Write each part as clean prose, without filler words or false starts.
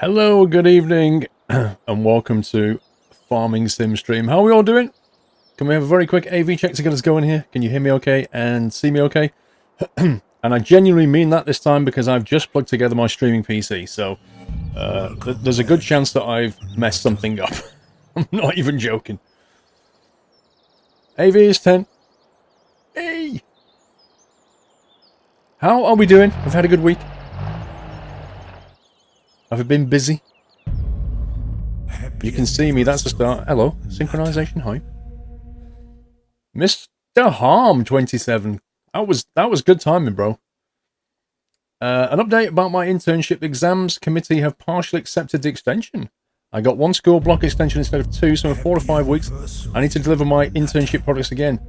Hello, good evening, and welcome to Farming Sim Stream. How are we all doing? Can we have a very quick AV check to get us going here? Can you hear me okay and see me okay? And I genuinely mean that this time because I've just plugged together my streaming PC, so there's a good chance that I've messed something up. I'm not even joking. AV is 10. Hey! How are we doing? I've had a good week. Have I been busy? You can see me, that's the start. Hello, synchronization, hi. Mr. Harm 27. That was good timing, bro. An update about my internship exams committee have partially accepted the extension. I got one school block extension instead of two, so in 4 to 5 weeks, I need to deliver my internship projects again.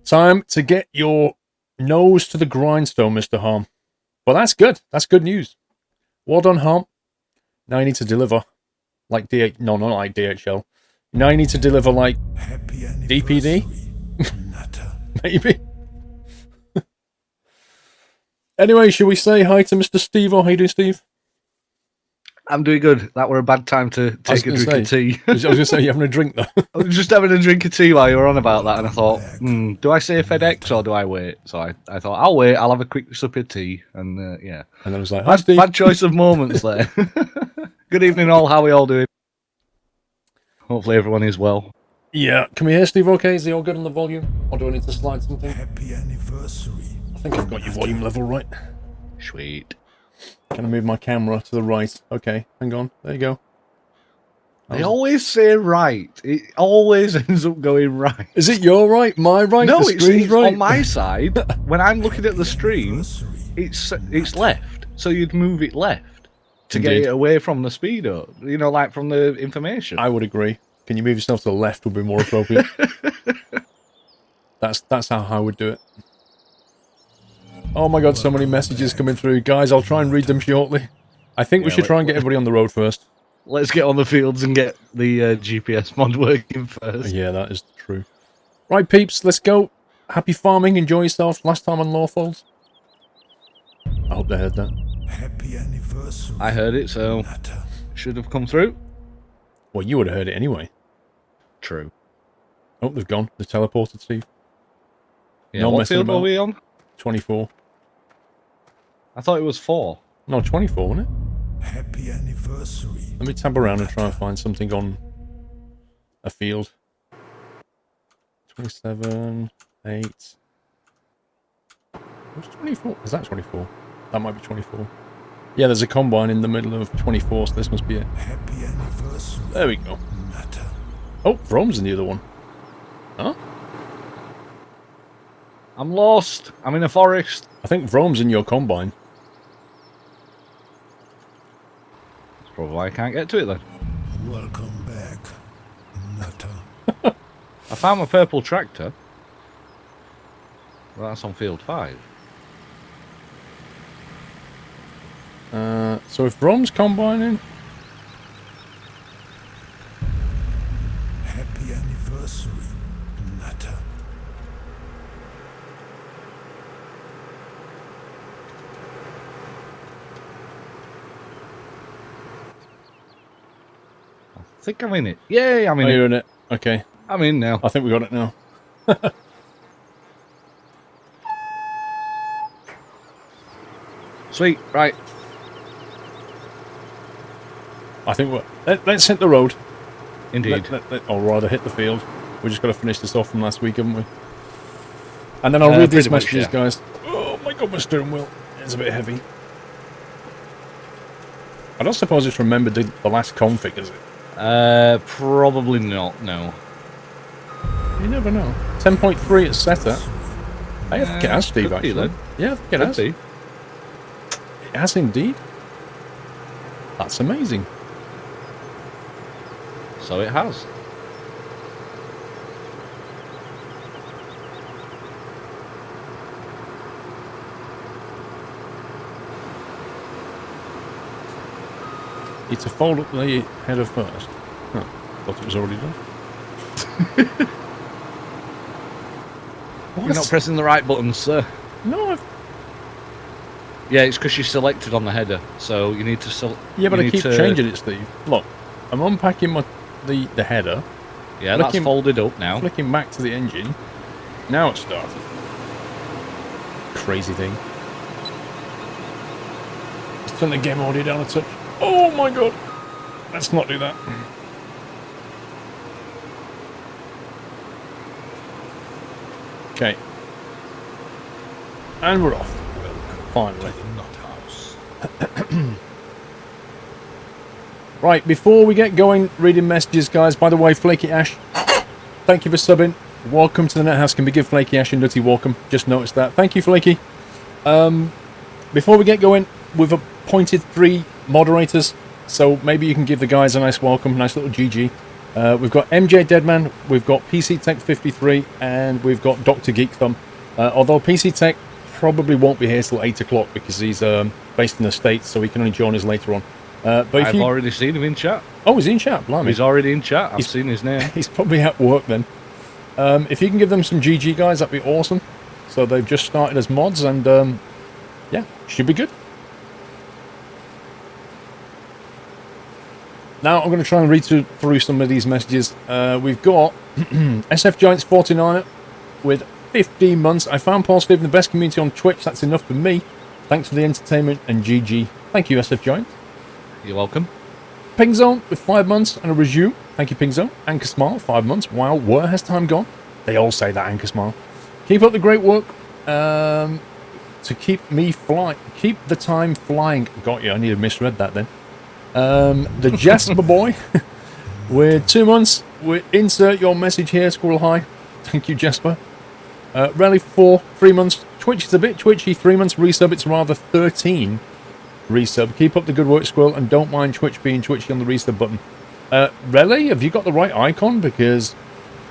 Time to get your nose to the grindstone, Mr. Harm. Well, that's good. That's good news. Well done, Harm. Now you need to deliver. Like no, not like DHL. Now you need to deliver like DPD? Maybe. Anyway, should we say hi to Mr. Steve, or how you doing, Steve? I'm doing good. That were a bad time to take a drink of tea. I was going to say, you having a drink, though? I was just having a drink of tea while you were on about that, and I thought, do I say FedEx or do I wait? So I thought, I'll wait. I'll have a quick sip of tea, and yeah. And I was like, hi, Steve. Bad choice of moments there. Good evening, all. How are we all doing? Hopefully everyone is well. Yeah. Can we hear Steve okay? Is he all good on the volume? Or do I need to slide something? Happy anniversary. I think I've got your volume level right. Sweet. Can I move my camera to the right? Okay, hang on. There you go. They always say right. It always ends up going right. Is it your right? My right? No, the it's right? on my side. When I'm looking at the stream, it's left. So you'd move it left to get it away from the speedo. You know, like from the information. I would agree. Can you move yourself to the left would be more appropriate. That's how I would do it. Oh my god, so many messages coming through. Guys, I'll try and read them shortly. I think we should try and get everybody on the road first. Let's get on the fields and get the GPS mod working first. Yeah, that is true. Right, peeps, let's go. Happy farming, enjoy yourselves. Last time on Lawfuls. I hope they heard that. Happy anniversary. I heard it, so should have come through. Well, you would have heard it anyway. True. Oh, they've gone. They've teleported, Steve. Yeah, what field were we on? 24. I thought it was 4. No, 24, wasn't it? Happy anniversary. Let me tab around and try and find something on a field. 27, 8. What's 24? Is that 24? That might be 24. Yeah, there's a combine in the middle of 24, so this must be it. Happy anniversary. There we go. Oh, Vrome's in the other one. Huh? I'm lost. I'm in a forest. I think Vrome's in your combine. That's probably why I can't get to it then. Welcome back, Nutter. I found my purple tractor. Well, that's on field 5. So if Vrome's combining... Happy anniversary, Nutter. I think I'm in it. Yay, I'm in it. You're in it. Okay. I'm in now. I think we got it now. Sweet, right. I think let's hit the road. Indeed. Or rather hit the field. We just got to finish this off from last week, haven't we? And then I'll read these messages, guys. Oh my god, my steering wheel is a bit heavy. I don't suppose it's remembered the last config, is it? Probably not, no. You never know. 10.3 it's set at. I think it has, Steve, actually. Then. Yeah, I think it has. It has indeed. That's amazing. So it has. Need to fold up the header first. Huh. Thought it was already done. You're not pressing the right buttons, sir. No, Yeah, it's because you selected on the header, so you need to select. Yeah, but I keep changing it, Steve. Look, I'm unpacking the header. Yeah, that's folded up now. Flicking back to the engine. Now it's started. Crazy thing. Let's turn the game audio down a touch. Oh my god! Let's not do that. Okay. And we're off. Finally. Right, before we get going, reading messages, guys. By the way, Flaky Ash, thank you for subbing. Welcome to the NetHouse. Can we give Flaky Ash and Nutty welcome? Just noticed that. Thank you, Flaky. Before we get going, we've appointed 3 moderators, so maybe you can give the guys a nice welcome, nice little GG. We've got MJ Deadman, we've got PC Tech 53, and we've got Dr. Geek Thumb. Although PC Tech probably won't be here till 8 o'clock because he's based in the States, so he can only join us later on. But I've already seen him in chat. Oh, he's in chat, blimey. He's already in chat. I've seen his name. He's probably at work then. If you can give them some GG, guys, that'd be awesome. So they've just started as mods, and yeah, should be good. Now I'm going to try and read through some of these messages. We've got SF Giants 49er with 15 months. I found Paul Steve in the best community on Twitch. That's enough for me. Thanks for the entertainment and GG. Thank you, SF Giant. You're welcome. Ping Zone with 5 months and a resume. Thank you, Ping Zone. Anchor Smile, 5 months. Wow, where has time gone? They all say that, Anchor Smile. Keep up the great work. To keep the time flying. Got you. I need to misread that then. The Jasper Boy with 2 months. We insert your message here, Squirrel High. Thank you, Jasper. Rally 4, 3 months. Twitch is a bit twitchy. 3 months resub. It's rather 13 resub. Keep up the good work, Squirrel, and don't mind Twitch being twitchy on the resub button. Rally, have you got the right icon? Because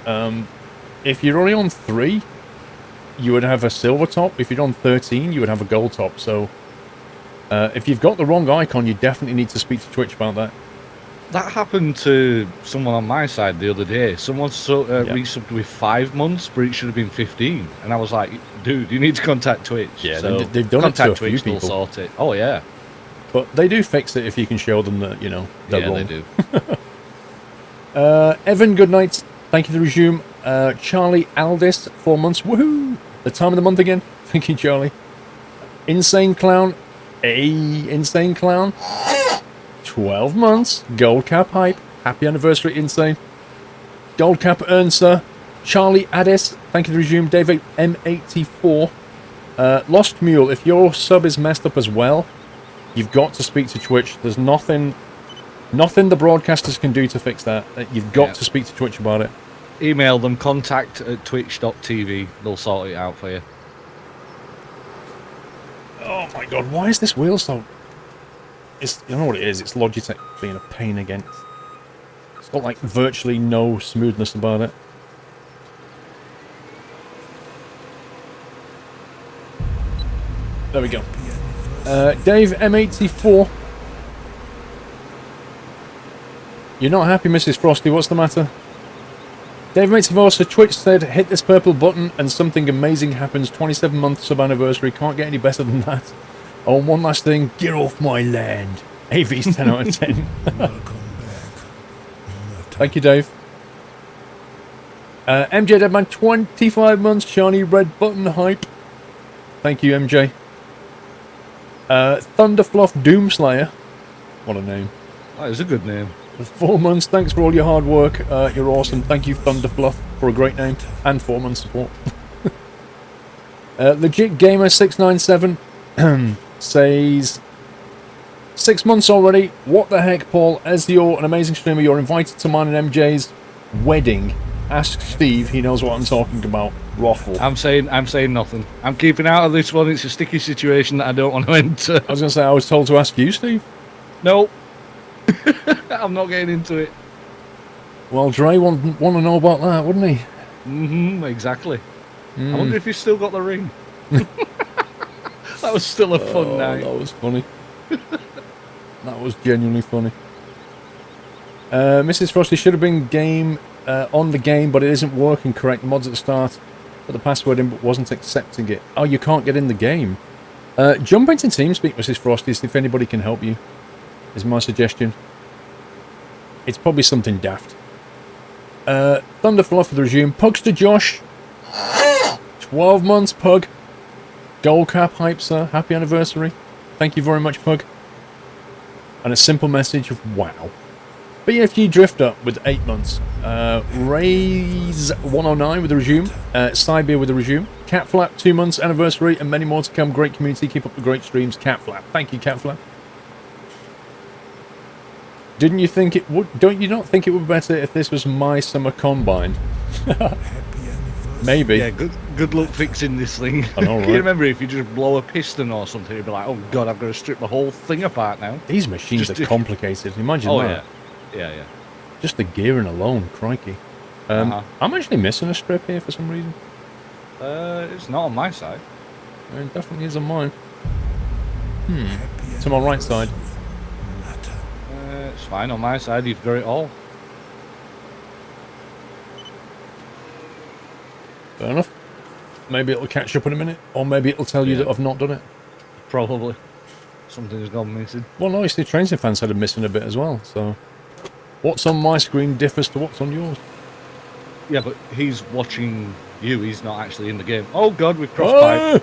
if you're only on 3, you would have a silver top. If you're on 13, you would have a gold top. So if you've got the wrong icon, you definitely need to speak to Twitch about that. That happened to someone on my side the other day. Someone resubbed with 5 months, but it should have been 15. And I was like, dude, you need to contact Twitch. Yeah, so they've done it to a few people. They'll sort it. Oh, yeah. But they do fix it if you can show them that, you know, they're wrong. Yeah, they do. Evan, good night. Thank you for the resume. Charlie Aldis, 4 months. Woohoo! The time of the month again. Thank you, Charlie. Insane Clown. Insane Clown. 12 months. Gold Cap Hype. Happy anniversary, Insane. Gold Cap Ernster. Charlie Addis. Thank you for the resume. David M84. Lost Mule. If your sub is messed up as well, you've got to speak to Twitch. There's nothing the broadcasters can do to fix that. You've got to speak to Twitch about it. Email them, contact@twitch.tv. They'll sort it out for you. Oh my god, why is this wheel so... You know what it is? It's Logitech being a pain again. It's got like virtually no smoothness about it. There we go. Dave M84. You're not happy, Mrs. Frosty. What's the matter? Dave M84, so Twitch said, hit this purple button and something amazing happens. 27-month sub anniversary. Can't get any better than that. Oh, and one last thing. Get off my land. AV's 10 out of 10. Thank you, Dave. MJ Deadman, 25 months. Shiny red button hype. Thank you, MJ. Thunderfluff Doomslayer. What a name. That is a good name. 4 months. Thanks for all your hard work. You're awesome. Thank you, Thunderfluff, for a great name. And 4 months support. Legit Gamer 697 says 6 months already. What the heck, Paul? As you're an amazing streamer, you're invited to mine and MJ's wedding. Ask Steve. He knows what I'm talking about. Raffle. I'm saying nothing. I'm keeping out of this one. It's a sticky situation that I don't want to enter. I was going to say, I was told to ask you, Steve. No. I'm not getting into it. Well, Dre want to know about that, wouldn't he? Mm-hmm, exactly. I wonder if he's still got the ring. That was still a fun night. That was funny. That was genuinely funny. Mrs. Frosty should have been on the game, but it isn't working correct. Mods at the start, put the password in, but wasn't accepting it. Oh, you can't get in the game. Jump into TeamSpeak, Mrs. Frosty, see if anybody can help you, is my suggestion. It's probably something daft. Thunderfluff with the resume. Pugs to Josh. 12 months, Pug. Gold cap hype, sir. Happy anniversary. Thank you very much, Pug. And a simple message of wow. BFG Drift Up with 8 months. Raise 109 with the resume. Cybeer with the resume. Catflap 2 months anniversary and many more to come. Great community. Keep up the great streams. Catflap. Thank you, Catflap. Didn't you think it would? Don't you not think it would be better if this was my summer combine? Maybe. Yeah, good luck fixing this thing. I know, right? Can you remember if you just blow a piston or something, you'd be like, oh god, I've got to strip the whole thing apart now. These machines Just are complicated. Imagine that. Yeah. Just the gearing alone, crikey. I'm actually missing a strip here for some reason. It's not on my side. It definitely is on mine. To my right side. It's fine on my side, you've got it all. Fair enough. Maybe it'll catch up in a minute, or maybe it'll tell you that I've not done it. Probably. Something's gone missing. Well, no, it's the Trains and Fans had it missing a bit as well, so... What's on my screen differs to what's on yours. Yeah, but he's watching you, he's not actually in the game. Oh god, we've crossed pipe.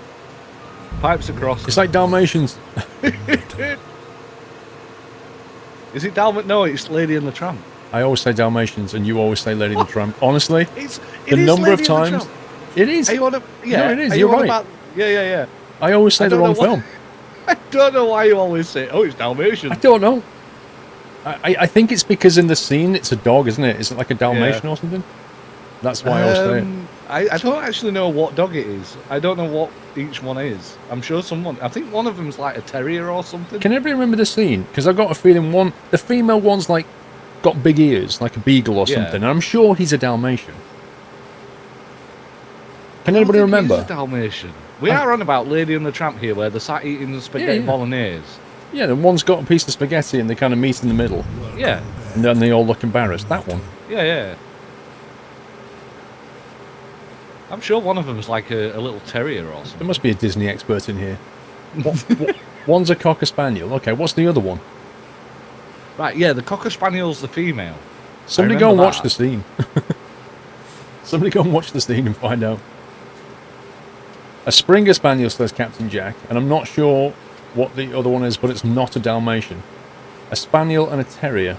Pipes across. It's like Dalmatians. Is it No, it's Lady and the Tramp. I always say Dalmatians, and you always say Lady and the Tramp. Honestly, It the is number of Lady and the times... Tramp. It is. Are you on a, yeah, No, it is. are You're you on right. about, yeah. I always say I the don't wrong know film. I don't know why you always say, oh, it's Dalmatian. I don't know. I think it's because in the scene it's a dog, isn't it? Is it like a Dalmatian or something? That's why I always say it. I don't actually know what dog it is. I don't know what each one is. I'm sure I think one of them's like a terrier or something. Can anybody remember the scene? Because I got a feeling the female one's like got big ears, like a beagle or something. And I'm sure he's a Dalmatian. Can anybody remember? He's a Dalmatian. We are on about Lady and the Tramp here, where they're sat eating the spaghetti bolognese. Yeah, the one's got a piece of spaghetti and they kind of meet in the middle. Yeah. And then they all look embarrassed. That one. Yeah. I'm sure one of them's like a little terrier or something. There must be a Disney expert in here. One's a Cocker Spaniel. Okay, what's the other one? Right, yeah, the Cocker Spaniel's the female. Somebody go and watch the scene. Somebody go and watch the scene and find out. A Springer Spaniel, says Captain Jack, and I'm not sure what the other one is, but it's not a Dalmatian. A Spaniel and a Terrier.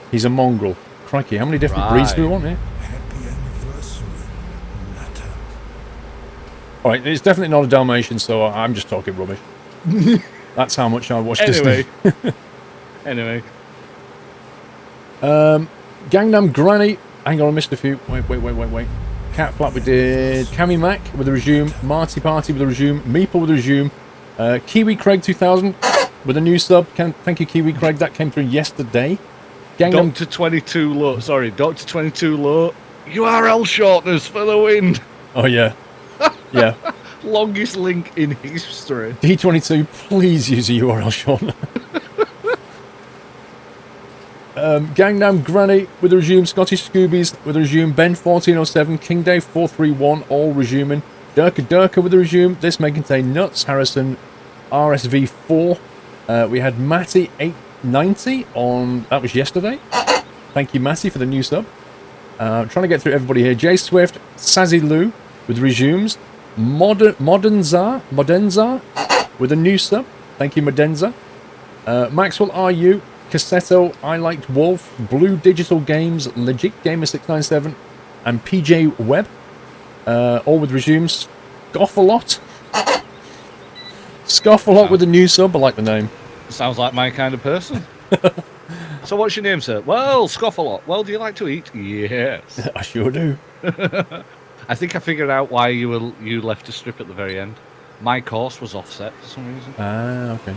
He's a mongrel. Crikey, how many different breeds do we want here? Alright, it's definitely not a Dalmatian, so I'm just talking rubbish. That's how much I watch Disney. Anyway. Gangnam Granny. Hang on, I missed a few. Wait. Cat Flap we did. Cammy Mac with a resume. Marty Party with a resume. Meeple with a resume. Kiwi Craig 2000 with a new sub. Thank you, Kiwi Craig. That came through yesterday. Gangnam... Dr. 22 Low. Sorry, Dr. 22 Low. URL shorteners for the win. Oh, yeah. Yeah. Longest link in history. D22, please use a URL shortener. Gangnam Granny with a resume. Scottish Scoobies with a resume. Ben 1407. King Dave 431 all resuming. Durka with a resume. This may contain nuts. Harrison RSV4. We had Matty 890 on. That was yesterday. Thank you, Matty, for the new sub. Trying to get through everybody here. Jay Swift, Sazzy Lou with resumes. Modenza with a new sub. Thank you, Modenza. Maxwell RU, Cassetto, I Liked Wolf, Blue Digital Games, Legit Gamer 697, and PJ Webb. All with resumes. Scoffalot. Scoffalot with a new sub. I like the name. Sounds like my kind of person. So what's your name, sir? Well, Scoffalot. Well, do you like to eat? Yes. I sure do. I think I figured out why you left a strip at the very end. My course was offset for some reason. Ah, okay.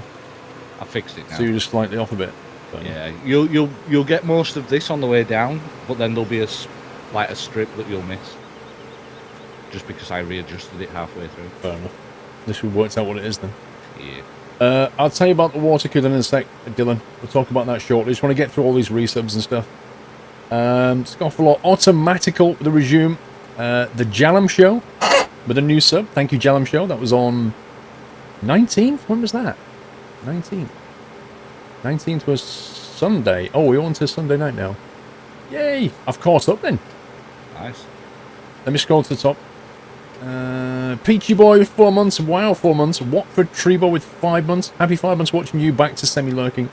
I fixed it now. So you're just slightly off a bit. But... Yeah, you'll get most of this on the way down, but then there'll be a strip that you'll miss. Just because I readjusted it halfway through. Fair enough. This will work out what it is then. Yeah. I'll tell you about the water cooler in a sec, Dylan. We'll talk about that shortly. Just want to get through all these resubs and stuff. Scoffalot Automatical with a resume. The Jallam Show with a new sub. Thank you, Jallam Show. That was on 19th? When was that? 19th. 19th was Sunday. Oh, we're on to Sunday night now. Yay! I've caught up then. Nice. Let me scroll to the top. Peachy Boy with 4 months. Wow, 4 months. Watford Trebo with 5 months. Happy 5 months watching you back to semi-lurking.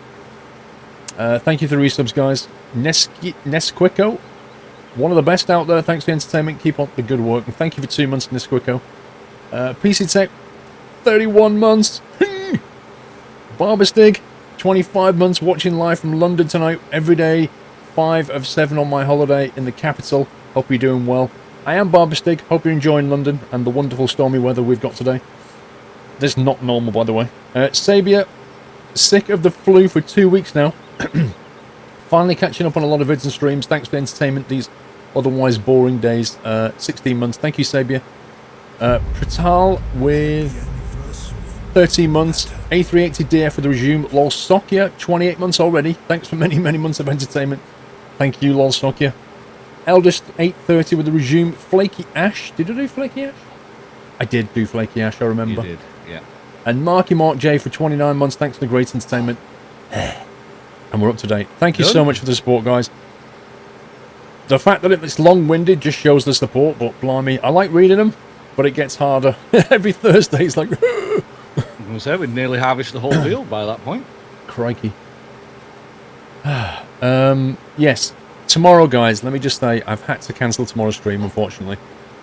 Thank you for the resubs, guys. Nesquico. One of the best out there. Thanks for the entertainment. Keep up the good work. And thank you for 2 months, Nesquico. PC Tech. 31 months. Barberstig. 25 months watching live from London tonight. Every day. 5 of 7 on my holiday in the capital. Hope you're doing well. I am Barberstig. Hope you're enjoying London and the wonderful stormy weather we've got today. This is not normal, by the way. Sabia, sick of the flu for 2 weeks now. Finally catching up on a lot of vids and streams. Thanks for the entertainment these otherwise boring days. 16 months. Thank you, Sabia. Pratal with 13 months. A380DF for the resume. Lol Sokia, 28 months already. Thanks for many, many months of entertainment. Thank you, Lol Sokia. Eldest 830 with the resume. Flaky Ash. Did I do Flaky Ash? I did do Flaky Ash, I remember. You did, yeah. And Marky Mark J for 29 months. Thanks for the great entertainment. And we're up to date. Thank you so much for the support, guys. The fact that it's long-winded just shows the support, but blimey, I like reading them, but it gets harder. Every Thursday it's like... I was going to say, we'd nearly harvest the whole field by that point. Crikey. Yes. Tomorrow, guys, let me just say, I've had to cancel tomorrow's stream, unfortunately.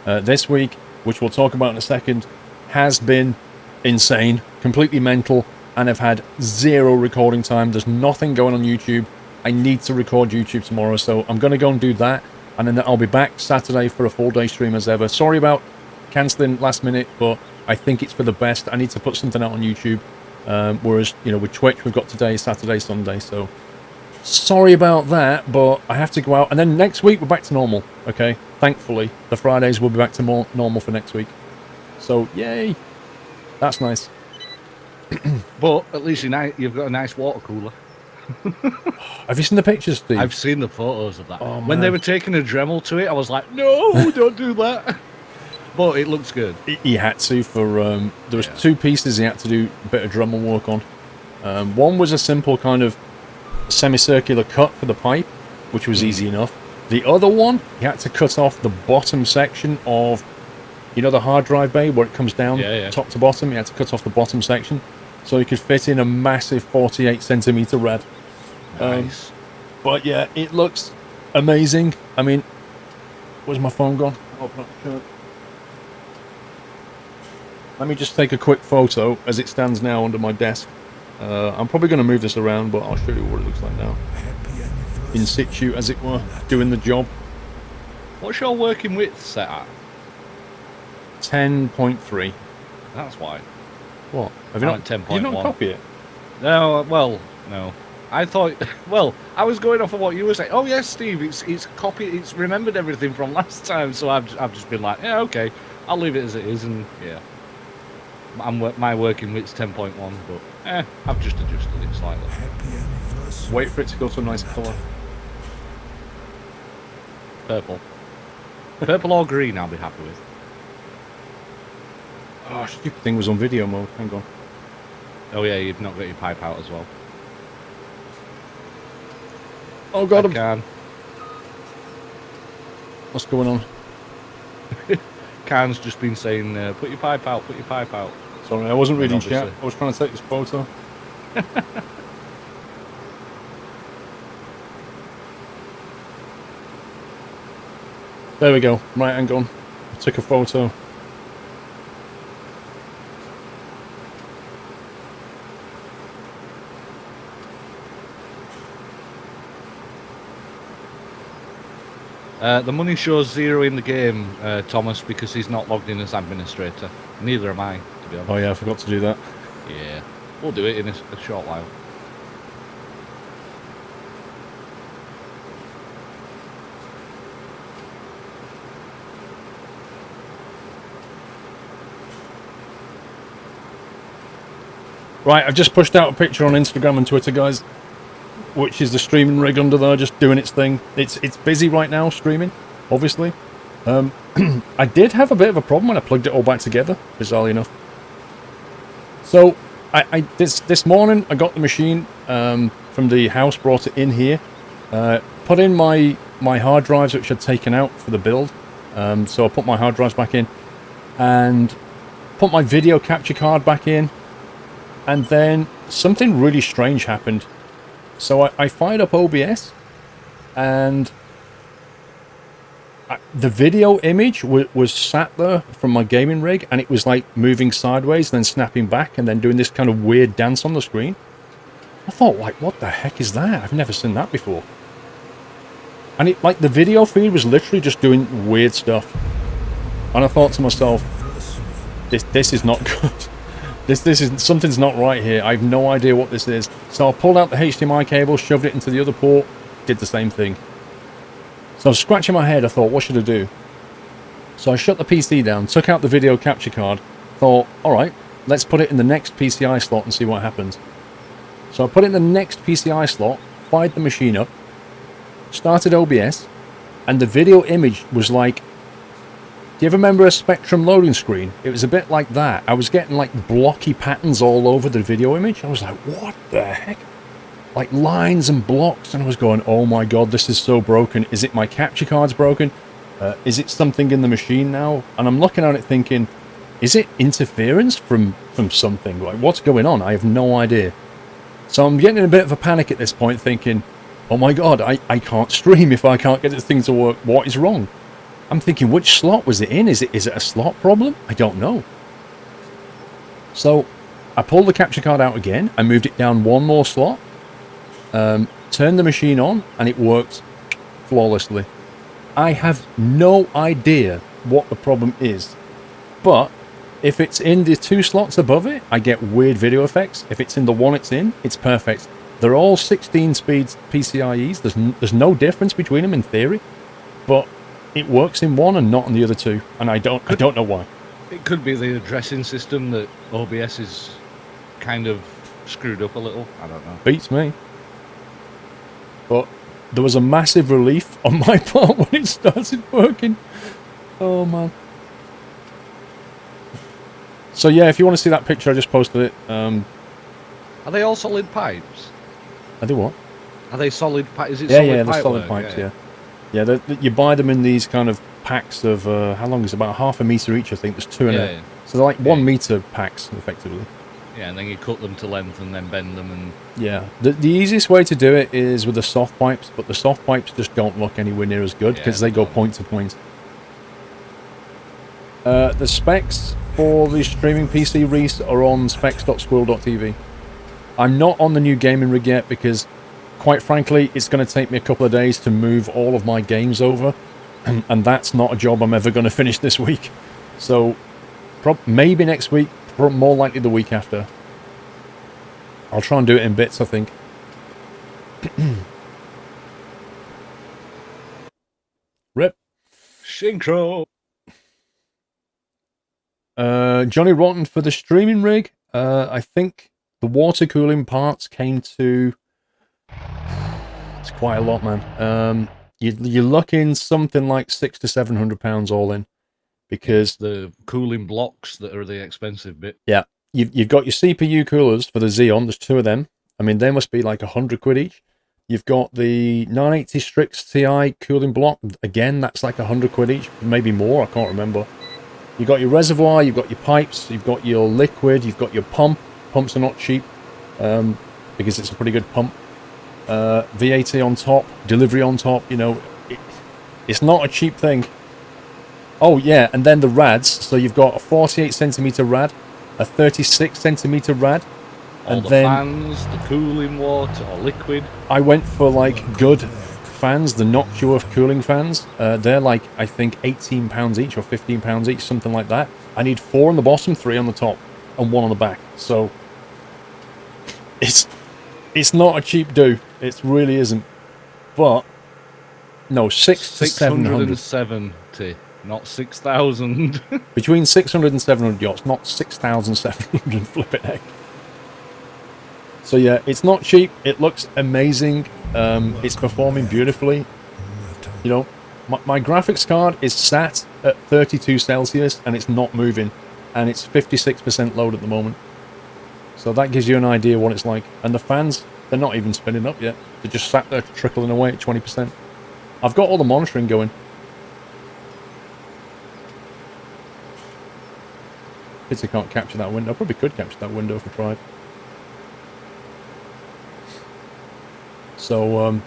This week, which we'll talk about in a second, has been insane, completely mental, and I've had 0 recording time. There's nothing going on YouTube. I need to record YouTube tomorrow, so I'm going to go and do that, and then I'll be back Saturday for a full-day stream as ever. Sorry about cancelling last minute, but I think it's for the best. I need to put something out on YouTube, whereas, you know, with Twitch, we've got today, Saturday, Sunday, so... Sorry about that, but I have to go out. And then next week, we're back to normal, okay? Thankfully, the Fridays will be back to more normal for next week. So, yay. That's nice. But at least you've got a nice water cooler. Have you seen the pictures, Steve? I've seen the photos of that. Oh, when they were taking a Dremel to it, I was like, no, don't do that. But it looks good. He had to for... there was 2 pieces he had to do a bit of Dremel work on. One was a simple kind of semicircular cut for the pipe, which was easy enough. The other one, he had to cut off the bottom section of, you know, the hard drive bay where it comes down top to bottom. He had to cut off the bottom section so he could fit in a massive 48 centimeter rad. Nice. But yeah, it looks amazing. I mean, where's my phone gone? Open up the shirt. Let me just take a quick photo as it stands now under my desk. I'm probably going to move this around, but I'll show you what it looks like now. In situ, as it were, doing the job. What's your working width set at? 10.3. That's why. What? Have you I'm not? at 10.1. Did you not copy it? No, well, no. I thought, well, I was going off of what you were saying. Oh yes, Steve, it's copied, it's remembered everything from last time. So I've just been like, yeah, okay, I'll leave it as it is, and yeah. My working width's 10.1, but I've just adjusted it slightly. Wait for it to go to a nice colour. Purple. Purple or green, I'll be happy with. Oh, stupid thing was on video mode. Hang on. Oh yeah, you've not got your pipe out as well. Oh god, Can. What's going on? Can's just been saying, put your pipe out, put your pipe out. Sorry, I wasn't reading chat. Obviously. I was trying to take this photo. There we go. Right, hang on. I took a photo. The money shows 0 in the game, Thomas, because he's not logged in as administrator. Neither am I, to be honest. Oh yeah, I forgot to do that. Yeah, we'll do it in a short while. Right, I've just pushed out a picture on Instagram and Twitter, guys, which is the streaming rig under there, just doing its thing. It's busy right now, streaming, obviously. I did have a bit of a problem when I plugged it all back together, bizarrely enough. So this morning I got the machine from the house, brought it in here, put in my hard drives which I'd taken out for the build. So I put my hard drives back in and put my video capture card back in, and then something really strange happened. So I fired up OBS, and the video image was sat there from my gaming rig, and it was like moving sideways, then snapping back, and then doing this kind of weird dance on the screen. I thought, like, what the heck is that? I've never seen that before. And it, like, the video feed was literally just doing weird stuff. And I thought to myself, this is not good. This is, something's not right here. I have no idea what this is. So I pulled out the HDMI cable, shoved it into the other port, did the same thing. So I was scratching my head. I thought, what should I do? So I shut the PC down, took out the video capture card, thought, alright, let's put it in the next PCI slot and see what happens. So I put it in the next PCI slot, fired the machine up, started OBS, and the video image was like, do you ever remember a Spectrum loading screen? It was a bit like that. I was getting like blocky patterns all over the video image. I was like, what the heck? Like lines and blocks, and I was going, oh my god, this is so broken. Is it my capture card's broken? Is it something in the machine now? And I'm looking at it thinking, is it interference from something? Like, what's going on? I have no idea. So I'm getting in a bit of a panic at this point, thinking, oh my god, I can't stream if I can't get this thing to work. What is wrong? I'm thinking, which slot was it in? Is it a slot problem? I don't know. So I pulled the capture card out again. I moved it down one more slot. Turned the machine on, and it worked flawlessly. I have no idea what the problem is, but if it's in the two slots above it, I get weird video effects. If it's in the one it's in, it's perfect. They're all 16 speeds PCIe's. There's no difference between them in theory, but it works in one and not in the other two, and I don't know why. It could be the addressing system that OBS is kind of screwed up a little. I don't know. Beats me. But there was a massive relief on my part when it started working. Oh man. So yeah, if you want to see that picture, I just posted it. Are they all solid pipes? I do what? Are they solid pipes? Is it Yeah, solid yeah, pipe they're solid work? pipes, yeah. Yeah, you buy them in these kind of packs of, how long is it? About half a metre each, I think. There's two in it. Yeah. So they're like 1 metre packs, effectively. Yeah, and then you cut them to length and then bend them and... Yeah. The easiest way to do it is with the soft pipes, but the soft pipes just don't look anywhere near as good because they go point to point. The specs for the streaming PC Reese are on specs.squirrel.tv. I'm not on the new gaming rig yet because, quite frankly, it's going to take me a couple of days to move all of my games over, and that's not a job I'm ever going to finish this week. So, maybe next week, more likely the week after. I'll try and do it in bits, I think. Rip. Synchro! Johnny Rotten for the streaming rig. I think the water cooling parts came to... It's quite a lot, man. You're looking something like £600 to £700 all in. Because the cooling blocks that are the expensive bit. Yeah. You've got your CPU coolers for the Xeon. There's two of them. I mean, they must be like £100 each. You've got the 980 Strix Ti cooling block. Again, that's like £100 each, maybe more. I can't remember. You've got your reservoir, you've got your pipes, you've got your liquid, you've got your pump. Pumps are not cheap because it's a pretty good pump. VAT on top, delivery on top. You know, it's not a cheap thing. Oh yeah, and then the rads. So you've got a 48cm rad, a 36cm rad, all and the then fans, the cooling water or liquid. I went for like good fans, the Noctua cooling fans. They're like, I think £18 each or £15 each, something like that. I need 4 on the bottom, 3 on the top, and 1 on the back. So it's not a cheap do. It really isn't. But no, 600 to 700. 670, not 6,000. Between 600 and 700 yachts, not 6,700. Flip it heck. So yeah, it's not cheap. It looks amazing. It's performing beautifully. You know, my graphics card is sat at 32 Celsius and it's not moving, and it's 56% load at the moment. So that gives you an idea what it's like. And the fans, they're not even spinning up yet. They're just sat there trickling away at 20%. I've got all the monitoring going. Pity can't capture that window. I probably could capture that window if I tried. So,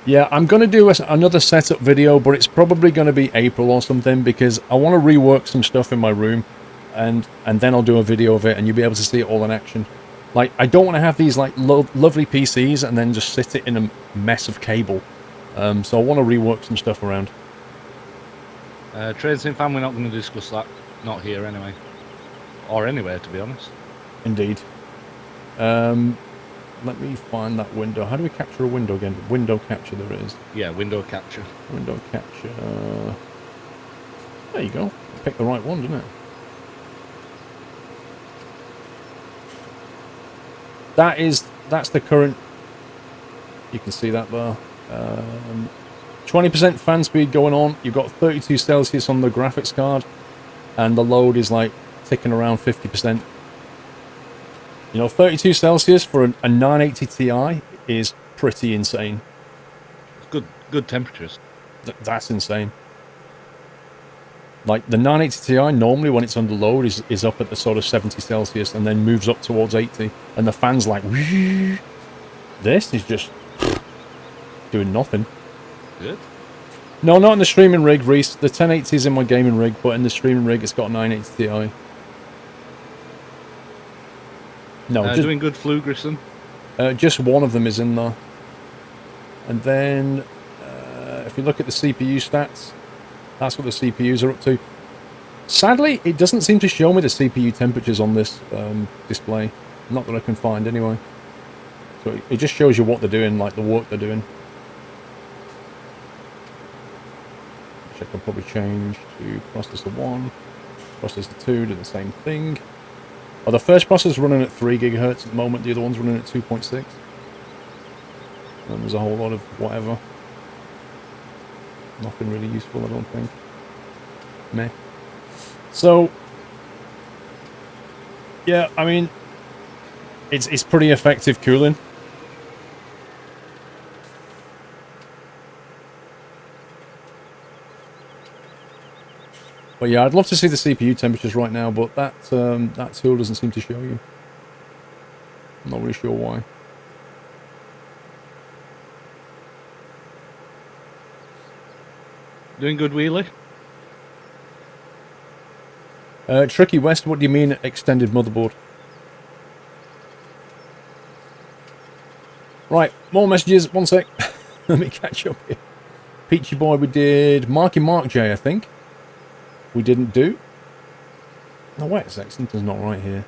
yeah, I'm going to do another setup video, but it's probably going to be April or something, because I want to rework some stuff in my room, and then I'll do a video of it, and you'll be able to see it all in action. Like, I don't want to have these, like, lovely PCs and then just sit it in a mess of cable. So I want to rework some stuff around. Trade Sim fan, we're not going to discuss that. Not here, anyway. Or anywhere, to be honest. Indeed. Let me find that window. How do we capture a window again? Window capture, there it is. Yeah, window capture. Window capture. There you go. Picked the right one, didn't it? That's the current. You can see that there. 20% fan speed going on. You've got 32 Celsius on the graphics card, and the load is like ticking around 50%. You know, 32 Celsius for a 980 Ti is pretty insane. Good temperatures. That's insane. Like, the 980 Ti, normally when it's under load, is up at the sort of 70 Celsius and then moves up towards 80. And the fan's like, whee! This is just doing nothing. Good. No, not in the streaming rig, Reese. The 1080 is in my gaming rig, but in the streaming rig, it's got a 980 Ti. No, just doing good, Flu Grissom. Just one of them is in there. And then, if you look at the CPU stats, that's what the CPUs are up to. Sadly, it doesn't seem to show me the CPU temperatures on this display. Not that I can find, anyway. So it just shows you what they're doing, like the work they're doing. Which I can probably change to processor 1. Processor 2 do the same thing. Oh, the first processor's running at 3 GHz at the moment, the other one's running at 2.6. And there's a whole lot of whatever. Nothing really useful, I don't think. Meh. So, yeah, I mean, it's pretty effective cooling. But yeah, I'd love to see the CPU temperatures right now, but that tool doesn't seem to show you. I'm not really sure why. Doing good, Wheelie? Tricky West, what do you mean extended motherboard? Right, more messages, one sec. Let me catch up here. Peachy Boy, we did. Marky Mark J, I think. We didn't do. No, wait a sec, something's not right here.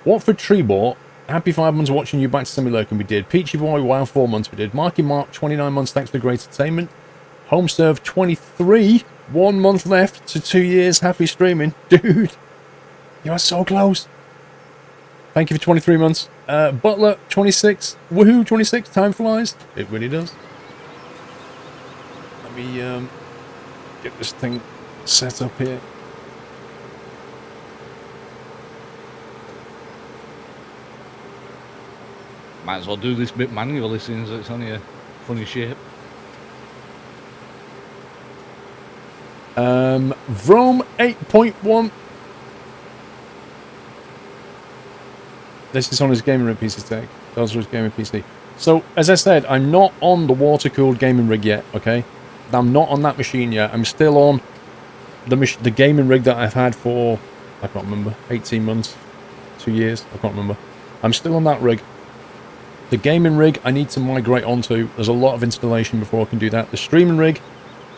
Watford Treebor, happy 5 months watching you back to Semi-Lurking, we did. Peachy Boy, wow, 4 months, we did. Marky Mark, 29 months, thanks for the great entertainment. Homeserve, 23, 1 month left to 2 years, happy streaming. Dude, you are so close. Thank you for 23 months. Butler, 26, woohoo, 26, time flies. It really does. Let me get this thing set up here. Might as well do this bit manually since it's only a funny shape. Vrome 8.1. This is on his gaming rig PC tech. Those are his gaming PC. So, as I said, I'm not on the water-cooled gaming rig yet, okay? I'm not on that machine yet. I'm still on the gaming rig that I've had for, I can't remember, 18 months, 2 years, I can't remember. I'm still on that rig. The gaming rig I need to migrate onto. There's a lot of installation before I can do that. The streaming rig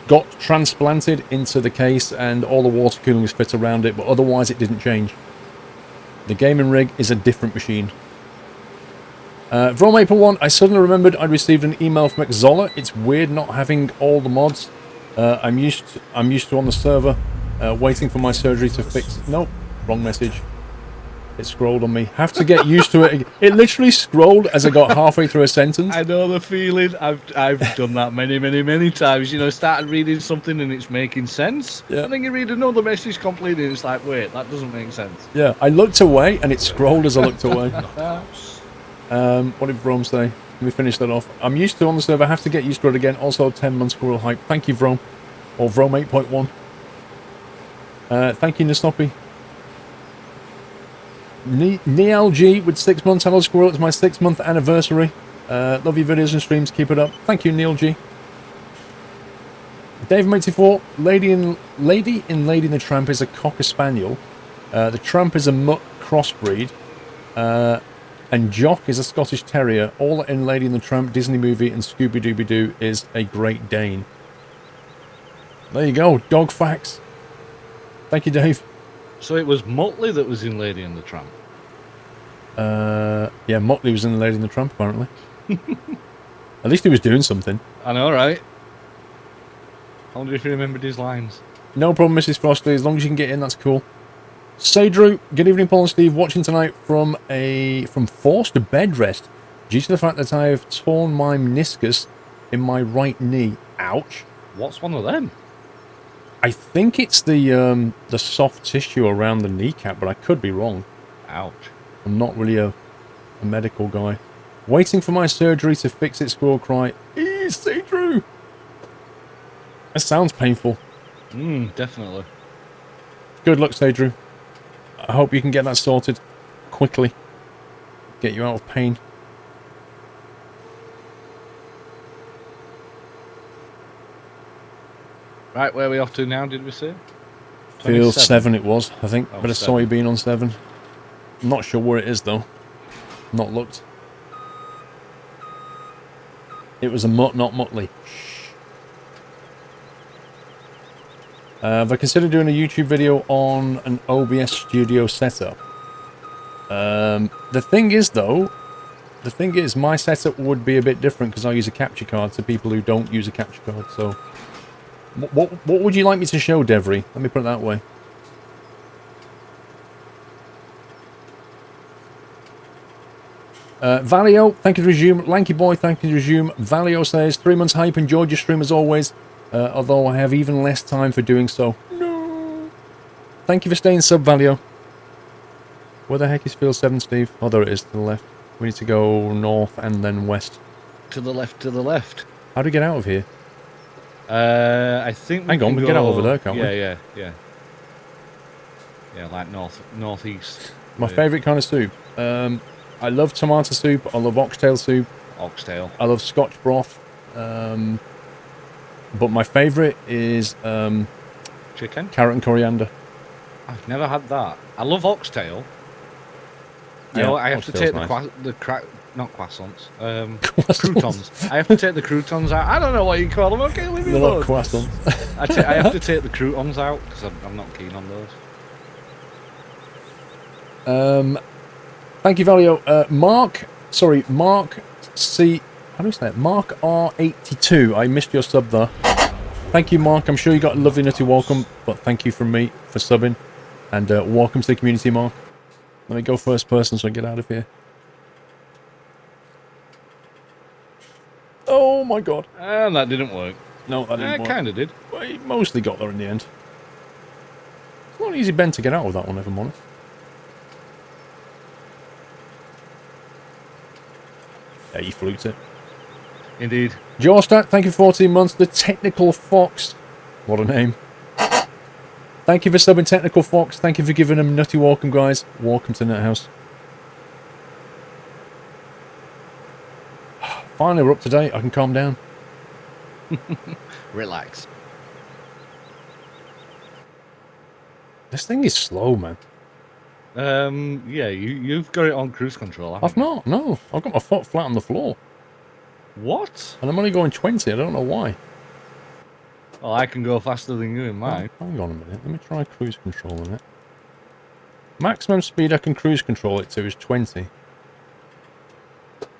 got transplanted into the case and all the water cooling is fit around it, but otherwise it didn't change. The gaming rig is a different machine. From April 1, I suddenly remembered I'd received an email from Xzolla. It's weird not having all the mods. I'm used to on the server, waiting for my surgery to fix. Nope, wrong message. It scrolled on me. Have to get used to it. It literally scrolled as I got halfway through a sentence. I know the feeling. I've done that many times. You know, started reading something and it's making sense. Yeah. And then you read another message completely and it's like, wait, that doesn't make sense. Yeah, I looked away and it scrolled as I looked away. What did Vrome say? Let me finish that off. I'm used to it on the server. I have to get used to it again. Also, 10-month squirrel hype. Thank you, Vrome. Or Vrome 8.1. Thank you, Nastoppy. Neal G with 6 months. Hello, Squirrel. It's my 6-month anniversary. Love your videos and streams. Keep it up. Thank you, Neil G. Dave84. Lady in Lady and the Tramp is a Cocker Spaniel. The Tramp is a mutt crossbreed. And Jock is a Scottish Terrier. All in Lady and the Tramp, Disney movie, and Scooby-Dooby-Doo is a Great Dane. There you go. Dog facts. Thank you, Dave. So it was Muttley that was in Lady and the Tramp. Yeah, Motley was in the Lady and the Tramp, apparently. At least he was doing something. I know, right? I wonder if he remembered his lines. No problem, Mrs. Frosty. As long as you can get in, that's cool. Say Drew, good evening, Paul and Steve. Watching tonight from forced bed rest due to the fact that I have torn my meniscus in my right knee. Ouch. What's one of them? I think it's the soft tissue around the kneecap, but I could be wrong. Ouch. I'm not really a medical guy. Waiting for my surgery to fix it, Squirrel Cry. Say Drew. That sounds painful. Definitely. Good luck, Say Drew. I hope you can get that sorted quickly. Get you out of pain. Right, where are we off to now, did we say? Field 7 it was, I think. Oh, Bit of 7. soybean on 7. I'm not sure where it is, though. Not looked. It was a mutt, not Muttley. Have I considered doing a YouTube video on an OBS studio setup? The thing is, my setup would be a bit different because I use a capture card to people who don't use a capture card, so... What would you like me to show, Devry? Let me put it that way. Valio, thank you to resume. Lanky Boy, thank you to resume. Valio says, 3 months hype, enjoyed your stream as always. Although I have even less time for doing so. No. Thank you for staying sub, Valio. Where the heck is Field 7, Steve? Oh, there it is, to the left. We need to go north and then west. To the left, to the left. How do we get out of here? I think we Hang on, we can get out over there, can't we? Yeah. Yeah, like northeast. My favourite kind of soup. I love tomato soup. I love oxtail soup. Oxtail. I love Scotch broth. But my favourite is Chicken? carrot and coriander. I've never had that. I love oxtail. Yeah, I have to take oxtail's not croissants. Croutons. I have to take the croutons out. I don't know what you call them. Okay, leave me They're alone. not croissants. I have to take the croutons out because I'm not keen on those. Thank you, Valio. Mark C. How do you say it? Mark R82. I missed your sub there. Thank you, Mark. I'm sure you got a lovely nutty welcome, but thank you from me for subbing. And welcome to the community, Mark. Let me go first person so I get out of here. Oh my god. And that didn't work. No, that didn't It work. kind of did. Well, he mostly got there in the end. It's not an easy bend to get out of that one, if I'm honest. Yeah, you fluked it. Indeed. Jorstat, thank you for 14 months. The Technical Fox. What a name. Thank you for subbing Technical Fox. Thank you for giving him nutty welcome, guys. Welcome to Nethouse. Finally, we're up to date. I can calm down. Relax. This thing is slow, man. Yeah, you've got it on cruise control, haven't I've not, no. I've got my foot flat on the floor. you? What? And I'm only going 20. I don't know why. Well, I can go faster than you in mine. Oh, hang on a minute. Let me try cruise control on it. Maximum speed I can cruise control it to is 20.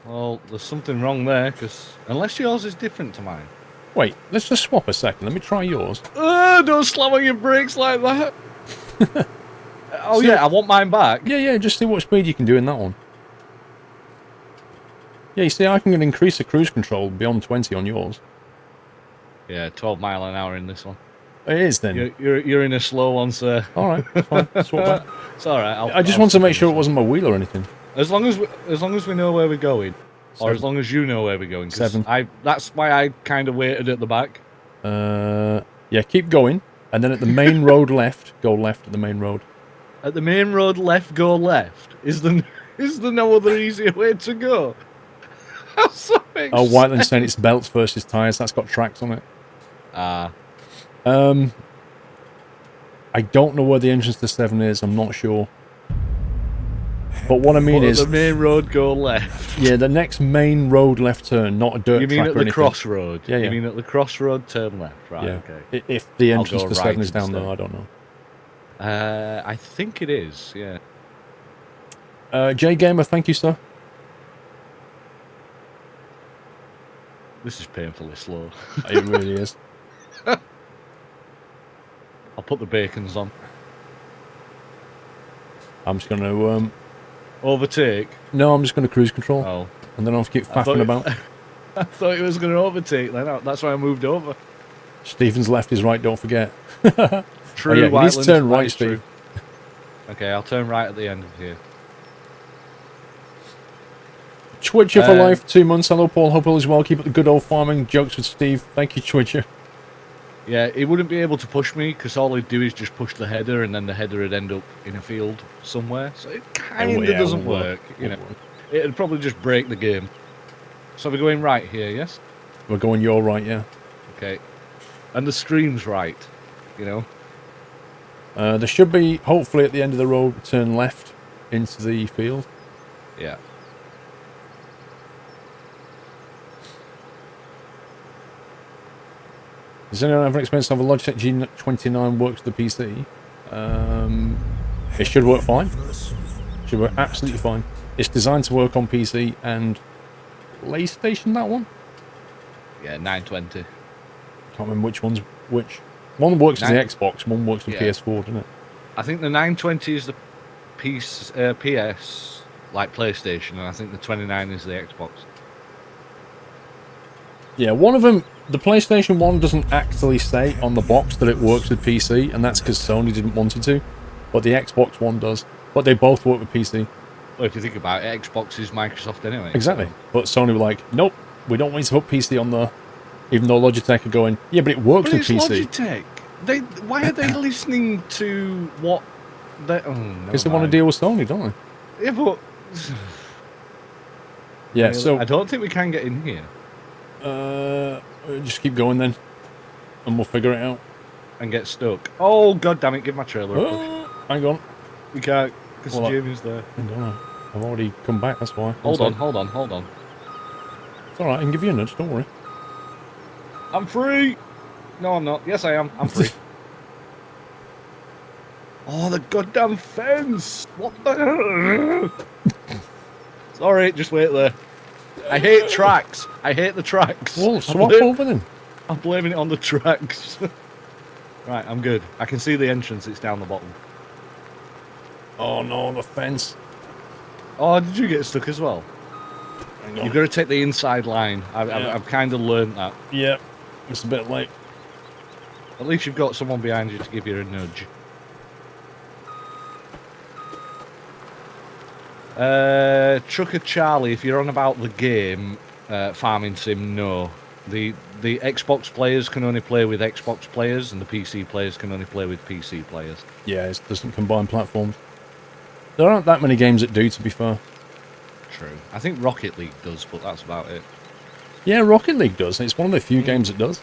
Well, there's something wrong there, because unless yours is different to mine. Wait, let's just swap a second. Let me try yours. Don't slam on your brakes like that. Oh, See yeah, I want mine back. Yeah, just see what speed you can do in that one. Yeah, you see, I can increase the cruise control beyond 20 on yours. Yeah, 12 mile an hour in this one. It is then. You're in a slow one, sir. Alright, fine. Swap back. It's alright. I just want to make sure it wasn't my wheel or anything. As long as we know where we're going, or 7. as long as you know where we're going. 'Cause 7. That's why I kind of waited at the back. Yeah, keep going. And then at the main road left, go left at the main road. At the main road, left, go left. Is there no other easier way to go? So Oh, Whiteland's saying it's belts versus tyres. That's got tracks on it. Ah. I don't know where the entrance to 7 is. I'm not sure. But what I mean is... the main road, go left. Yeah, the next main road left turn, not a dirt track. You mean at or the anything. crossroad? Yeah. You mean at the crossroad, turn left, right? Yeah. Okay. If the entrance go to 7 right is down instead. there, I don't know. I think it is. Yeah. J Gamer, thank you, sir. This is painfully slow. It really is. I'll put the bacons on. I'm just going to... Overtake? No, I'm just going to cruise control. Oh. And then I'll keep faffing about. I thought he was going to overtake then. That's why I moved over. Stephen's left is right, don't forget. True, Oh, yeah, you need to turn right, Steve. Okay, I'll turn right at the end of here. Twitcher for life, 2 months. Hello, Paul. Hope all is well. Keep up the good old farming jokes with Steve. Thank you, Twitcher. Yeah, he wouldn't be able to push me because all he'd do is just push the header, and then the header would end up in a field somewhere. So it kind of doesn't work. You know, it'd probably just break the game. So we're going right here, yes? We're going your right, yeah. Okay, and the stream's right. You know. There should be, hopefully, at the end of the road, turn left into the field. Yeah. Does anyone have an experience of a Logitech G29 works with the PC? It should work fine. Should work absolutely fine. It's designed to work on PC and PlayStation, that one? Yeah, 920. Can't remember which one's which. One works with the Xbox, one works with PS4, doesn't it? I think the 920 is the PS, like PlayStation, and I think the 29 is the Xbox. Yeah, one of them, the PlayStation 1 doesn't actually say on the box that it works with PC, and that's because Sony didn't want it to. But the Xbox One does. But they both work with PC. Well, if you think about it, Xbox is Microsoft anyway. Exactly. So. But Sony were like, nope, we don't want you to put PC on there. Even though Logitech are going, yeah, but it works with PC. Logitech. Why are they listening to what they... Because they want to deal with Sony, don't they? Yeah, but... Yeah, so... I don't think we can get in here. Just keep going then. And we'll figure it out. And get stuck. Oh, god damn it, give my trailer a push. Hang on. We can't, because Well, Jamie's there. Hang on. I've already come back, that's why. Hold on. It's alright, I can give you a nudge, don't worry. I'm free! No, I'm not. Yes, I am. I'm free. Oh, the goddamn fence! What the... Sorry, just wait there. I hate tracks. I hate the tracks. Well, swap over then. I'm blaming it on the tracks. Right, I'm good. I can see the entrance. It's down the bottom. Oh no, the fence. Oh, did you get stuck as well? Hang on. You've got to take the inside line. I've kind of learned that. Yep. It's a bit late. At least you've got someone behind you to give you a nudge. Trucker Charlie, if you're on about the game, Farming Sim, no. The Xbox players can only play with Xbox players, and the PC players can only play with PC players. Yeah, it doesn't combine platforms. There aren't that many games that do, to be fair. True. I think Rocket League does, but that's about it. Yeah, Rocket League does. It's one of the few games that does.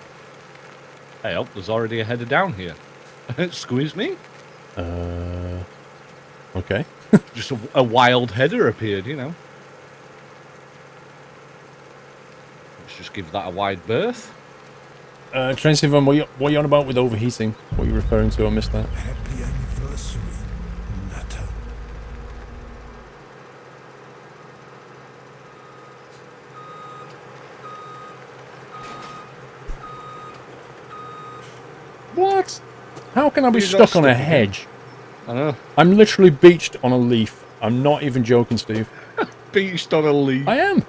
Hey, oh, there's already a header down here. Squeeze me? Okay. Just a wild header appeared, you know. Let's just give that a wide berth. Tracy Van, what are you on about with overheating? What are you referring to? I missed that. Happy anniversary, Nutter. What? How can I be You got stuck on a stuck again. hedge? I know. I'm literally beached on a leaf. I'm not even joking, Steve. Beached on a leaf. I am.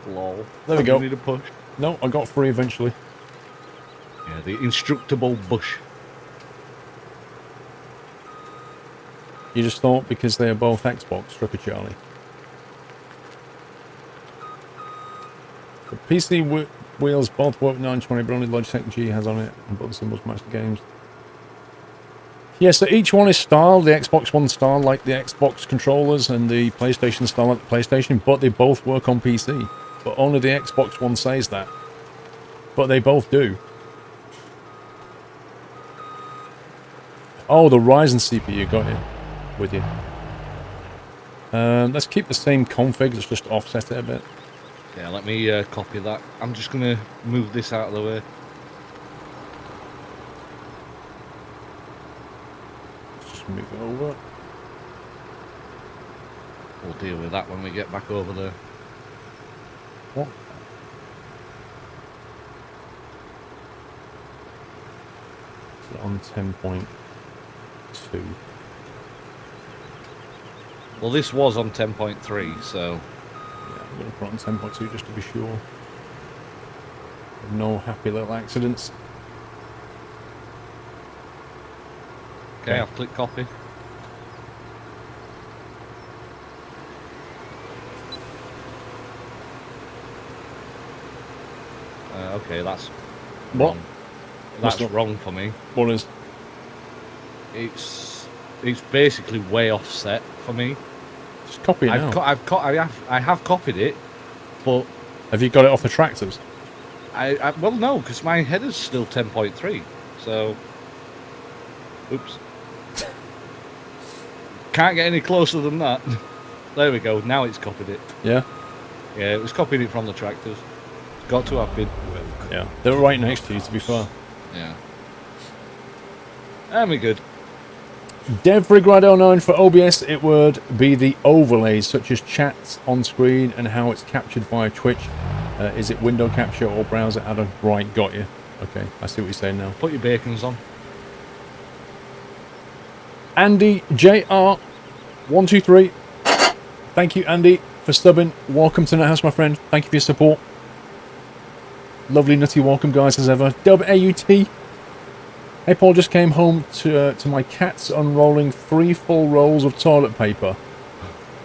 Lol. There we go. You need a push. No, I got free eventually. Yeah, the instructable bush. You just thought because they are both Xbox, struck a Charlie. The PC wheels both work 920, but only Logitech G has on it, and button symbols match the games. Yeah, so each one is styled. The Xbox One style like the Xbox controllers, and the PlayStation style like the PlayStation, but they both work on PC. But only the Xbox One says that. But they both do. Oh, the Ryzen CPU got it with you. Let's keep the same config, let's just offset it a bit. Yeah, let me copy that. I'm just going to move this out of the way. Let's just move it over. We'll deal with that when we get back over there. What? On 10.2. Well, this was on 10.3, so... Yeah, I'm going to put it on 10.2 just to be sure. No happy little accidents. Okay, I've clicked copy. Okay, that's What? wrong. That's not- wrong for me. What is? It's basically way offset for me. Just copy it now. I have copied it, but Have you got it off the tractors? well, no, because my header's still 10.3. So, oops. Can't get any closer than that. There we go. Now it's copied it. Yeah? Yeah, it was copying it from the tractors. Got to have been. Yeah. They were right next to you, to be fair. Yeah. And we're good. DevRigRide09 for OBS, it would be the overlays, such as chats on screen and how it's captured via Twitch. Is it window capture or browser add-on? Right, got you. Okay, I see what you're saying now. Put your bacons on. Andy JR 123. Thank you, Andy, for subbing. Welcome to Nethouse, my friend. Thank you for your support. Lovely nutty welcome, guys, as ever. Dub AUT. Hey, Paul, just came home to my cats unrolling 3 full rolls of toilet paper.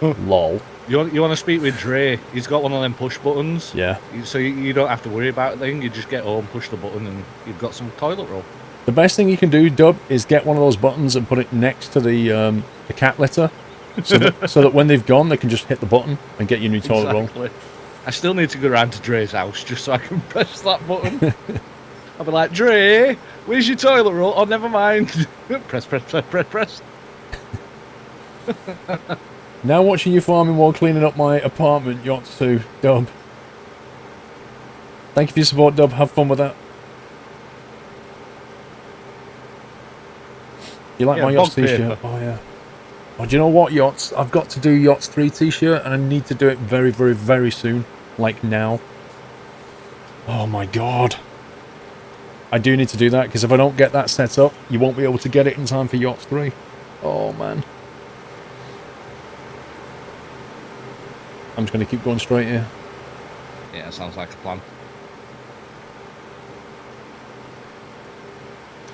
Lol. You want to speak with Dre? He's got one of them push buttons. Yeah. So you don't have to worry about a thing. You just get home, push the button, and you've got some toilet roll. The best thing you can do, Dub, is get one of those buttons and put it next to the cat litter, so that when they've gone, they can just hit the button and get your new toilet roll. I still need to go around to Dre's house just so I can press that button. I'll be like, Dre, where's your toilet roll? Oh, never mind. Press. Now watching you farming while cleaning up my apartment, Yachts 2, Dub. Thank you for your support, Dub. Have fun with that. You like my Yachts t-shirt? Oh, yeah. Oh, do you know what, Yachts? I've got to do Yachts 3 t-shirt, and I need to do it very, very, very soon. Like now. Oh, my God. I do need to do that, because if I don't get that set up, you won't be able to get it in time for Yachts 3. Oh, man. I'm just going to keep going straight here. Yeah, sounds like a plan.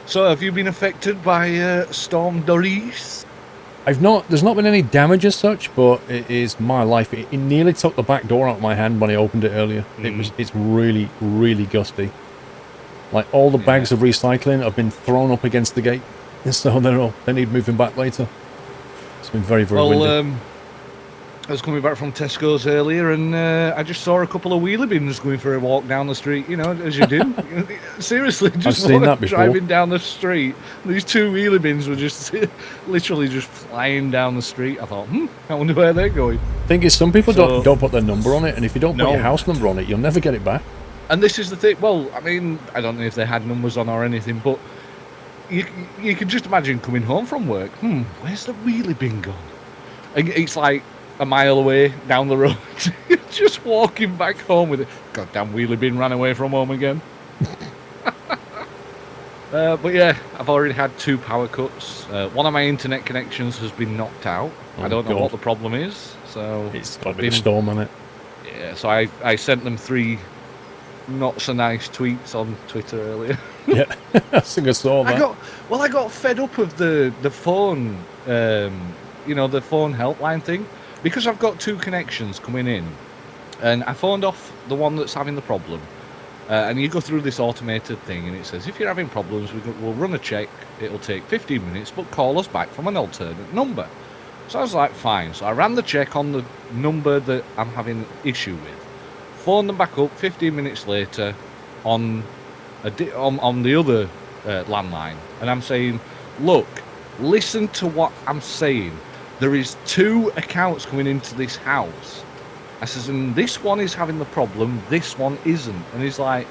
So, have you been affected by Storm Doris? There's not been any damage as such, but it is my life. It nearly took the back door out of my hand when I opened it earlier. It's really, really gusty. Like, all the bags of recycling have been thrown up against the gate, so they need moving back later. It's been very, very windy. I was coming back from Tesco's earlier, and I just saw a couple of wheelie bins going for a walk down the street, you know, as you do. Seriously, just I've seen that before. Driving down the street. These 2 wheelie bins were just literally just flying down the street. I thought, I wonder where they're going. Thing is, some people don't put their number on it, and if you don't put your house number on it, you'll never get it back. And this is the thing. Well, I mean, I don't know if they had numbers on or anything, but you can just imagine coming home from work. Where's the wheelie bin gone? And it's like a mile away down the road. Just walking back home with it. Goddamn wheelie bin ran away from home again. But yeah, I've already had 2 power cuts. One of my internet connections has been knocked out. Oh, I don't know God. what the problem is. So It's got a bit of storm on it. Yeah, so I sent them 3 not so nice tweets on Twitter earlier. Yeah, I think I saw that. I got fed up of the phone, the phone helpline thing, because I've got 2 connections coming in, and I phoned off the one that's having the problem, and you go through this automated thing, and it says if you're having problems, we'll run a check. It'll take 15 minutes, but call us back from an alternate number. So I was like, fine. So I ran the check on the number that I'm having issue with. Phoned them back up 15 minutes later on the other landline, and I'm saying, look, listen to what I'm saying. There is 2 accounts coming into this house. I says, and this one is having the problem, this one isn't. And he's like,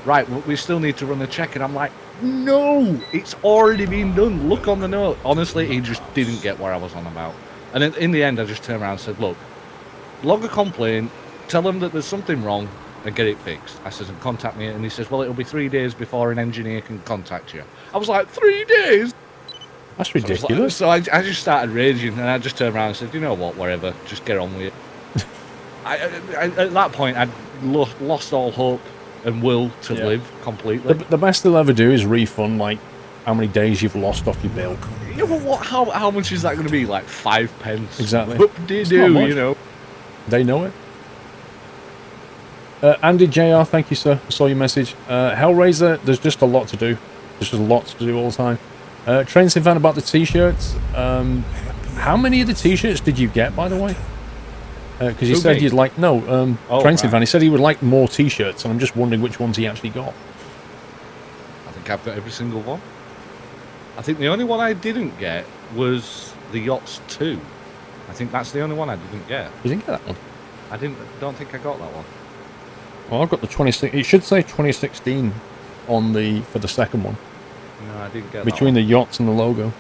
right, we still need to run a check. And I'm like, no, it's already been done. Look on the note. Honestly, he just didn't get what I was on about. And in the end, I just turned around and said, look, log a complaint, tell them that there's something wrong, and get it fixed. I says, and contact me. And he says, well, it'll be 3 days before an engineer can contact you. I was like, 3 days? That's ridiculous. So I just started raging, and I just turned around and said, you know what, whatever, just get on with it. At that point, I'd lost all hope and will to live completely. The best they'll ever do is refund, like, how many days you've lost off your bill. Yeah, but how much is that going to be? Like 5 pence? Exactly. What do you do, you know? They know it. Andy JR, thank you, sir. I saw your message. Hellraiser, there's just a lot to do. There's just a lot to do all the time. Train fan about the t-shirts. How many of the t-shirts did you get, by the way? Because you said you'd like... No, Train fan, he said he would like more t-shirts, and I'm just wondering which ones he actually got. I think I've got every single one. I think the only one I didn't get was the Yachts 2. I think that's the only one I didn't get. You didn't get that one? I don't think I got that one. Well, I've got the 26... It should say 2016 on for the second one. No, I didn't get Between that the yachts and the logo.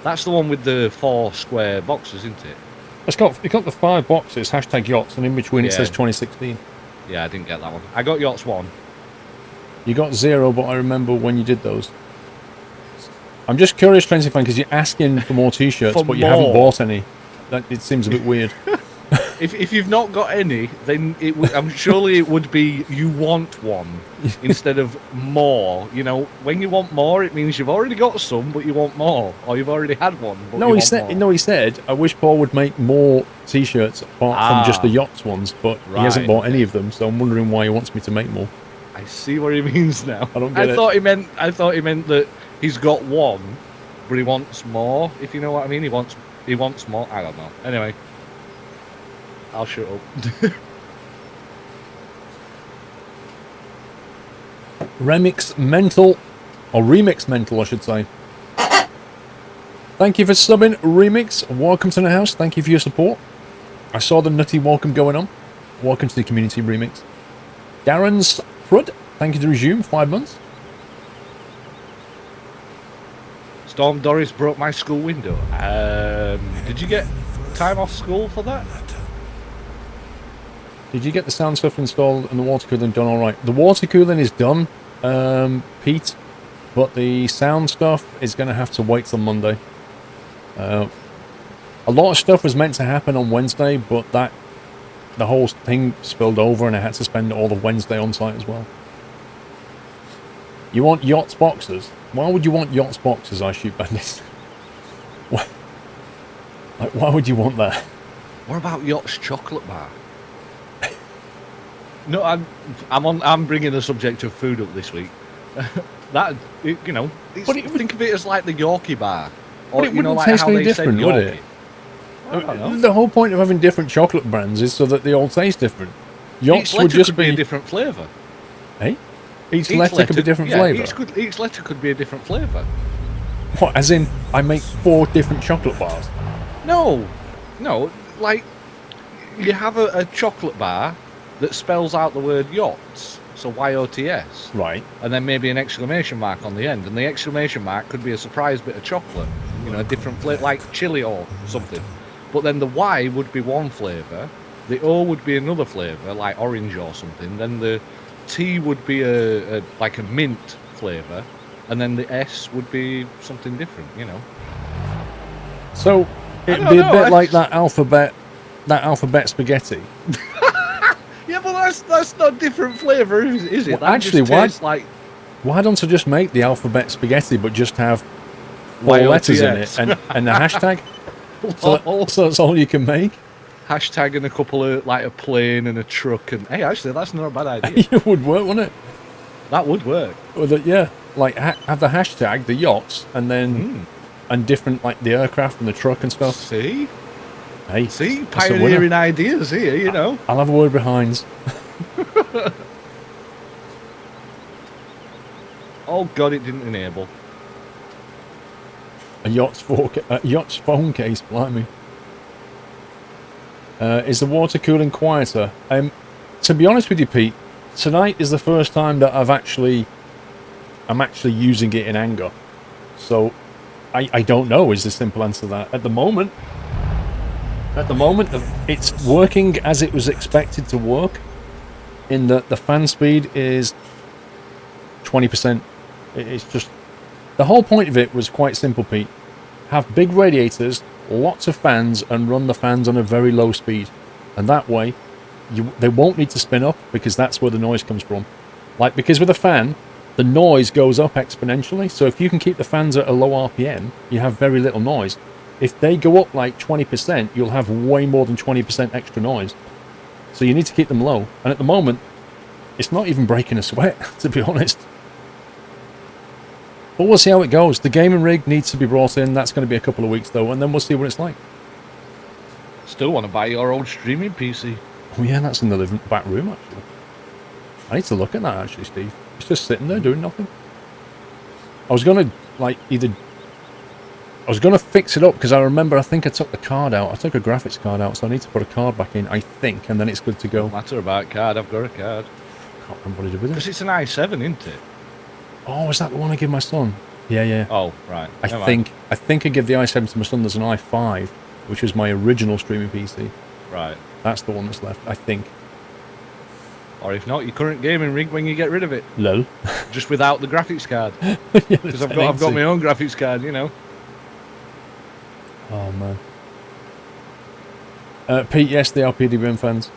That's the one with the 4 square boxes, isn't it? It's got the 5 boxes, hashtag yachts, and in between it says 2016. Yeah, I didn't get that one. I got Yachts 1. You got 0, but I remember when you did those. I'm just curious, Tracy fan, because you're asking for more t-shirts, but you haven't bought any. It seems a bit weird. If you've not got any, then surely it would be you want one instead of more. You know, when you want more, it means you've already got some, but you want more, or you've already had one. But he said, I wish Paul would make more t-shirts apart from just the yachts ones, but he hasn't bought any of them, so I'm wondering why he wants me to make more. I see what he means now. I don't get it. I thought he meant that he's got one, but he wants more. If you know what I mean, he wants more. I don't know. Anyway. I'll shut up. Remix Mental, or Remix Mental, I should say. Thank you for subbing, Remix. Welcome to the house. Thank you for your support. I saw the nutty welcome going on. Welcome to the community, Remix. Darren's Prud, thank you to resume, 5 months. Storm Doris broke my school window. Did you get time off school for that? Did you get the sound stuff installed and the water cooling done all right? The water cooling is done, Pete, but the sound stuff is going to have to wait till Monday. A lot of stuff was meant to happen on Wednesday, but the whole thing spilled over and I had to spend all of Wednesday on site as well. You want Yachts boxes? Why would you want Yachts boxes, I shoot bandits? Why would you want that? What about Yachts chocolate bar? No, I'm bringing the subject of food up this week. Think of it as like the Yorkie bar. Or, but it wouldn't taste any different, would it? The whole point of having different chocolate brands is so that they all taste different. Yachts would just be a different flavour. Hey? Each letter could be a different flavour? Each letter could be a different flavour. What, as in, I make 4 different chocolate bars? No, like, you have a chocolate bar that spells out the word yachts, so Y-O-T-S. Right. And then maybe an exclamation mark on the end, and the exclamation mark could be a surprise bit of chocolate, a different flavour, like chili or something. But then the Y would be one flavour, the O would be another flavour, like orange or something, then the T would be like a mint flavour, and then the S would be something different, you know. So it'd be a bit like that alphabet spaghetti. Yeah, but that's not different flavour, is it? Well, That actually, just tastes like why don't I just make the alphabet spaghetti, but just have 4 letters in it and a hashtag? So that's all you can make. hashtag and a couple of like a plane and a truck, and hey, actually, that's not a bad idea. It would work, wouldn't it? That would work. Or yeah, like have the hashtag, the yachts, and then and different like the aircraft and the truck and stuff. See, Hey, see, that's a winner. pioneering ideas here, you know. I'll have a word behind. Oh God, it didn't enable. A yacht's phone case, blimey. Is the water cooling quieter? To be honest with you, Pete, tonight is the first time that I'm actually using it in anger. So, I don't know is the simple answer to that. At the moment, it's working as it was expected to work. In that the fan speed is 20%. It's just... The whole point of it was quite simple, Pete. Have big radiators, lots of fans, and run the fans on a very low speed. And that way, they won't need to spin up, because that's where the noise comes from. Like, because with a fan, the noise goes up exponentially. So if you can keep the fans at a low RPM, you have very little noise. If they go up like 20%, you'll have way more than 20% extra noise. So you need to keep them low. And at the moment, it's not even breaking a sweat, to be honest. But we'll see how it goes. The gaming rig needs to be brought in. That's going to be a couple of weeks, though, and then we'll see what it's like. Still want to buy your old streaming PC. Oh, yeah, that's in the back room, actually. I need to look at that, actually, Steve. It's just sitting there doing nothing. I was going to, like, I was going to fix it up, because I remember, I think I took the card out. I took a graphics card out, so I need to put a card back in, I think, and then it's good to go. No matter about card, I've got a card. Can't remember what I did with it. Because it's an i7, isn't it? Oh, is that the one I give my son? Yeah, yeah. Oh, right. I think I give the i7 to my son. There's an i5, which was my original streaming PC. Right. That's the one that's left, I think. Or if not, your current gaming rig when you get rid of it. Lol. Just without the graphics card. Yeah, Because I've got my own graphics card, you know. Oh, man. Pete, yes, they are PDBM fans.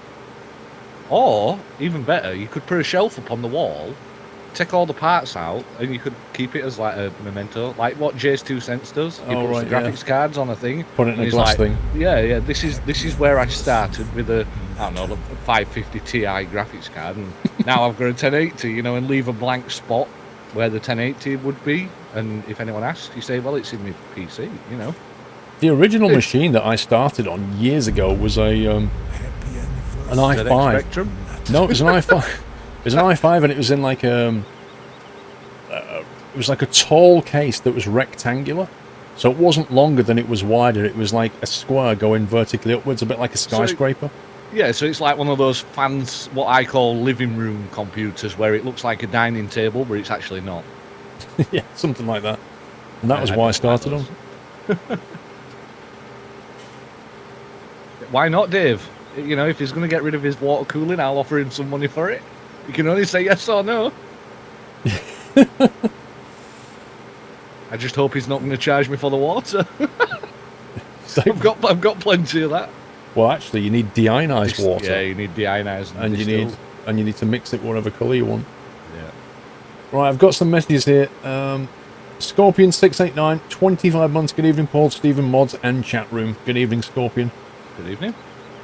Or, even better, you could put a shelf up on the wall, take all the parts out, and you could keep it as like a memento, like what Jay's 2 Cents does. He puts the graphics cards on a thing. Put it in a he's glass like, thing. Yeah. This is where I started with a, I don't know, the 550 Ti graphics card, and now I've got a 1080, you know, and leave a blank spot where the 1080 would be. And if anyone asks, you say, well, it's in my PC, you know. The original machine that I started on years ago was an i5. Spectrum? No, it was an i5. It was an i5, and it was in like it was like a tall case that was rectangular. So it wasn't longer than it was wider. It was like a square going vertically upwards, a bit like a skyscraper. So it's like one of those fans, what I call living room computers, where it looks like a dining table, but it's actually not. Yeah, something like that. And that was why I started on. Why not, Dave? You know, if he's going to get rid of his water cooling, I'll offer him some money for it. You can only say yes or no. I just hope he's not going to charge me for the water. I've got plenty of that. Well, actually, you need deionized water. Yeah, you need deionized and you need to mix it whatever colour you want. Yeah. Right, I've got some messages here. Scorpion 689, 25 months. Good evening, Paul, Stephen, mods, and chat room. Good evening, Scorpion. Good evening.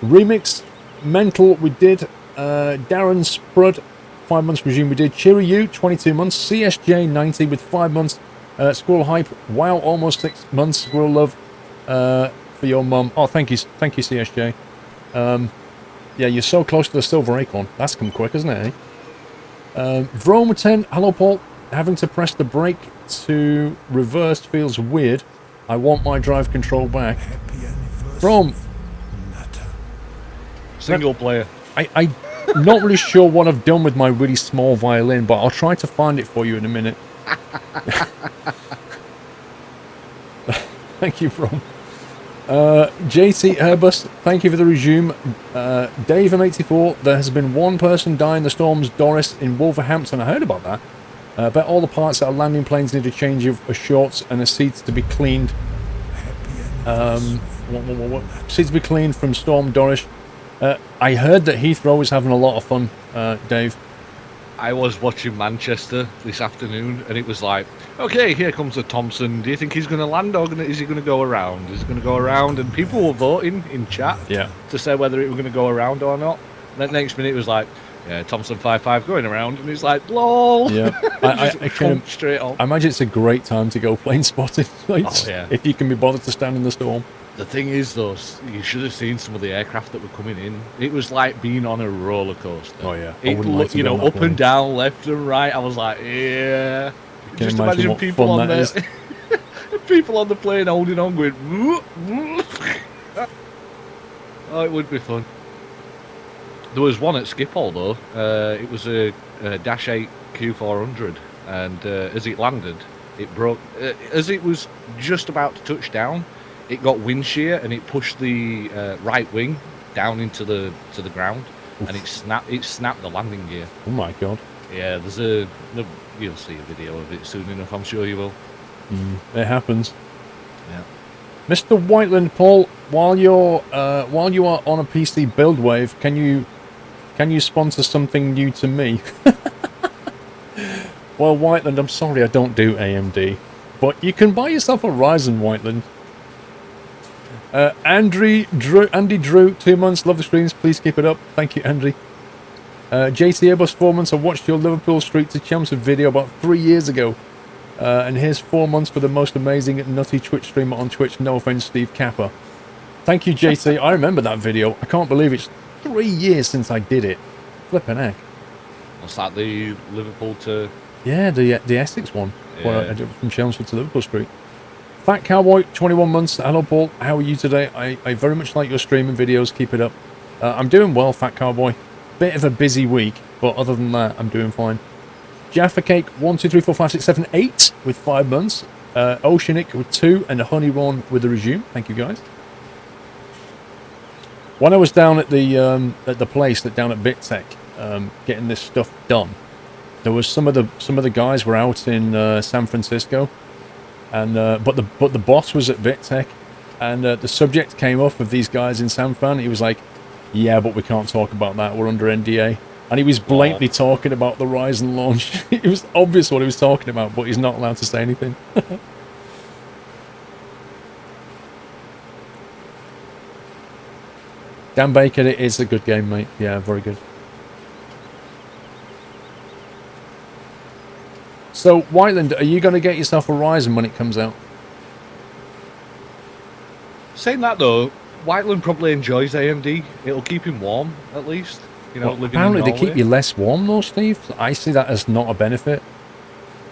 Remix Mental, we did. Darren Sprud, 5 months resume, we did. Cheery You, 22 months. CSJ 90 with 5 months. Squirrel Hype, wow, almost 6 months. Squirrel Love for your mum. Oh, thank you, CSJ. Yeah, you're so close to the silver acorn. That's come quick, isn't it? Vroma 10, hello Paul. Having to press the brake to reverse feels weird. I want my drive control back. From single player. I'm not really sure what I've done with my really small violin, but I'll try to find it for you in a minute. Thank you, From. JC Airbus, thank you for the resume. Dave M84, there has been one person die in the storms, Doris, in Wolverhampton. I heard about that. I bet all the parts that are landing planes need a change of shorts and the seats to be cleaned. Seats to be cleaned from Storm Dorish. I heard that Heathrow is having a lot of fun, Dave. I was watching Manchester this afternoon, and it was like, okay, here comes the Thompson. Do you think he's going to land, or is he going to go around? Is he going to go around? And people were voting in chat to say whether it was going to go around or not. And then next minute it was like, yeah, Thompson 5-5 going around, and it's like, lol. Yeah, I can straight on. I imagine it's a great time to go plane spotting. Like, yeah. If you can be bothered to stand in the storm. The thing is, though, you should have seen some of the aircraft that were coming in. It was like being on a roller coaster. Oh yeah, It looked, you know, up and down, left and right. I was like, yeah. Just imagine people on the people on the plane holding on, going. Oh, it would be fun. There was one at Schiphol though. It was a Dash 8 Q400, and as it landed, it broke. As it was just about to touch down, it got wind shear and it pushed the right wing down into the ground. Oof. And it snapped the landing gear. Oh my god! Yeah, you'll see a video of it soon enough. I'm sure you will. It happens. Yeah. Mr. Whiteland, Paul, while you are on a PC build wave, can you sponsor something new to me? Well, Whiteland, I'm sorry I don't do AMD, but you can buy yourself a Ryzen, Whiteland. Andy Drew, 2 months, love the streams, please keep it up. Thank you, Andy. JT Airbus, 4 months, I watched your Liverpool Street to Chelmsford video about 3 years ago. And here's 4 months for the most amazing nutty Twitch streamer on Twitch, no offense, Steve Kappa. Thank you, JT, I remember that video. I can't believe it's 3 years since I did it. Flippin' heck. What's that, the Liverpool to... Yeah, the Essex one. Yeah. Where I did it from Chelmsford to Liverpool Street. Fat Cowboy, 21 months. Hello, Paul. How are you today? I very much like your streaming videos. Keep it up. I'm doing well, Fat Cowboy. Bit of a busy week, but other than that, I'm doing fine. Jaffa Cake, 1, 2, 3, 4, 5, 6, 7, 8 with 5 months. Oceanic with 2, and a Honey Ron with a resume. Thank you, guys. When I was down at the place down at VitTech, getting this stuff done, there was some of the guys were out in San Francisco. And but the boss was at VitTech, and the subject came up of these guys in San Fran. He was like, "Yeah, but we can't talk about that. We're under NDA." And he was blatantly talking about the Ryzen launch. It was obvious what he was talking about, but he's not allowed to say anything. Dan Baker, it is a good game, mate. Yeah, very good. So, Whiteland, are you going to get yourself a Ryzen when it comes out? Saying that though, Whiteland probably enjoys AMD. It'll keep him warm, at least. You know, well, apparently they keep you less warm though, Steve. I see that as not a benefit.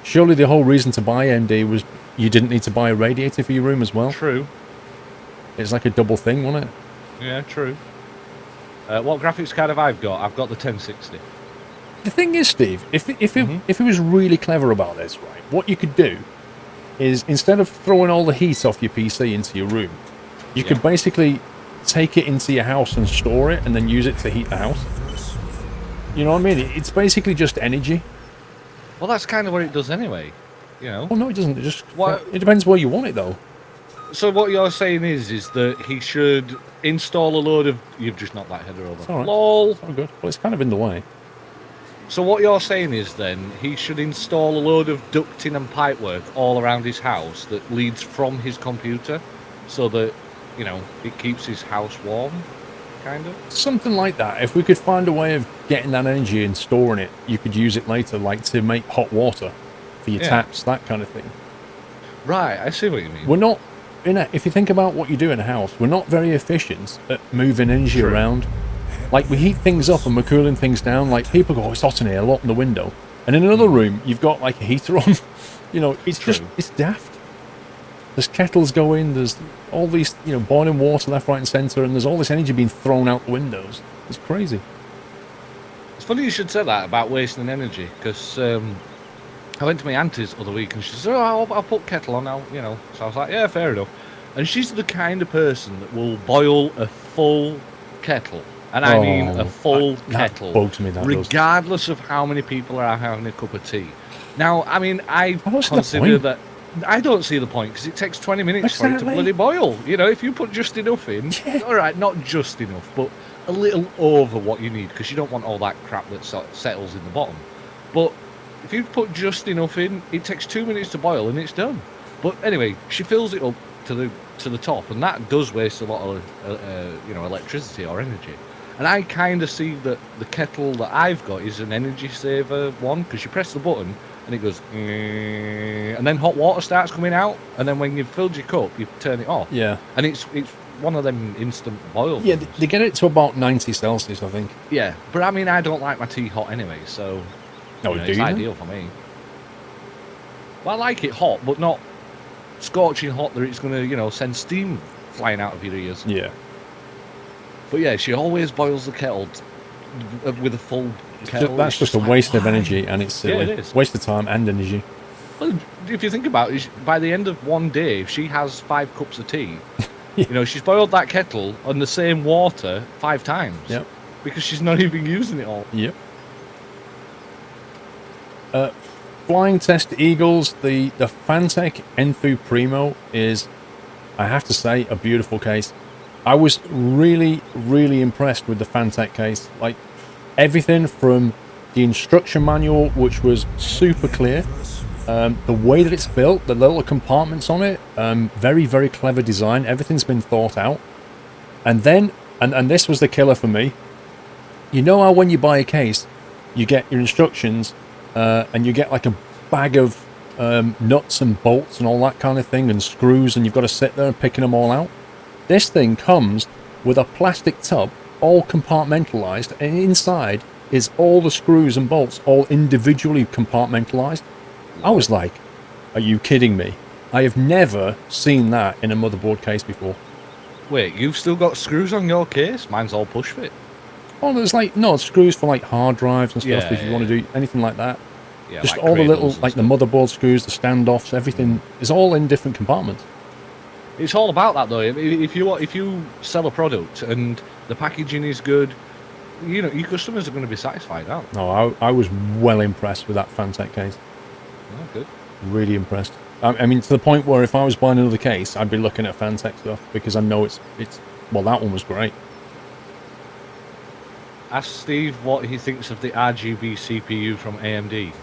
Surely the whole reason to buy AMD was you didn't need to buy a radiator for your room as well. True. It's like a double thing, wasn't it? Yeah, true. What graphics card have I got? I've got the 1060. The thing is, Steve, if it was really clever about this, right, what you could do is instead of throwing all the heat off your PC into your room, you could basically take it into your house and store it and then use it to heat the house. You know what I mean? It's basically just energy. Well, that's kind of what it does anyway, you know. Well, no, it doesn't. It depends where you want it, though. So what you're saying is that he should install a load of... You've just knocked that header over. It's all right. LOL! It's all good. Well, it's kind of in the way. So what you're saying is then he should install a load of ducting and pipework all around his house that leads from his computer so that, you know, it keeps his house warm, kind of? Something like that. If we could find a way of getting that energy and storing it, you could use it later, like to make hot water for your taps, that kind of thing. Right, I see what you mean. We're not... if you think about what you do in a house, we're not very efficient at moving energy around. Like, we heat things up and we're cooling things down. Like, people go, oh, it's hot in here, lock the window. And in another room, you've got, like, a heater on. You know, it's just, it's daft. There's kettles going, there's all these, you know, boiling water left, right, and centre, and there's all this energy being thrown out the windows. It's crazy. It's funny you should say that about wasting energy, because I went to my auntie's the other week, and she said, oh, I'll put kettle on now, you know. So I was like, yeah, fair enough. And she's the kind of person that will boil a full kettle And I mean a Oh, full that kettle, bugs me, that does. regardless of how many people are having a cup of tea. Now, I mean, I don't see the consider point. that. I don't see the point because it takes 20 minutes for it to Exactly. bloody boil. You know, if you put just enough in, Yeah. all right, not just enough, but a little over what you need because you don't want all that crap that settles in the bottom. But if you put just enough in, it takes 2 minutes to boil and it's done. But anyway, she fills it up to the top, and that does waste a lot of electricity or energy. And I kind of see that the kettle that I've got is an energy saver one because you press the button and it goes, and then hot water starts coming out, and then when you've filled your cup, you turn it off. Yeah. And it's one of them instant boil. Yeah, things. they get it to about 90 Celsius, I think. Yeah, but I mean, I don't like my tea hot anyway, so Oh, you know, do it's you? ideal for me. Well, I like it hot, but not scorching hot that it's going to, send steam flying out of your ears. Yeah. But yeah, she always boils the kettle with a full kettle. That's It's just a like, waste of why? energy, and it's silly. Yeah, it is. Waste of time and energy. Well, if you think about it, by the end of one day, if she has 5 cups of tea, Yeah. she's boiled that kettle on the same water 5 times. Yep. Because she's not even using it all. Yep. Flying Test Eagles, the Fantech Enfu Primo is, I have to say, a beautiful case. I was really, really impressed with the Fantech case. Like, everything from the instruction manual, which was super clear, the way that it's built, the little compartments on it, very, very clever design. Everything's been thought out. And then, and this was the killer for me, you know how when you buy a case, you get your instructions, and you get like a bag of nuts and bolts and all that kind of thing, and screws, and you've got to sit there and picking them all out. This thing comes with a plastic tub, all compartmentalized, and inside is all the screws and bolts, all individually compartmentalized. I was like, are you kidding me? I have never seen that in a motherboard case before. Wait, you've still got screws on your case? Mine's all push fit. Oh, there's like, no, screws for like hard drives and stuff, Yeah, if you want to do anything like that. Yeah, Just like all the little, cradles and like the stuff. motherboard screws, the standoffs, everything is all in different compartments. It's all about that though. If you sell a product and the packaging is good, your customers are going to be satisfied, aren't they? No, I was well impressed with that Fantech case. Oh, good. Really impressed. I mean, to the point where if I was buying another case, I'd be looking at Fantech stuff because I know it's well, that one was great. Ask Steve what he thinks of the RGB CPU from AMD.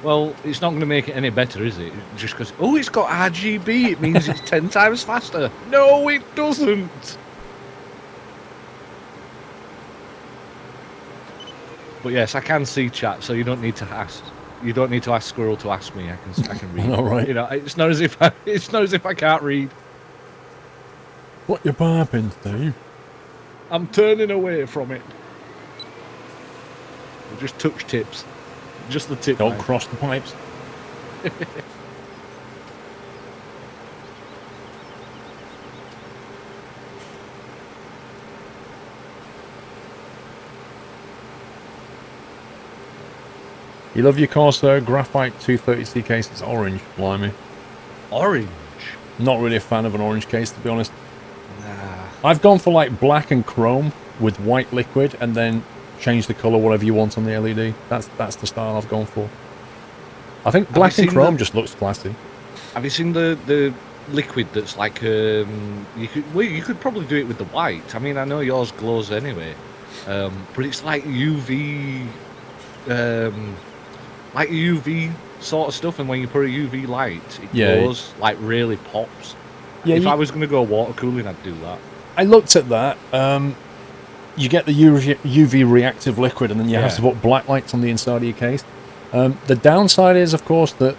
Well, it's not going to make it any better, is it? Just because, it's got RGB, it means it's 10 times faster. No, it doesn't. But yes, I can see chat, so you don't need to ask. You don't need to ask Squirrel to ask me. I can read. All right. It's not as if I can't read. What you piping, Steve? I'm turning away from it. Just touch tips. Just the tip. Don't mate. cross the pipes. You love your Corsair Graphite 230C case. It's orange, blimey. Orange. Not really a fan of an orange case, to be honest. Nah. I've gone for like black and chrome with white liquid, and then change the color whatever you want on the LED. That's the style I've gone for. I think black and chrome just looks classy. Have you seen the liquid that's like you could probably do it with the white. I mean, I know yours glows anyway, but it's like UV sort of stuff, and when you put a UV light, it glows, like really pops. Yeah, if I was going to go water cooling, I'd do that. I looked at that. You get the UV reactive liquid, and then you have to put black lights on the inside of your case. The downside is, of course, that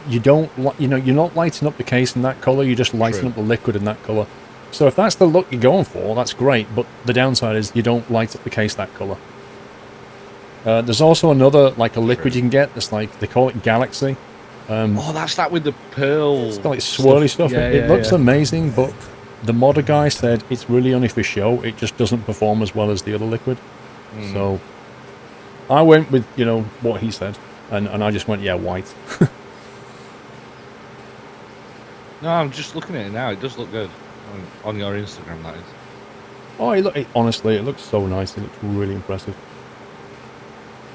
you don't, you're not lighting up the case in that color. You're just lighting up the liquid in that color. So if that's the look you're going for, that's great. But the downside is you don't light up the case that color. There's also another, like a liquid you can get. That's like, they call it Galaxy. That's that with the pearl. It's got like swirly stuff. Yeah, it looks amazing, but the modder guy said it's really only for show. It just doesn't perform as well as the other liquid. So I went with, what he said. And I just went, yeah, white. No, I'm just looking at it now. It does look good on your Instagram, that is. Oh, honestly, it looks so nice. It looks really impressive.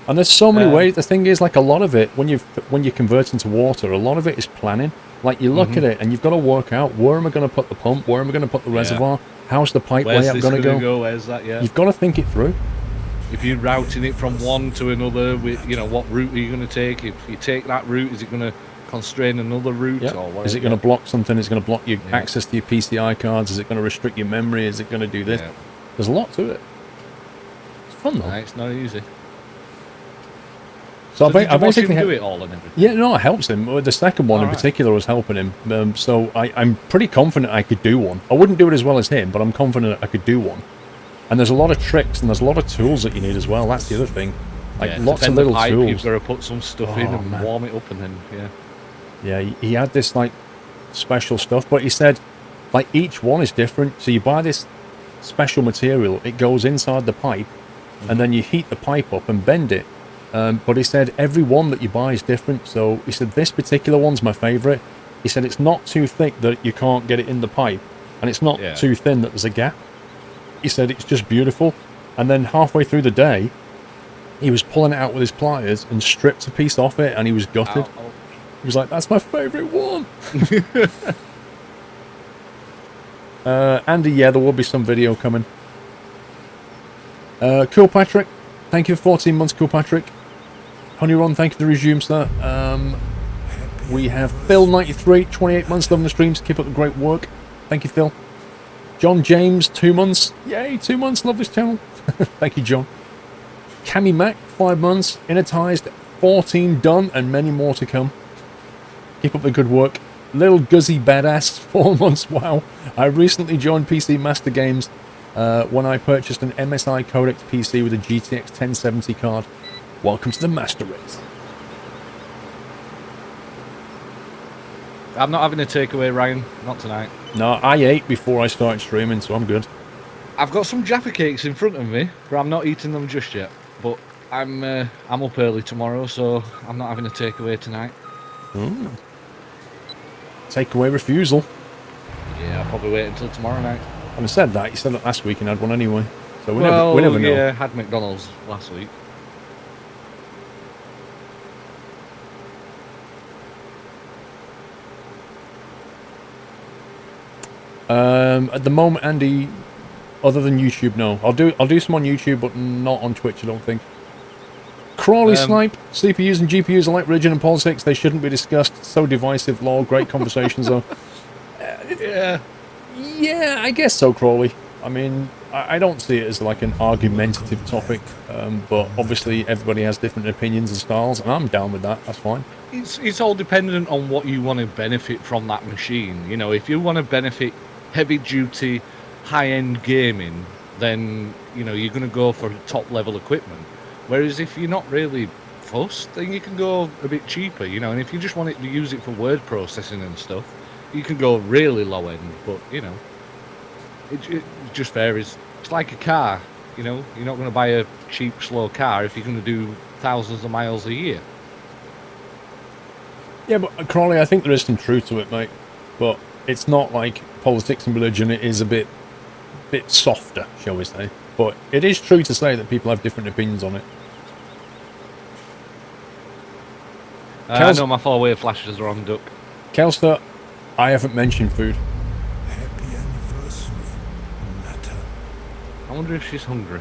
And there's so many ways. The thing is, like a lot of it, when you convert into water, a lot of it is planning. Like you look at it and you've got to work out where am I going to put the pump, where am I going to put the reservoir, how's the pipe Where's layout this going to gonna go? Where's that? Yeah. You've got to think it through. If you're routing it from one to another, with what route are you going to take? If you take that route, is it going to constrain another route? Yep. Or whatever? Is it going to block something? Is it going to block your access to your PCI cards? Is it going to restrict your memory? Is it going to do this? Yeah. There's a lot to it. It's fun though. Nah, it's not easy. So did I you watch him basically do it all and everything? Yeah, no, it helps him. The second one in Alright. particular was helping him. So I'm pretty confident I could do one. I wouldn't do it as well as him, but I'm confident I could do one. And there's a lot of tricks and there's a lot of tools that you need as well. That's the other thing. Like Yeah, lots to of bend the little pipe, tools. You've got to put some stuff in and man. warm it up, and then Yeah, he had this like special stuff, but he said like each one is different. So you buy this special material, it goes inside the pipe, and then you heat the pipe up and bend it. But he said every one that you buy is different. So he said this particular one's my favourite. He said it's not too thick that you can't get it in the pipe, and it's not too thin that there's a gap. He said it's just beautiful. And then halfway through the day, he was pulling it out with his pliers and stripped a piece off it, and he was gutted. Ow. He was like, "That's my favourite one." Andy, yeah, there will be some video coming. Cool Patrick, thank you for 14 months, Cool Patrick. Honeyron, thank you for the resume, sir. We have Phil93, 28 months, loving the streams. Keep up the great work. Thank you, Phil. John James, 2 months. Yay, 2 months, love this channel. Thank you, John. Cammy Mac, 5 months. Innertized, 14 done, and many more to come. Keep up the good work. Little Guzzy Badass, 4 months. Wow. I recently joined PC Master Games when I purchased an MSI Codex PC with a GTX 1070 card. Welcome to the Master Race. I'm not having a takeaway, Ryan. Not tonight. No, I ate before I started streaming, so I'm good. I've got some Jaffa cakes in front of me, but I'm not eating them just yet. But I'm up early tomorrow, so I'm not having a takeaway tonight. Takeaway refusal. Yeah, I'll probably wait until tomorrow night. Having said that, you said it last week and had one anyway. So we Well, never know. yeah, had McDonald's last week. At the moment, Andy, other than YouTube, no. I'll do some on YouTube, but not on Twitch, I don't think. Crawley Snipe, CPUs and GPUs are like religion and politics. They shouldn't be discussed. So divisive, lol. Great conversations, though. Yeah, I guess so, Crawley. I mean, I don't see it as like an argumentative topic, but obviously everybody has different opinions and styles, and I'm down with that. That's fine. It's all dependent on what you want to benefit from that machine. You know, if you want to benefit heavy-duty, high-end gaming, then, you know, you're going to go for top-level equipment. Whereas if you're not really fussed, then you can go a bit cheaper, you know. And if you just want to use it for word processing and stuff, you can go really low-end. But, you know, it just varies. It's like a car, you know. You're not going to buy a cheap, slow car if you're going to do thousands of miles a year. Yeah, but Crawley, I think there is some truth to it, mate. But it's not like politics and religion. It is a bit softer, shall we say. But it is true to say that people have different opinions on it. I know my 4-way flashes are on, Duck. Kelster, I haven't mentioned food. Happy anniversary, Nata. I wonder if she's hungry.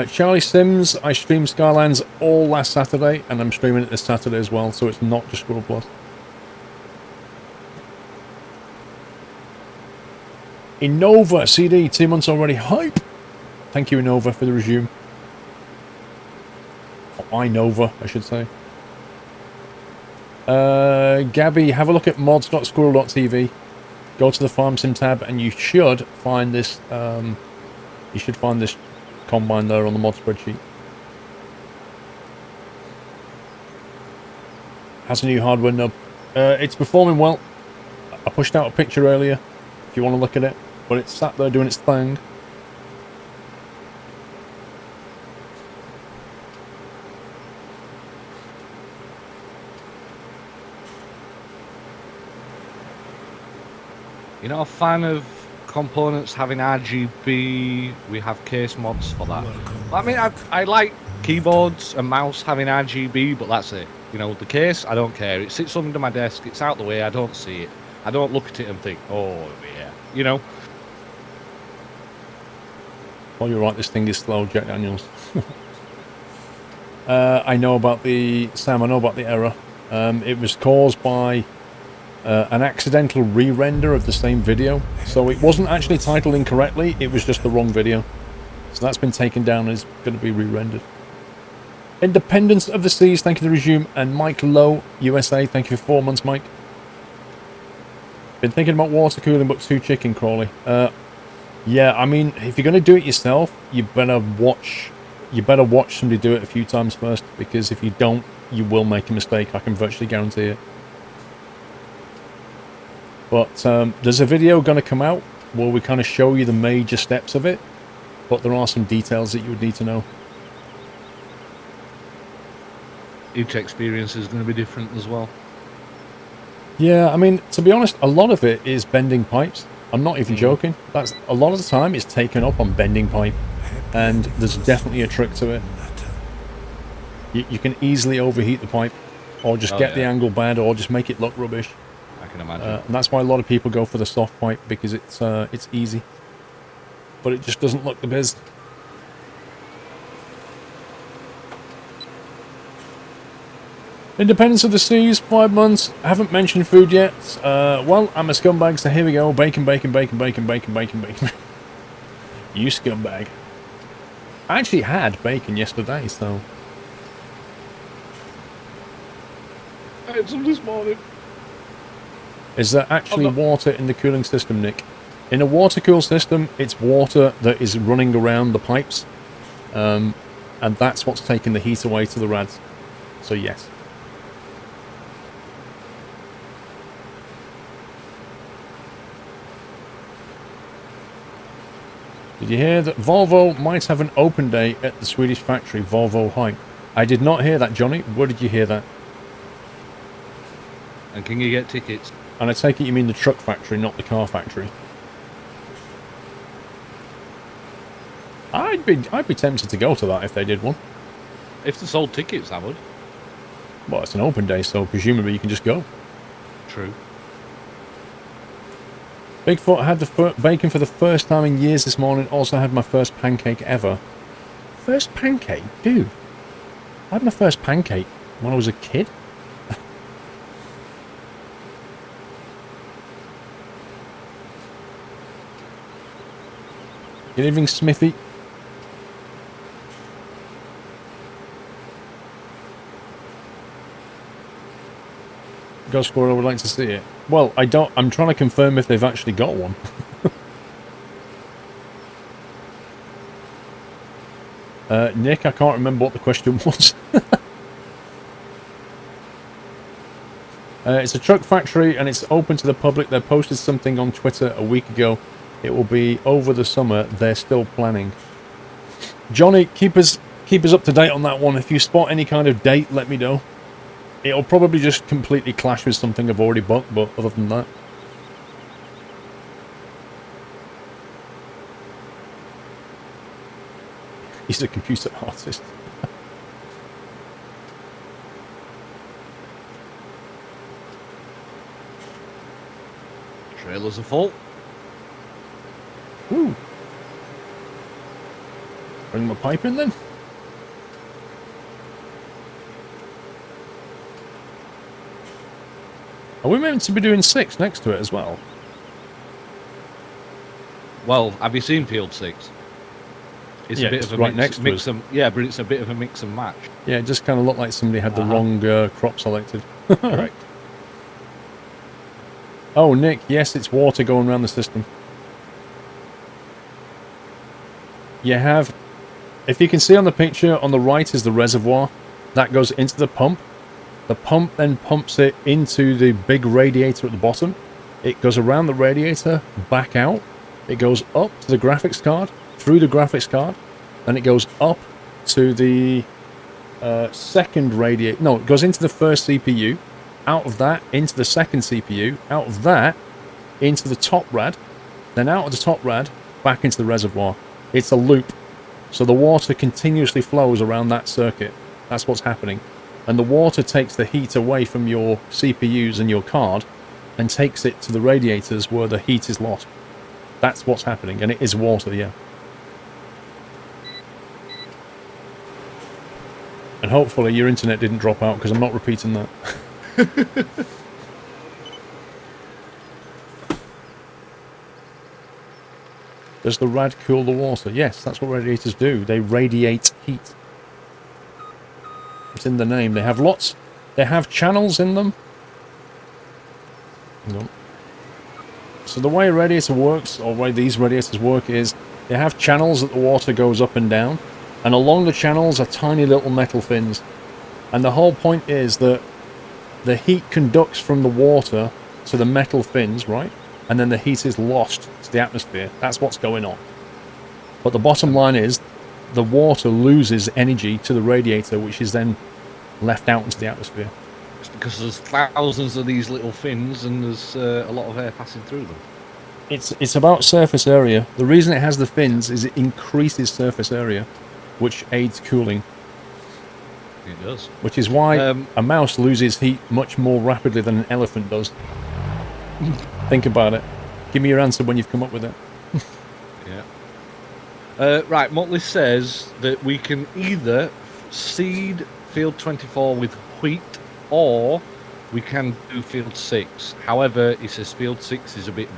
Charlie Sims, I streamed Skylands all last Saturday, and I'm streaming it this Saturday as well, so it's not just SquirrelPlus. Innova CD, 2 months already. Hype! Thank you, Innova, for the resume. Or Innova, I should say. Gabby, have a look at mods.squirrel.tv. Go to the farm sim tab, and you should find this. You should find this combine there on the mod spreadsheet. Has a new hardware nub. It's performing well. I pushed out a picture earlier, if you want to look at it, but it's sat there doing its thing. You're not a fan of components having RGB. We have case mods for that. Welcome I mean, I like keyboards and mouse having RGB, but that's it. You know, the case, I don't care. It sits under my desk. It's out the way. I don't see it. I don't look at it and think, oh, yeah. You know? Oh, you're right. This thing is slow, Jack Daniels. I know about the... Sam, I know about the error. It was caused by an accidental re-render of the same video. So it wasn't actually titled incorrectly. It was just the wrong video. So that's been taken down and is going to be re-rendered. Independence of the Seas, thank you to Resume. And Mike Lowe, USA, thank you for 4 months, Mike. Been thinking about water cooling, but too chicken, Crawley. Yeah, I mean, if you're going to do it yourself, you better watch somebody do it a few times first, because if you don't, you will make a mistake. I can virtually guarantee it. But there's a video going to come out where we kind of show you the major steps of it, but there are some details that you would need to know. Each experience is going to be different as well. Yeah, I mean, to be honest, a lot of it is bending pipes. I'm not even joking. That's a lot of the time it's taken up on bending pipe, and there's definitely a trick to it. You can easily overheat the pipe, or just get the angle bad, or just make it look rubbish. I can imagine. And that's why a lot of people go for the soft pipe, because it's easy, but it just doesn't look the best. Independence of the Seas, 5 months. I haven't mentioned food yet. Well, I'm a scumbag, so here we go. Bacon, bacon, bacon, bacon, bacon, bacon, bacon. You scumbag. I actually had bacon yesterday, so... I had some this morning. Is there actually water in the cooling system, Nick? In a water-cooled system, it's water that is running around the pipes. And that's what's taking the heat away to the rads. So, yes. Did you hear that Volvo might have an open day at the Swedish factory, Volvo Hype? I did not hear that, Johnny. Where did you hear that? And can you get tickets? And I take it you mean the truck factory, not the car factory. I'd be tempted to go to that if they did one. If they sold tickets, I would. Well, it's an open day, so presumably you can just go. True. Bigfoot had the bacon for the first time in years this morning. Also had my first pancake ever. First pancake? Dude. I had my first pancake when I was a kid. Good evening, Smithy. Ghost Squirrel would like to see it. Well, I'm trying to confirm if they've actually got one. Nick, I can't remember what the question was. It's a truck factory and it's open to the public. They posted something on Twitter a week ago. It will be over the summer. They're still planning. Johnny, keep us up to date on that one. If you spot any kind of date, let me know. It'll probably just completely clash with something I've already booked, but other than that. He's a computer artist. Trailers are full. Ooh. Bring my pipe in then. Are we meant to be doing 6 next to it as well? Well, have you seen Field 6? It's Yeah, a bit it's of a right mix, next to us. yeah, but it's a bit of a mix and match. Yeah, it just kind of looked like somebody had the wrong crop selected. Correct. Oh, Nick, yes, it's water going around the system. You have... If you can see on the picture, on the right is the reservoir. That goes into the pump. The pump then pumps it into the big radiator at the bottom. It goes around the radiator, back out. It goes up to the graphics card, through the graphics card. Then it goes up to the second radiator. No, it goes into the first CPU. Out of that, into the second CPU. Out of that, into the top rad. then out of the top rad, back into the reservoir. It's a loop. So the water continuously flows around that circuit. That's what's happening. And the water takes the heat away from your CPUs and your card and takes it to the radiators where the heat is lost. That's what's happening, and it is water, yeah. And hopefully your internet didn't drop out, because I'm not repeating that. Does the rad cool the water? Yes, that's what radiators do. They radiate heat. It's in the name. They have lots. They have channels in them. No. So the way a radiator works, or the way these radiators work, is they have channels that the water goes up and down, and along the channels are tiny little metal fins. And the whole point is that the heat conducts from the water to the metal fins, right? And then the heat is lost to the atmosphere. That's what's going on. But the bottom line is the water loses energy to the radiator, which is then left out into the atmosphere. It's because there's thousands of these little fins and there's a lot of air passing through them. It's about surface area. The reason it has the fins is it increases surface area, which aids cooling. It does. Which is why a mouse loses heat much more rapidly than an elephant does. Think about it. Give me your answer when you've come up with it. Yeah. Right, Motley says that we can either seed field 24 with wheat, or we can do field 6. However, he says field 6 is a bit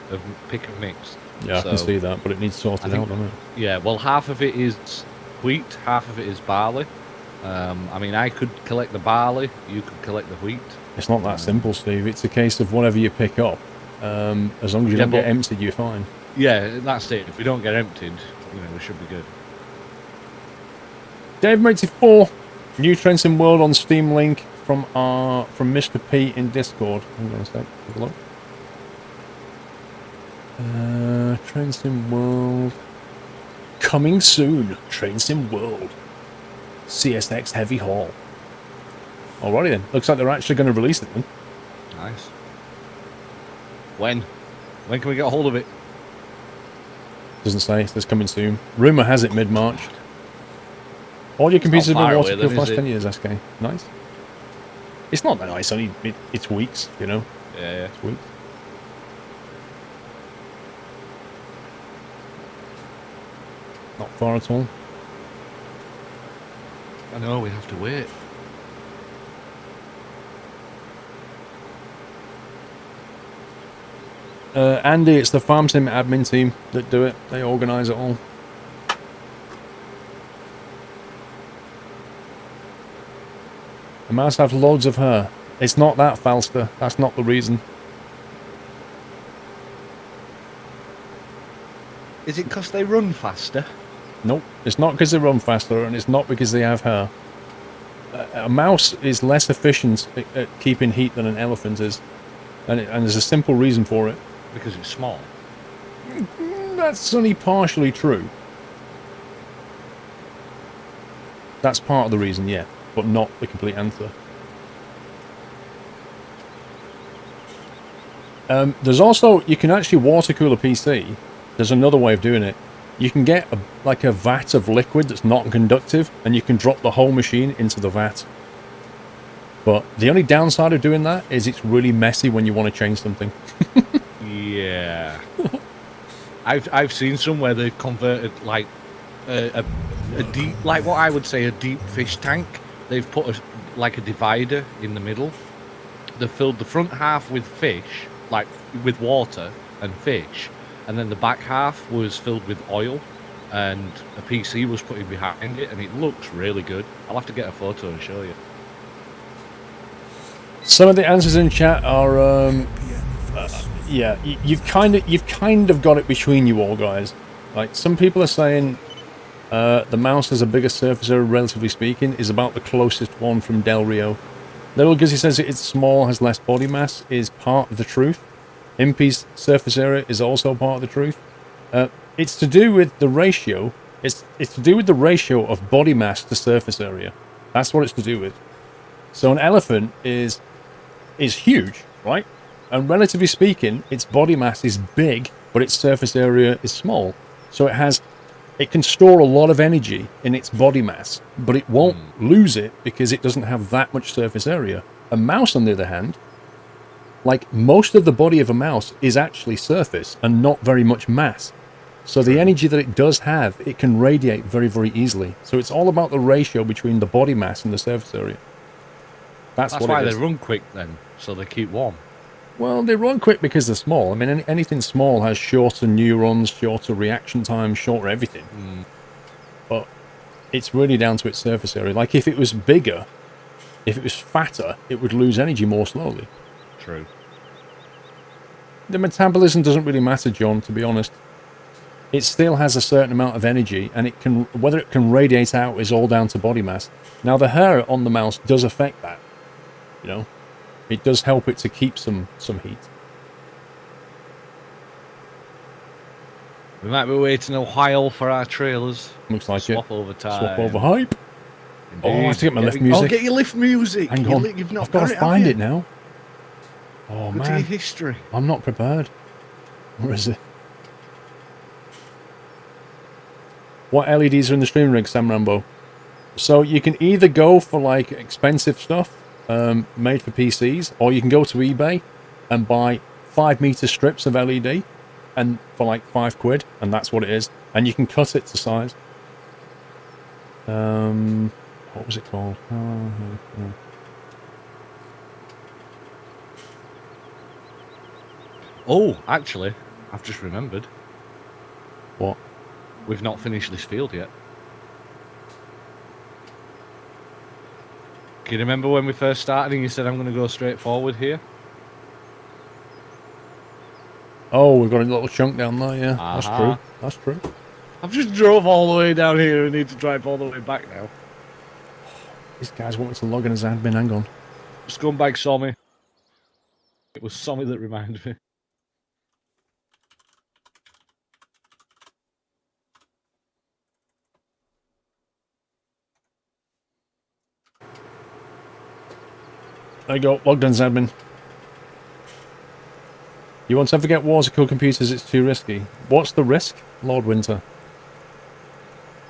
of pick and mix. Yeah, so I can see that, but it needs sorted out, doesn't it? Yeah, well, half of it is wheat, half of it is barley. I mean, I could collect the barley, you could collect the wheat. It's not that simple, Steve. It's a case of whatever you pick up. As long as you don't get emptied, you're fine. Yeah, that's it. If we don't get emptied, we should be good. Dave84, new Trends in World on Steam link from Mr. P in Discord. Hang on a sec. Have a look. Trends in World. Coming soon. Trends in World. CSX Heavy Haul. Alrighty then. Looks like they're actually going to release it then. Nice. When? When can we get a hold of it? Doesn't say. It says coming soon. Rumour has it mid-March. All your computers have been waterproof for the last 10 years, SK. Nice. It's not that nice. It's weeks, you know. Yeah. It's weeks. Not far at all. I know, we have to wait. Andy, it's the Farm Sim admin team that do it. They organise it all. The mouse have loads of hair. It's not that, Falster. That's not the reason. Is it because they run faster? Nope. It's not because they run faster, and it's not because they have hair. A mouse is less efficient at keeping heat than an elephant is. And there's a simple reason for it. Because it's small. That's only partially true. That's part of the reason, yeah, but not the complete answer. There's also, you can actually water cool a PC. There's another way of doing it. You can get like a vat of liquid that's not conductive, and you can drop the whole machine into the vat. But the only downside of doing that is it's really messy when you want to change something. Yeah. I've seen some where they've converted like a deep, like what I would say a deep fish tank. They've put a divider in the middle. They've filled the front half with fish, like with water and fish, and then the back half was filled with oil, and a PC was put in behind it, and it looks really good. I'll have to get a photo and show you. Some of the answers in chat are, yeah, you've kind of got it between you all, guys. Like, some people are saying the mouse has a bigger surface area, relatively speaking, is about the closest one from Del Rio. Little Guzzy says it's small, has less body mass, is part of the truth. Impy's surface area is also part of the truth. It's to do with the ratio. It's to do with the ratio of body mass to surface area. That's what it's to do with. So an elephant is huge, right? And relatively speaking, its body mass is big but its surface area is small. So it can store a lot of energy in its body mass, but it won't lose it because it doesn't have that much surface area. A mouse, on the other hand, like most of the body of a mouse is actually surface and not very much mass. So the energy that it does have, it can radiate very, very easily. So it's all about the ratio between the body mass and the surface area. That's what why it they is. run quick then, so they keep warm. Well, they run quick because they're small. I mean, anything small has shorter neurons, shorter reaction time, shorter everything. But it's really down to its surface area. Like if it was bigger, if it was fatter, it would lose energy more slowly. True. The metabolism doesn't really matter, John, to be honest. It still has a certain amount of energy, and it can, whether it can radiate out is all down to body mass. Now, the hair on the mouse does affect that. You know, it does help it to keep some heat. We might be waiting a while for our trailers. Looks like Swap over time. Swap over hype. Indeed. Oh, I have to get my lift music. Oh, get your lift music. Hang on. You've not I've got to find it now. Oh, Go to man. your history. I'm not prepared. Where is it? What LEDs are in the stream rig, Sam Rambo? So you can either go for like expensive stuff made for PCs, or you can go to eBay and buy 5-meter strips of LED and for like £5, and that's what it is. And you can cut it to size. What was it called? Oh, actually, I've just remembered. What? We've not finished this field yet. Can you remember when we first started and you said I'm going to go straight forward here? Oh, we've got a little chunk down there, yeah. That's true. That's true. I've just drove all the way down here and need to drive all the way back now. These guys want me to log in as admin, hang on. Scumbag saw me. It was Sommy that reminded me. There you go, logged in as admin. You won't ever get water cool computers, it's too risky. What's the risk? Lord Winter.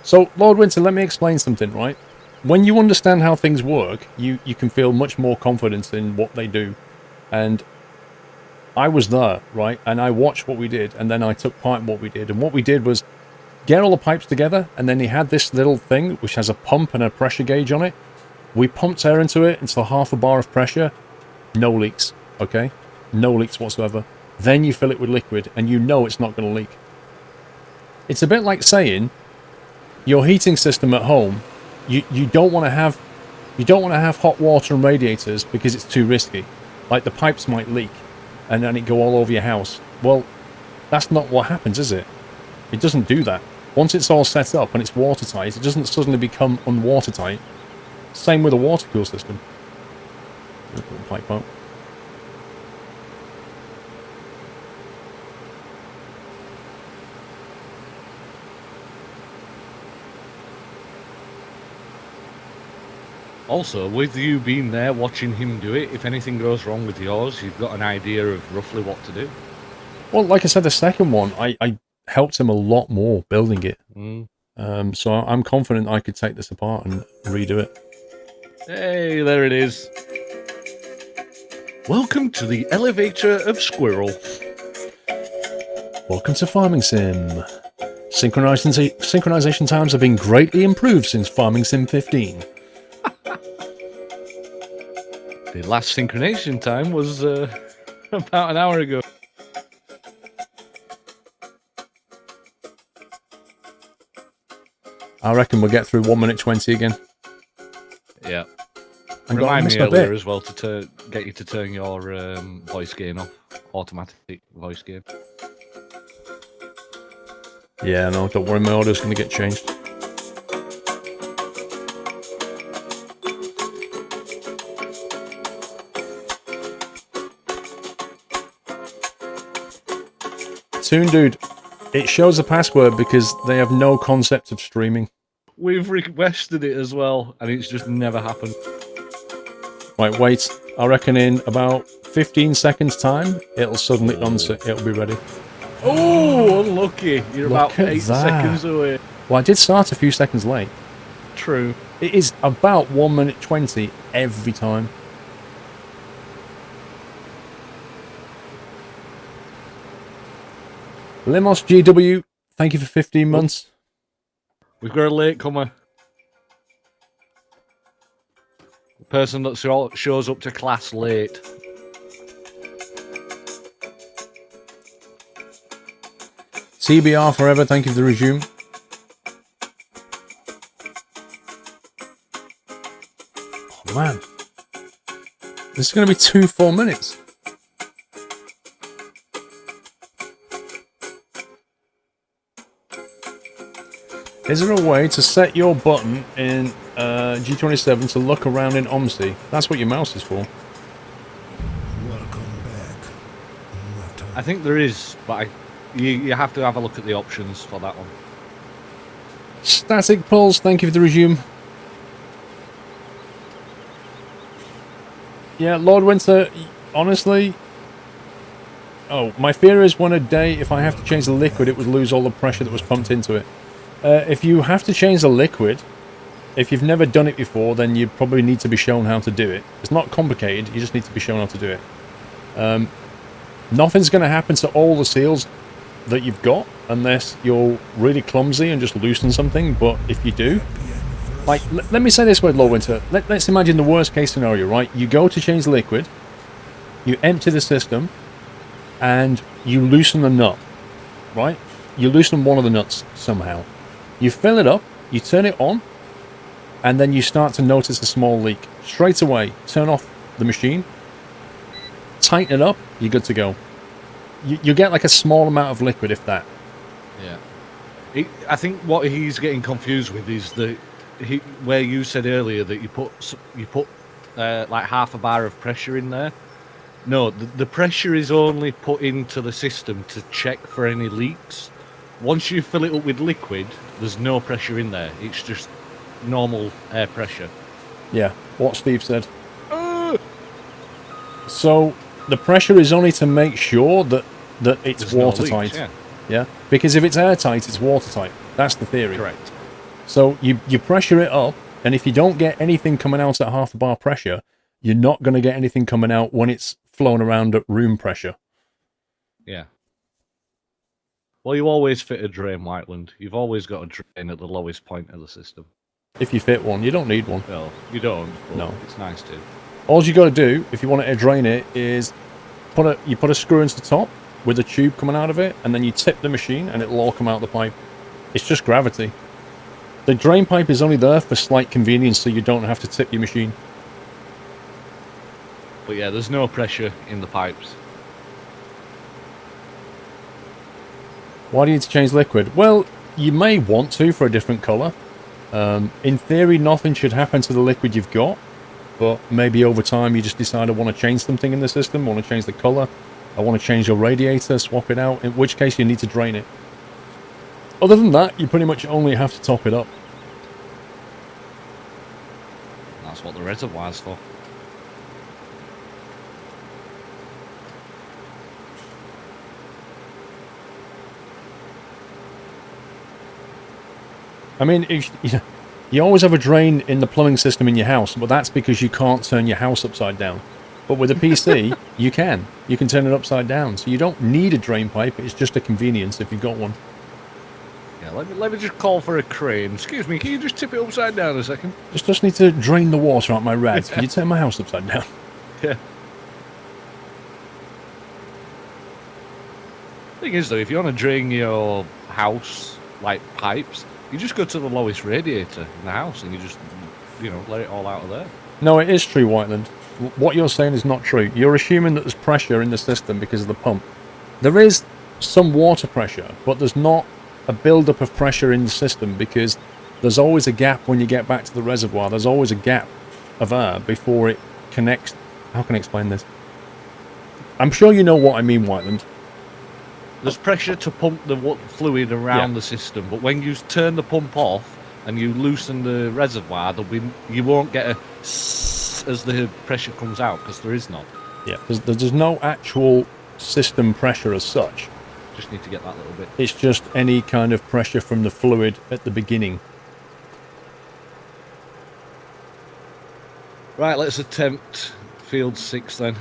So, Lord Winter, let me explain something, right? When you understand how things work, you can feel much more confidence in what they do. And I was there, right? And I watched what we did, and then I took part in what we did. And what we did was get all the pipes together, and then he had this little thing which has a pump and a pressure gauge on it. We pumped air into it until half a bar of pressure. No leaks, okay? No leaks whatsoever. Then you fill it with liquid, and you know it's not going to leak. It's a bit like saying your heating system at home, you don't want to have hot water and radiators because it's too risky. Like the pipes might leak, and then it go all over your house. Well, that's not what happens, is it? It doesn't do that. Once it's all set up and it's watertight, it doesn't suddenly become unwatertight. Same with a water cool system. Pipe out. Also, with you being there watching him do it, if anything goes wrong with yours, you've got an idea of roughly what to do. Well, like I said, the second one, I helped him a lot more building it. So I'm confident I could take this apart and redo it. Hey, there it is. Welcome to the elevator of Squirrel. Welcome to Farming Sim. Synchronization times have been greatly improved since Farming Sim 15. The last synchronization time was about an hour ago. I reckon we'll get through 1 minute 20 again. Yeah. And Remind me earlier as well to get you to turn your voice gain off. Automatic voice gain. Yeah, no, don't worry, my audio's going to get changed. Toon Dude, it shows a password because they have no concept of streaming. We've requested it as well, and it's just never happened. Right, wait. I reckon in about 15 seconds time, it'll suddenly it'll be ready. Oh, unlucky. You're Look about at 8 that. seconds away. Well, I did start a few seconds late. True. It is about 1 minute 20 every time. Limos GW, thank you for 15 months. We've got a latecomer. The person that shows up to class late. TBR forever, thank you for the resume. Oh man. This is going to be 2 full minutes. Is there a way to set your button in G27 to look around in OMSI? That's what your mouse is for. Welcome back, Nutter. I think there is, but you have to have a look at the options for that one. Static Pulse, thank you for the resume. Yeah, Lord Winter, honestly... Oh, my fear is one a day, if I have to change the liquid, it would lose all the pressure that was pumped into it. If you have to change the liquid, if you've never done it before, then you probably need to be shown how to do it. It's not complicated, you just need to be shown how to do it. Nothing's going to happen to all the seals that you've got, unless you're really clumsy and just loosen something, but if you do... Like, let me say this word, Lord Winter. Let's imagine the worst case scenario, right? You go to change the liquid, you empty the system, and you loosen the nut, right? You loosen one of the nuts somehow. You fill it up, you turn it on, and then you start to notice a small leak. Straight away, turn off the machine, tighten it up, you're good to go. You get like a small amount of liquid, if that. Yeah. I think what he's getting confused with is where you said earlier that you put like half a bar of pressure in there. No, the pressure is only put into the system to check for any leaks. Once you fill it up with liquid, there's no pressure in there. It's just normal air pressure. Yeah, what Steve said. So the pressure is only to make sure that it's There's no watertight. leaks, Yeah, because if it's airtight, it's watertight. That's the theory. Correct. So you pressure it up, and if you don't get anything coming out at half a bar pressure, you're not going to get anything coming out when it's flowing around at room pressure. Yeah. Well, you always fit a drain, Whiteland. You've always got a drain at the lowest point of the system. If you fit one, you don't need one. Well, you don't, but No. it's nice to. All you got to do, if you want to drain it, is you put a screw into the top with a tube coming out of it, and then you tip the machine, and it'll all come out the pipe. It's just gravity. The drain pipe is only there for slight convenience, so you don't have to tip your machine. But yeah, there's no pressure in the pipes. Why do you need to change liquid? Well, you may want to for a different colour. In theory, nothing should happen to the liquid you've got, but maybe over time you just decide I want to change something in the system, I want to change the colour, I want to change your radiator, swap it out, in which case you need to drain it. Other than that, you pretty much only have to top it up. That's what the reservoir's for. I mean, you always have a drain in the plumbing system in your house, but that's because you can't turn your house upside down. But with a PC, you can. You can turn it upside down, so you don't need a drain pipe. It's just a convenience if you've got one. Yeah, let me just call for a crane. Excuse me, can you just tip it upside down a second? Just need to drain the water out my rads. Can you turn my house upside down? Yeah. Thing is, though, if you want to drain your house like pipes, you just go to the lowest radiator in the house and you just, let it all out of there. No, it is true, Whiteland. What you're saying is not true. You're assuming that there's pressure in the system because of the pump. There is some water pressure, but there's not a build-up of pressure in the system because there's always a gap when you get back to the reservoir. There's always a gap of air before it connects. How can I explain this? I'm sure you know what I mean, Whiteland. There's pressure to pump the fluid around the system, but when you turn the pump off and you loosen the reservoir, you won't get a as the pressure comes out because there is none. Yeah, there's no actual system pressure as such. Just need to get that little bit. It's just any kind of pressure from the fluid at the beginning. Right, let's attempt field 6 then.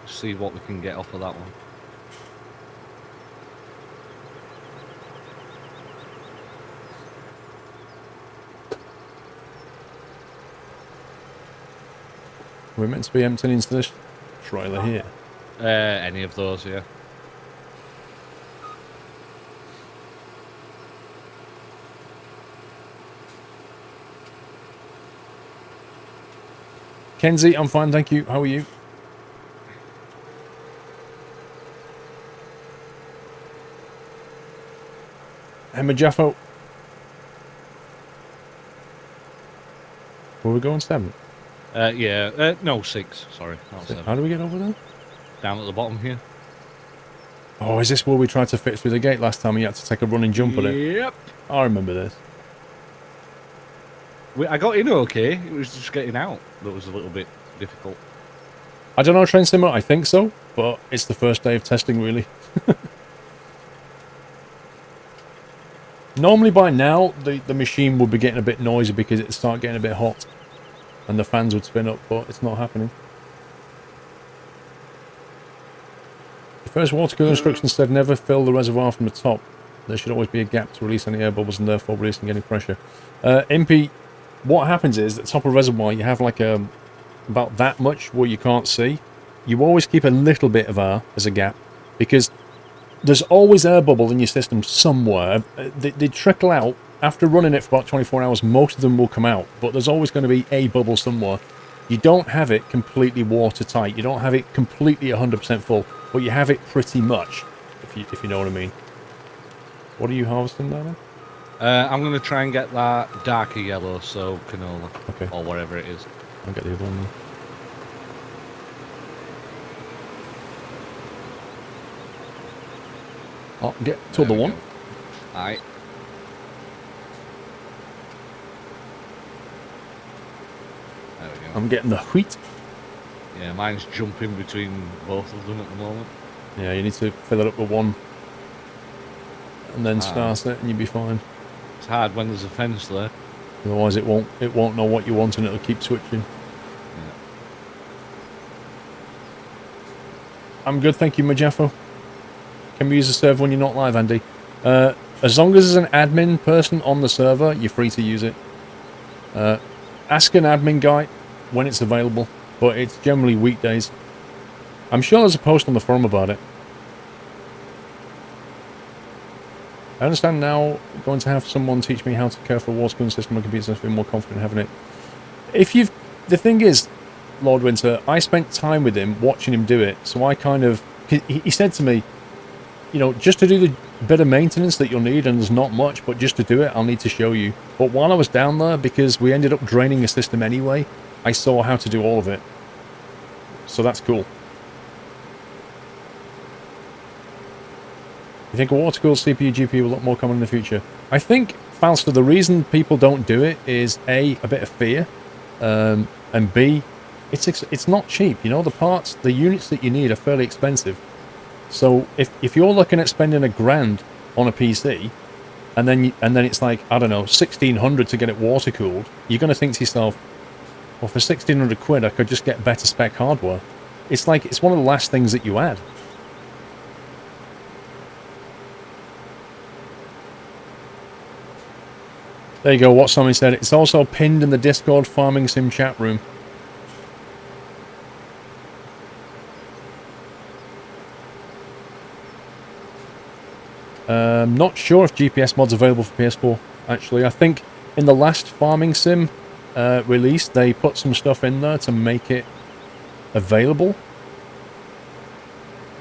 See what we can get off of that one. We're meant to be emptying into this trailer here. Any of those, yeah. Kenzie, I'm fine, thank you. How are you? Emma Jaffo. Where we going, 7? Yeah, no, 6, sorry. Not 7. How do we get over there? Down at the bottom here. Oh, is this where we tried to fit through the gate last time and you had to take a running jump on it? Yep. I remember this. I got in okay, it was just getting out that was a little bit difficult. I don't know, Train Simmer, I think so, but it's the first day of testing, really. Normally by now, the machine would be getting a bit noisy because it'd start getting a bit hot. And the fans would spin up, but it's not happening. The first water cooler instruction said never fill the reservoir from the top. There should always be a gap to release any air bubbles and therefore releasing any pressure. MP, what happens is, at the top of the reservoir, you have like about that much where you can't see. You always keep a little bit of air as a gap, because there's always air bubble in your system somewhere. They trickle out. After running it for about 24 hours, most of them will come out, but there's always going to be a bubble somewhere. You don't have it completely watertight. You don't have it completely 100% full, but you have it pretty much, if you know what I mean. What are you harvesting there then? I'm going to try and get that darker yellow, so canola, Okay. or whatever it is. I'll get the other one then. I'll get to the one. Aye. There we go. I'm getting the wheat. Yeah, mine's jumping between both of them at the moment. Yeah, you need to fill it up with one. And then start it and you'll be fine. It's hard when there's a fence there. Otherwise it won't know what you want and it'll keep switching. Yeah. I'm good, thank you, Majaffo. Can we use the server when you're not live, Andy? As long as there's an admin person on the server, you're free to use it. Ask an admin guy when it's available, but it's generally weekdays. I'm sure there's a post on the forum about it. I understand now going to have someone teach me how to care for a water cooling system on computers and feel more confident having it. The thing is, Lord Winter, I spent time with him, watching him do it, so I kind of... He said to me, you know, just to do the bit of maintenance that you'll need, and there's not much, but just to do it, I'll need to show you. But while I was down there, because we ended up draining a system anyway, I saw how to do all of it. So that's cool. You think a water-cooled CPU GPU will look more common in the future? I think, Falster, the reason people don't do it is A, a bit of fear, and B, it's not cheap. You know, the units that you need are fairly expensive. So if you're looking at spending $1,000 on a PC, and then it's like, I don't know, 1,600 to get it water-cooled, you're going to think to yourself, well, for 1,600 quid, I could just get better spec hardware. It's like, it's one of the last things that you add. There you go, what somebody said. It's also pinned in the Discord Farming Sim chat room. Not sure if GPS mod's available for PS4, actually. I think in the last Farming Sim release, they put some stuff in there to make it available.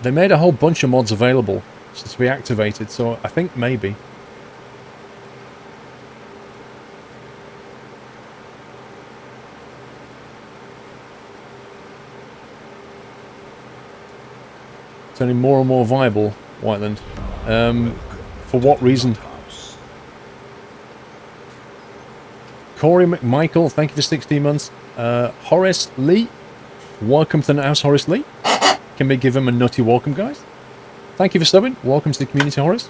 They made a whole bunch of mods available to be activated, so I think maybe. Turning more and more viable, Whiteland. For what reason? Corey McMichael, thank you for 16 months. Horace Lee, welcome to the house, Horace Lee. Can we give him a nutty welcome, guys? thank you for subbing. Welcome to the community, Horace.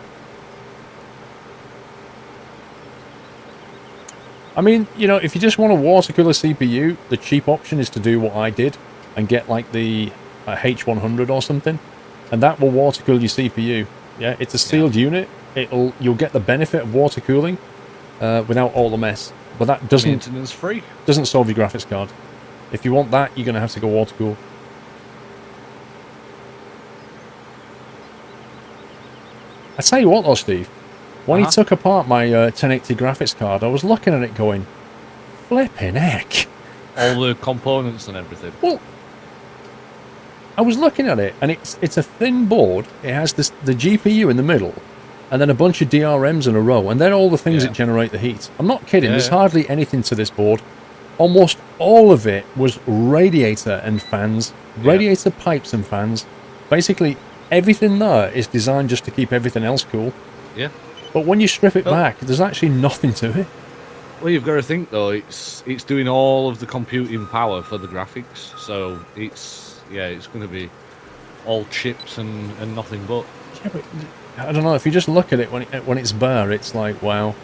I mean, you know, if you just want a water cooler CPU, the cheap option is to do what I did and get like the H100 or something, and that will water cool your CPU. Yeah, it's a sealed unit. You'll get the benefit of water cooling without all the mess, but that Maintenance free. Doesn't solve your graphics card. If you want that, you're gonna have to go water cool. I tell you what though, Steve, when he took apart my 1080 graphics card, I was looking at it going, flipping heck. All the components and everything. Well, I was looking at it, and it's a thin board. It has the GPU in the middle, and then a bunch of DRMs in a row, and they're all the things that generate the heat. I'm not kidding, there's hardly anything to this board. Almost all of it was radiator and fans, radiator pipes and fans. Basically, everything there is designed just to keep everything else cool. Yeah. But when you strip it back, there's actually nothing to it. Well, you've got to think though, it's doing all of the computing power for the graphics, so it's going to be all chips and nothing but. Yeah, but I don't know, if you just look at it when it's bare, it's like, wow.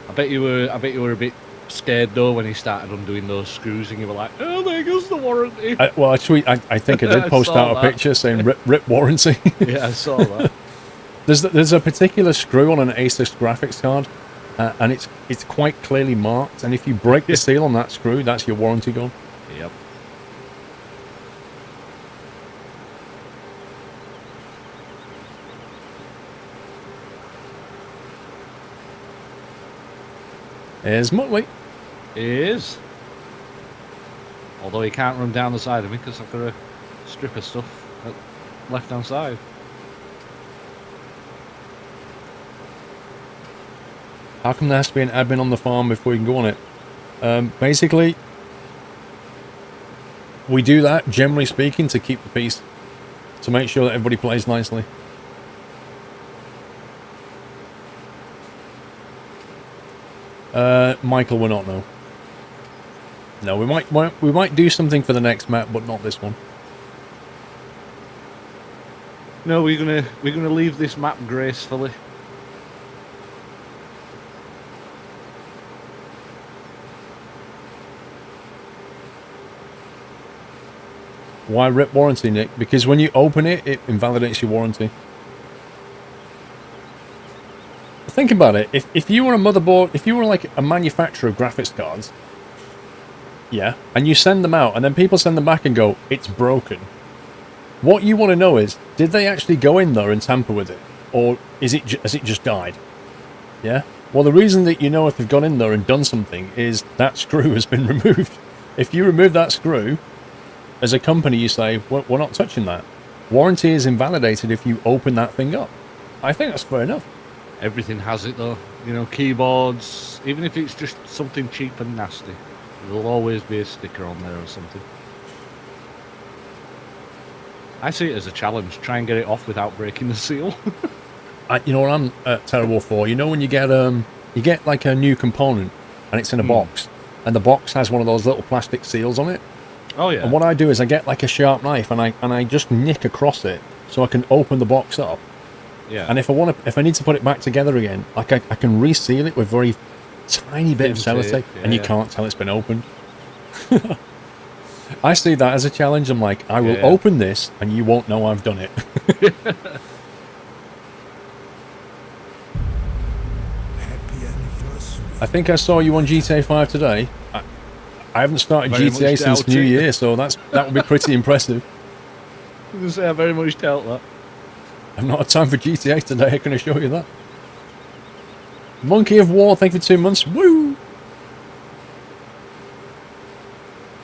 I bet you were a bit scared though when he started undoing those screws, and you were like, "Oh, there goes the warranty." Well, I think I did post out a picture saying rip warranty. Yeah, I saw that. There's a particular screw on an Asus graphics card, and it's quite clearly marked. And if you break the seal on that screw, that's your warranty gone. Yep. Here's Muttley. He is. Although he can't run down the side of me because I've got a strip of stuff left hand side. How come there has to be an admin on the farm before you can go on it? Basically, we do that, generally speaking, to keep the peace. To make sure that everybody plays nicely. Michael, we're not, no. No, we might do something for the next map, but not this one. No, we're gonna leave this map gracefully. Why rip warranty, Nick? Because when you open it, it invalidates your warranty. Think about it. If you were a motherboard, if you were like a manufacturer of graphics cards, yeah, and you send them out, and then people send them back and go, it's broken. What you want to know is, did they actually go in there and tamper with it, or has it just died? Yeah. Well, the reason that you know if they've gone in there and done something is that screw has been removed. If you remove that screw, as a company, you say, we're not touching that. Warranty is invalidated if you open that thing up. I think that's fair enough. Everything has it though. You know, keyboards, even if it's just something cheap and nasty, there'll always be a sticker on there or something. I see it as a challenge. Try and get it off without breaking the seal. You know what I'm terrible for? You know when you get like a new component and it's in a box, and the box has one of those little plastic seals on it? Oh yeah. And what I do is I get like a sharp knife and I just nick across it so I can open the box up. Yeah. And if I need to put it back together again, like I can reseal it with very tiny bit of sellotape, and you can't tell it's been opened. I see that as a challenge. I'm like, I will open this, and you won't know I've done it. Happy anniversary. I think I saw you on GTA 5 today. I haven't started Very GTA since much New doubt it. Year, so that would be pretty impressive. I was going to say, I very much doubt that. I've not had time for GTA today, I can assure you that. Monkey of War, thank you for 2 months. Woo!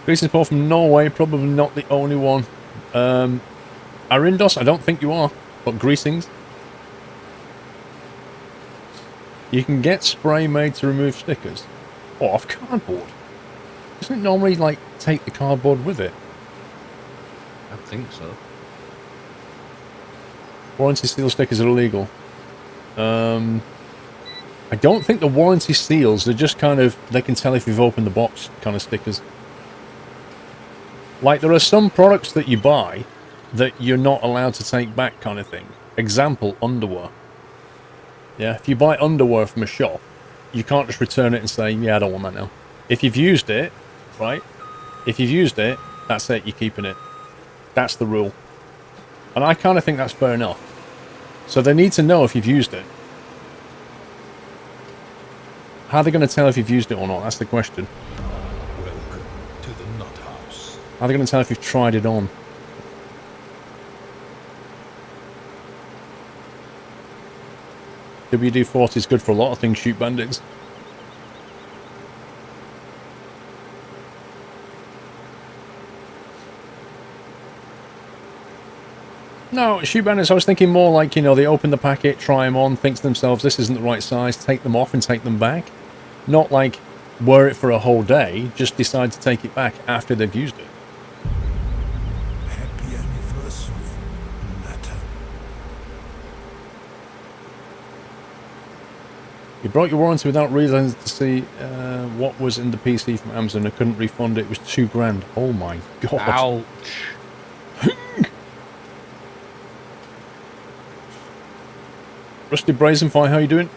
Greetings, Paul from Norway, probably not the only one. Arindos, I don't think you are, but greetings. You can get spray made to remove stickers. Oh, off cardboard. Doesn't it normally, like, take the cardboard with it? I think so. Warranty seal stickers are illegal. I don't think the warranty seals, they're just kind of, they can tell if you've opened the box kind of stickers. Like, there are some products that you buy that you're not allowed to take back, kind of thing. Example, underwear. Yeah, if you buy underwear from a shop, you can't just return it and say, yeah, I don't want that now. If you've used it, right? If you've used it, that's it, you're keeping it. That's the rule. And I kind of think that's fair enough. So they need to know if you've used it. How are they going to tell if you've used it or not? That's the question. Welcome to the Nut House. How are they going to tell if you've tried it on? WD-40 is good for a lot of things, shoot bandits. No, shoot bandits, I was thinking more like, you know, they open the packet, try them on, think to themselves, this isn't the right size, take them off and take them back. Not like, wear it for a whole day, just decide to take it back after they've used it. Happy anniversary, Nutter. You brought your warranty without realizing to see what was in the PC from Amazon. I couldn't refund it. It was $2,000. Oh my god. Ouch. Rusty Brazenfire, how you doing?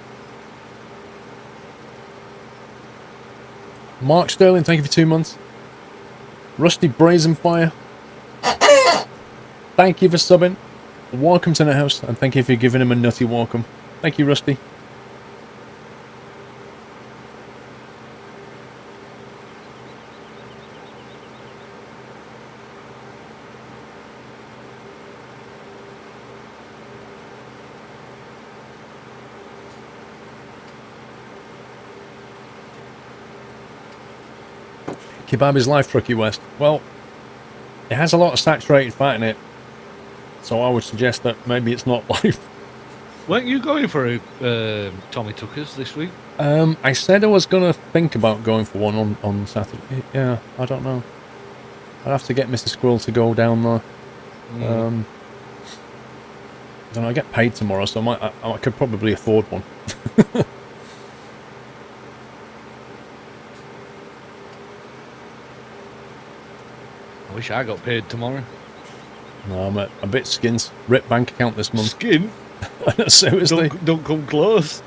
Mark Sterling, thank you for 2 months. Rusty Brazenfire, thank you for subbing. Welcome to the house, and thank you for giving him a nutty welcome. Thank you, Rusty. Kebab is life, Truckee West. Well, it has a lot of saturated fat in it, so I would suggest that maybe it's not life. Weren't you going for a Tommy Tuckers this week? I said I was going to think about going for one on Saturday. Yeah, I don't know. I'd have to get Mr. Squirrel to go down there. I don't know, I get paid tomorrow, so I could probably afford one. I wish I got paid tomorrow. No, I'm a bit skins. Rip bank account this month. Skin? Seriously. Don't come close.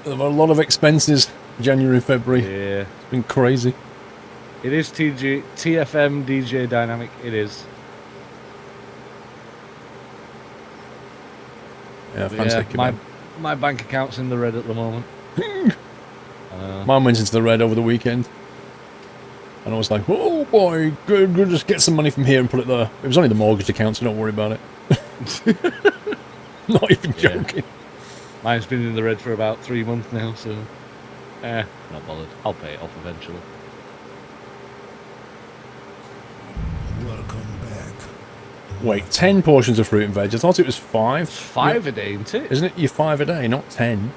There were a lot of expenses January, February. Yeah. It's been crazy. It is TFM DJ Dynamic. It is. Yeah, fancy yeah, my bank account's in the red at the moment. Mine went into the red over the weekend. And I was like, oh boy, good, just get some money from here and put it there. It was only the mortgage account, so don't worry about it. Not even joking. Mine's been in the red for about 3 months now, so... not bothered. I'll pay it off eventually. Welcome back. Wait, 10 portions of fruit and veg? I thought it was 5. It's 5 a day, isn't it? Isn't it? You're 5 a day, not 10.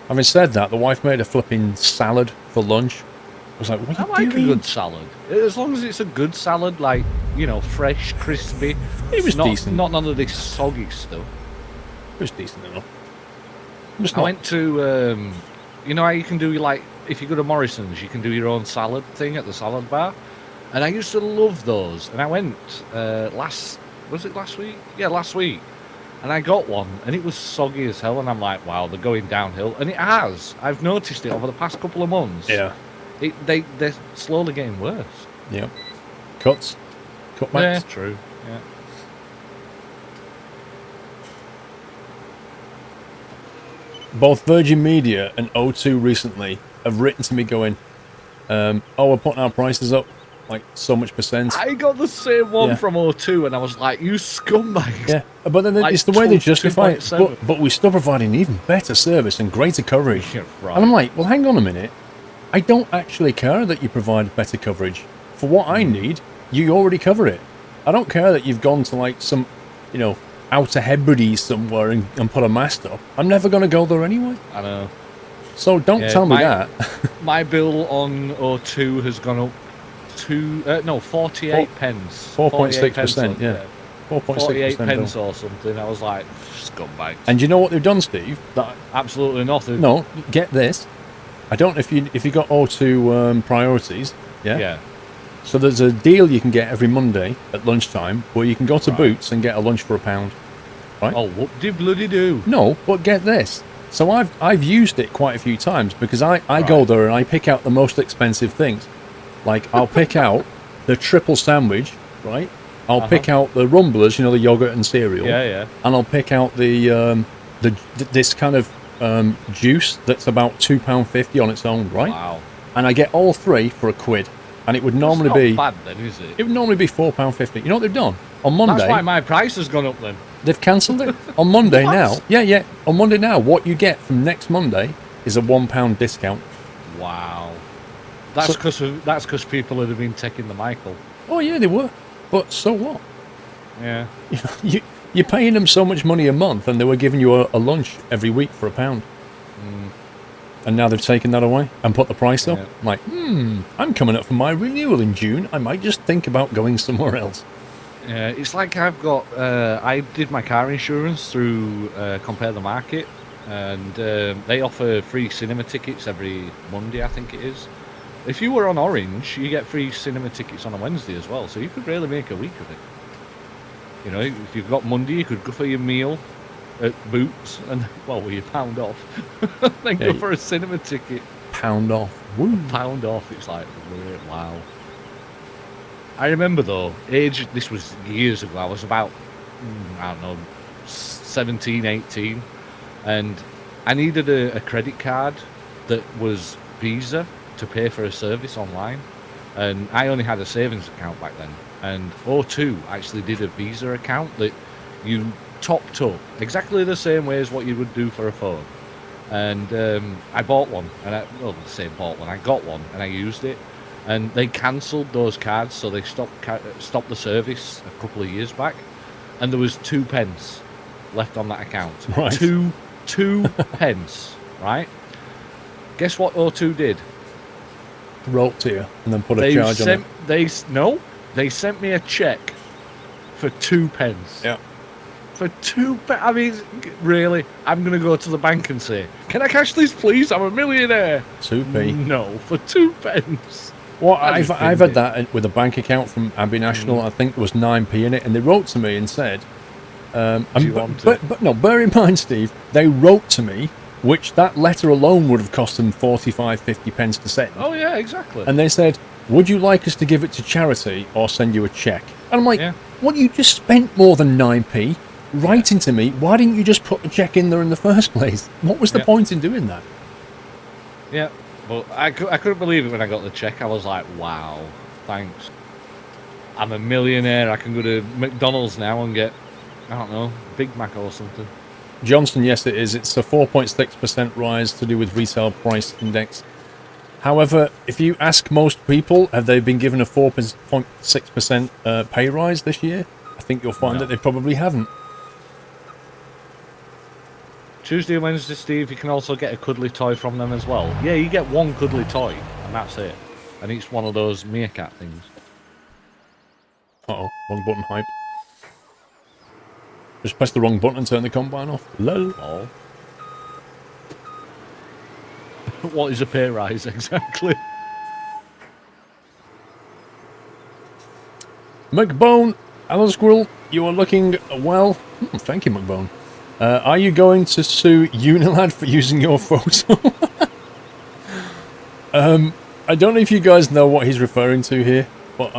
Having said that, the wife made a flipping salad for lunch. I was like, what are you doing? I like a good salad. As long as it's a good salad, like, you know, fresh, crispy. It was not, decent. Not none of this soggy stuff. It was decent enough. I went to, you know how you can do, like, if you go to Morrison's, you can do your own salad thing at the salad bar? And I used to love those. And I went was it last week? Yeah, last week. And I got one, and it was soggy as hell. And I'm like, wow, they're going downhill. And it has. I've noticed it over the past couple of months. Yeah. They're slowly getting worse. Yep. Cutbacks. Yeah, true. Yeah. Both Virgin Media and O2 recently have written to me going, oh, we're putting our prices up like so much %. I got the same one from O2, and I was like, you scumbags. Yeah, but then like it's the way they justify it. 2.7. But we're still providing even better service and greater coverage. Yeah, right. And I'm like, well, hang on a minute. I don't actually care that you provide better coverage. For what I need, you already cover it. I don't care that you've gone to like some, you know, Outer Hebrides somewhere and put a mast up. I'm never going to go there anyway. I know. So don't tell me that. My bill on O2 has gone up to 48 pence. 4.6%, yeah. 48 4.6% pence or something. I was like, scumbags. And you know what they've done, Steve? Absolutely nothing. No, get this. I don't know if you got O2 priorities. Yeah. Yeah. So there's a deal you can get every Monday at lunchtime where you can go to Right. Boots and get a lunch for £1. Right? Oh, whoop-de-bloody-do. No, but get this. So I've used it quite a few times because I go there and I pick out the most expensive things. Like I'll pick out the triple sandwich, right? I'll pick out the rumblers, you know, the yogurt and cereal. Yeah, yeah. And I'll pick out the this kind of juice that's about £2.50 on its own, right? Wow. And I get all three for £1, and it would normally It's be not bad then, is it? it would normally be £4.50. You know what they've done on Monday? That's why my price has gone up then. They've cancelled it on Monday What? now. Yeah. On Monday now, what you get from next Monday is a £1 discount. Wow. That's because people would have been taking the Michael. Oh yeah, they were. But so what? Yeah. You're paying them so much money a month, and they were giving you a lunch every week for £1. And now they've taken that away and put the price up. Yeah. I'm like, I'm coming up for my renewal in June. I might just think about going somewhere else. Yeah, it's like I've got. I did my car insurance through Compare the Market, and they offer free cinema tickets every Monday, I think it is. If you were on Orange, you get free cinema tickets on a Wednesday as well, so you could really make a week of it. You know, if you've got Monday, you could go for your meal at Boots, and well, with your £1 off, then go for a cinema ticket. £1 off. Woo. £1 off. It's like, wow. I remember though, this was years ago. I was about, I don't know, 17, 18, and I needed a credit card that was Visa to pay for a service online, and I only had a savings account back then. And O2 actually did a Visa account that you topped up exactly the same way as what you would do for a phone. And I bought one, and I bought one. I got one, and I used it. And they cancelled those cards, so they stopped the service a couple of years back, and there was 2 pence left on that account. Right. Two pence, right? Guess what O2 did? Wrote to you and then put a charge on it. They sent me a check for 2 pence. Yeah. For 2 pence. I mean, really? I'm going to go to the bank and say, "Can I cash this, please? I'm a millionaire." 2p. No, for 2 pence. Well, I've had that with a bank account from Abbey National. I think there was 9p in it, and they wrote to me and said, Do you want it? but no, bear in mind, Steve, they wrote to me, which that letter alone would have cost them 45, 50 pence to send. Oh, yeah, exactly. And they said, would you like us to give it to charity or send you a cheque? And I'm like, what, you just spent more than 9p writing to me. Why didn't you just put the cheque in there in the first place? What was the point in doing that? Yeah, but I couldn't believe it when I got the cheque. I was like, wow, thanks. I'm a millionaire. I can go to McDonald's now and get, I don't know, Big Mac or something. Johnson, yes it is. It's a 4.6% rise to do with retail price index. However, if you ask most people, have they been given a 4.6% pay rise this year? I think you'll find that they probably haven't. Tuesday and Wednesday, Steve, you can also get a cuddly toy from them as well. Yeah, you get one cuddly toy, and that's it. And it's one of those meerkat things. Uh-oh, wrong button hype. Just press the wrong button and turn the combine off. Lol. Oh. What is a pay rise, exactly? McBone, hello Squirrel, you are looking well. Thank you, McBone. Are you going to sue Unilad for using your photo? I don't know if you guys know what he's referring to here, but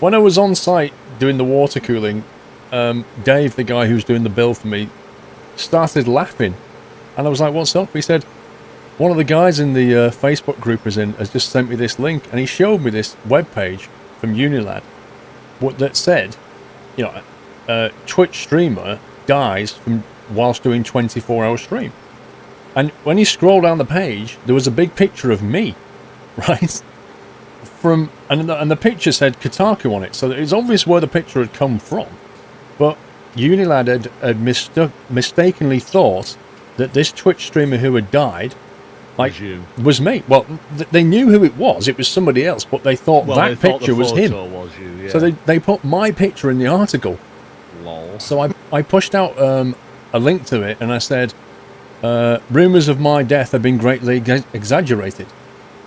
when I was on site doing the water cooling, Dave, the guy who's doing the bill for me, started laughing. And I was like, what's up? He said, one of the guys in the Facebook group has just sent me this link, and he showed me this webpage from Unilad that said, you know, Twitch streamer dies whilst doing 24-hour stream. And when you scroll down the page, there was a big picture of me, right? And the picture said Kotaku on it, so it was obvious where the picture had come from. But Unilad had mistakenly thought that this Twitch streamer who had died was me. Well, they knew who it was. It was somebody else, but they thought picture was him. Was you, yeah. So they put my picture in the article. Lol. So I pushed out a link to it, and I said, Rumours of my death have been greatly exaggerated,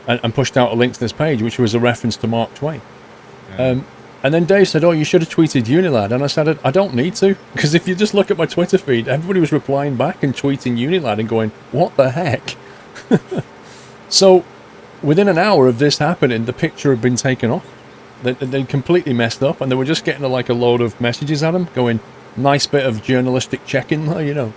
and pushed out a link to this page, which was a reference to Mark Twain. And then Dave said, oh, you should have tweeted Unilad. And I said, I don't need to, because if you just look at my Twitter feed, everybody was replying back and tweeting Unilad and going, what the heck? So, within an hour of this happening, the picture had been taken off. They completely messed up, and they were just getting like a load of messages at them, going, nice bit of journalistic check-in there, you know.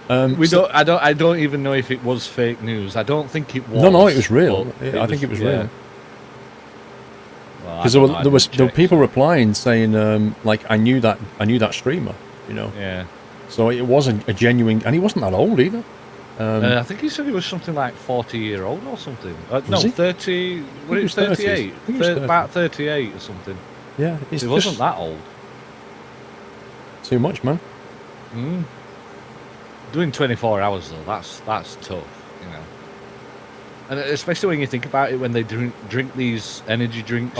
I don't even know if it was fake news. I don't think it was. No, it was real. I think it was real. Because there were people replying saying, like, I knew that streamer, you know. Yeah. So it wasn't a genuine, and he wasn't that old either. I think he said he was something like 40-year-old or something. No, he? 30. What, it was 38? About 38 or something. Yeah, it wasn't that old. Too much, man. Doing 24 hours though, that's tough, you know. And especially when you think about it, when they drink these energy drinks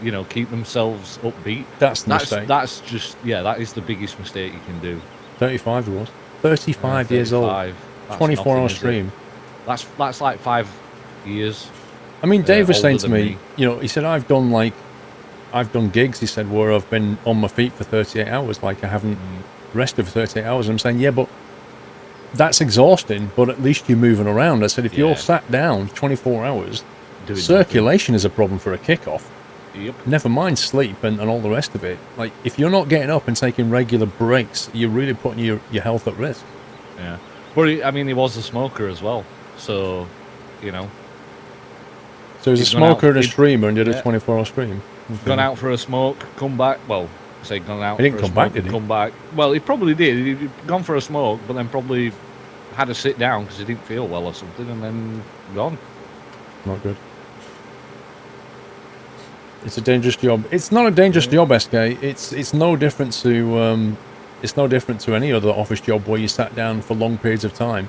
you know, keep themselves upbeat. That's the mistake. That's just that is the biggest mistake you can do. 35 it was. 35 years old. 24-hour stream. That's like 5 years. I mean, Dave was saying to me, you know, he said I've done gigs. He said where I've been on my feet for 38 hours, like I haven't rested for 38 hours. And I'm saying, yeah, but that's exhausting. But at least you're moving around. I said if you're sat down 24 hours, circulation is a problem for a kickoff. Yep. Never mind sleep and all the rest of it. Like if you're not getting up and taking regular breaks, you're really putting your health at risk. Yeah. But he was a smoker as well, so, you know. So he's a smoker and a streamer and did a 24-hour stream. Okay. Gone out for a smoke, come back. Well, say gone out. He didn't for a come smoke back, did he? Come back. Well, he probably did. He'd gone for a smoke, but then probably had to sit down because he didn't feel well or something, and then gone. Not good. It's a dangerous job. It's not a dangerous job, SK. It's no different to it's no different to any other office job where you sat down for long periods of time.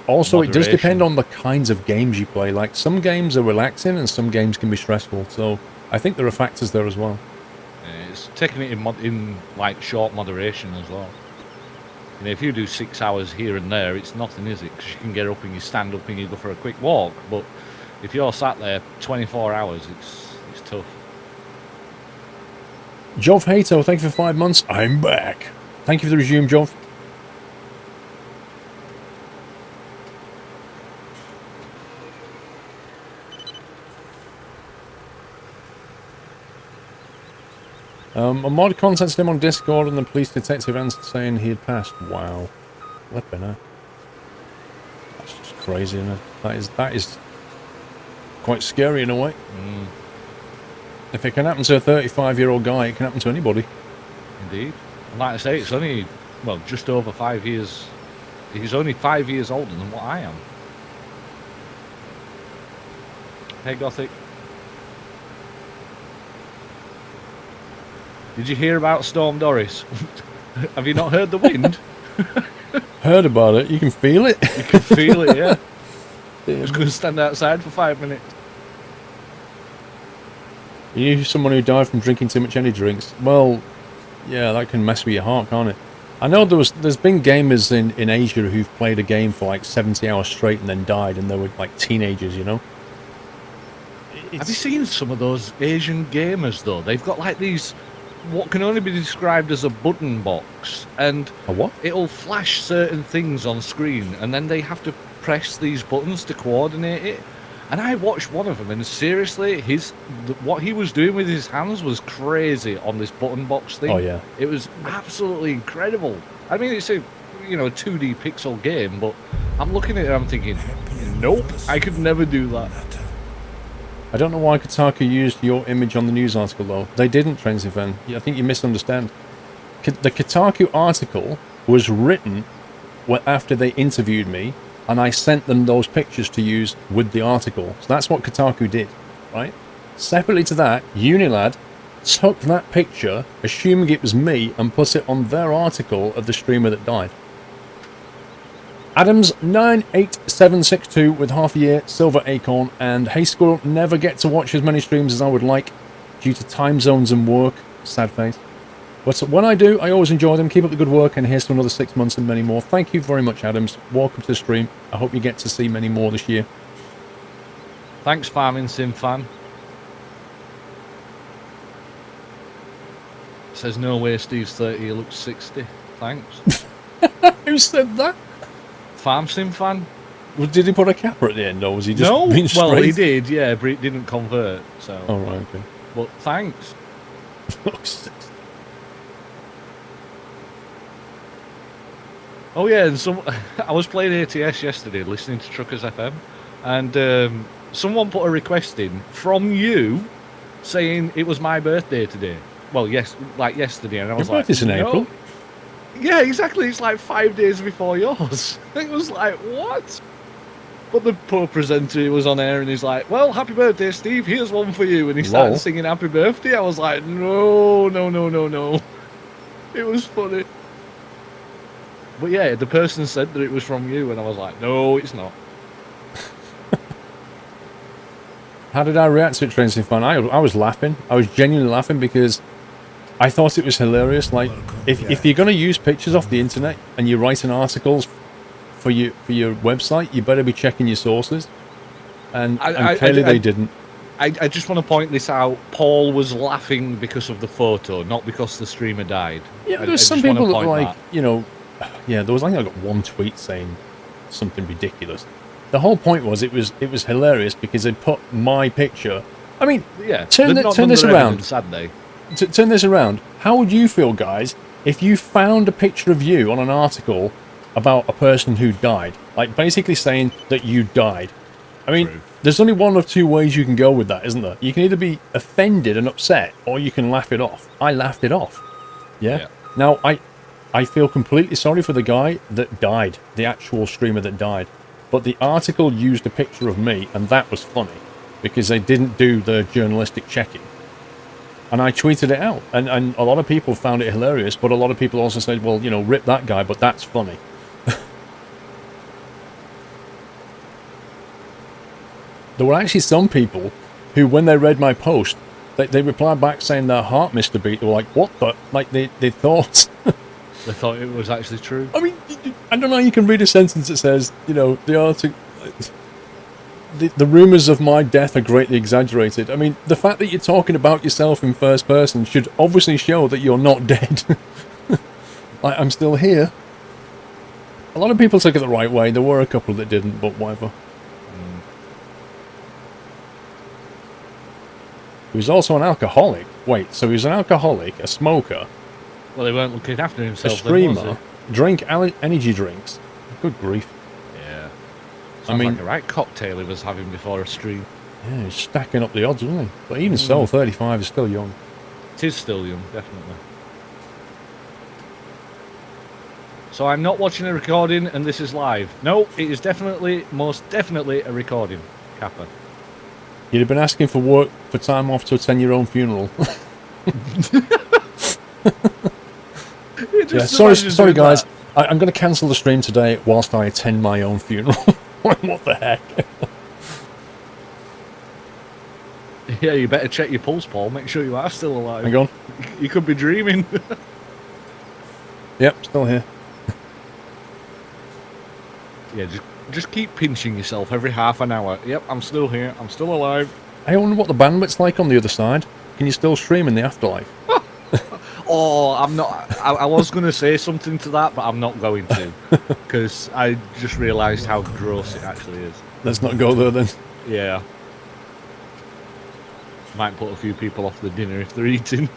Also, it does depend on the kinds of games you play. Like, some games are relaxing and some games can be stressful. So, I think there are factors there as well. Yeah, it's taking it in like short moderation as well. You know, if you do 6 hours here and there, it's nothing, is it? Because you can get up and you stand up and you go for a quick walk. But if you're sat there 24 hours, it's tough. Jov Hato, thank you for 5 months. I'm back. Thank you for the resume, Jov. A mod contacted him on Discord and the police detective answered saying he had passed. Wow. Flipping out. That's just crazy, isn't it? That is quite scary in a way. If it can happen to a 35-year-old guy, it can happen to anybody. Indeed. And like I say, it's only, well, just over 5 years. He's only 5 years older than what I am. Hey, Gothic. Did you hear about Storm Doris? Have you not heard the wind? Heard about it. You can feel it. You can feel it, yeah. I was going to stand outside for 5 minutes. You someone who died from drinking too much energy drinks. Well, yeah, that can mess with your heart, can't it? I know there's been gamers in Asia who've played a game for like 70 hours straight and then died, and they were like teenagers, you know? Have you seen some of those Asian gamers, though? They've got like these, what can only be described as a button box, and a what? It'll flash certain things on screen, and then they have to press these buttons to coordinate it. And I watched one of them, and seriously, what he was doing with his hands was crazy on this button box thing. Oh yeah, it was absolutely incredible. I mean, it's a 2D pixel game, but I'm looking at it, and I'm thinking, nope, I could never do that. I don't know why Kotaku used your image on the news article though. They didn't, Transifan. I think you misunderstand. The Kotaku article was written after they interviewed me, and I sent them those pictures to use with the article. So that's what Kotaku did, right? Separately to that, Unilad took that picture, assuming it was me, and put it on their article of the streamer that died. Adams98762 with half a year, Silver Acorn, and Hey Squirrel, never get to watch as many streams as I would like due to time zones and work. Sad face. But when I do, I always enjoy them. Keep up the good work, and here's to another 6 months and many more. Thank you very much, Adams. Welcome to the stream. I hope you get to see many more this year. Thanks, Farming Sim fan. Says no way Steve's 30, he looks 60. Thanks. Who said that? Farm Sim fan? Well, did he put a capper at the end, or was he just being straight? Well, he did, yeah, but it didn't convert, so... Oh, right, okay. But thanks. Looks 60. Oh yeah, and I was playing ATS yesterday, listening to Truckers FM, and someone put a request in from you, saying it was my birthday today. Well, yes, like yesterday, and I was Your birthday's in April. Yeah, exactly. It's like 5 days before yours. It was like, what? But the poor presenter was on air, and he's like, "Well, happy birthday, Steve. Here's one for you." And he started singing "Happy Birthday." I was like, "No, no, no, no, no." It was funny. But yeah, the person said that it was from you, and I was like, no, it's not. How did I react to it, Tracy Fan? I was laughing. I was genuinely laughing because I thought it was hilarious. Like, if you're going to use pictures off the internet and you're writing articles for your website, you better be checking your sources. And clearly they didn't. I just want to point this out. Paul was laughing because of the photo, not because the streamer died. Yeah, there's some people that like, you know... Yeah, there was like I got one tweet saying something ridiculous. The whole point was it was hilarious because they put my picture. I mean, yeah, turn this around. Sadly, turn this around. How would you feel, guys, if you found a picture of you on an article about a person who died, like basically saying that you died? I mean, there's only one of two ways you can go with that, isn't there? You can either be offended and upset, or you can laugh it off. I laughed it off. Yeah. Now I feel completely sorry for the guy that died, the actual streamer that died. But the article used a picture of me, and that was funny, because they didn't do the journalistic checking. And I tweeted it out, and a lot of people found it hilarious, but a lot of people also said, well, you know, rip that guy, but that's funny. There were actually some people who, when they read my post, they replied back saying their heart missed a beat. They were like, what the? Like, they thought... They thought it was actually true. I mean, I don't know. You can read a sentence that says, you know, the rumours of my death are greatly exaggerated. I mean, the fact that you're talking about yourself in first person should obviously show that you're not dead. Like, I'm still here. A lot of people took it the right way. There were a couple that didn't, but whatever. He was also an alcoholic. Wait, so he was an alcoholic, a smoker... Well, they weren't looking after himself. A streamer, drink energy drinks. Good grief. Yeah. Sounds like a right cocktail he was having before a stream. Yeah, he's stacking up the odds, isn't he? But even so, 35 is still young. It is still young, definitely. So I'm not watching a recording, and this is live. No, it is definitely, most definitely a recording, Kappa. You'd have been asking for work for time off to attend your own funeral. Yeah, sorry guys. I'm going to cancel the stream today whilst I attend my own funeral. What the heck? Yeah, you better check your pulse, Paul. Make sure you are still alive. Hang on. You could be dreaming. Yep, still here. Yeah, just keep pinching yourself every half an hour. Yep, I'm still here. I'm still alive. I wonder what the bandwidth's like on the other side. Can you still stream in the afterlife? Oh, I'm not. I was going to say something to that, but I'm not going to. Because I just realised how gross it actually is. Let's not go there then. Yeah. Might put a few people off the dinner if they're eating.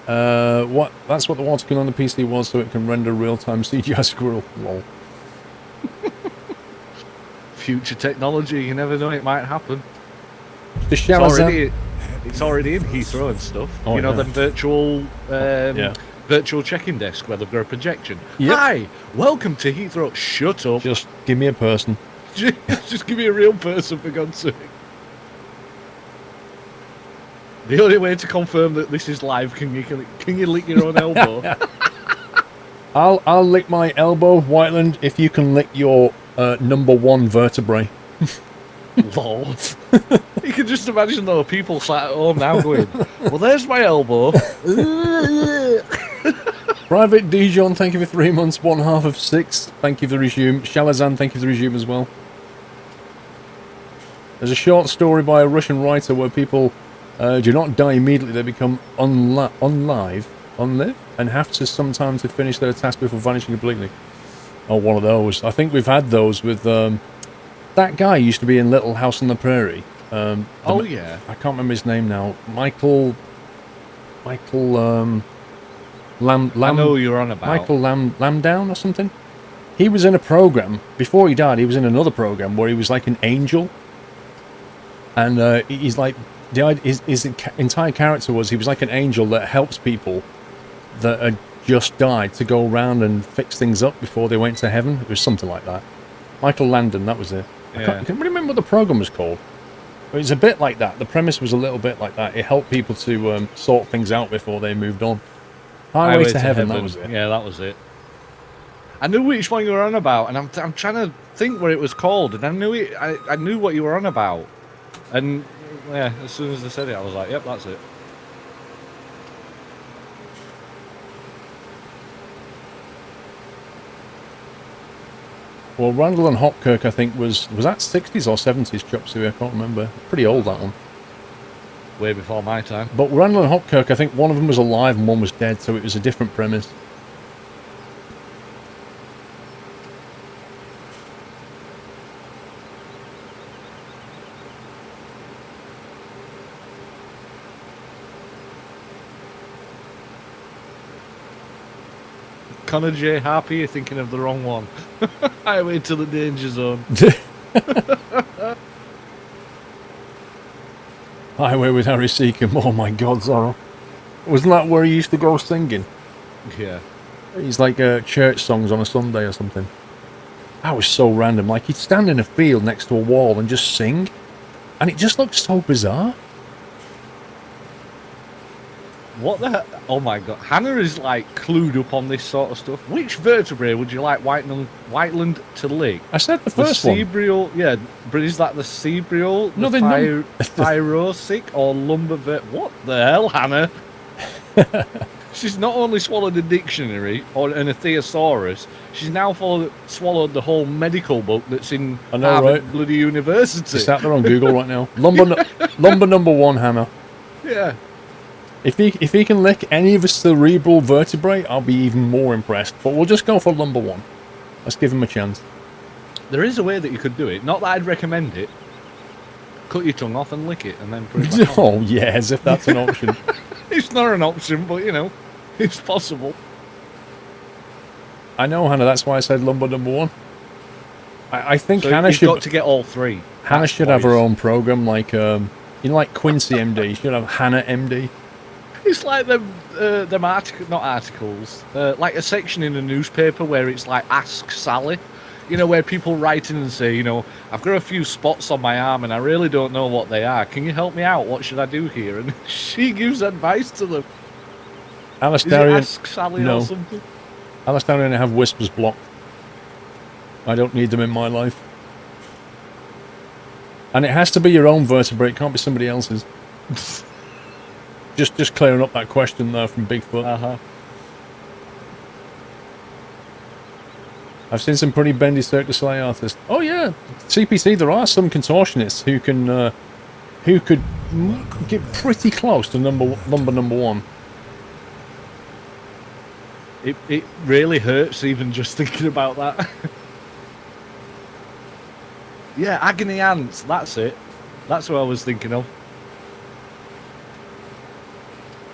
What? That's what the water gun on the PC was, so it can render real-time CGI squirrel. Lol. Future technology, you never know, it might happen. The shower. It's already in Heathrow and stuff. Oh, you know, yeah. them virtual check-in desk where they've got a projection. Yep. Hi, welcome to Heathrow. Shut up. Just give me a person. Just give me a real person, for God's sake. The only way to confirm that this is live, can you lick your own elbow? I'll lick my elbow, Whiteland, if you can lick your number one vertebrae. Lol. You can just imagine though people sat at home now going, "Well, there's my elbow." Private Dijon, thank you for 3 months, 1/2 of 6. Thank you for the resume. Shalazan, thank you for the resume as well. There's a short story by a Russian writer where people do not die immediately, they become unlive, and have to sometimes to finish their task before vanishing completely. Oh, one of those. I think we've had those with that guy used to be in Little House on the Prairie. Oh yeah. I can't remember his name now. Michael Lam I know who you're on about. Michael Lamdown or something. He was in a program before he died. He was in another program where he was like an angel, and he's like his entire character was he was like an angel that helps people that had just died to go around and fix things up before they went to heaven. It was something like that. Michael Landon, that was it. Yeah. I can't really remember what the program was called. It was a bit like that. The premise was a little bit like that. It helped people to sort things out before they moved on. Highway to Heaven, that was it. Yeah, that was it. I knew which one you were on about, and I'm trying to think what it was called, and I knew it. I knew what you were on about, and yeah, as soon as I said it, I was like, "Yep, that's it." Well, Randall and Hopkirk, I think, was that 60s or 70s, Chop Suey? I can't remember. Pretty old, that one. Way before my time. But Randall and Hopkirk, I think one of them was alive and one was dead, so it was a different premise. Connor J. Harpy, you're thinking of the wrong one. Highway to the Danger Zone. Highway with Harry Seacombe. Oh my God, Zorro. Wasn't that where he used to go singing? Yeah. He's like church songs on a Sunday or something. That was so random. Like, he'd stand in a field next to a wall and just sing. And it just looked so bizarre. What the hell? Oh my God. Hannah is like clued up on this sort of stuff. Which vertebrae would you like Whiteland to lick? I said the The first one. cerebral, yeah, but is that the cerebral, No, the they're thyrosic, or What the hell, Hannah? She's not only swallowed a dictionary and a thesaurus, she's now swallowed the whole medical book that's in I know, Harvard right? bloody University. It's out there on Google right now. Lumber number one, Hannah. Yeah. If he can lick any of his cerebral vertebrae, I'll be even more impressed. But we'll just go for number one. Let's give him a chance. There is a way that you could do it. Not that I'd recommend it. Cut your tongue off and lick it, and then put it back on. Oh, yeah, as if that's an option. It's not an option, but you know, it's possible. I know, Hannah, that's why I said lumber number one. I think So Hannah you've should... got to get all three. Hannah That's should have her wise. own program, like, like Quincy MD. She should have Hannah MD. It's like them articles, like a section in a newspaper where it's like Ask Sally, you know, where people write in and say, you know, I've got a few spots on my arm and I really don't know what they are. Can you help me out? What should I do here? And she gives advice to them. Is it Alastarian, Ask Sally no. or something? Alastarian have whispers blocked. I don't need them in my life. And it has to be your own vertebrae. It can't be somebody else's. Just clearing up that question there from Bigfoot. Uh-huh. I've seen some pretty bendy Cirque du Soleil artists. Oh yeah, CPC. There are some contortionists who could get pretty close to number one. It really hurts even just thinking about that. Yeah, agony ants. That's it. That's what I was thinking of.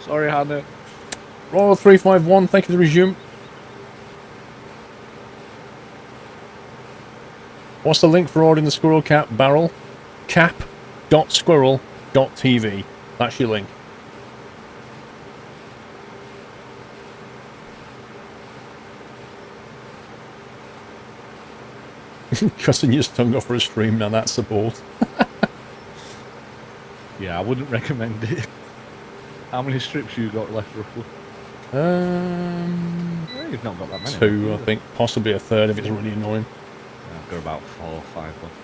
Sorry, Hannah. Royal 351. Thank you for the resume. What's the link for ordering the squirrel cap barrel? cap.squirrel.tv. That's your link. Cussing your tongue off for a stream, now that's support. Yeah, I wouldn't recommend it. How many strips you got left, roughly? You've not got that many. 2, I think. Possibly a third if it's really annoying. Yeah, I've got about 4 or 5 left.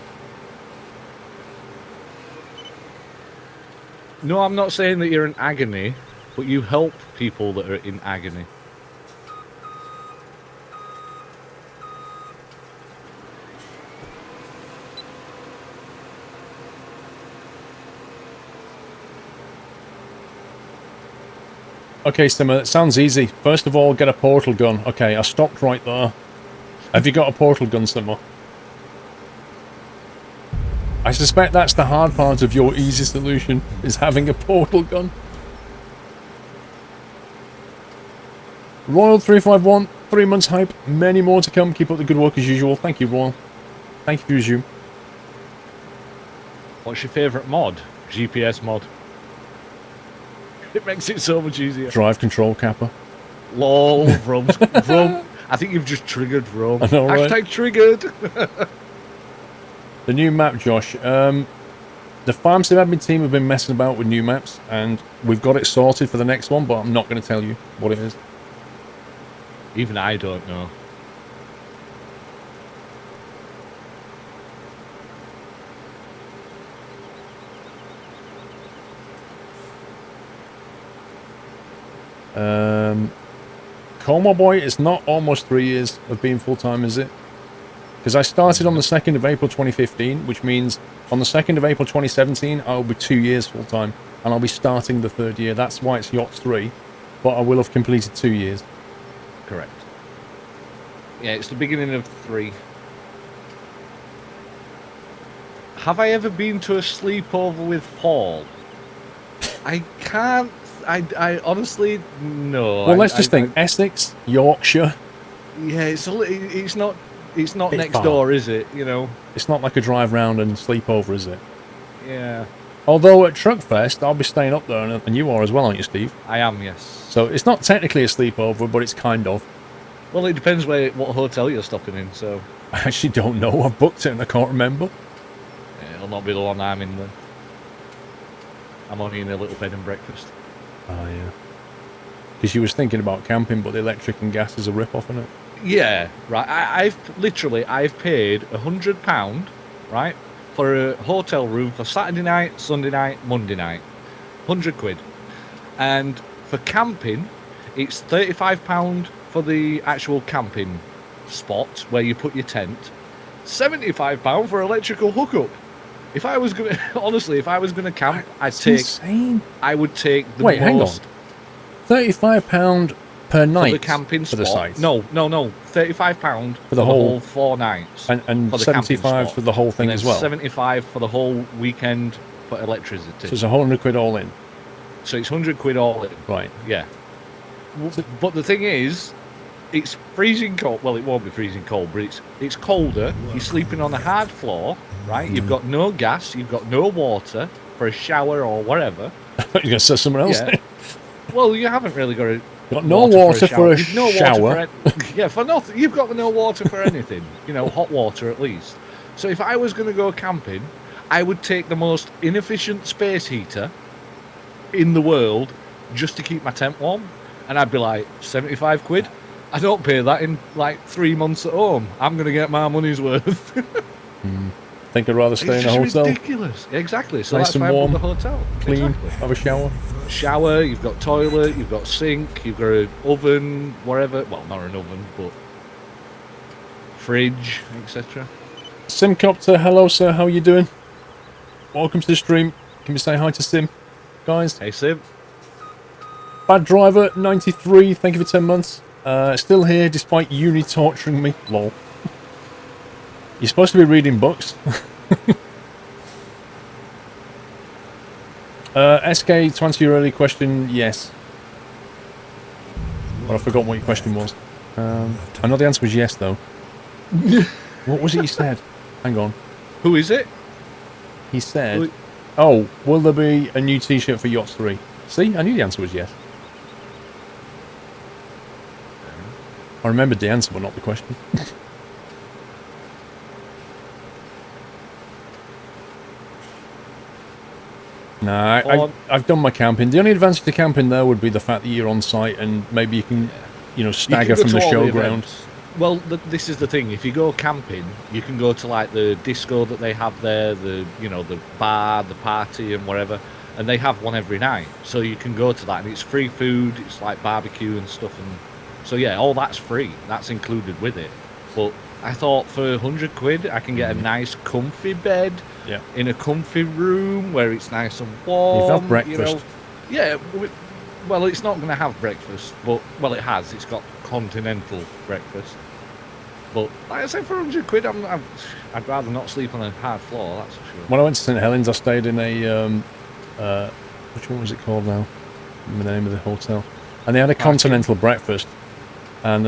No, I'm not saying that you're in agony, but you help people that are in agony. Okay, Simmer, it sounds easy. First of all, get a portal gun. Okay, I stopped right there. Have you got a portal gun, Simmer? I suspect that's the hard part of your easy solution, is having a portal gun. Royal351, 3 months hype, many more to come. Keep up the good work as usual. Thank you, Royal. Thank you for your Zoom. What's your favourite mod? GPS mod. It makes it so much easier. Drive control capper. LOL, Vroom. I think you've just triggered Vroom. I know, right? Hashtag triggered. The new map, Josh. The Farm Sim admin team have been messing about with new maps, and we've got it sorted for the next one, but I'm not going to tell you what it is. Even I don't know. Como Boy, it's not almost 3 years of being full-time, is it? Because I started on the 2nd of April 2015, which means on the 2nd of April 2017, I'll be 2 years full-time, and I'll be starting the 3rd year. That's why it's Yachts 3, but I will have completed 2 years. Correct. Yeah, it's the beginning of 3. Have I ever been to a sleepover with Paul? I can't. I honestly, no. Well, let's just think. Essex, Yorkshire. Yeah, it's not Bit next far. door, is it? You know. It's not like a drive round and sleepover, is it? Yeah. Although at Truckfest, I'll be staying up there, and you are as well, aren't you, Steve? I am, yes. So it's not technically a sleepover, but it's kind of. Well, it depends what hotel you're stopping in, so... I actually don't know. I've booked it and I can't remember. Yeah, it'll not be the one I'm in then. I'm only in a little bed and breakfast. Oh, yeah. Because you was thinking about camping, but the electric and gas is a rip-off, isn't it? Yeah, right. I've paid £100, right, for a hotel room for Saturday night, Sunday night, Monday night. £100. And for camping, it's £35 for the actual camping spot where you put your tent. £75 for electrical hookup. If I was gonna, honestly, if I was gonna camp, Insane. I would take the Wait, hang on. most £35 per night for the camping for the spot. site. No, £35 For the whole 4 nights, and for the camping 75 spot. for the whole thing And as then well. 75 for the whole weekend for electricity. So it's £100 all in. So it's £100 all in. Right. Yeah. But the thing is, it's freezing cold. Well, it won't be freezing cold, but it's colder. You're sleeping on a hard floor, right? You've got no gas. You've got no water for a shower or whatever. You're going to say someone else. Yeah. Well, you haven't really got Got no water for a You've no shower. Water for yeah, for nothing. You've got no water for anything. You know, hot water at least. So if I was going to go camping, I would take the most inefficient space heater in the world just to keep my tent warm. And I'd be like, £75? I don't pay that in like 3 months at home. I'm going to get my money's worth. Think I'd rather stay It's in a just hotel. ridiculous. Exactly. So Nice that's and why I warm, booked the hotel. Clean, Exactly. have a shower. Shower, you've got toilet, you've got sink, you've got an oven, whatever. Well, not an oven, but fridge, etc. Simcopter, hello sir, how you doing? Welcome to the stream. Can we say hi to Sim, guys? Hey, Sim. Bad Driver 93, thank you for 10 months. Still here despite uni torturing me. Lol. You're supposed to be reading books. SK, to answer your earlier question, yes. But I forgot what your question was. I know the answer was yes, though. What was it you said? Hang on. Who is it? He said, oh, will there be a new t-shirt for Yachts 3? See, I knew the answer was yes. I remembered the answer, but not the question. No, I've done my camping. The only advantage to camping there would be the fact that you're on site and maybe you can, you know, stagger from the showground. Well, this is the thing. If you go camping, you can go to like the disco that they have there, the the bar, the party, and whatever. and they have one every night. So you can go to that, and it's free food. It's like barbecue and stuff, and so yeah, all that's free. That's included with it. But I thought for £100 I can get a nice comfy bed Yeah. in a comfy room where it's nice and warm. You've got breakfast. You know. Yeah, well, it's not going to have breakfast, but well, it has. It's got continental breakfast. But like I said, for £100, I'd rather not sleep on a hard floor. That's for sure. When I went to St Helens, I stayed in a which one was it called now? The name of the hotel, and they had a continental breakfast, and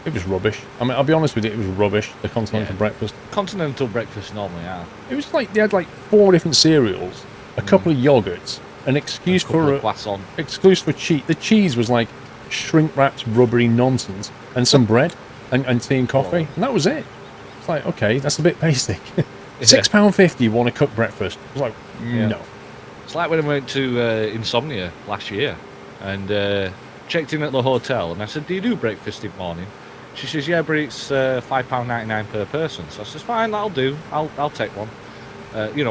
it was rubbish. I mean, I'll be honest with you, it was rubbish. The continental breakfast. Continental breakfast normally are. It was like they had like 4 different cereals, a couple of yogurts, an excuse for excuse for cheese. The cheese was like shrink wrapped rubbery nonsense, and some bread and tea and coffee, and that was it. It's like, okay, that's a bit basic. £6.50 want a cooked breakfast. I was like, no. It's like when I went to Insomnia last year and checked in at the hotel, and I said, "Do you do breakfast in the morning?" She says, "Yeah, but it's £5.99 per person." So I says, "Fine, that'll do. I'll take one,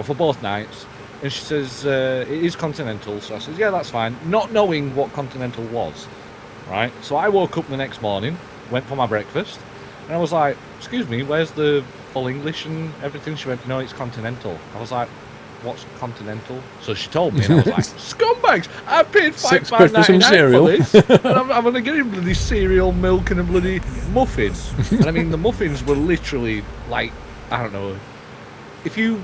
for both nights." And she says, "It is continental." So I says, "Yeah, that's fine." Not knowing what continental was, right? So I woke up the next morning, went for my breakfast, and I was like, "Excuse me, where's the full English and everything?" She went, "No, it's continental." I was like, "What's continental?" So she told me, and I was like, "Scumbags! I paid £5.99 for this, and I'm going to get him bloody cereal, milk, and a bloody muffin." And I mean, the muffins were literally like, I don't know, if you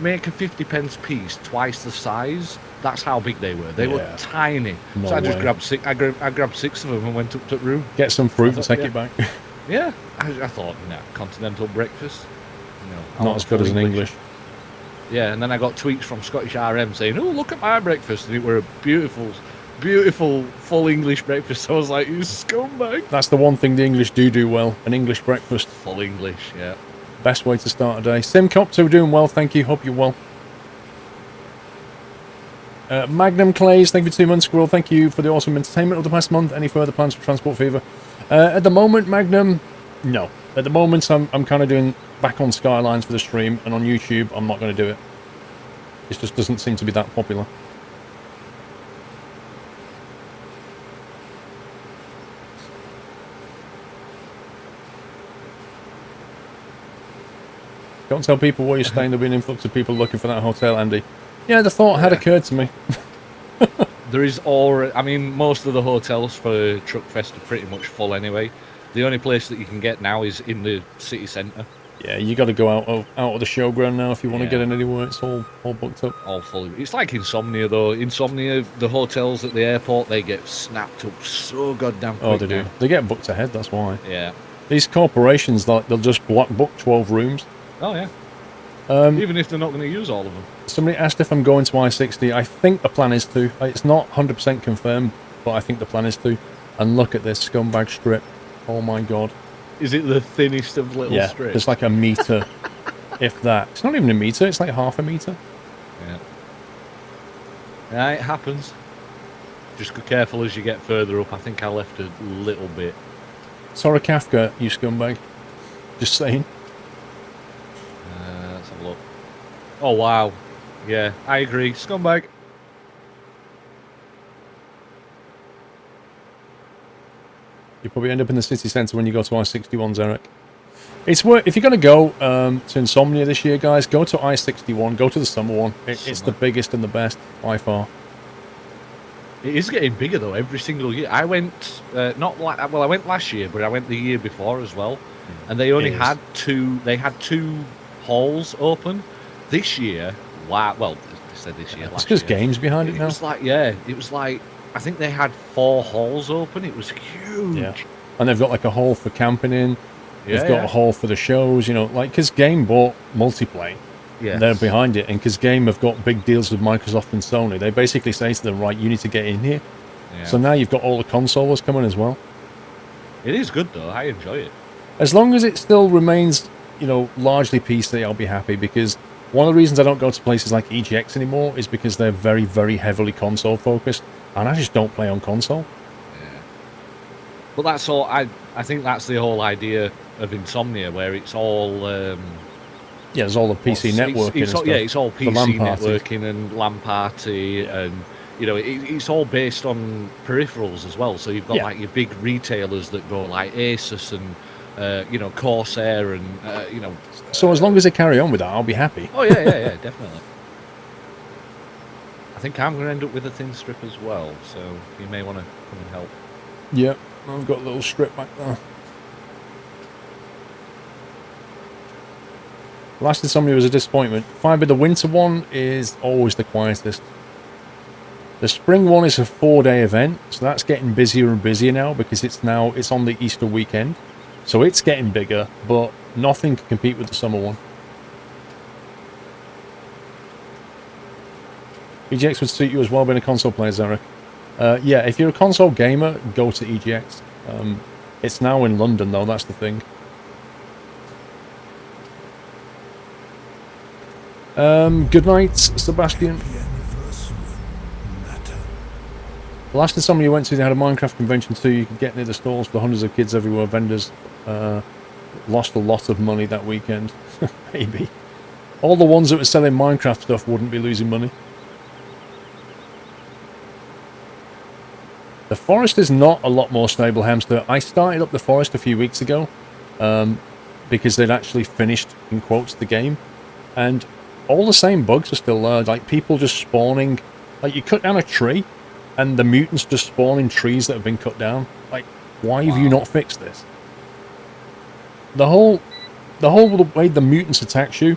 make a 50p piece twice the size, that's how big they were. They were tiny. No so I just way. grabbed six. I grabbed 6 of them and went up to the room. Get some fruit and take it back. Yeah, I thought, continental breakfast. I Not want as good as an English. Yeah, and then I got tweets from Scottish RM saying, "Oh, look at my breakfast," and it were a beautiful, beautiful full English breakfast. I was like, "You scumbag!" That's the one thing the English do well: an English breakfast. Full English, yeah. Best way to start a day. Simcopter, doing well, thank you. Hope you're well. Magnum Clays, thank you for 2 months. Squirrel, thank you for the awesome entertainment of the past month. Any further plans for Transport Fever? At the moment, Magnum, no. At the moment, I'm kind of doing back on Skylines for the stream, and on YouTube, I'm not going to do it. It just doesn't seem to be that popular. Don't tell people where you're staying. There'll be an influx of people looking for that hotel, Andy. Yeah, the thought had occurred to me. There is I mean, most of the hotels for Truckfest are pretty much full anyway. The only place that you can get now is in the city centre. Yeah, you got to go out of the showground now if you want to get in anywhere. It's all booked up. All full. It's like Insomnia though. Insomnia, the hotels at the airport, they get snapped up so goddamn quick. Oh, they do. They get booked ahead. That's why. Yeah. These corporations, like, they'll just block book 12 rooms. Oh yeah. Even if they're not going to use all of them. Somebody asked if I'm going to I-60. I think the plan is to. It's not 100% confirmed, but I think the plan is to. And look at this scumbag strip. Oh my god. Is it the thinnest of little strips? Yeah, it's like a metre, if that. It's not even a metre, it's like half a metre. Yeah. Yeah, it happens. Just be careful as you get further up. I think I left a little bit. Sorry, Kafka, you scumbag. Just saying. Let's have a look. Oh, wow. Yeah, I agree. Scumbag. You probably end up in the city centre when you go to I-61s, Eric. It's worth, if you're going to go to Insomnia this year, guys, go to I-61. Go to the summer one. It's the biggest and the best, by far. It is getting bigger, though, every single year. I went, I went last year, but I went the year before as well. And they only had two halls open. This year, wow, well, they said this year, It's because games behind it now. It was like, I think they had 4 halls open. It was huge. Yeah. And they've got like a hall for camping in. They've got a hall for the shows, like, because Game bought Multiplay. Yeah. They're behind it. And because Game have got big deals with Microsoft and Sony, they basically say to them, right, you need to get in here. Yeah. So now you've got all the consoles coming as well. It is good, though. I enjoy it. As long as it still remains, largely PC, I'll be happy, because one of the reasons I don't go to places like EGX anymore is because they're very, very heavily console focused, and I just don't play on console. Yeah. But that's all. I think that's the whole idea of Insomnia, where it's all Yeah, there's all the PC networking and stuff. Yeah, it's all The LAN PC parties. networking and LAN party, and you know, it's all based on peripherals as well. So you've got like your big retailers that go like Asus and you know, Corsair and you know. So as long as they carry on with that, I'll be happy. Oh yeah, definitely. I think I'm going to end up with a thin strip as well, so you may want to come and help. Yep, I've got a little strip back there. Last Insomnia was a disappointment. Fibre, the winter one is always the quietest. The spring one is a 4-day event, so that's getting busier and busier now because it's on the Easter weekend. So it's getting bigger, but nothing can compete with the summer one. EGX would suit you as well being a console player, Zarek. Yeah, if you're a console gamer, go to EGX. It's now in London though, that's the thing. Good night, Sebastian. The last Insomnia you went to, they had a Minecraft convention too. You could get near the stalls for hundreds of kids everywhere. Vendors lost a lot of money that weekend. Maybe. All the ones that were selling Minecraft stuff wouldn't be losing money. The forest is not a lot more stable, Hamster. I started up the forest a few weeks ago because they'd actually finished, in quotes, the game. And all the same bugs are still there. Like people just spawning. Like you cut down a tree and the mutants just spawn in trees that have been cut down. Like, why have you not fixed this? The whole way the mutants attack you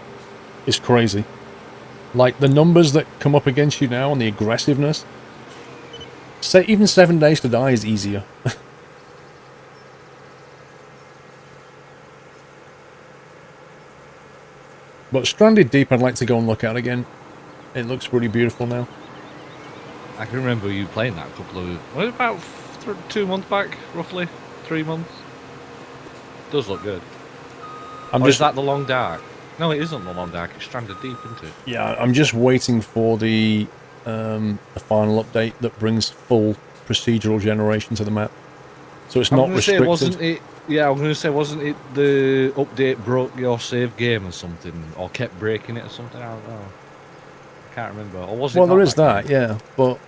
is crazy. Like the numbers that come up against you now and the aggressiveness. Say even 7 days to die is easier. But Stranded Deep I'd like to go and look at again. It looks really beautiful now. I can remember you playing that a couple of... What, about 2 months back, roughly? 3 months? Does look good. Is that The Long Dark? No, it isn't The Long Dark. It's Stranded Deep, isn't it? Yeah, I'm just waiting for the final update that brings full procedural generation to the map. So it's not restricted. Wasn't it? Yeah, I'm going to say, wasn't it the update broke your save game or something? Or kept breaking it or something? I don't know. I can't remember. Or was it? Well, there is that, yeah. But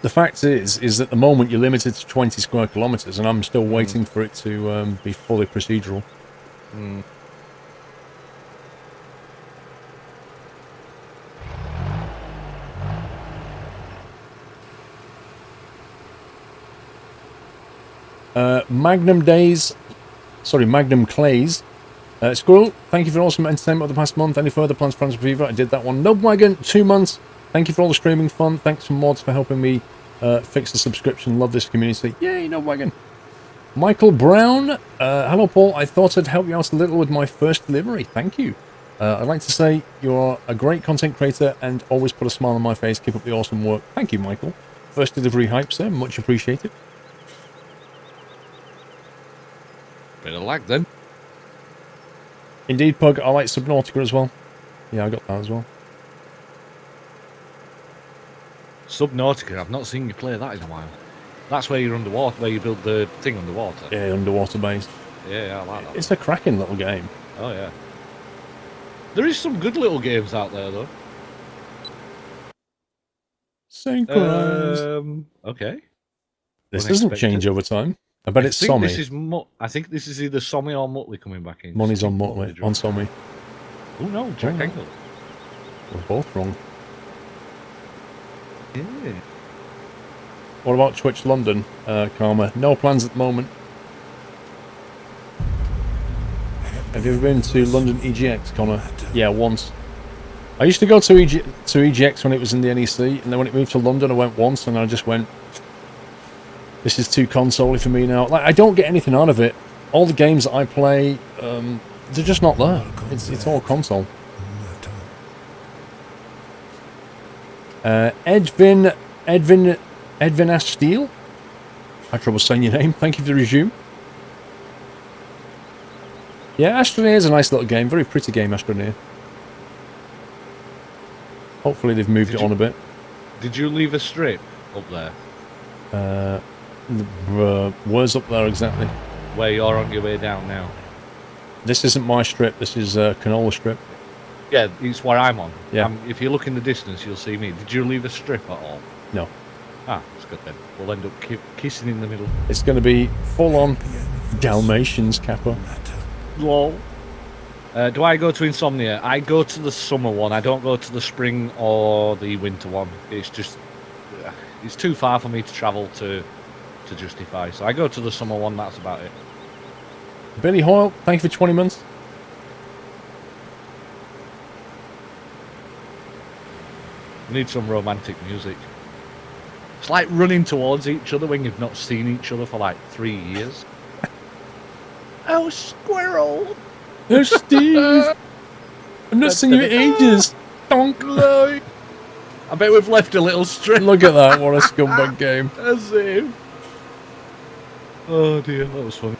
the fact is at the moment you're limited to 20 square kilometers, and I'm still waiting for it to be fully procedural. Mm. Magnum Clays. Squirrel, thank you for awesome entertainment of the past month. Any further plans for Fever? I did that one. Nubwagon, 2 months. Thank you for all the streaming fun. Thanks for mods for helping me fix the subscription. Love this community. Yay, Nubwagon. Michael Brown. Hello, Paul. I thought I'd help you out a little with my first delivery. Thank you. I'd like to say you're a great content creator and always put a smile on my face. Keep up the awesome work. Thank you, Michael. First delivery hype, sir. Much appreciated. Bit of lag then. Indeed, Pug. I like Subnautica as well. Yeah, I got that as well. Subnautica, I've not seen you play that in a while. That's where you're underwater, where you build the thing underwater. Yeah, underwater base. Yeah, I like that. It's a cracking little game. Oh, yeah. There is some good little games out there, though. Synchronized. Okay. This doesn't change over time. I bet it's Sommy. I think this is either Sommy or Muttley coming back in. Money's on Muttley, on Sommy. Oh no, Jack Angle. We're both wrong. Yeah. What about Twitch London, Karma? No plans at the moment. Have you ever been to London EGX, Connor? Yeah, once. I used to go to EGX when it was in the NEC, and then when it moved to London, I went once, and I just went, this is too console-y for me now. Like, I don't get anything out of it. All the games that I play, they're just not there. It's all console. Edwin S. Steele? I had trouble saying your name. Thank you for the resume. Yeah, Astroneer is a nice little game. Very pretty game, Astroneer. Hopefully they've moved it on a bit. Did you leave a strip up there? Where's up there exactly? Where you're on your way down now. This isn't my strip. This is canola strip. Yeah, it's where I'm on. Yeah. If you look in the distance, you'll see me. Did you leave a strip at all? No. Ah, that's good then. We'll end up kissing in the middle. It's going to be full-on Dalmatians, Kappa. Lol. Do I go to Insomnia? I go to the summer one. I don't go to the spring or the winter one. It's just... it's too far for me to travel to justify. So I go to the summer one, that's about it. Billy Hoyle, thank you for 20 months. We need some romantic music. It's like running towards each other when you've not seen each other for like 3 years. Oh, Squirrel! Oh, Steve! I've not seen you in ages! Donk! I bet we've left a little strip. Look at that, what a scumbag game. As if. Oh dear, that was funny.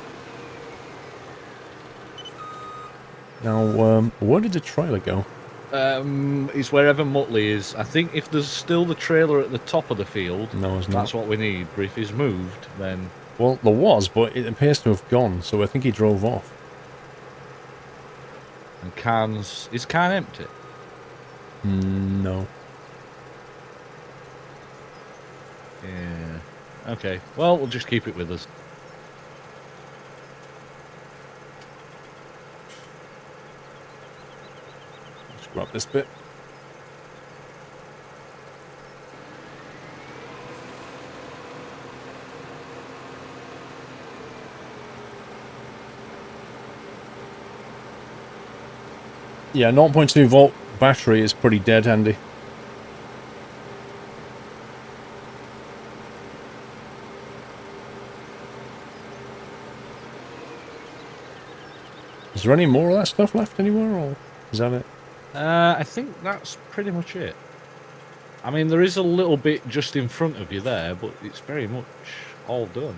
Now, where did the trailer go? It's wherever Muttley is. I think if there's still the trailer at the top of the field, No, it's not. that's what we need. But if he's moved, then... Well, there was, but it appears to have gone, so I think he drove off. And Cairns... Is Cairn empty? No. Yeah. Okay. Well, we'll just keep it with us. Let's grab this bit. Yeah, 0.2 volt battery is pretty dead handy. Is there any more of that stuff left anywhere, or is that it? I think that's pretty much it. I mean, there is a little bit just in front of you there, but it's very much all done.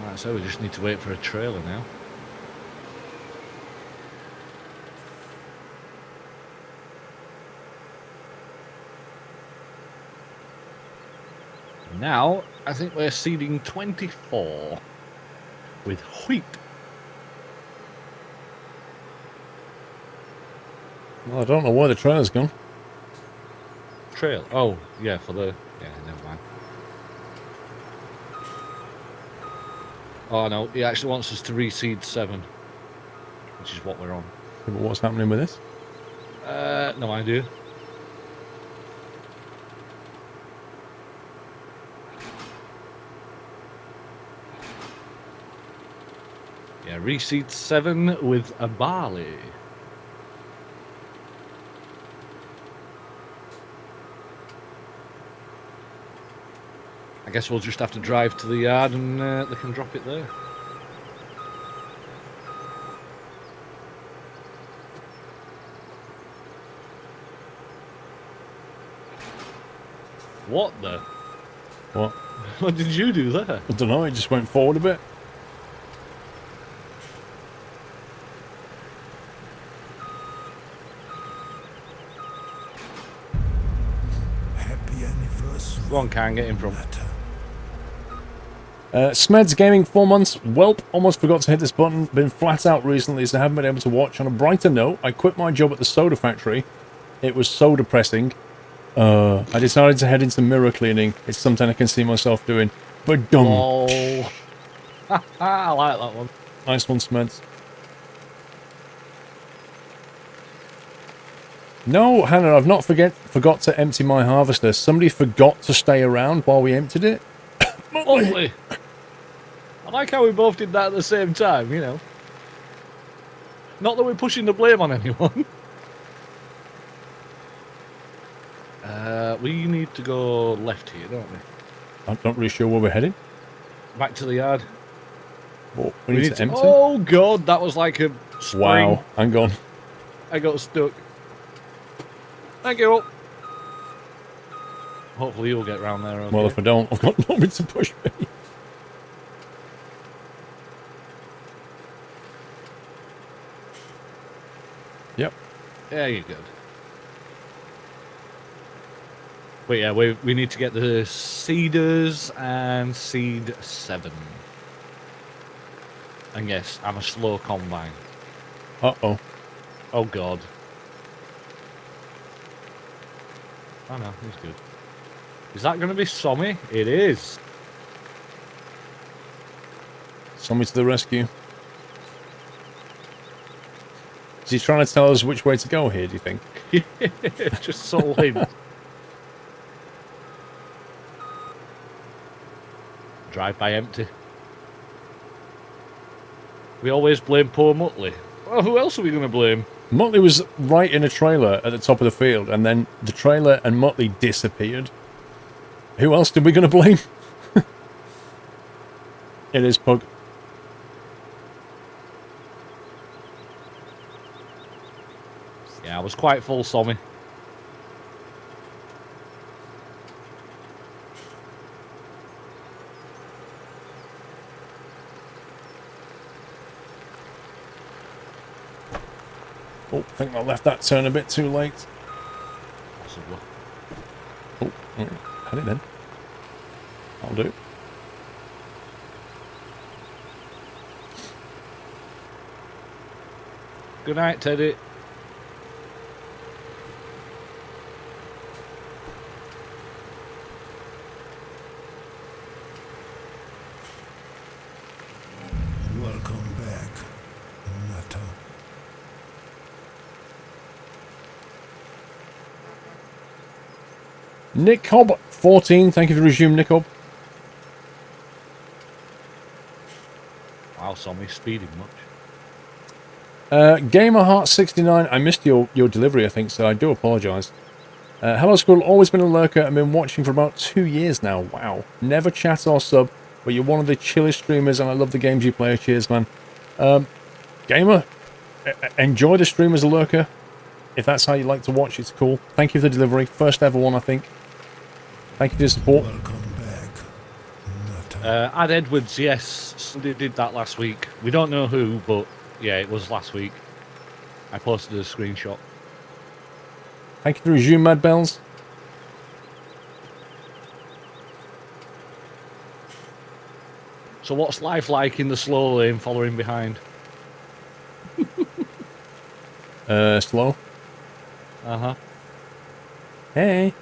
Right, so we just need to wait for a trailer now. Now, I think we're seeding 24 with wheat. Well, I don't know where the trailer's gone. Trail. Oh, yeah, for the... Yeah, never mind. Oh, no, he actually wants us to reseed 7, which is what we're on. But what's happening with this? No idea. Yeah, reseed 7 with a barley. I guess we'll just have to drive to the yard and they can drop it there. What the? What? What did you do there? I don't know, it just went forward a bit. Happy anniversary. Go on, Karen, get in from. Smeds Gaming, 4 months. Welp, almost forgot to hit this button. Been flat out recently, so haven't been able to watch. On a brighter note, I quit my job at the soda factory. It was so depressing. I decided to head into mirror cleaning. It's something I can see myself doing. But dumb. Oh. I like that one. Nice one, Smeds. No, Hannah, I've not forgot to empty my harvester. Somebody forgot to stay around while we emptied it. Lovely. I like how we both did that at the same time, you know. Not that we're pushing the blame on anyone. We need to go left here, don't we? I'm not really sure where we're heading. Back to the yard. Oh, we need to empty? Oh, God, that was like a spring. Wow, hang on. I got stuck. Thank you. Hopefully you'll get round there, okay? Well, if I don't, I've got nobody to push me. Yep. Yeah, you're good. But yeah, we need to get the Seeders and Seed 7. And yes, I'm a slow combine. Uh-oh. Oh god. Oh no, he's good. Is that going to be Sommy? It is. Somebody to the rescue. Is he trying to tell us which way to go here, do you think? Just subtle hint. Drive by empty. We always blame poor Muttley. Well, who else are we going to blame? Muttley was right in a trailer at the top of the field, and then the trailer and Muttley disappeared. Who else did we going to blame? It is Pug. Yeah, I was quite full, Sommy. Oh, I think I left that turn a bit too late. Possibly. Oh, had it then. That'll do. Good night, Teddy. Welcome back, Nato. Nick Cobb, 14. Thank you for the resume, Nick Cobb. Wow, Sommy, speeding much. Gamerheart69, I missed your delivery, I think, so I do apologise. Hello, Squirrel. Always been a lurker and been watching for about 2 years now. Wow. Never chat or sub, but you're one of the chillest streamers, and I love the games you play. Cheers, man. Gamer, enjoy the stream as a lurker. If that's how you like to watch, it's cool. Thank you for the delivery. First ever one, I think. Thank you for your support. Welcome back, Nato. Ad Edwards, yes. Somebody did that last week. We don't know who, but yeah, it was last week. I posted a screenshot. Thank you for the resume, Mad Bells. So what's life like in the slow lane following behind? Slow. Uh-huh. Hey.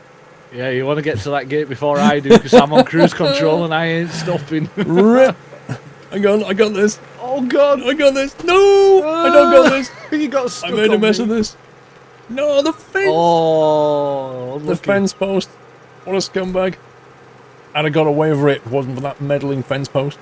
Yeah, you want to get to that gate before I do, because I'm on cruise control and I ain't stopping. Rip. I got this. Oh, God. I got this. No, I don't got this. You got stuck I made a on mess me. of this. No, the fence. Oh, The fence post. What a scumbag. And I got away with it. If it wasn't for that meddling fence post.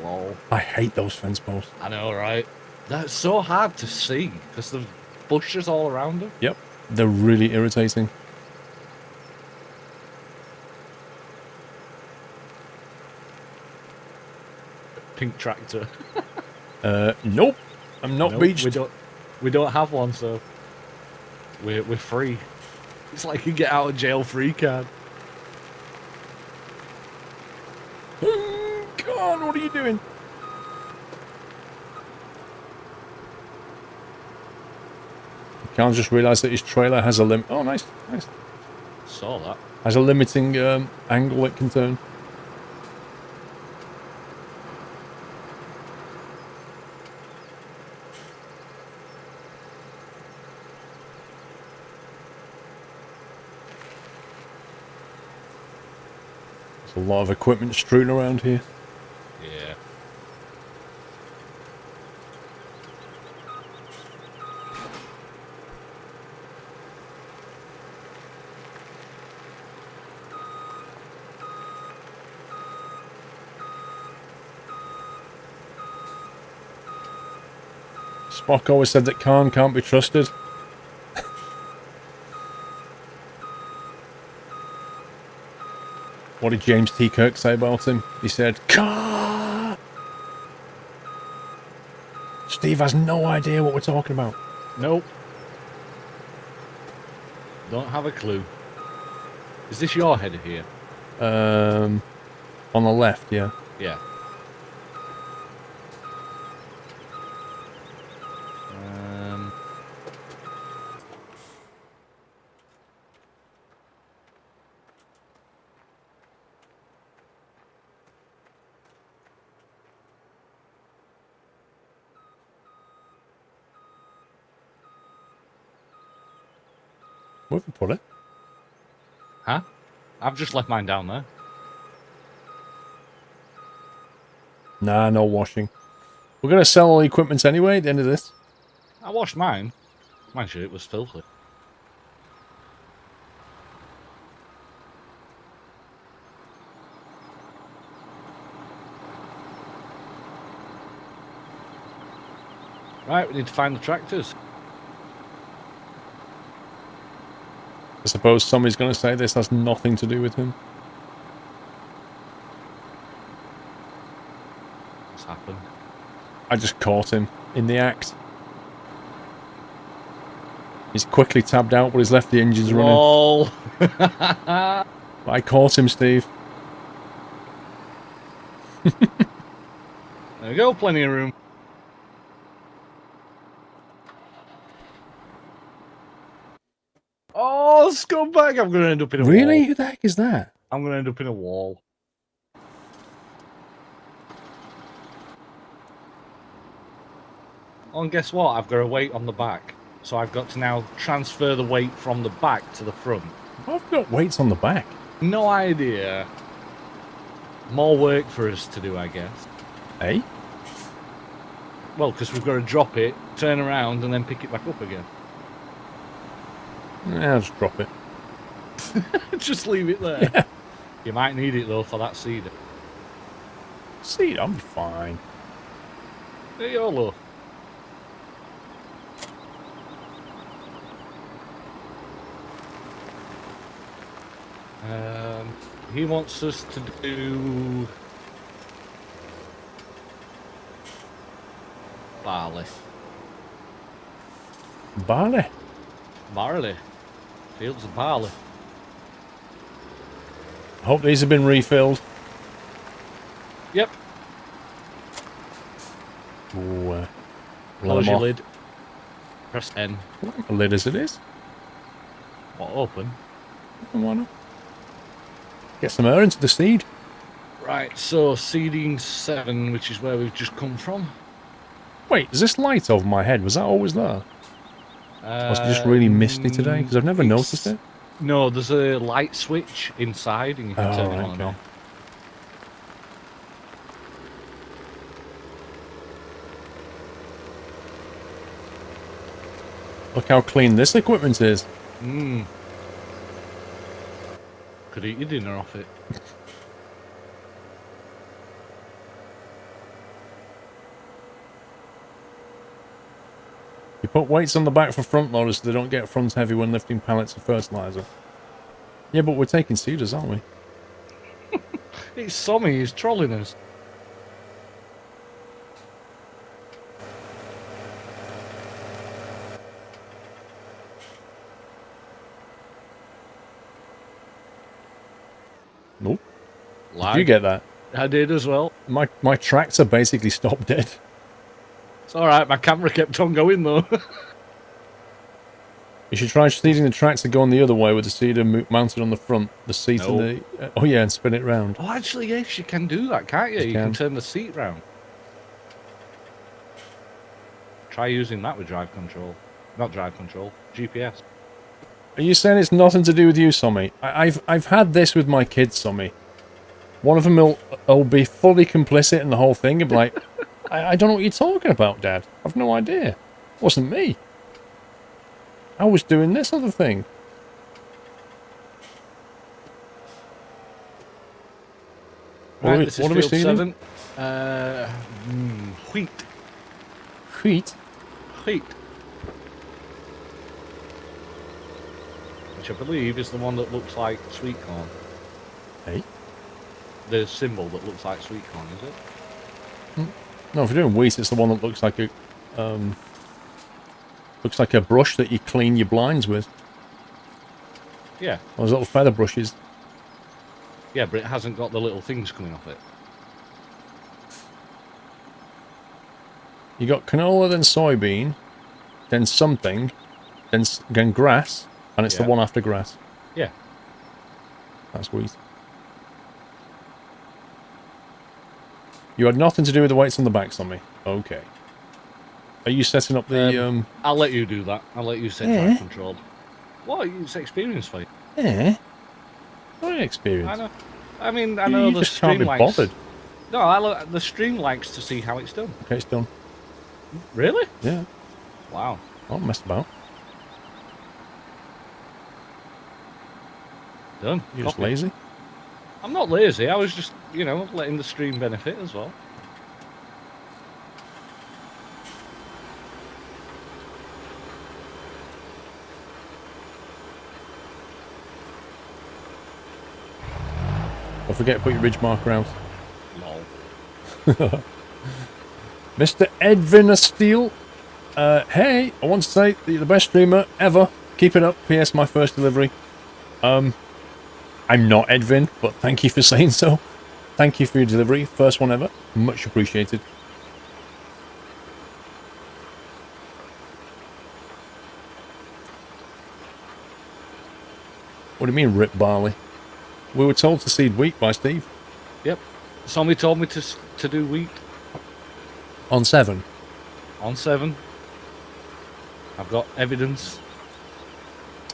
Lol. I hate those fence posts. I know, right? That's so hard to see, because the bushes all around them. Yep. They're really irritating. Pink tractor. Nope. I'm not Nope, beached. we don't have one, so we're free. It's like a get out of jail free card. Come on, what are you doing? Can't just realise that his trailer has a limit. Oh, nice, nice. Saw that. Has a limiting angle it can turn. There's a lot of equipment strewn around here. Yeah. Spock always said that Khan can't be trusted. What did James T. Kirk say about him? He said, Khan! Steve has no idea what we're talking about. Nope. Don't have a clue. Is this your header here? On the left, yeah. Yeah. Where have we put it? Huh? I've just left mine down there. Nah, no washing. We're going to sell all the equipment anyway at the end of this. I washed mine. My shirt was filthy. Right, we need to find the tractors. I suppose somebody's going to say this has nothing to do with him. What's happened? I just caught him in the act. He's quickly tabbed out, but he's left the engines running. Lol. I caught him, Steve. There we go, plenty of room. Oh, scumbag! I'm going to end up in a wall. Really? Who the heck is that? I'm going to end up in a wall. Oh, and guess what? I've got a weight on the back. So I've got to now transfer the weight from the back to the front. I've got weights on the back. No idea. More work for us to do, I guess. Eh? Well, because we've got to drop it, turn around, and then pick it back up again. Yeah, I'll just drop it. Just leave it there. Yeah. You might need it, though, for that cedar. See, I'll be fine. There you go, look. He wants us to do barley. Barley? Barley. Fields of barley. I hope these have been refilled. Yep. Ooh, Close your lid. Press N. Like the lid as it is. Or open. Why not? Get some air into the seed. Right, so seeding 7, which is where we've just come from. Wait, is this light over my head? Was that always there? Was it just really misty today? Because I've never noticed it. No, there's a light switch inside and you can turn it on and off. Look how clean this equipment is. Mmm. Could eat your dinner off it. You put weights on the back for front loaders so they don't get front heavy when lifting pallets of fertilizer. Yeah, but we're taking seeders, aren't we? It's Sommy, he's trolling us. Nope. Lag. Did you get that? I did as well. My tractor basically stopped dead. It's alright, my camera kept on going though. You should try seating the tractor going the other way with the seeder mounted on the front, the seat and the... oh yeah, and spin it round. Oh, actually, yes, you can do that, can't you? You can turn the seat round. Try using that with drive control. Not drive control, GPS. Are you saying it's nothing to do with you, Sommy? I've had this with my kids, Sommy. One of them will be fully complicit in the whole thing and be like, I don't know what you're talking about, Dad. I've no idea. It wasn't me. I was doing this other thing. Right, this is what are we field seeing? 7. Wheat. Wheat? Wheat. Which I believe is the one that looks like sweet corn. Hey? The symbol that looks like sweet corn, is it? No, if you're doing wheat, it's the one that looks like a brush that you clean your blinds with. Yeah. Those little feather brushes. Yeah, but it hasn't got the little things coming off it. You got canola, then soybean, then something, then grass, and it's the one after grass. Yeah. That's wheat. You had nothing to do with the weights on the backs on me. Okay. Are you setting up the... I'll let you do that. I'll let you set Yeah. drive control. What? It's experience for you. Yeah. What I experience. know. I mean, I know You the just can't stream be likes. bothered. No, the stream likes to see how it's done. Okay, it's done. Really? Yeah. Wow. I won't mess about. Done. You're just Copy. lazy. I'm not lazy. I was just, letting the stream benefit as well. Don't forget to put your ridge marker out. Lol. Mr. Edwin Steele. Hey, I want to say that you're the best streamer ever. Keep it up. P.S. My first delivery. I'm not Edwin, but thank you for saying so. Thank you for your delivery. First one ever. Much appreciated. What do you mean, rip barley? We were told to seed wheat by Steve. Yep. Somebody told me to do wheat On 7. on 7. I've got evidence.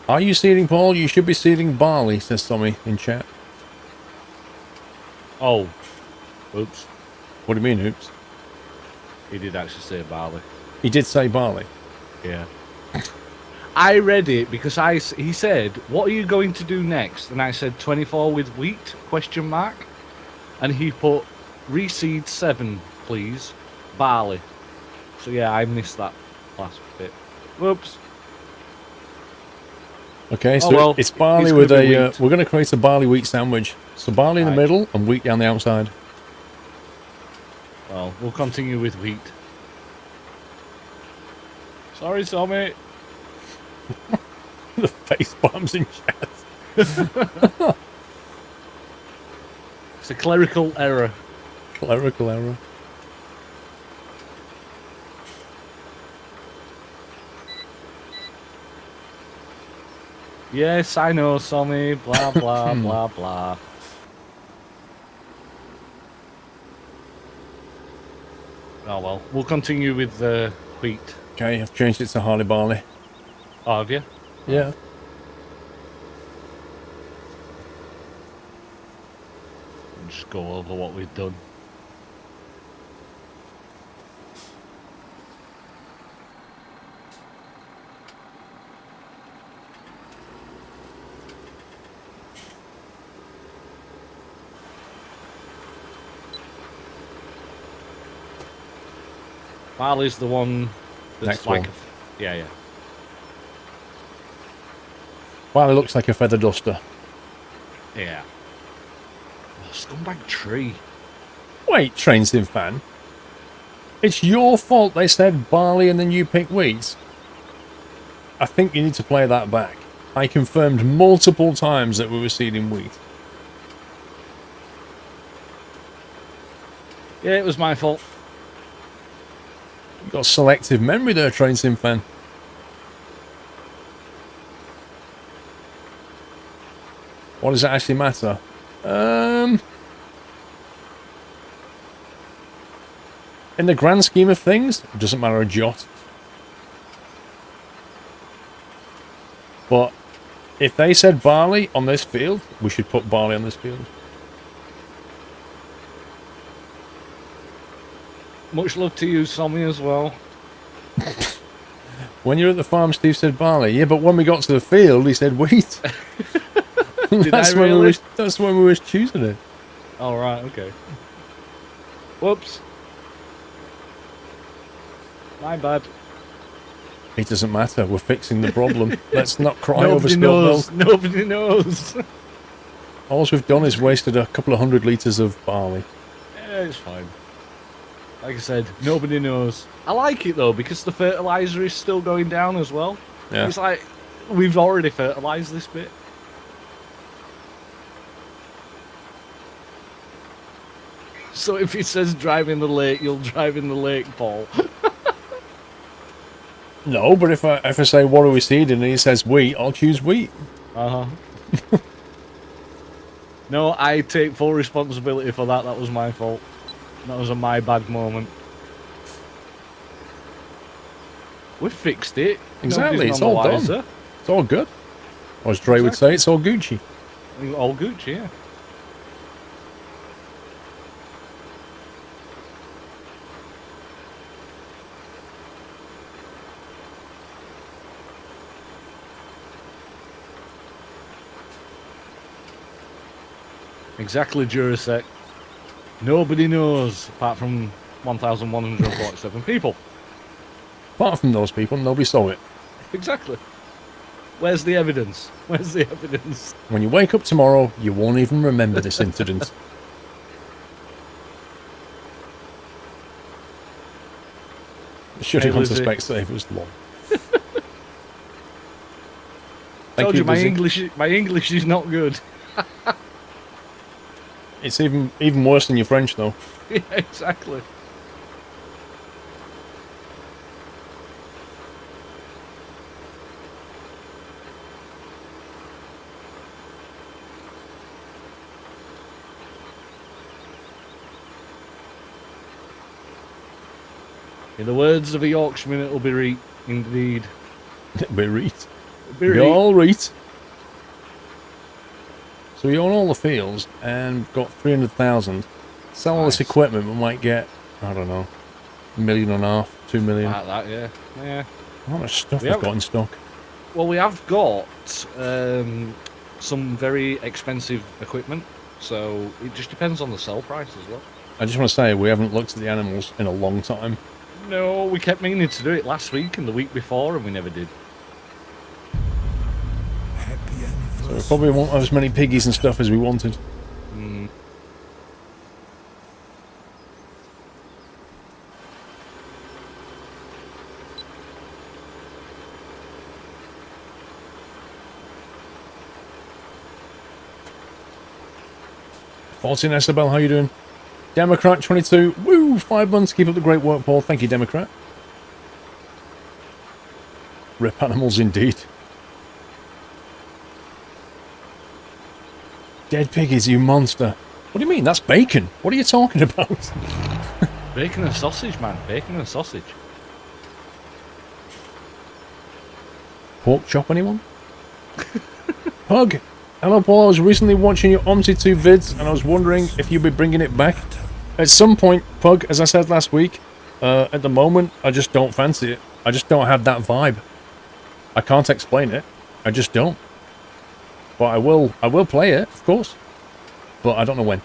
Are you seeding, Paul? You should be seeding barley, says Tommy in chat. Oh. Oops. What do you mean, oops? He did actually say barley. He did say barley. Yeah. I read it because he said, "What are you going to do next?" And I said, "24 with wheat?" ? And he put, "Reseed 7, please, barley." So yeah, I missed that last bit. Whoops. Okay, so well, it's barley it's with gonna be a... wheat. we're going to create a barley wheat sandwich. So barley in the Right. middle and wheat down the outside. Well, we'll continue with wheat. Sorry, Tommy. The face bombs in chat. It's a clerical error. Clerical error. Yes, I know, Tommy. Blah, blah, blah, blah. Oh, well. We'll continue with wheat. Okay, I've changed it to Harley Barley. Oh, have you? Yeah. Just go over what we've done. Barley's the one that's Next like one. Yeah, yeah. Barley looks like a feather duster. Yeah. Oh, scumbag tree. Wait, Train Sim fan. It's your fault they said barley and then you picked wheat. I think you need to play that back. I confirmed multiple times that we were seeding wheat. Yeah, it was my fault. You've got selective memory there, Train Sim fan. What does it actually matter? In the grand scheme of things, it doesn't matter a jot. But if they said barley on this field, we should put barley on this field. Much love to you, Tommy, as well. When you're at the farm, Steve said barley. Yeah, but when we got to the field, he said wheat. Did that's I when really? that's when we were choosing it. All right, okay. Whoops. My bad. It doesn't matter. We're fixing the problem. Let's not cry over Nobody spilled knows. milk. Nobody knows. All we've done is wasted a couple of 100 litres of barley. Yeah, it's fine. Like I said, nobody knows. I like it though because the fertilizer is still going down as well. Yeah. It's like we've already fertilized this bit. So if it says drive in the lake, you'll drive in the lake, Paul. No, but if I say what are we seeding and he says wheat, I'll choose wheat. Uh-huh. No, I take full responsibility for that. That was my fault. That was a my bad moment. We fixed it. Exactly, Nobody's it's none the all done. wiser. It's all good. Or as Dre would say, it's all Gucci. All Gucci, yeah. Exactly, Jurasek. Nobody knows, apart from 1,147 people. Apart from those people, nobody saw it. Exactly. Where's the evidence? Where's the evidence? When you wake up tomorrow, you won't even remember this incident. Should have gone to Specsavers long. Told you, my English is not good. It's even worse than your French, though. Yeah, exactly. In the words of a Yorkshireman, it'll be reet, indeed. Be reet. Be Be all reet. So we own all the fields and got 300,000. Sell all this equipment, we might get, I don't know, 1.5 million, 2 million. Like that, yeah. Yeah. How much stuff we've got in stock? Well, we have got some very expensive equipment, so it just depends on the sell price as well. I just want to say, we haven't looked at the animals in a long time. No, we kept meaning to do it last week and the week before, and we never did. Happy So we anniversary. probably won't have as many piggies and stuff as we wanted. Mm. Faulty Isabel, how you doing? Democrat 22, woo! 5 months, keep up the great work, Paul. Thank you, Democrat. Rip animals indeed. Dead piggies, you monster. What do you mean? That's bacon. What are you talking about? Bacon and sausage, man. Bacon and sausage. Pork chop, anyone? Pug. Hello, Paul. I was recently watching your Omsi 2 vids, and I was wondering if you'd be bringing it back. At some point, Pug, as I said last week, at the moment, I just don't fancy it. I just don't have that vibe. I can't explain it. I just don't. But I will play it, of course. But I don't know when.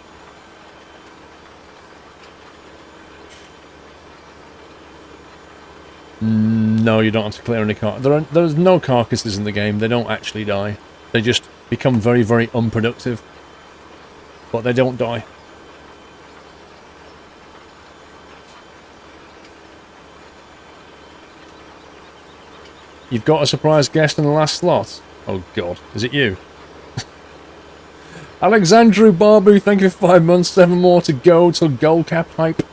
No, you don't have to clear any there's no carcasses in the game. They don't actually die. They just become very, very unproductive. But they don't die. You've got a surprise guest in the last slot. Oh god, is it you? Alexandru Barbu, thank you for 5 months, 7 more to go till gold cap hype.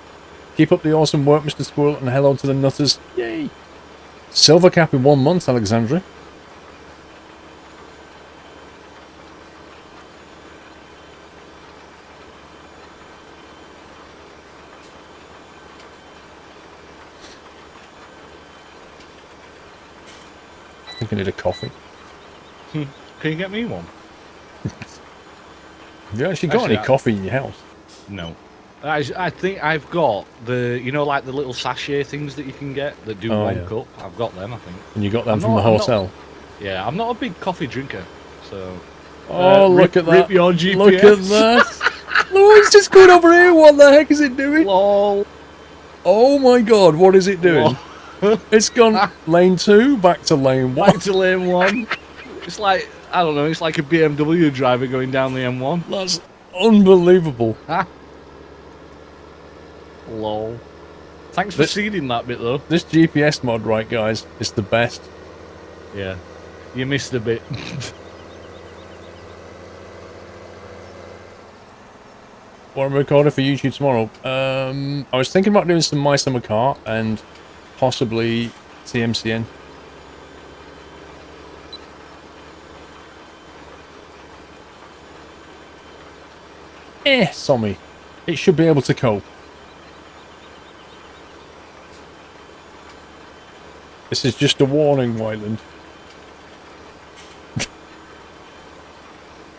Keep up the awesome work, Mr. Squirrel, and hello to the nutters. Yay! Silver cap in 1 month, Alexandru. I think I need a coffee. Can you get me one? Have you actually got any coffee in your house? No. I think I've got the, you know, like the little sachet things that you can get that do one cup. I've got them, I think. And you got them from the hotel? Yeah, I'm not a big coffee drinker, so... Oh, look at that. Rip your GPS. Look at that. Oh, it's just going over here. What the heck is it doing? Lol. Oh my god, what is it doing? It's gone lane 2, back to lane 1. Back to lane 1. It's like, I don't know, it's like a BMW driver going down the M1. That's unbelievable. Lol. Thanks for seeding that bit, though. This GPS mod, right, guys, is the best. Yeah. You missed a bit. What I'm recording for YouTube tomorrow. I was thinking about doing some My Summer Car and possibly TMCN. Sommy. It should be able to cope. This is just a warning, Wyland.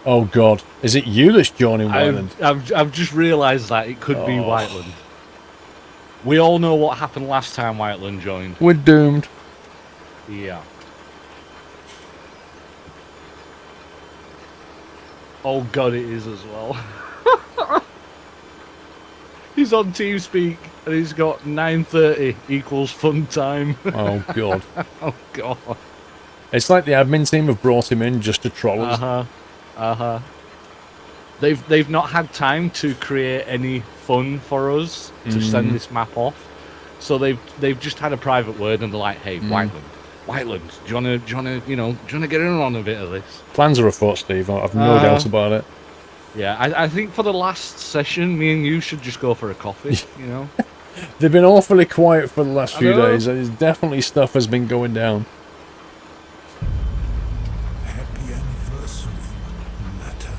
Oh God, is it you that's joining Whiteland? I've just realised that it could be Oh. Whiteland. We all know what happened last time Whiteland joined. We're doomed. Yeah. Oh God, it is as well. He's on TeamSpeak and he's got 9:30 equals fun time. Oh God. Oh God. It's like the admin team have brought him in just to troll us. They've not had time to create any fun for us to send this map off, so they've just had a private word and they're like, "Hey, Whiteland, do you wanna get in on a bit of this?" Plans are afoot, Steve. I've no doubt about it. Yeah, I think for the last session, me and you should just go for a coffee. You know, They've been awfully quiet for the last few know. days. There's definitely stuff has been going down. Happy anniversary, Natter.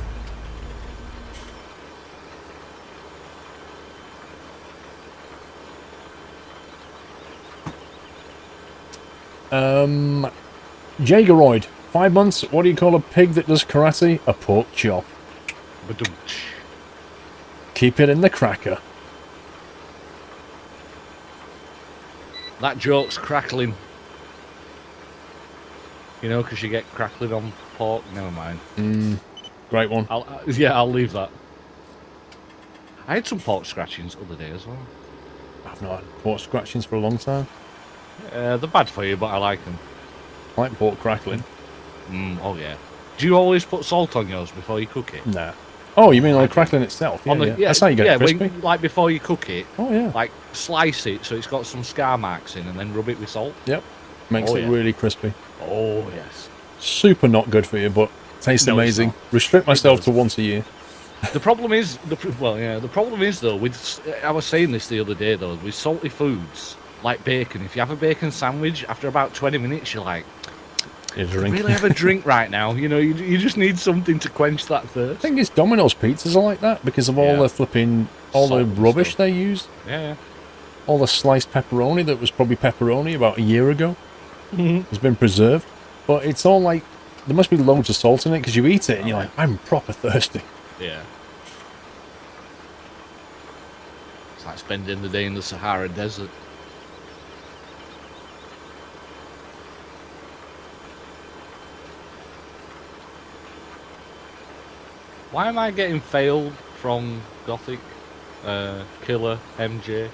Jageroid, 5 months. What do you call a pig that does karate? A pork chop. Keep it in the cracker. that joke's crackling. You know, because you get crackling on pork. Never mind. Great one. I'll leave that. I had some pork scratchings the other day as well. I've not had pork scratchings for a long time. They're bad for you, but I like them. I like pork crackling. Oh yeah. Do you always put salt on yours before you cook it? Nah. Oh, you mean on the crackling itself? Yeah, yeah. That's how you get it crispy. Like before you cook it. Oh yeah. Like slice it so it's got some scar marks in, and then rub it with salt. Yep. Makes it really crispy. Oh yes. Super not good for you, but tastes amazing. Restrict myself to once a year. The problem is, the problem is though, I was saying this the other day though, with salty foods like bacon. If you have a bacon sandwich, after about 20 minutes, you're like, You I really have a drink right now. You know, you just need something to quench that thirst. I think it's Domino's pizzas are like that because of all the flipping, all the rubbish they use. Yeah. All the sliced pepperoni that was probably pepperoni about a year ago has been preserved. But it's all like, there must be loads of salt in it because you eat it and you're like, I'm proper thirsty. Yeah. It's like spending the day in the Sahara Desert. Why am I getting failed from Gothic Killer MJ?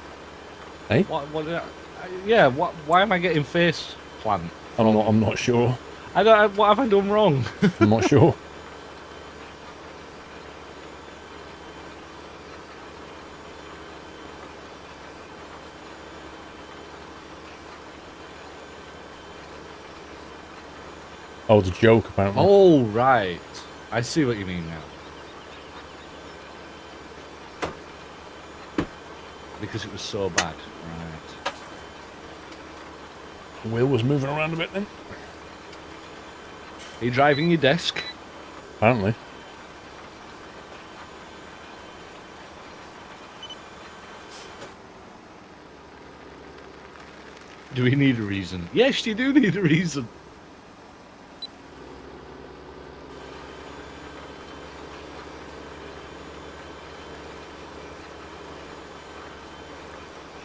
Hey? Why am I getting face plant? I'm not sure. What have I done wrong? I'm not sure. Oh, the joke, apparently. Oh, right. I see what you mean now. Because it was so bad. Right. Will was moving around a bit then. Are you driving your desk? Apparently. Do we need a reason? Yes, you do need a reason.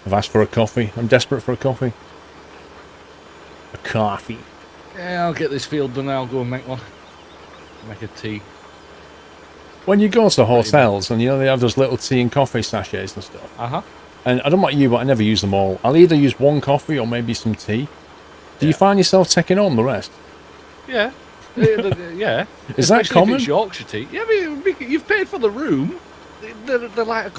I've asked for a coffee. I'm desperate for a coffee. A coffee. Yeah, I'll get this field done. I'll go and make one. Make a tea. When you go to hotels and they have those little tea and coffee sachets and stuff. And I don't know about you, but I never use them all. I'll either use one coffee or maybe some tea. Do you find yourself taking on the rest? Yeah. Yeah. Is that common? If it's Yorkshire tea. Yeah, I mean, you've paid for the room. They're like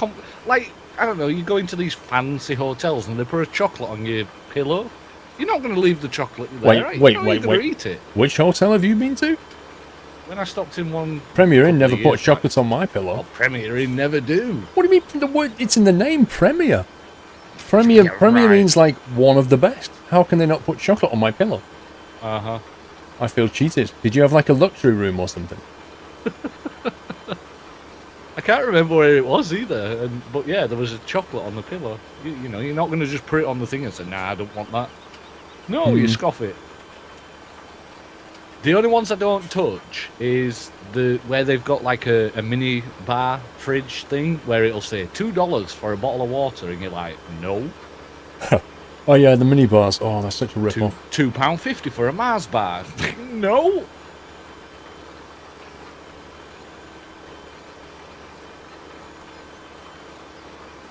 like, I don't know, you go into these fancy hotels and they put a chocolate on your pillow. You're not going to leave the chocolate there, right? Wait. You're going to eat it. Which hotel have you been to? When I stopped in one... Premier Inn never put chocolate on my pillow. Oh, Premier Inn never do. What do you mean? The word, it's in the name, Premier. Premier means like one of the best. How can they not put chocolate on my pillow? I feel cheated. Did you have like a luxury room or something? I can't remember where it was either. But yeah, there was a chocolate on the pillow. You know, you're not going to just put it on the thing and say, nah, I don't want that. No, you scoff it. The only ones I don't touch is where they've got like a mini bar fridge thing where it'll say $2 for a bottle of water, and you're like, no. Oh yeah, the mini bars. Oh, that's such a rip-off. £2.50 for a Mars bar. No.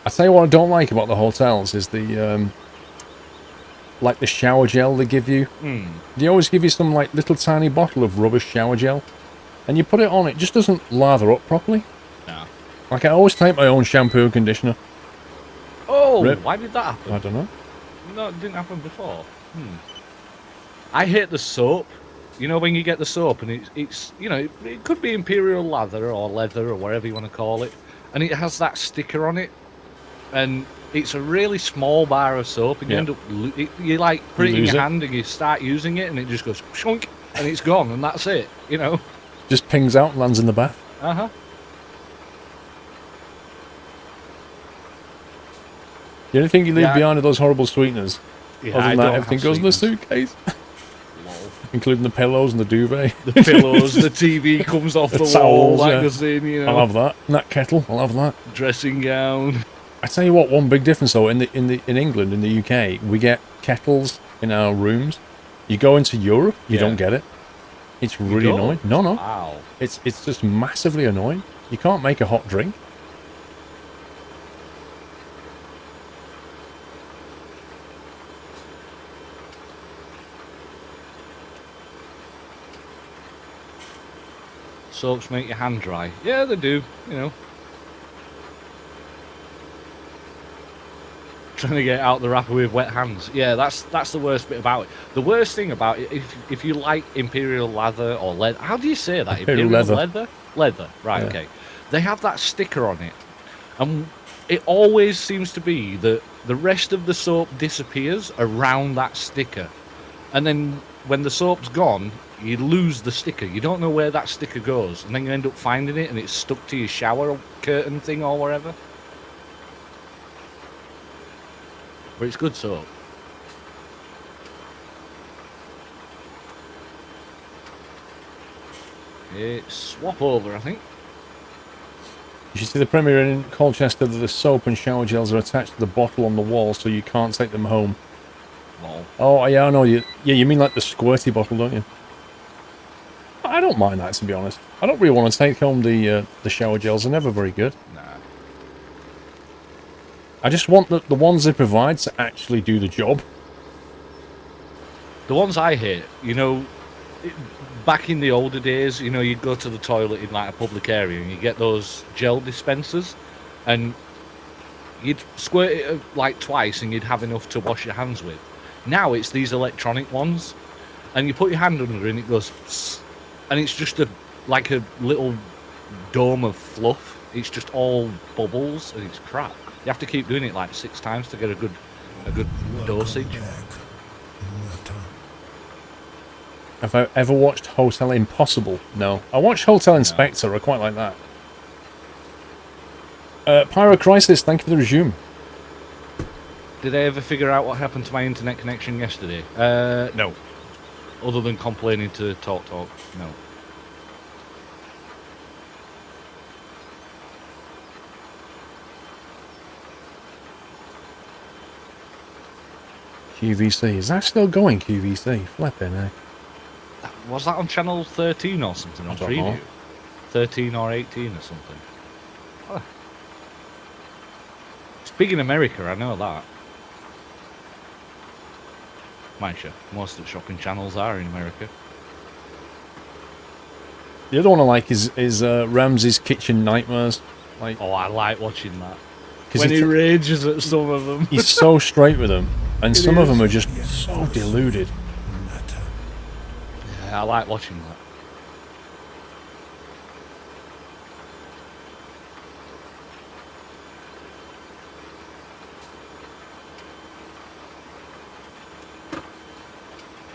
I tell you what I don't like about the hotels is the like the shower gel they give you. They always give you some like little tiny bottle of rubbish shower gel, and you put it on, it just doesn't lather up properly. No. Like I always take my own shampoo and conditioner. Oh, Rip. why did that happen? I don't know. No, it didn't happen before. I hate the soap. You know, when you get the soap and it's you know, it could be imperial leather or leather or whatever you want to call it, and it has that sticker on it, and it's a really small bar of soap, and you end up you like put it in your hand and you start using it, and it just goes shunk and it's gone, and that's it. You know, just pings out and lands in the bath. The only thing you leave behind are those horrible sweeteners. Yeah, Other than that, everything goes in the suitcase. Including the pillows and the duvet. The pillows, the TV comes off the wall, towels, that goes in, you know. I'll have that. And that kettle, I'll have that. Dressing gown. I tell you what, one big difference though, in England, in the UK, we get kettles in our rooms. You go into Europe, you don't get it. It's really annoying. No. Wow. It's just massively annoying. You can't make a hot drink. Soaps make your hand dry. Yeah, they do, you know. Trying to get out the wrapper with wet hands. Yeah, that's the worst bit about it. The worst thing about it, if you like imperial leather or leather, how do you say that? Imperial leather? Leather, right, okay. They have that sticker on it, and it always seems to be that the rest of the soap disappears around that sticker, and then when the soap's gone, you lose the sticker. You don't know where that sticker goes, and then you end up finding it, and it's stuck to your shower curtain thing or wherever. But it's good soap. It's swap over, I think. You should see the premier in Colchester that the soap and shower gels are attached to the bottle on the wall, so you can't take them home. Lol. Oh yeah, I know you. Yeah, you mean like the squirty bottle, don't you? I don't mind that, to be honest. I don't really want to take home the shower gels. They're never very good. Nah. I just want the ones they provide to actually do the job. The ones I hate, you know, back in the older days, you know, you'd go to the toilet in like a public area and you get those gel dispensers, and you'd squirt it like twice and you'd have enough to wash your hands with. Now it's these electronic ones, and you put your hand under and it goes psst, and it's just like a little dome of fluff. It's just all bubbles and it's crap. You have to keep doing it like 6 times to get a good dosage. Have I ever watched Hotel Impossible? No. I watched Hotel Inspector. I quite like that. Pyro Crisis, thank you for the resume. Did I ever figure out what happened to my internet connection yesterday? No. Other than complaining to Talk, no. QVC. Is that still going, QVC? Flipping heck. Was that on channel 13 or something on preview? 13 or 18 or something. Oh. It's big in America, I know that. Mind most of the shopping channels are in America. The other one I like is Ramsay's Kitchen Nightmares. Like, oh, I like watching that. When he rages at some of them. He's so straight with them, and some of them are just so deluded. Yeah, I like watching that.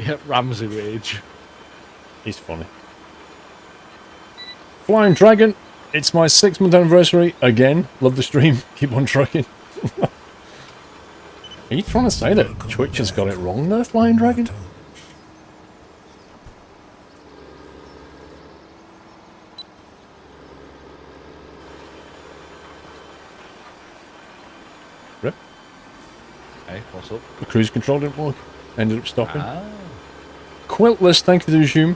Yep, Ramsay Rage. He's funny. Flying Dragon, it's my 6-month anniversary again. Love the stream. Keep on trucking. Are you trying to say that Twitch has got it wrong there, Flying Dragon? Hey, what's up? The cruise control didn't work. Ended up stopping. Ah. Quiltless, thank you for the resume.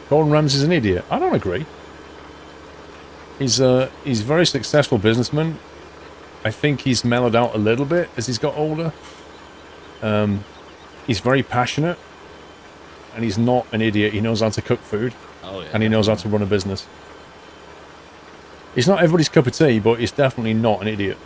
Gordon Ramsay's an idiot. I don't agree. He's a very successful businessman. I think he's mellowed out a little bit as he's got older. He's very passionate. And he's not an idiot. He knows how to cook food. Oh, yeah. And he knows how to run a business. He's not everybody's cup of tea, but he's definitely not an idiot.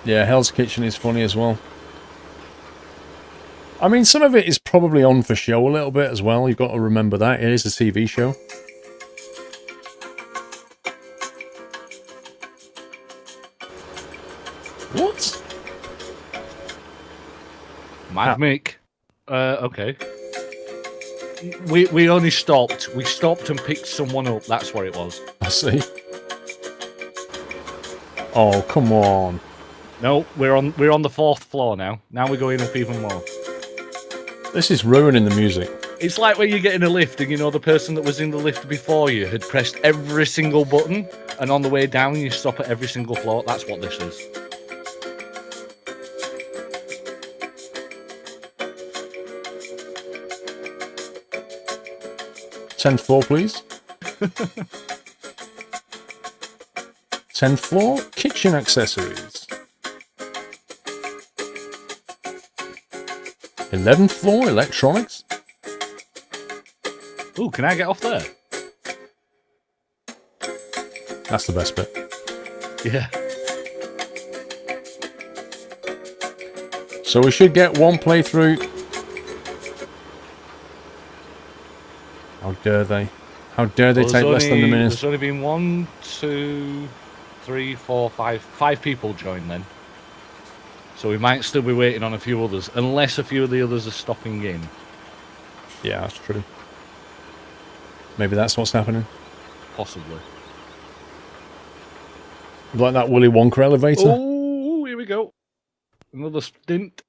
Yeah, Hell's Kitchen is funny as well. I mean, some of it is probably on for show a little bit as well. You've got to remember that. It is a TV show. What? Mad Mick. Okay. We only stopped. We stopped and picked someone up. That's what it was. I see. Oh, come on. No, we're on the 4th floor now. Now we're going up even more. This is ruining the music. It's like when you get in a lift and you know the person that was in the lift before you had pressed every single button, and on the way down you stop at every single floor. That's what this is. Tenth floor, please. 10th floor, kitchen accessories. 11th floor, electronics. Ooh, can I get off there? That's the best bit. Yeah. So we should get one playthrough. How dare they? How dare they take less than a minute? There's only been 1, 2, 3, 4, 5 people join then. So we might still be waiting on a few others, unless a few of the others are stopping in. Yeah, that's true. Maybe that's what's happening. Possibly. Like that Willy Wonka elevator. Oh, here we go. Another stint.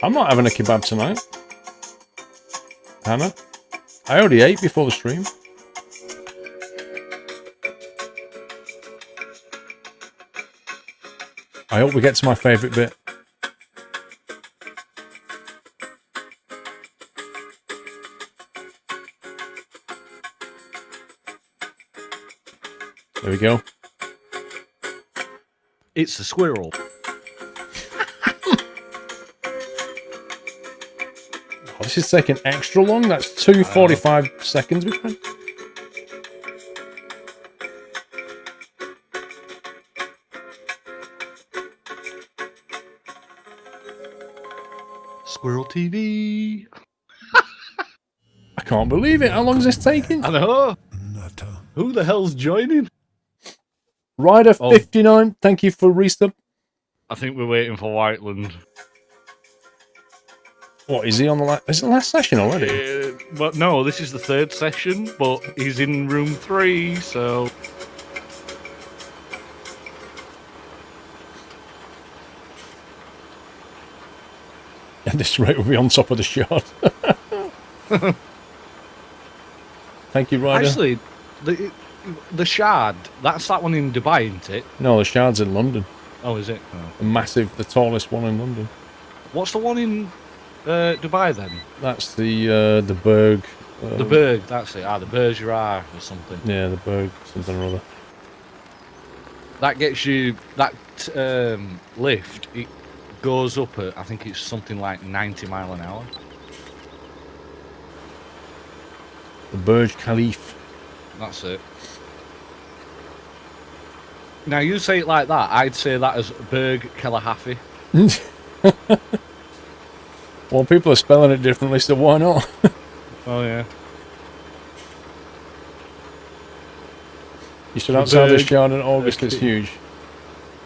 I'm not having a kebab tonight. Hannah? I already ate before the stream. I hope we get to my favourite bit. There we go. It's a squirrel. Oh, this is taking extra long. That's 2:45 seconds we've had. Squirrel TV. I can't believe it. How long is this taking? I know. Nutter. Who the hell's joining? Ryder59, thank you for resub. I think we're waiting for Whiteland. What, is he on the last... Is it the last session already? But no, this is the 3rd session, but he's in room 3, so... At this rate, we'll be on top of the shard. Thank you, Ryder. Actually, the Shard, that's that one in Dubai, isn't it? No, the shard's in London. Oh, is it? Oh. The massive, the tallest one in London. What's the one in Dubai then? That's the Berg. The Berg, that's it. The Bergerac or something. Yeah, the Berg, something or other. That gets you, that lift, it goes up at, I think it's something like 90 mile an hour. The Burj Khalifa. That's it. Now you say it like that, I'd say that as Berg Kalahari. Well, people are spelling it differently, so why not? Oh yeah. You stood outside the Berg. shard in August, Okay. it's huge.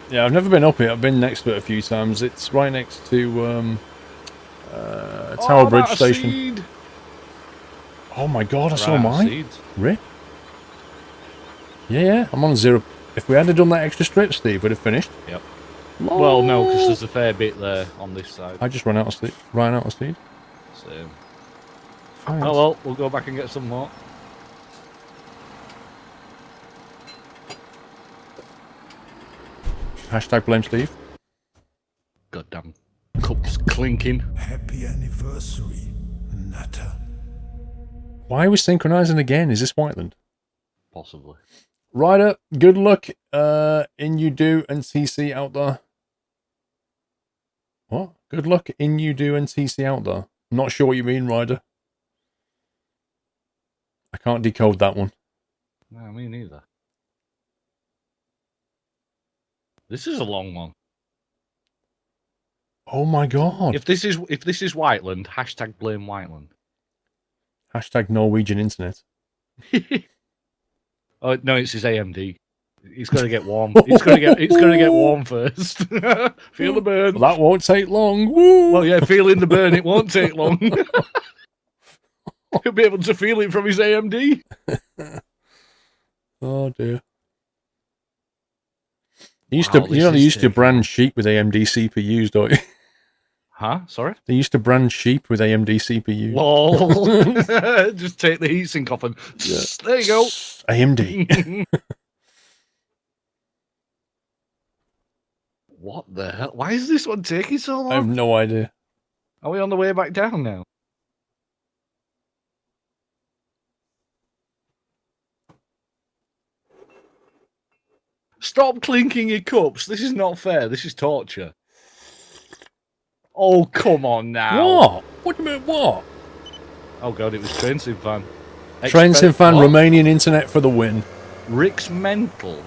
Yeah, I've never been up it. I've been next to it a few times. It's right next to Tower Bridge Station. Seed. Oh my god, I saw Right, mine. seeds. Rip. Yeah, I'm on 0. If we had done that extra strip, Steve, we'd have finished. Yep. Well, no, because there's a fair bit there on this side. I just ran out of seed. Ran out of seed. So. Thanks. Oh well, we'll go back and get some more. Hashtag blame Steve. Goddamn cups clinking. Happy anniversary, Nutter. Why are we synchronizing again? Is this Whiteland? Possibly. Ryder, good luck in you do and TC out there. What? Good luck in you do and TC out there. I'm not sure what you mean, Ryder. I can't decode that one. No, me neither. This is a long one. Oh my god. If this is Whiteland, hashtag blame Whiteland. Hashtag Norwegian internet. Oh no, it's his AMD. He's got to get warm. It's gonna get warm first. Feel the burn. Well, that won't take long. Woo! Well, yeah, feeling the burn. It won't take long. He'll be able to feel it from his AMD. Oh dear. They Wow, used to brand sheep with AMD CPUs, don't you? Huh? Sorry? They used to brand sheep with AMD CPUs. Lol. Just take the heatsink off and there you go. AMD. What the hell? Why is this one taking so long? I have no idea. Are we on the way back down now? Stop clinking your cups. This is not fair. This is torture. Oh, come on now. What? What do you mean, what? Oh, God, it was Train Sim Fan. Train Sim Fan, What? Romanian internet for the win. Rick's mental.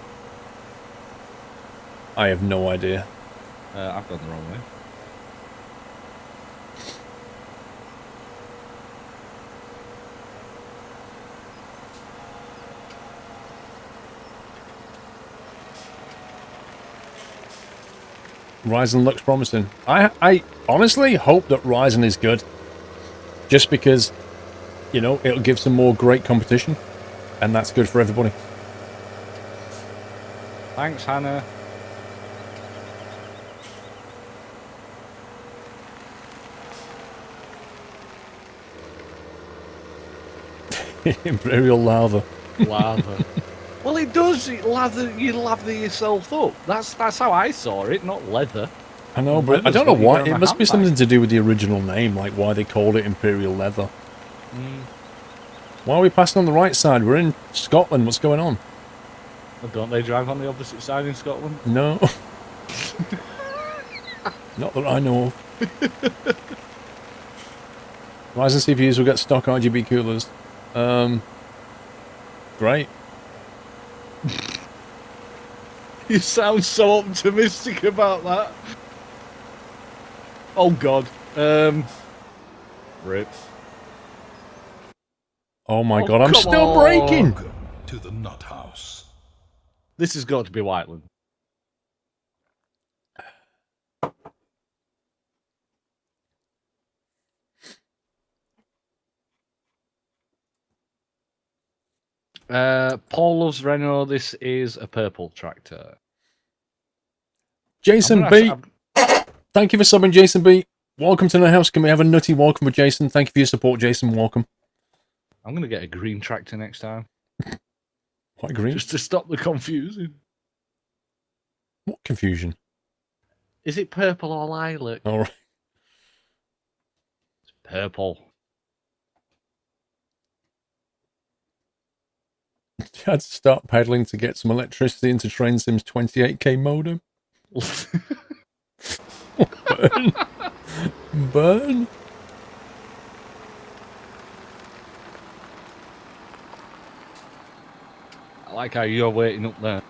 I have no idea. I've gone the wrong way. Ryzen looks promising. I honestly hope that Ryzen is good. Just because, you know, it'll give some more great competition. And that's good for everybody. Thanks, Hannah. Imperial lava. Lava. Well, it does. You lather yourself up. That's how I saw it, not leather. I know, but I don't know why. It must be something to do with the original name, like why they called it Imperial Leather. Why are we passing on the right side? We're in Scotland. What's going on? Well, don't they drive on the opposite side in Scotland? No. Not that I know of. Ryzen CPUs will get stock RGB coolers. Great. You sound so optimistic about that. Oh God. Rip. Oh my god, I'm still breaking! Welcome to the Nut House. This has got to be Whiteland. Paul loves Renault. This is a purple tractor. Jason B. Thank you for subbing, Jason B. Welcome to the house. Can we have a nutty welcome for Jason? Thank you for your support, Jason. Welcome. I'm going to get a green tractor next time. What green? Just to stop the confusion. What confusion? Is it purple or lilac? All right. It's purple. I had to start pedaling to get some electricity into Train Sim's 28k modem. Burn. Burn. I like how you're waiting up there.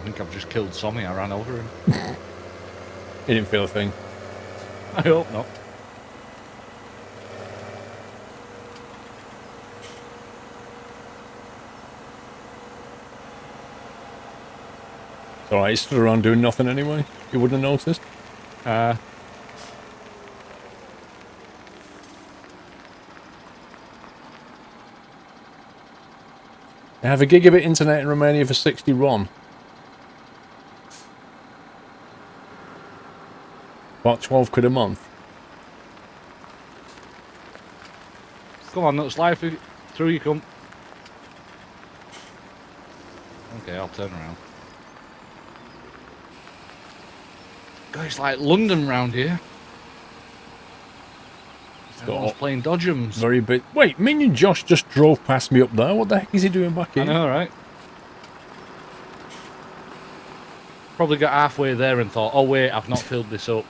think I've just killed Sommy. I ran over him. He didn't feel a thing. I hope not. It's alright, he stood around doing nothing anyway. You wouldn't have noticed. Uh, They have a gigabit internet in Romania for 60 RON. About 12 quid a month. Come on, nuts, life through you come. Okay, I'll turn around. God, it's like London round here. Everyone's playing dodgems. Very bit. Wait, Minion Josh just drove past me up there. What the heck is he doing back here? I know, right? Probably got halfway there and thought, oh wait, I've not filled this up.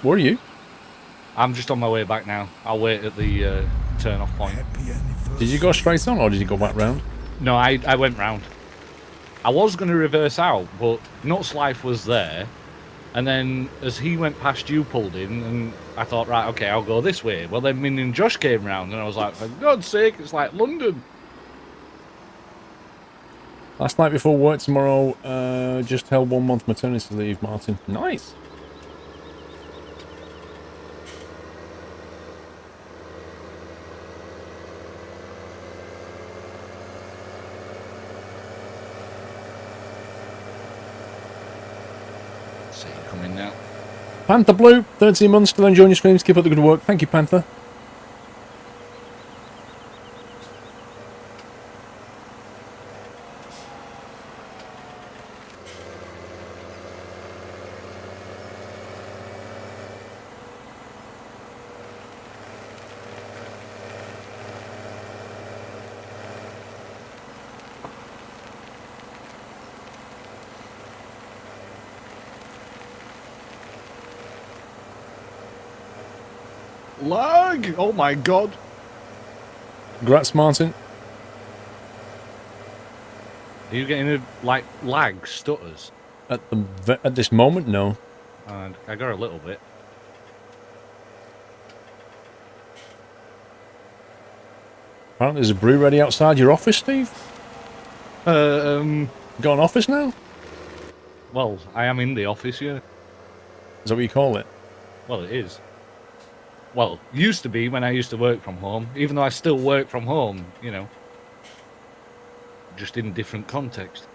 Where are you? I'm just on my way back now. I'll wait at the turn-off point. Happy anniversary. Did you go straight on or did you go back round? No, I went round. I was going to reverse out, but Nuts Life was there. And then as he went past, you pulled in, and I thought, right, okay, I'll go this way. Well, then Min and Josh came round, and I was like, for God's sake, it's like London. Last night before work tomorrow, just held 1 month maternity leave, Martin. Nice. See you coming now. Panther Blue, 13 months, still enjoying your streams. Keep up the good work. Thank you, Panther. Lag! Oh my god. Congrats, Martin. Are you getting like lag stutters? At this moment, no. And I got a little bit. Apparently there's a brew ready outside your office, Steve. Got an office now? Well, I am in the office, yeah. Is that what you call it? Well, it is. Well, used to be when I used to work from home, even though I still work from home, you know. Just in different context.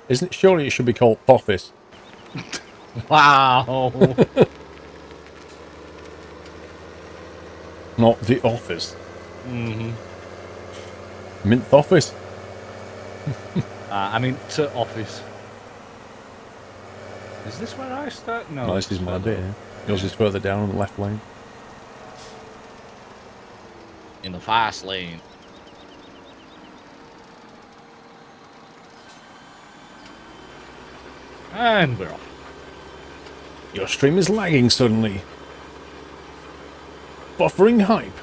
Isn't it? Surely it should be called office. Wow! Not the office. Mm-hmm. Mint office. I mean, to office. Is this where I start? No. No, this is my bit here. Yours is further down on the left lane. In the fast lane. And we're off. Your stream is lagging suddenly. Buffering hype.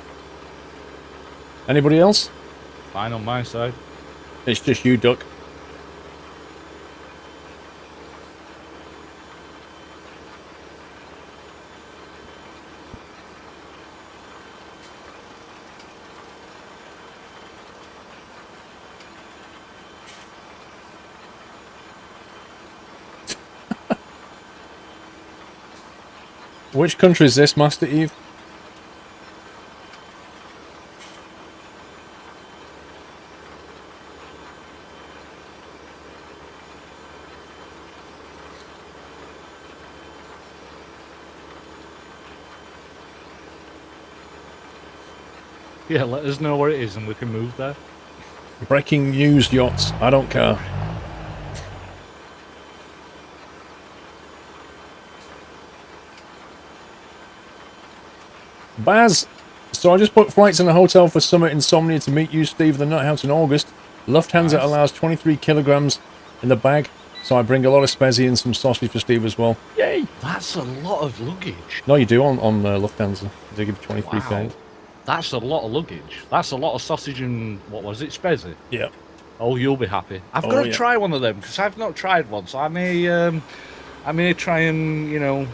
Anybody else? Fine on my side. It's just you, Duck. Which country is this, Master Eve? Yeah, let us know where it is and we can move there. Breaking news, yachts. I don't care. Baz, so I just put flights in a hotel for Summit Insomnia to meet you, Steve, the Nut House in August. Lufthansa Nice. allows 23 kilograms in the bag. So I bring a lot of spezzy and some sausage for Steve as well. Yay! That's a lot of luggage. No, you do on Lufthansa. They give you 23k. Wow. That's a lot of luggage. That's a lot of sausage and, what was it, spezzy? Yeah. Oh, you'll be happy. I've Oh, got to yeah. try one of them, because I've not tried one, so I may try and, you know,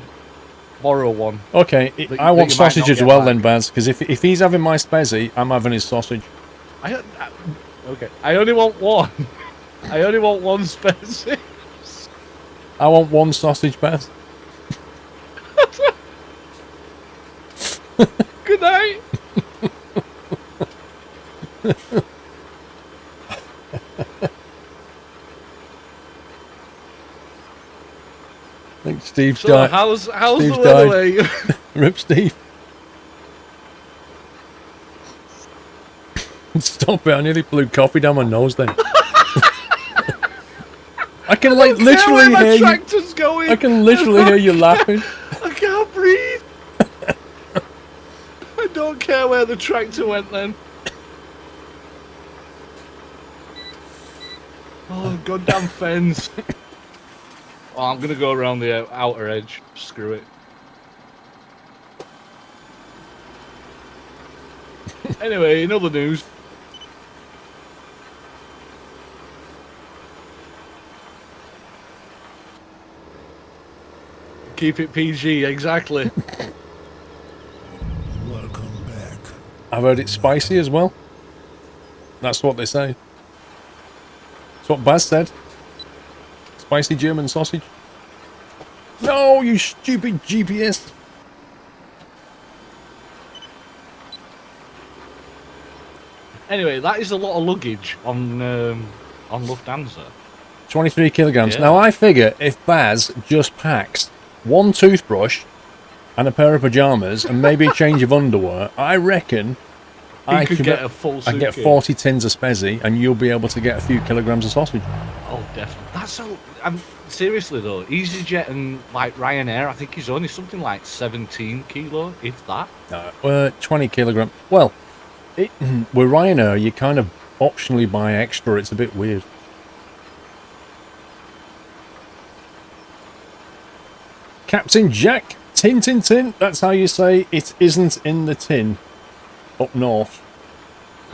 borrow one. Okay, That- I want that you might sausage not as get well back. then, Baz, because if he's having my spezzy, I'm having his sausage. Okay, I only want one. I only want one spezzy. I want one sausage, Baz. Good night. I think Steve's So died. how's Steve's the weather died. where you? Rip Steve. Stop it, I nearly blew coffee down my nose then. I can like literally my hear you. tractor's going. I can literally hear you laughing. I can't breathe. I don't care where the tractor went then. Oh, goddamn fence. Oh, I'm gonna go around the outer edge. Screw it. Anyway, in other news. Keep it PG, exactly. Welcome back. I've heard it's spicy as well. That's what they say. That's what Baz said. Spicy German sausage. No, you stupid GPS. Anyway, that is a lot of luggage on Lufthansa. 23 kilograms. Yeah. Now I figure if Baz just packs one toothbrush and a pair of pajamas and maybe a change of underwear, I reckon He could get a full I get suitcase. 40 tins of spezzy and you'll be able to get a few kilograms of sausage. Oh, definitely. That's so. I'm seriously though. EasyJet and like Ryanair, I think he's only something like 17 kilo, if that. 20 kilogram. Well, with Ryanair, you kind of optionally buy extra. It's a bit weird. Captain Jack, tin tin tin. That's how you say it isn't in the tin up north.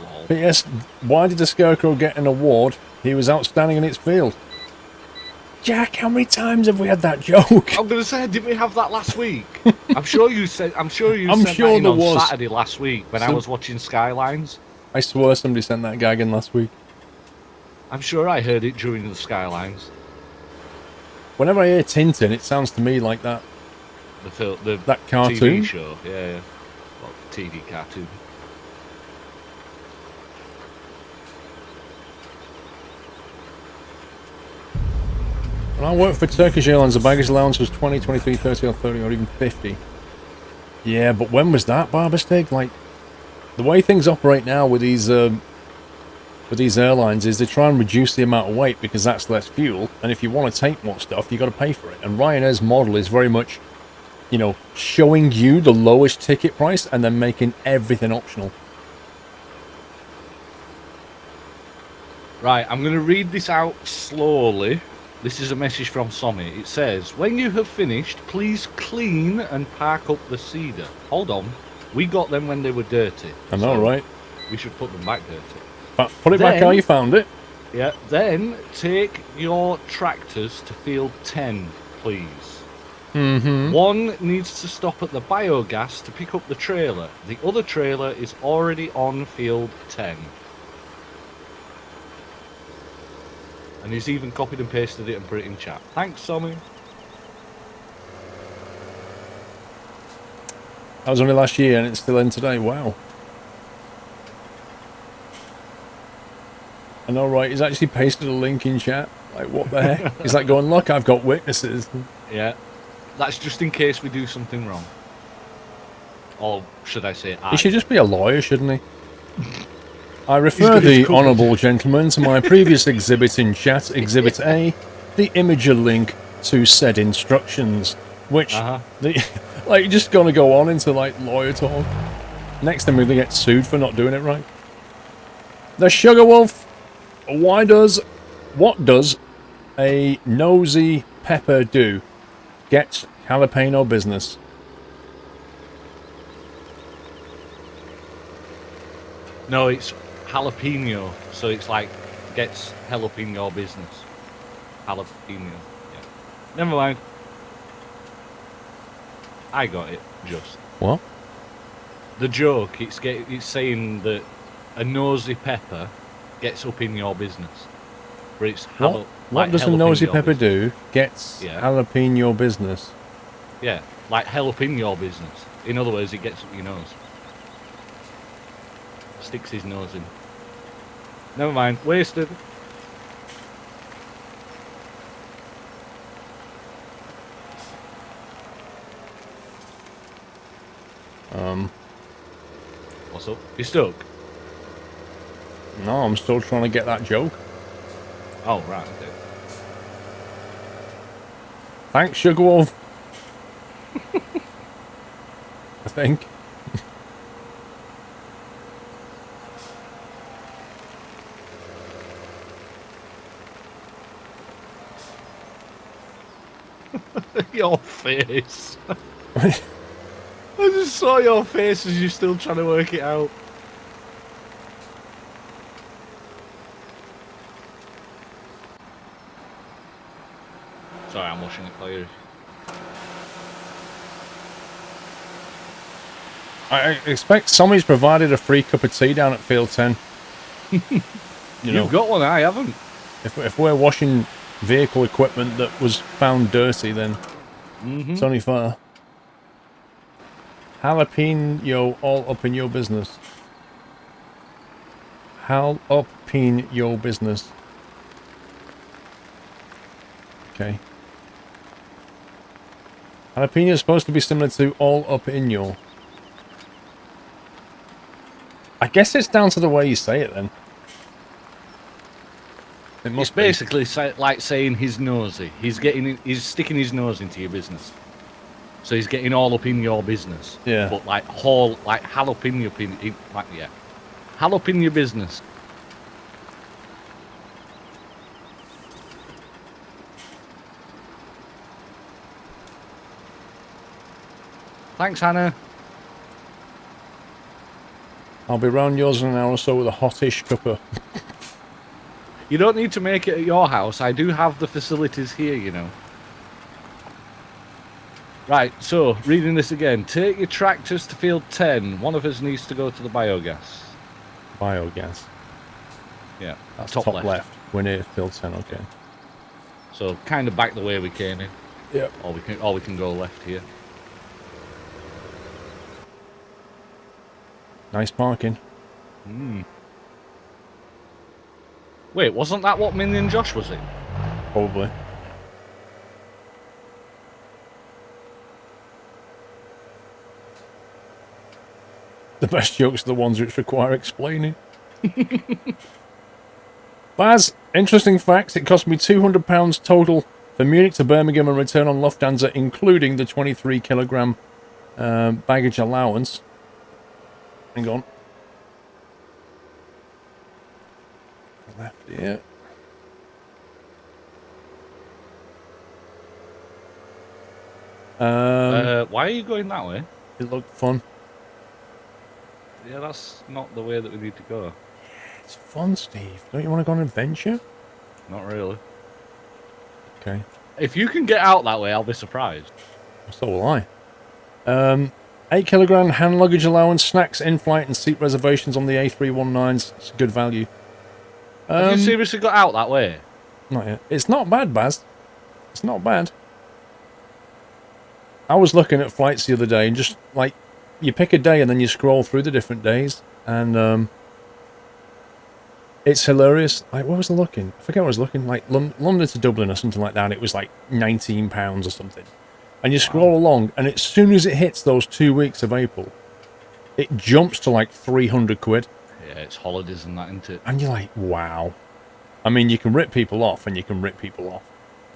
Lol. P.S. Why did the Scarecrow get an award? He was outstanding in its field. Jack, how many times have we had that joke? I'm gonna say, didn't we have that last week? I'm sure you said. I'm sure you I'm sent sure that in there on was. Saturday last week when I Some- was watching Skylines. I swear somebody sent that gag in last week. I'm sure I heard it during the Skylines. Whenever I hear Tintin, it sounds to me like that. The That cartoon? TV show, yeah. Well, TV cartoon. When I worked for Turkish Airlines, the baggage allowance was 20, 23, 30 or 30 or even 50. Yeah, but when was that, Barbersteak? Like, the way things operate now with these airlines is they try and reduce the amount of weight because that's less fuel, and if you want to take more stuff, you got to pay for it. And Ryanair's model is very much, you know, showing you the lowest ticket price and then making everything optional. Right, I'm going to read this out slowly. This is a message from Sommy. It says, when you have finished, please clean and park up the cedar. Hold on. We got them when they were dirty. I know, so right? We should put them back dirty. But put it back Then- how you found it. Yeah, then take your tractors to field 10, please. Mm-hmm. One needs to stop at the biogas to pick up the trailer. The other trailer is already on field 10. And he's even copied and pasted it and put it in chat. Thanks, Sommy. That was only last year and it's still in today. Wow. I know, right? He's actually pasted a link in chat. Like, what the heck? He's like going, look, I've got witnesses. Yeah. That's just in case we do something wrong. Or should I say I? He should just be a lawyer, shouldn't he? I refer got his the cover. honourable gentleman to my previous exhibit in chat, Exhibit A, the imager link to said instructions, which, like, you're just going to go on into, like, lawyer talk. Next time we're going to get sued for not doing it right. The Sugar Wolf, what does a nosy pepper do gets jalapeno business? No, it's jalapeno, so it's like gets jalapeno business. Jalapeno. Yeah. Never mind. I got it. Just What? the joke. It's saying that a nosy pepper gets up in your business. But it's What does a nosy pepper do gets Yeah. jalapeno business? Yeah, like help in your business. In other words, it gets up your nose. Sticks his nose in. Never mind, wasted. What's up? You stuck? No, I'm still trying to get that joke. Oh, right, okay. Thanks, Sugarwolf. I think. Your face. I just saw your face as you're still trying to work it out. Sorry, I'm washing it for you. I expect somebody's provided a free cup of tea down at Field 10. You've got one, I haven't. If we're washing vehicle equipment that was found dirty, then it's only fair. Jalapeno all up in your business. Jalapeno business. Okay. Jalapeno is supposed to be similar to all up in your. I guess it's down to the way you say it then. It must It's basically like saying he's nosy. He's sticking his nose into your business. So he's getting all up in your business. Yeah. But like jalapeno jalapeno business. Thanks, Hannah. I'll be round yours in an hour or so with a hottish cuppa. You don't need to make it at your house. I do have the facilities here, you know. Right, so, reading this again. Take your tractors to field 10. One of us needs to go to the biogas. Biogas. Yeah, That's top left. We're near field 10, okay. So, kind of back the way we came in. Yep. Or we can go left here. Nice parking. Wait, wasn't that what Minnie and Josh was in? Probably. The best jokes are the ones which require explaining. Baz, interesting facts. It cost me £200 total for Munich to Birmingham and return on Lufthansa, including the 23-kilogram baggage allowance. Hang on. Left here. Why are you going that way? It looked fun. Yeah, that's not the way that we need to go. It's fun, Steve. Don't you want to go on an adventure? Not really. Okay. If you can get out that way, I'll be surprised. So will I. 8-kilogram hand luggage allowance, snacks in flight, and seat reservations on the A319s. It's a good value. Have you seriously got out that way? Not yet. It's not bad, Baz. It's not bad. I was looking at flights the other day, and just like you pick a day and then you scroll through the different days, and it's hilarious. Like, what was I looking? I forget what I was looking. Like London to Dublin or something like that. And it was like £19 or something. And you scroll along, and as soon as it hits those 2 weeks of April, it jumps to like 300 quid. Yeah, it's holidays and that, isn't it? And you're like, wow. I mean, you can rip people off, and you can rip people off.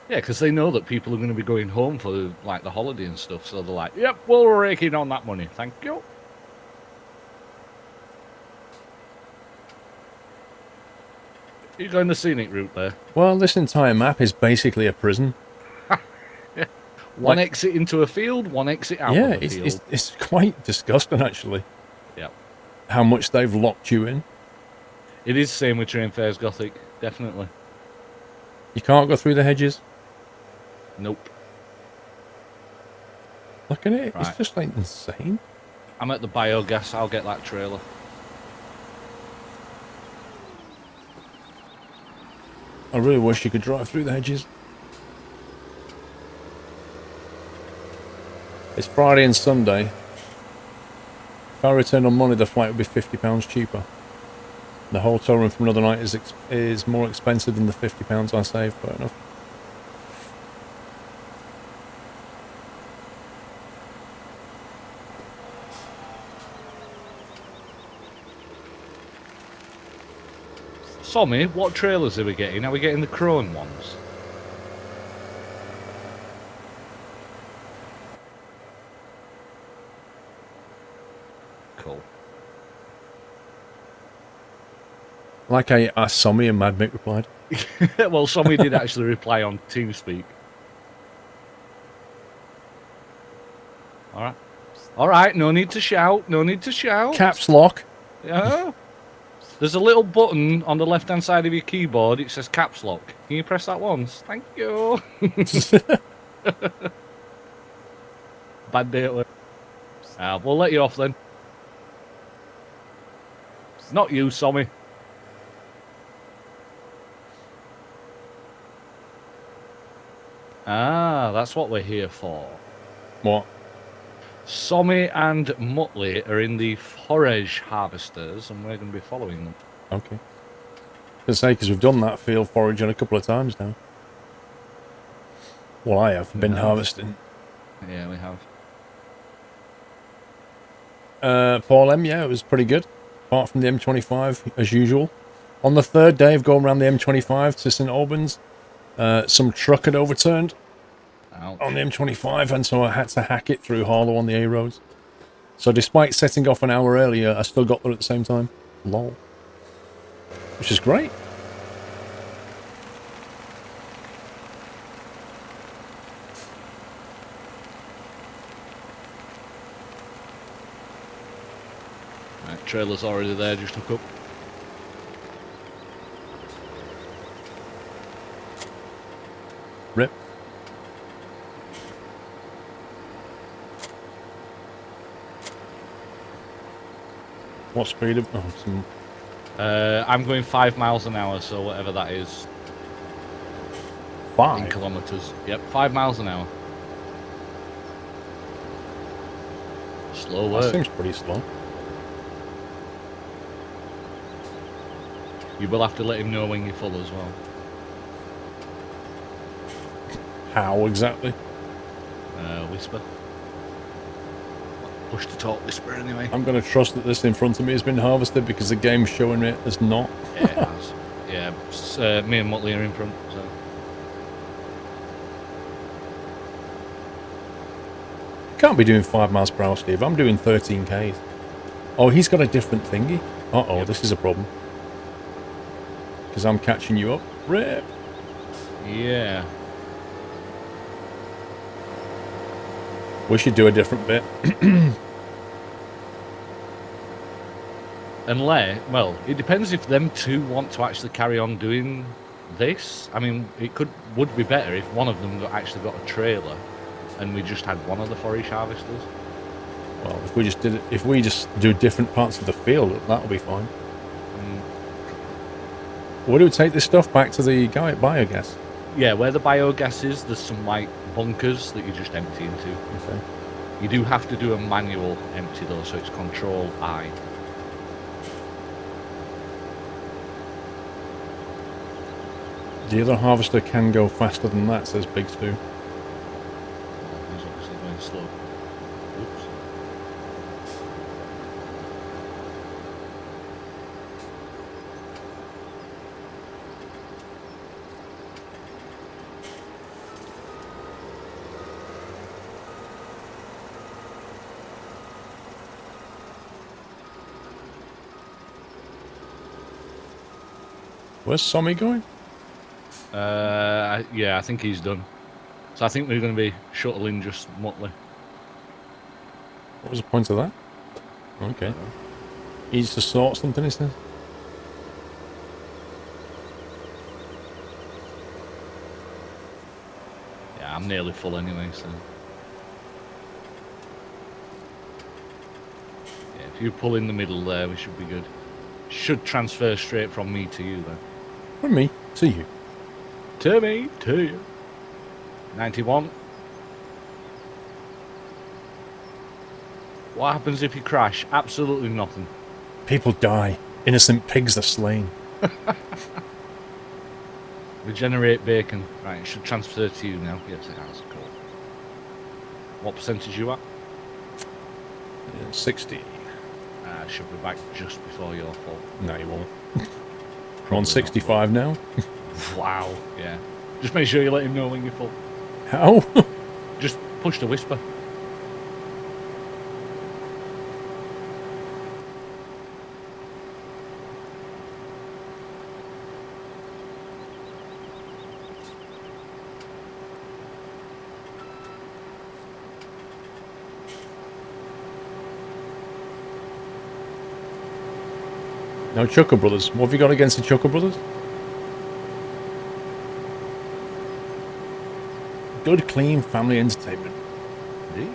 Yeah, because they know that people are going to be going home for like the holiday and stuff, so they're like, "Yep, we'll rake in on that money, thank you." You're going the scenic route there. Well, this entire map is basically a prison. One Like- exit into a field, one exit out Yeah, of a field. it's quite disgusting, actually, Yeah. how much they've locked you in. It is same with Train Fair's Gothic, definitely. You can't go through the hedges. Nope. Look at it. Right. It's just, like, insane. I'm at the biogas, I'll get that trailer. I really wish you could drive through the hedges. It's Friday and Sunday. If I return on Monday, the flight would be £50 cheaper. The hotel room for another night is more expensive than the £50 I saved. Fair enough. Sommy, what trailers are we getting? Are we getting the Crone ones? Cool. Like I asked Sommy and Mad Mick replied. Well, Sommy did actually reply on TeamSpeak. Alright. Alright, no need to shout, no need to shout. Caps lock. Yeah. There's a little button on the left-hand side of your keyboard. It says caps lock. Can you press that once? Thank you. Bad day at work. We'll let you off then. Not you, Sommy. That's what we're here for. What? Sommy and Muttley are in the forage harvesters, and we're going to be following them. Okay. Because we've done that field foraging a couple of times now. Well, I have been harvesting. Yeah, we have. Paul M, yeah, it was pretty good. Apart from the M25, as usual. On the third day of going around the M25 to St Albans, some truck had overturned Ouch. on the M25, and so I had to hack it through Harlow on the A roads. So despite setting off an hour earlier, I still got there at the same time. Lol. Which is great. Right, trailer's already there, just look up. Rip. What speed of... Oh, some... I'm going 5 miles an hour, so whatever that is. In 5? kilometres. Yep, 5 miles an hour. Slow That work. seems pretty slow. You will have to let him know when you're full as well. How exactly? Whisper. Push to talk whisper anyway. I'm going to trust that this in front of me has been harvested because the game's showing it as not. Yeah, it has. Yeah, me and Muttley are in front, so. Can't be doing 5 miles per hour, Steve. I'm doing 13 Ks. Oh, he's got a different thingy. Uh-oh, Yep. This is a problem. Because I'm catching you up. Rip. Yeah. We should do a different bit. Unless, well, it depends if them two want to actually carry on doing this. I mean, it would be better if one of them actually got a trailer and we just had one of the forage harvesters. Well, if we just did it, if we just do different parts of the field, that'll be fine. Where do we take this stuff back to the guy at biogas? Yeah, where the biogas is, there's some like bunkers that you just empty into. Okay. You do have to do a manual empty though, so it's Control I. The other harvester can go faster than that, says Big Stu. He's obviously going slow. Oops. Where's Sommy going? Yeah, I think he's done. So I think we're going to be shuttling just Muttley. What was the point of that? Okay. He needs to sort something, he says. Yeah, I'm nearly full anyway, so... Yeah, if you pull in the middle there, we should be good. Should transfer straight from me to you, then. From me to you. To me, to you. 91. What happens if you crash? Absolutely nothing. People die. Innocent pigs are slain. Regenerate bacon. Right, it should transfer to you now. Yes, it has. Cool. What percentage you at? 60. I should be back just before your fault. No, you won't. I'm on 65 now. Wow. Yeah. Just make sure you let him know when you're full. How? Just push the whisper. No Chucker Brothers. What have you got against the Chucker Brothers? Good, clean family entertainment. Indeed.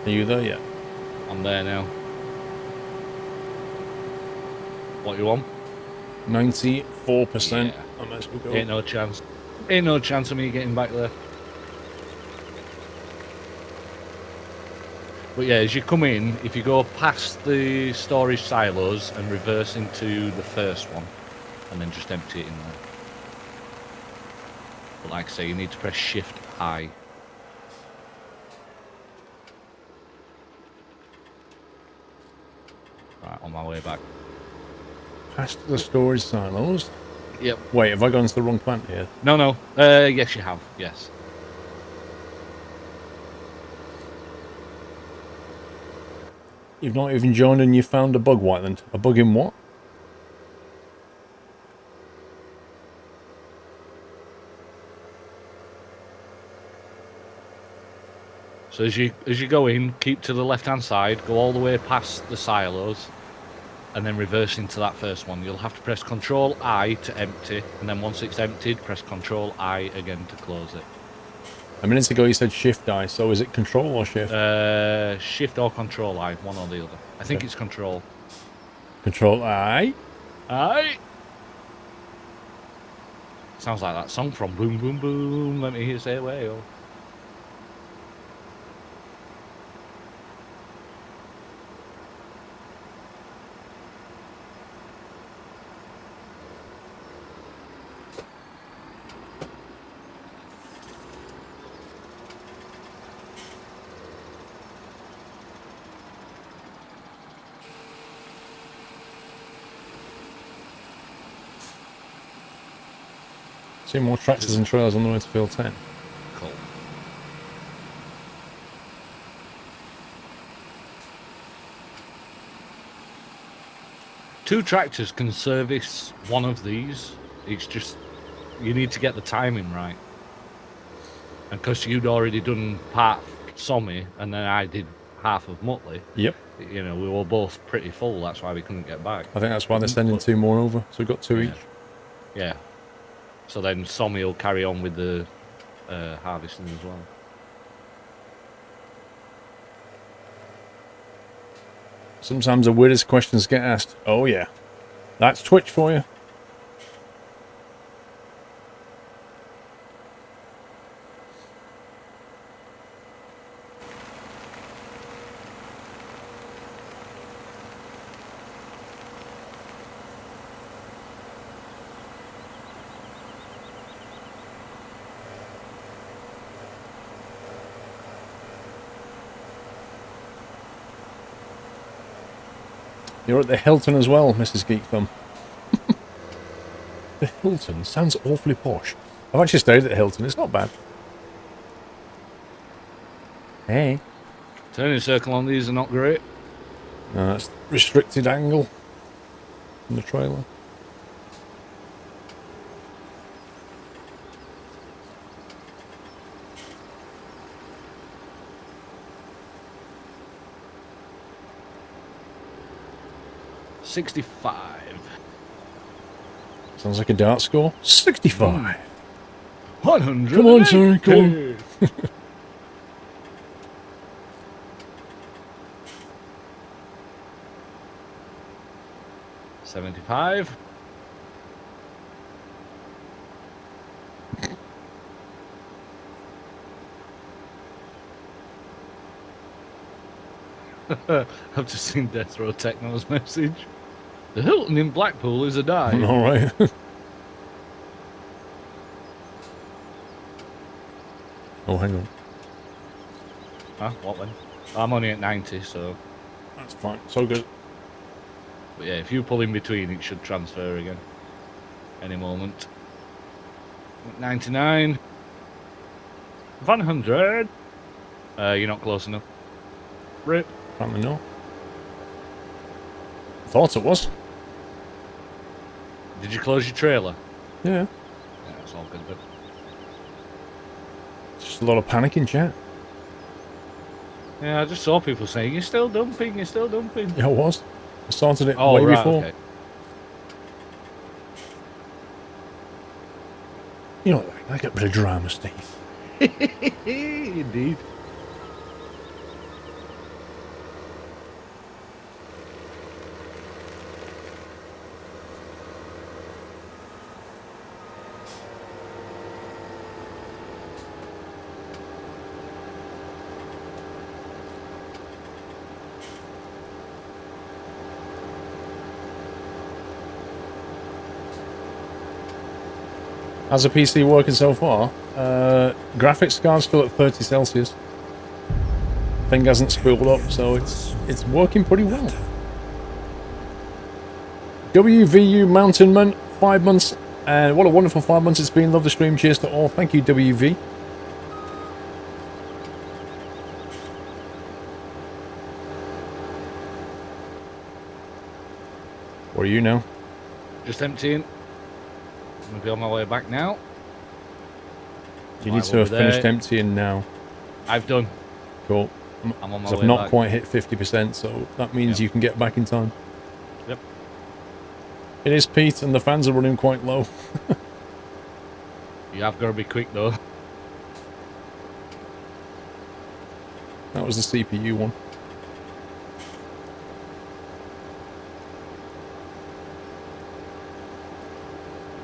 Are you there yet? I'm there now. What you want? 94%. Yeah. I might as well go. Ain't no chance. Ain't no chance of me getting back there. But yeah, as you come in, if you go past the storage silos and reverse into the first one, and then just empty it in there. But like I say, you need to press Shift I. Right, on my way back. Past the storage silos. Yep. Wait, have I gone into the wrong plant here? No. Yes, you have. Yes. You've not even joined and you found a bug, Whiteland. A bug in what? So as you go in, keep to the left-hand side, go all the way past the silos, and then reverse into that first one. You'll have to press Control I to empty, and then once it's emptied, press Control I again to close it. A minute ago you said Shift I, so is it Control or Shift? Shift or Control I, one or the other. I think it's Control. Control I. I. Sounds like that song from Boom Boom Boom. Let me hear say away. Oh. See more tractors and trailers on the way to field 10. Cool. Two tractors can service one of these. It's just you need to get the timing right. And because you'd already done part Sommy and then I did half of Muttley. Yep. You know, we were both pretty full. That's why we couldn't get back. I think that's why they're sending 2 more over. So we've got 2 each. Yeah. So then Sommy will carry on with the harvesting as well. Sometimes the weirdest questions get asked. Oh yeah. That's Twitch for you. You're at the Hilton as well, Mrs. Geekthumb. The Hilton sounds awfully posh. I've actually stayed at the Hilton. It's not bad. Hey. Turning circle on these are not great. No, that's restricted angle in the trailer. $65. Sounds like a dart score. 65. 100. Come on, sir, come on. 75. I've just seen Death Row Techno's message. The Hilton in Blackpool is a dive. All right. Oh, hang on. Huh? What then? I'm only at 90, so... That's fine. So good. But yeah, if you pull in between, it should transfer again. Any moment. 99. 100. You're not close enough. Rip. Apparently no. Thought it was. Did you close your trailer? Yeah. Yeah, it's all good, but... Just a lot of panic in chat. Yeah, I just saw people saying, you're still dumping, you're still dumping. Yeah, it was. I started it Oh, way right, before. okay. You know, I get a bit of drama, Steve. Indeed. How's the PC working so far? Graphics card's still at 30 Celsius. Thing hasn't spooled up, so it's working pretty well. WVU Mountain Man, 5 months, and what a wonderful 5 months it's been. Love the stream. Cheers to all. Thank you, WV. Where are you now? Just emptying. I'm going to be on my way back now. You need to have finished emptying now. I've done. Cool. I'm on my I've way not back. quite hit 50%, so that means you can get back in time. Yep. It is Pete, and the fans are running quite low. You have got to be quick, though. That was the CPU one.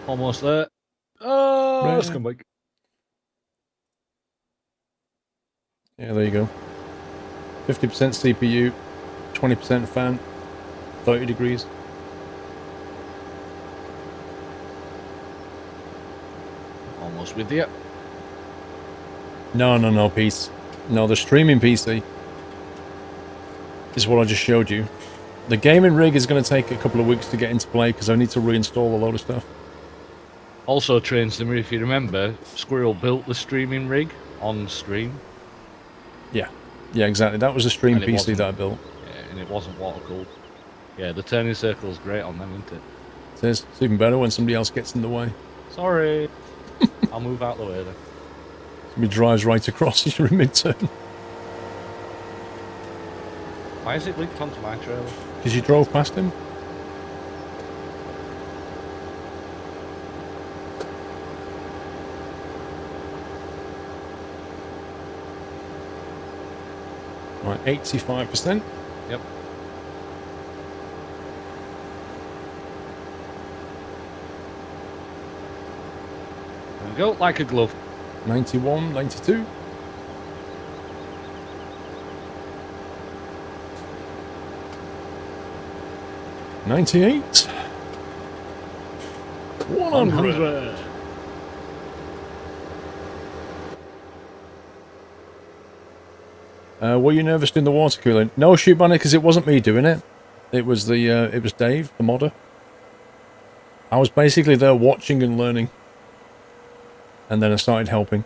Almost there. Oh, Right. let's come back. Yeah, there you go. 50% CPU, 20% fan, 30 degrees. Almost with you. No, Pete. No, the streaming PC is what I just showed you. The gaming rig is going to take a couple of weeks to get into play because I need to reinstall a load of stuff. Also, Train Simmer, if you remember, Squirrel built the streaming rig on stream. Yeah, exactly. That was a stream And it PC wasn't. that I built. Yeah, and it wasn't water cooled. Yeah, the turning circle's great on them, isn't it? It is. It's even better when somebody else gets in the way. Sorry. I'll move out the way then. Somebody drives right across as you're in mid-turn. Why is it linked onto my trailer? Because you drove past him? Right, 85%. Yep. There we go, like a glove. 91, 92. $98. 100. Were you nervous doing the water cooling? No, Shoot Banner, because it wasn't me doing it. It was it was Dave, the modder. I was basically there watching and learning. And then I started helping.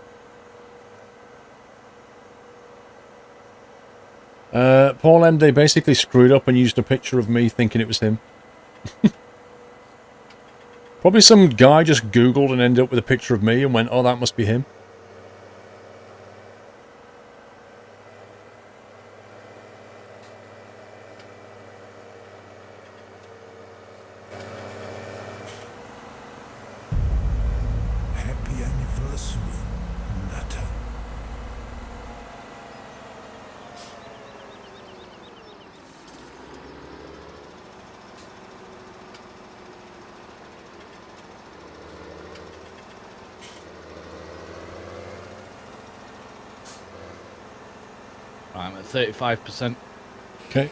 Paul MD basically screwed up and used a picture of me thinking it was him. Probably some guy just Googled and ended up with a picture of me and went, oh, that must be him. Happy anniversary, Nutter. Right, I'm at 35%. Okay.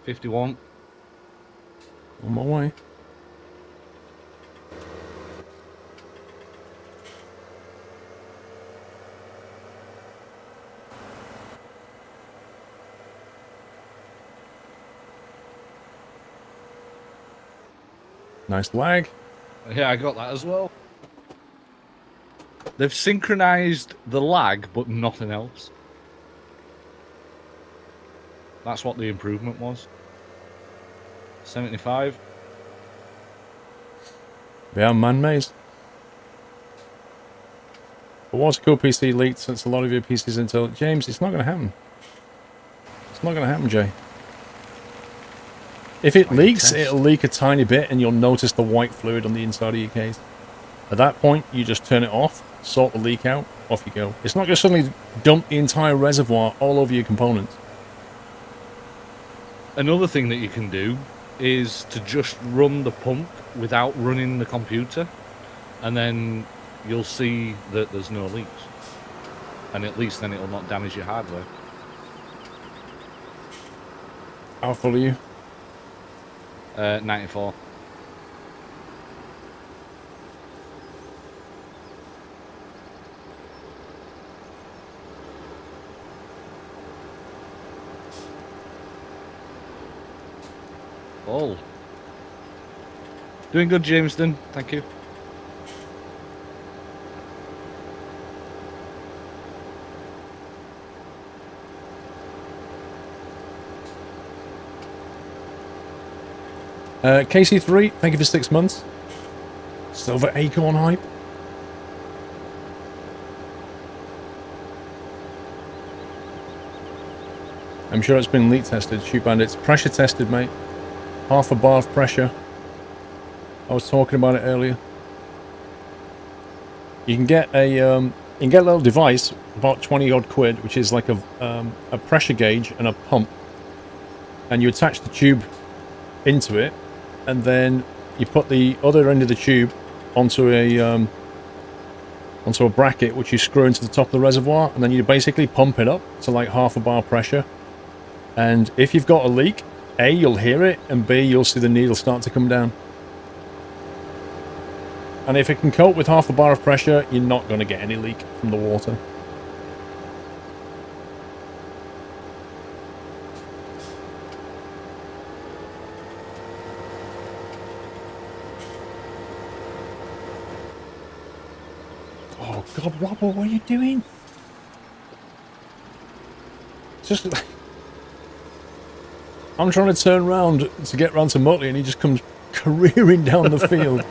$51. On my way. Nice lag. Yeah, I got that as well. They've synchronized the lag, but nothing else. That's what the improvement was. 75. Yeah, man maze. But once a cool PC leaked, since a lot of your PCs Intel, James, it's not going to happen. It's not going to happen, Jay. If it leaks, it'll leak a tiny bit and you'll notice the white fluid on the inside of your case. At that point, you just turn it off, sort the leak out, off you go. It's not going to suddenly dump the entire reservoir all over your components. Another thing that you can do is to just run the pump without running the computer, and then you'll see that there's no leaks. And at least then it'll not damage your hardware. How full are you? 94. Full. Doing good, Jameston. Thank you. KC3, thank you for 6 months. Silver Acorn hype. I'm sure it's been leak tested, Shoot Bandits. Pressure tested, mate. Half a bar of pressure. I was talking about it earlier. You can get a little device, about 20 odd quid, which is like a pressure gauge and a pump. And you attach the tube into it, and then you put the other end of the tube onto a bracket which you screw into the top of the reservoir, and then you basically pump it up to like half a bar pressure. And if you've got a leak, A, you'll hear it, and B, you'll see the needle start to come down. And if it can cope with half a bar of pressure, you're not going to get any leak from the water. Oh God, Robbo, what are you doing? Just... I'm trying to turn around to get round to Muttley and he just comes careering down the field.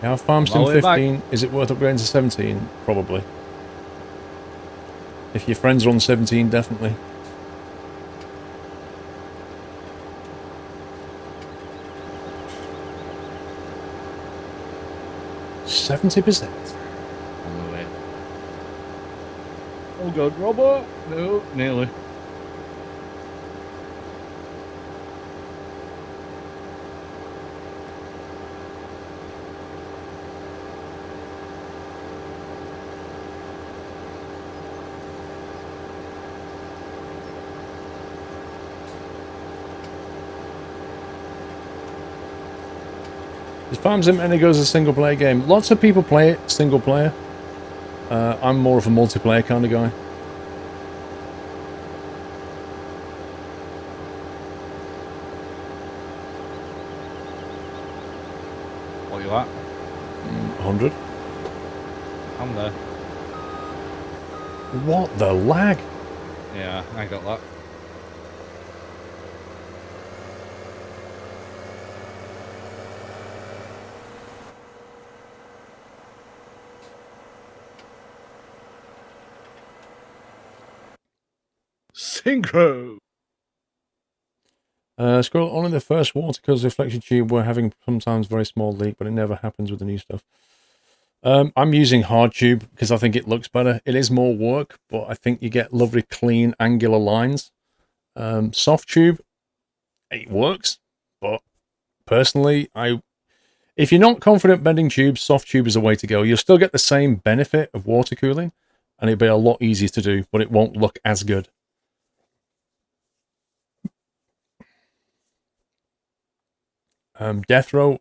Now, Farmston 15, is it worth upgrading to 17? Probably. If your friends are on 17, definitely. %70%. On the way. Oh God, Robert! No, nearly. Is Farm Sim any goes a single player game? Lots of people play it single player. I'm more of a multiplayer kind of guy. What you at? 100. I'm there. What the lag? Yeah, I got that. Synchro. Scroll only the first water because the reflection tube we're having sometimes very small leak, but it never happens with the new stuff. I'm using hard tube because I think it looks better. It is more work, but I think you get lovely clean angular lines. Soft tube, it works, but personally, if you're not confident bending tubes, soft tube is the way to go. You'll still get the same benefit of water cooling, and it'll be a lot easier to do, but it won't look as good. Death Row,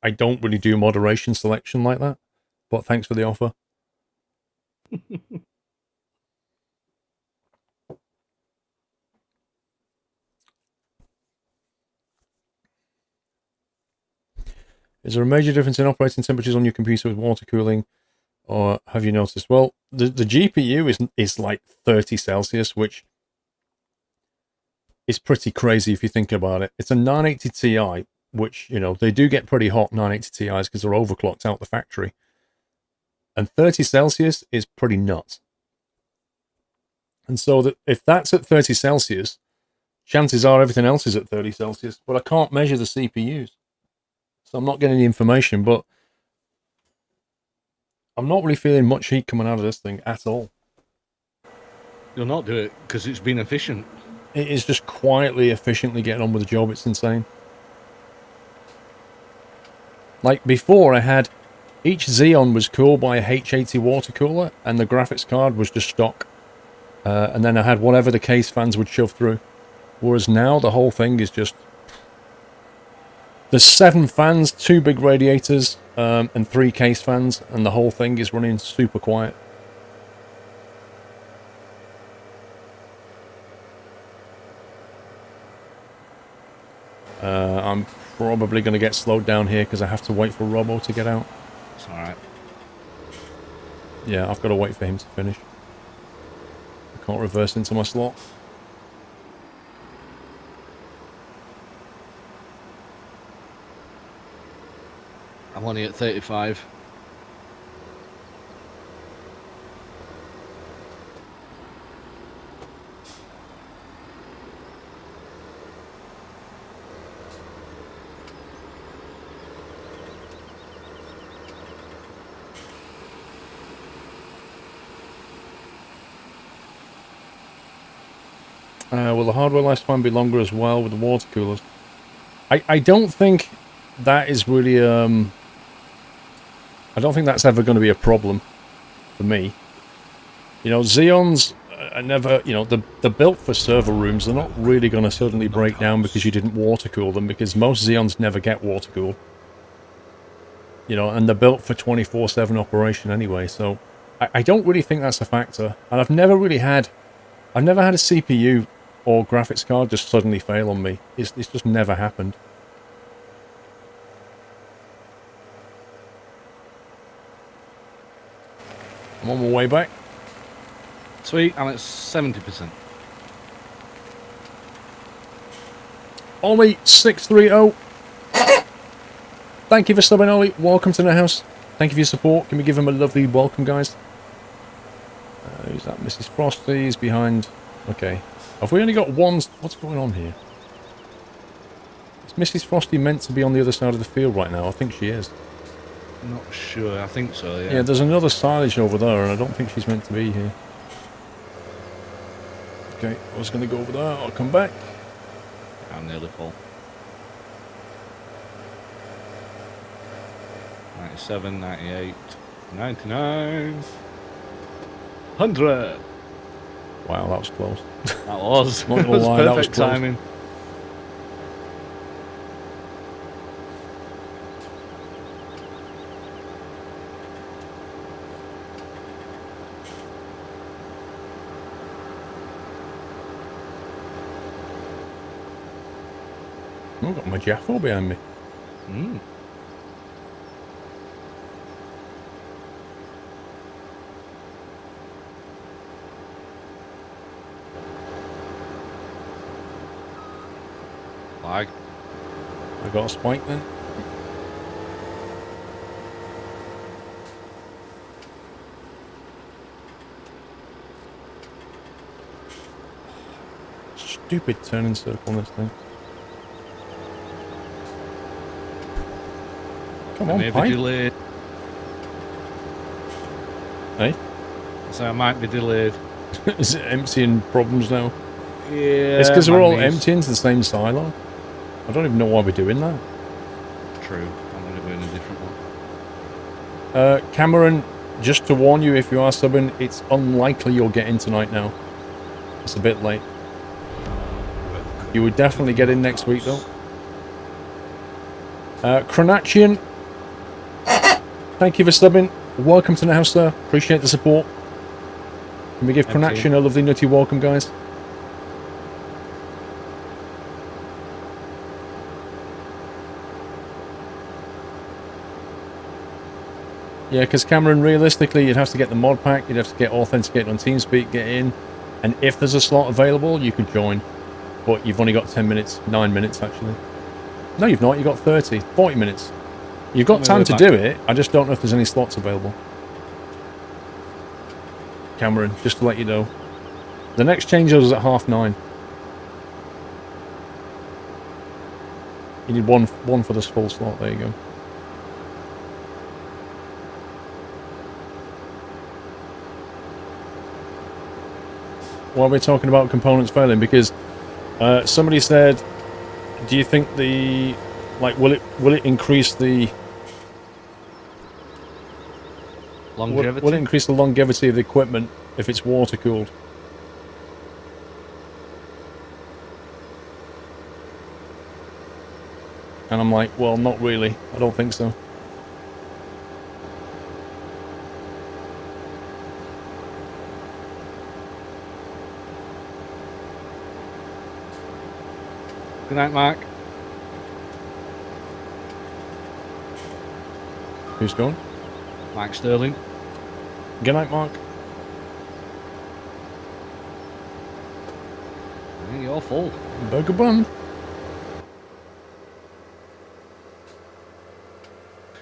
I don't really do moderation selection like that, but thanks for the offer. Is there a major difference in operating temperatures on your computer with water cooling, or have you noticed? Well, the GPU is like 30 Celsius, which is pretty crazy if you think about it. It's a 980 Ti, which, you know, they do get pretty hot 980 Ti's because they're overclocked out the factory. And 30 Celsius is pretty nuts. And so that if that's at 30 Celsius, chances are everything else is at 30 Celsius, but I can't measure the CPUs. So I'm not getting the information, but I'm not really feeling much heat coming out of this thing at all. You'll not do it because it's been efficient. It is just quietly, efficiently getting on with the job. It's insane. Like before, I had each Xeon was cooled by a H80 water cooler, and the graphics card was just stock. And then I had whatever the case fans would shove through. Whereas now the whole thing is just... There's 7 fans, 2 big radiators, and 3 case fans, and the whole thing is running super quiet. I'm probably going to get slowed down here because I have to wait for Robo to get out. It's alright. Yeah, I've got to wait for him to finish. I can't reverse into my slot. I'm only at 35. Will the hardware lifespan be longer as well with the water coolers? I don't think that is really... I don't think that's ever going to be a problem for me. You know, Xeons are never... You know, they're built for server rooms. They're not really going to suddenly break down because you didn't water cool them, because most Xeons never get water cooled. You know, and they're built for 24/7 operation anyway, so I don't really think that's a factor. And I've never had a CPU or graphics card just suddenly fail on me. It's just never happened. I'm on my way back. Sweet, I'm at 70%. Ollie 630. Thank you for subbing, Ollie. Welcome to the house. Thank you for your support. Can we give him a lovely welcome, guys? Who's that? Mrs. Frosty's behind. Okay. Have we only got one? What's going on here? Is Mrs. Frosty meant to be on the other side of the field right now? I think she is. Not sure, I think so, yeah. Yeah, there's another silage over there, and I don't think she's meant to be here. Okay, I was going to go over there. I'll come back. I'm nearly full. 97, 98, 99, 100. Wow, that was close. That was. Not That gonna was lie, that was perfect close. timing. I've got my Jaffo behind me. Mm. Flag. I got a spike then. Stupid turning circle on this thing. Come on, Maybe pipe. delayed. Hey? So I might be delayed. Is it emptying problems now? Yeah. It's because we're all man, emptying to the same silo. I don't even know why we're doing that. True. I'm going to go in a different one. Cameron, just to warn you, if you are subbing, it's unlikely you'll get in tonight now. It's a bit late. You would definitely get in next week, though. Cronachian, thank you for subbing. Welcome to the house, sir. Appreciate the support. Can we give Cronachian a lovely nutty welcome, guys? Yeah, because Cameron, realistically, you'd have to get the mod pack, you'd have to get authenticated on TeamSpeak, get in, and if there's a slot available, you could join. But you've only got 10 minutes, 9 minutes actually. No, you've not, you've got 30, 40 minutes. You've got time to do it, I just don't know if there's any slots available. Cameron, just to let you know. The next changeover is at 9:30. You need one for this full slot, there you go. Why are we talking about components failing? Because somebody said, do you think the, like, will it increase the Longevity? will it increase the longevity of the equipment if it's water cooled? And I'm like, well, not really. I don't think so. Good night, Mark. Who's going? Mark Sterling. Good night, Mark. Yeah, you're full. Burger bun.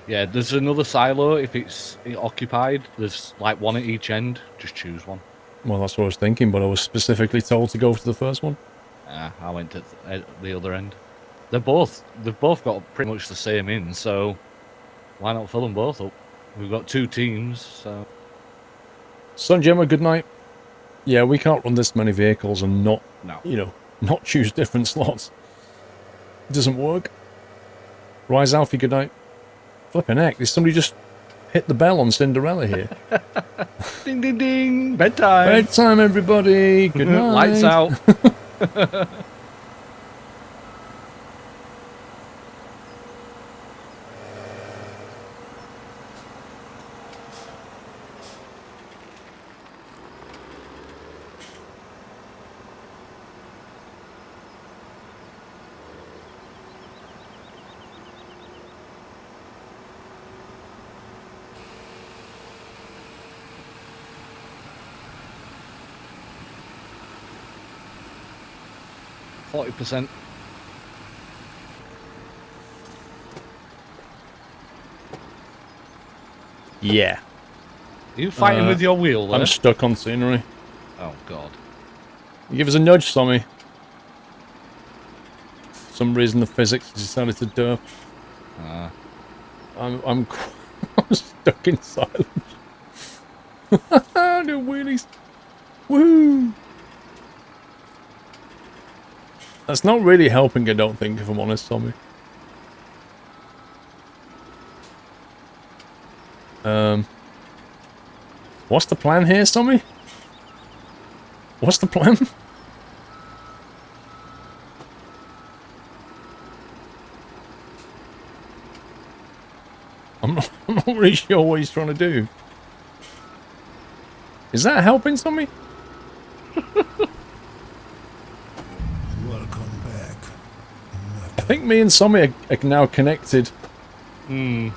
Yeah, there's another silo. If it's occupied, there's like one at each end. Just choose one. Well, that's what I was thinking, but I was specifically told to go to the first one. I went to the other end. They've both got pretty much the same in, so why not fill them both up? We've got two teams, so. Sun Gemma, good night. Yeah, we can't run this many vehicles and not, No. you know, not choose different slots. It doesn't work. Rise Alfie, good night. Flipping heck, did somebody just hit the bell on Cinderella here? Ding, ding, ding. Bedtime. Bedtime, everybody. Good night. Lights out. 40%. Yeah. Are you fighting with your wheel there? I'm stuck on scenery. Oh, God. You give us a nudge, Tommy. For some reason the physics decided to derp. I'm stuck in silence. No wheelies. Woo! That's not really helping, I don't think, if I'm honest, Tommy. What's the plan here, Tommy? What's the plan? I'm not really sure what he's trying to do. Is that helping, Tommy? Welcome back. I think me and Sommy are now connected. Hmm.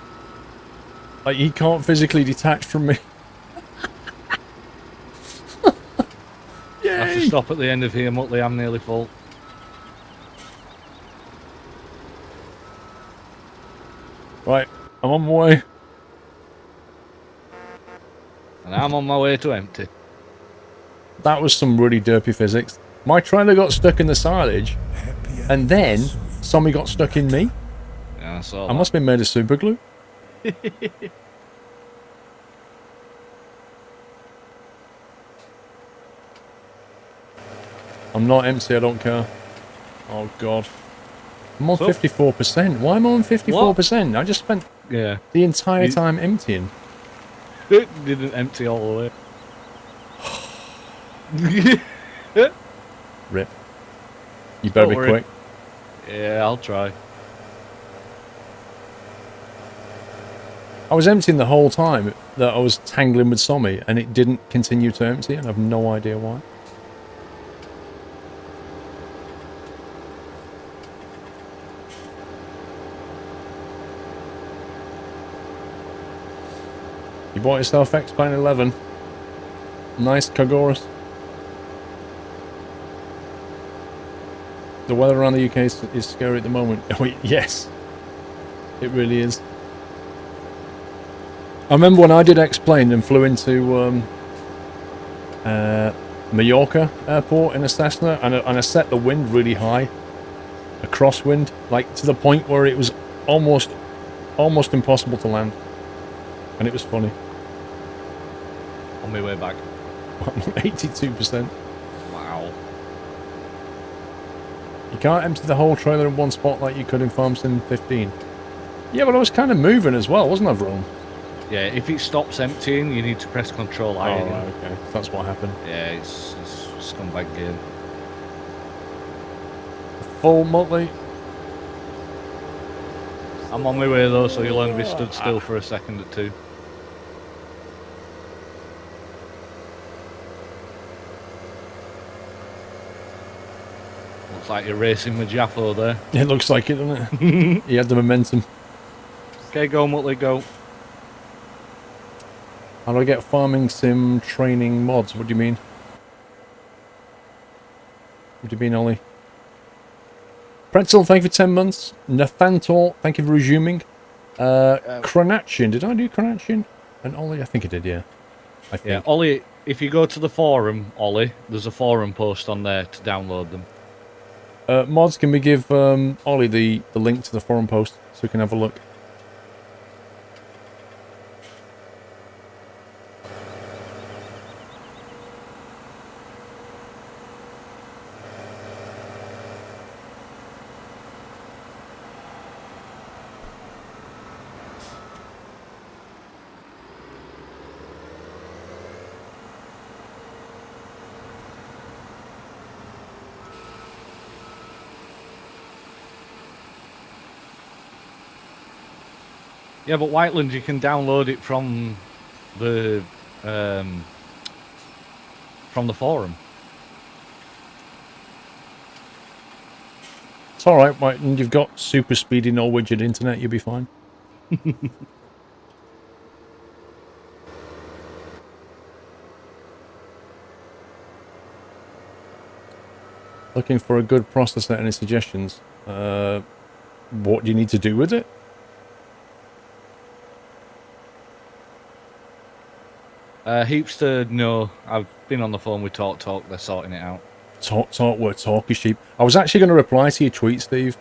Like, he can't physically detach from me. I have to Yay! stop at the end of here, Muttley. I'm nearly full. Right, I'm on my way. And I'm on my way to empty. That was some really derpy physics. My trailer got stuck in the silage, Happy and then anniversary. Sommy got stuck in me. Yeah, I saw I must have been made of super glue. I'm not empty, I don't care. Oh god. I'm on So- 54%. Why am I on 54%? I just spent Yeah. the entire You- time emptying. It didn't empty all the way. Rip. You better Don't be worry. quick. Yeah, I'll try. I was emptying the whole time that I was tangling with Sommy, and it didn't continue to empty, and I have no idea why. You bought yourself X-Plane 11. Nice, Kagorus. The weather around the UK is scary at the moment. Oh, yes. It really is. I remember when I did X-Plane and flew into Mallorca airport in a Cessna, and I set the wind really high. A crosswind, like to the point where it was almost impossible to land. And it was funny. On my way back. 82%. Wow. You can't empty the whole trailer in one spot like you could in Farm Sim 15. Yeah, but I was kind of moving as well, wasn't I, Vrome? Yeah, if it stops emptying, you need to press Control I. Oh, again. right, okay. That's what happened. Yeah, it's a scumbag game. Full Muttley. I'm on my way though, so you'll only be stood still for a second or two. Looks like you're racing with Jaffo there. It looks like it, doesn't it? He had the momentum. Okay, go Muttley, go. How do I get farming sim training mods? What do you mean? What do you mean, Ollie? Pretzel, thank you for 10 months. Nathantor, thank you for resuming. Kronachin, did I do Kronachin? And Ollie, I think I did, yeah. I Yeah, think. Ollie, if you go to the forum, Ollie, there's a forum post on there to download them. Mods, can we give Ollie the link to the forum post so we can have a look? Yeah, but Whiteland, you can download it from the forum. It's alright, Mike, and you've got super speedy no widget internet, you'll be fine. Looking for a good processor, any suggestions? What do you need to do with it? Heapster, no. I've been on the phone with Talk. They're sorting it out. Talk, we're talk is cheap. I was actually going to reply to your tweet, Steve.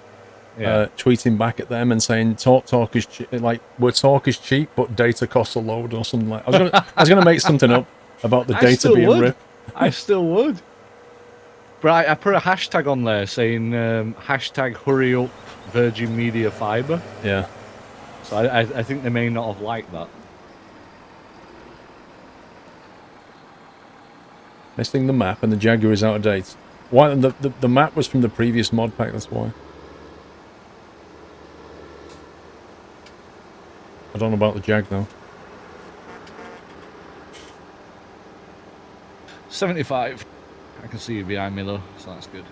Yeah. Tweeting back at them and saying talk is like we're talk is cheap, but data costs a load or something like. I was gonna make something up about the I data still being would. ripped. I still would. But I put a hashtag on there saying hashtag hurry up Virgin Media Fibre. Yeah. So I think they may not have liked that. Missing the map and the Jaguar is out of date. Why? The map was from the previous mod pack. That's why. I don't know about the Jag though. 75. I can see you behind me though, so that's good.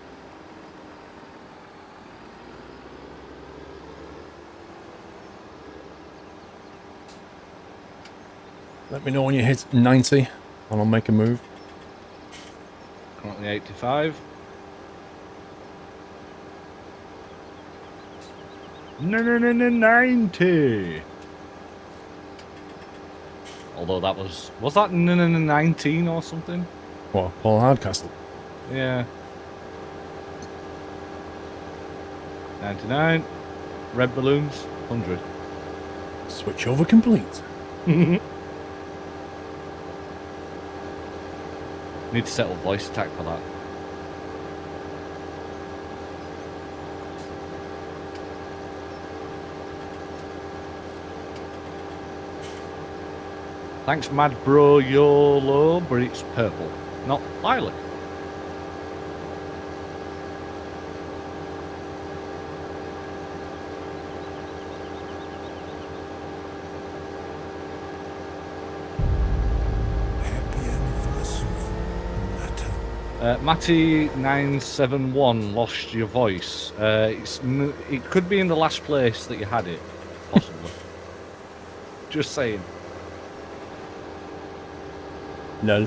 Let me know when you hit 90 and I'll make a move. Currently 85. No, 90. Although that was that 19 or something? What, Paul Hardcastle? Yeah. 99. Red balloons, 100. Switch over complete. Need to set up voice attack for that. Thanks, Mad Bro YOLO, but it's purple, not lilac. Happy anniversary, Natter. Matty971 lost your voice. It could be in the last place that you had it, possibly. Just saying. No.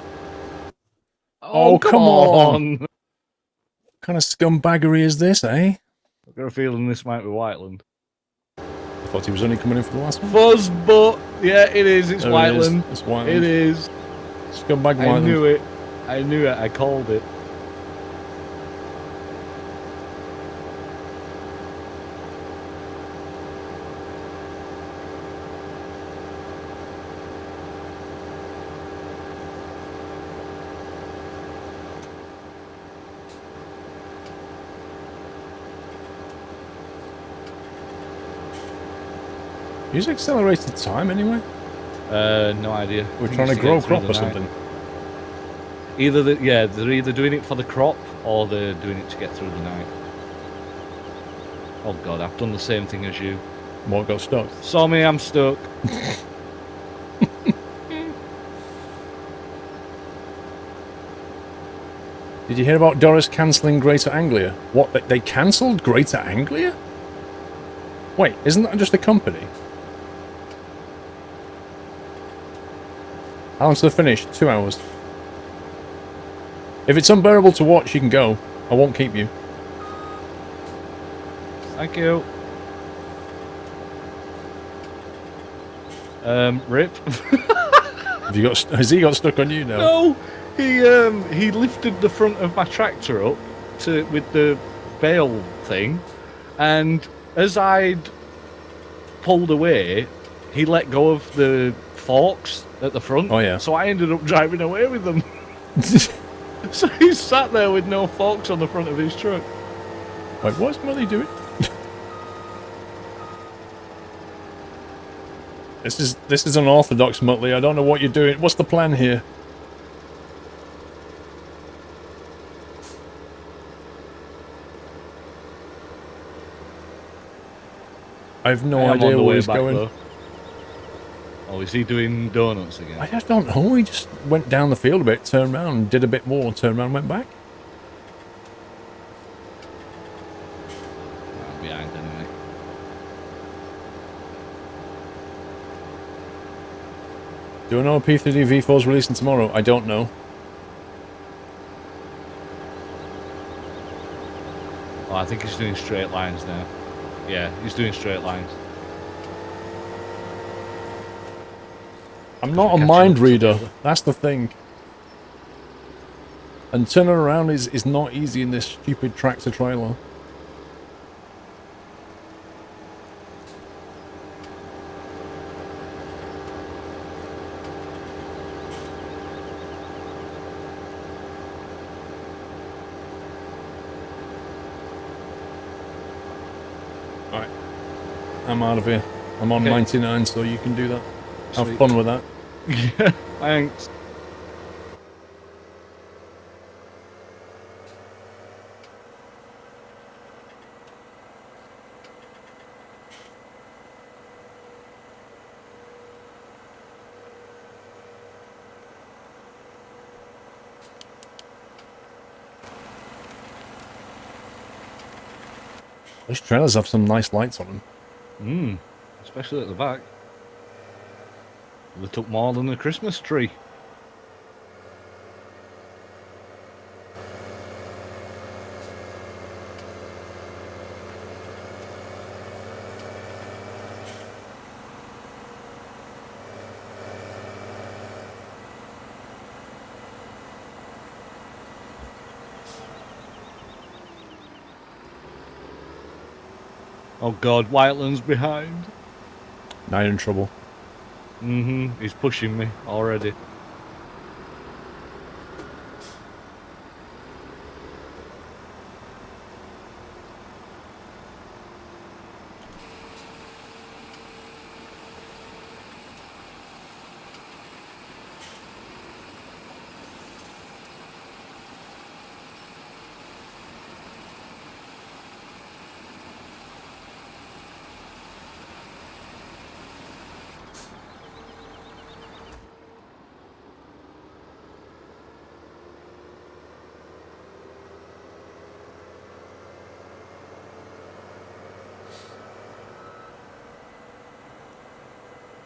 Oh, come on! What kind of scumbaggery is this, eh? I've got a feeling this might be Whiteland. I thought he was only coming in for the last one. Fuzzbutt! Yeah, it is. It's There Whiteland. It's Whiteland. It is. Scumbag I Whiteland. knew it. I knew it. I called it. Use accelerated time anyway. No idea. We're trying to grow crop or something. They're either doing it for the crop or they're doing it to get through the night. Oh god, I've done the same thing as you. What got stuck? Saw me, I'm stuck. Did you hear about Doris cancelling Greater Anglia? What? They cancelled Greater Anglia? Wait, isn't that just a company? How long's the finish? 2 hours. If it's unbearable to watch, you can go. I won't keep you. Thank you. Rip. Has he got stuck on you now? No, he lifted the front of my tractor up with the bale thing, and as I'd pulled away, he let go of the forks at the front. Oh yeah. So I ended up driving away with them. So he sat there with no forks on the front of his truck. Wait, what's Mother doing? This is unorthodox, Muttley. I don't know what you're doing. What's the plan here? I have no idea where he's going. Though. Oh, is he doing donuts again? I just don't know. He just went down the field a bit, turned around, did a bit more, turned around, went back. I'm behind anyway. Do I know P3D V4 is releasing tomorrow? I don't know. Oh, I think he's doing straight lines now. Yeah, he's doing straight lines. I'm not a mind reader. That's the thing. And turning around is not easy in this stupid tractor trailer. Alright. I'm out of here. I'm on 99, so you can do that. Have Sweet. fun with that. Yeah, thanks. These trailers have some nice lights on them. Especially at the back. They took more than a Christmas tree. Oh God, Whiteland's behind. Now you're in trouble. He's pushing me already.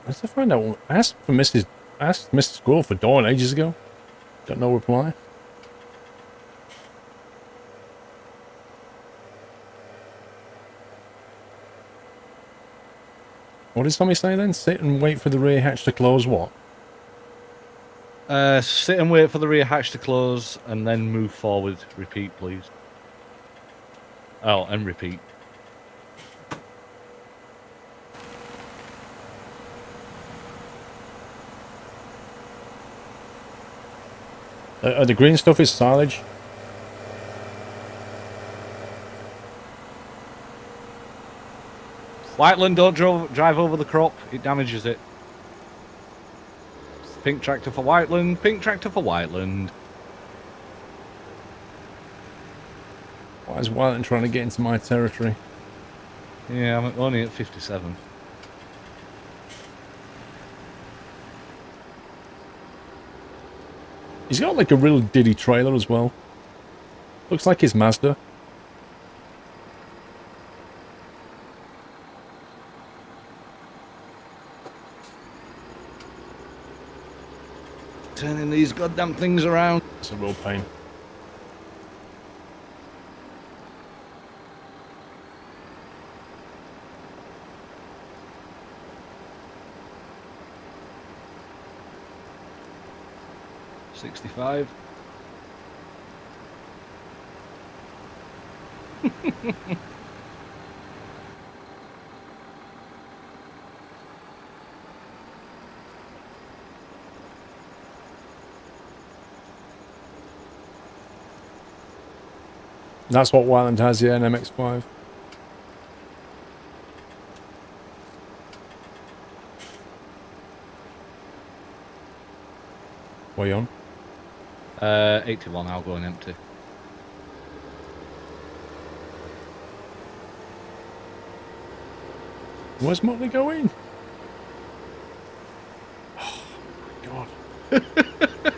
Let's find out. I asked Mr. Squirrel for Dawn ages ago. Got no reply. What did Tommy say then? Sit and wait for the rear hatch to close. What? Sit and wait for the rear hatch to close, and then move forward. Repeat, please. Oh, and repeat. The green stuff is silage. Whiteland, don't drive over the crop. It damages it. Pink tractor for Whiteland. Pink tractor for Whiteland. Why is Whiteland trying to get into my territory? Yeah, I'm only at 57. He's got like a real diddy trailer as well. Looks like his Mazda. Turning these goddamn things around. It's a real pain. $65. That's what Whiteland has, yeah, an MX-5. What are you on? 81, I'll go and empty. Where's Motley going? Oh, my God.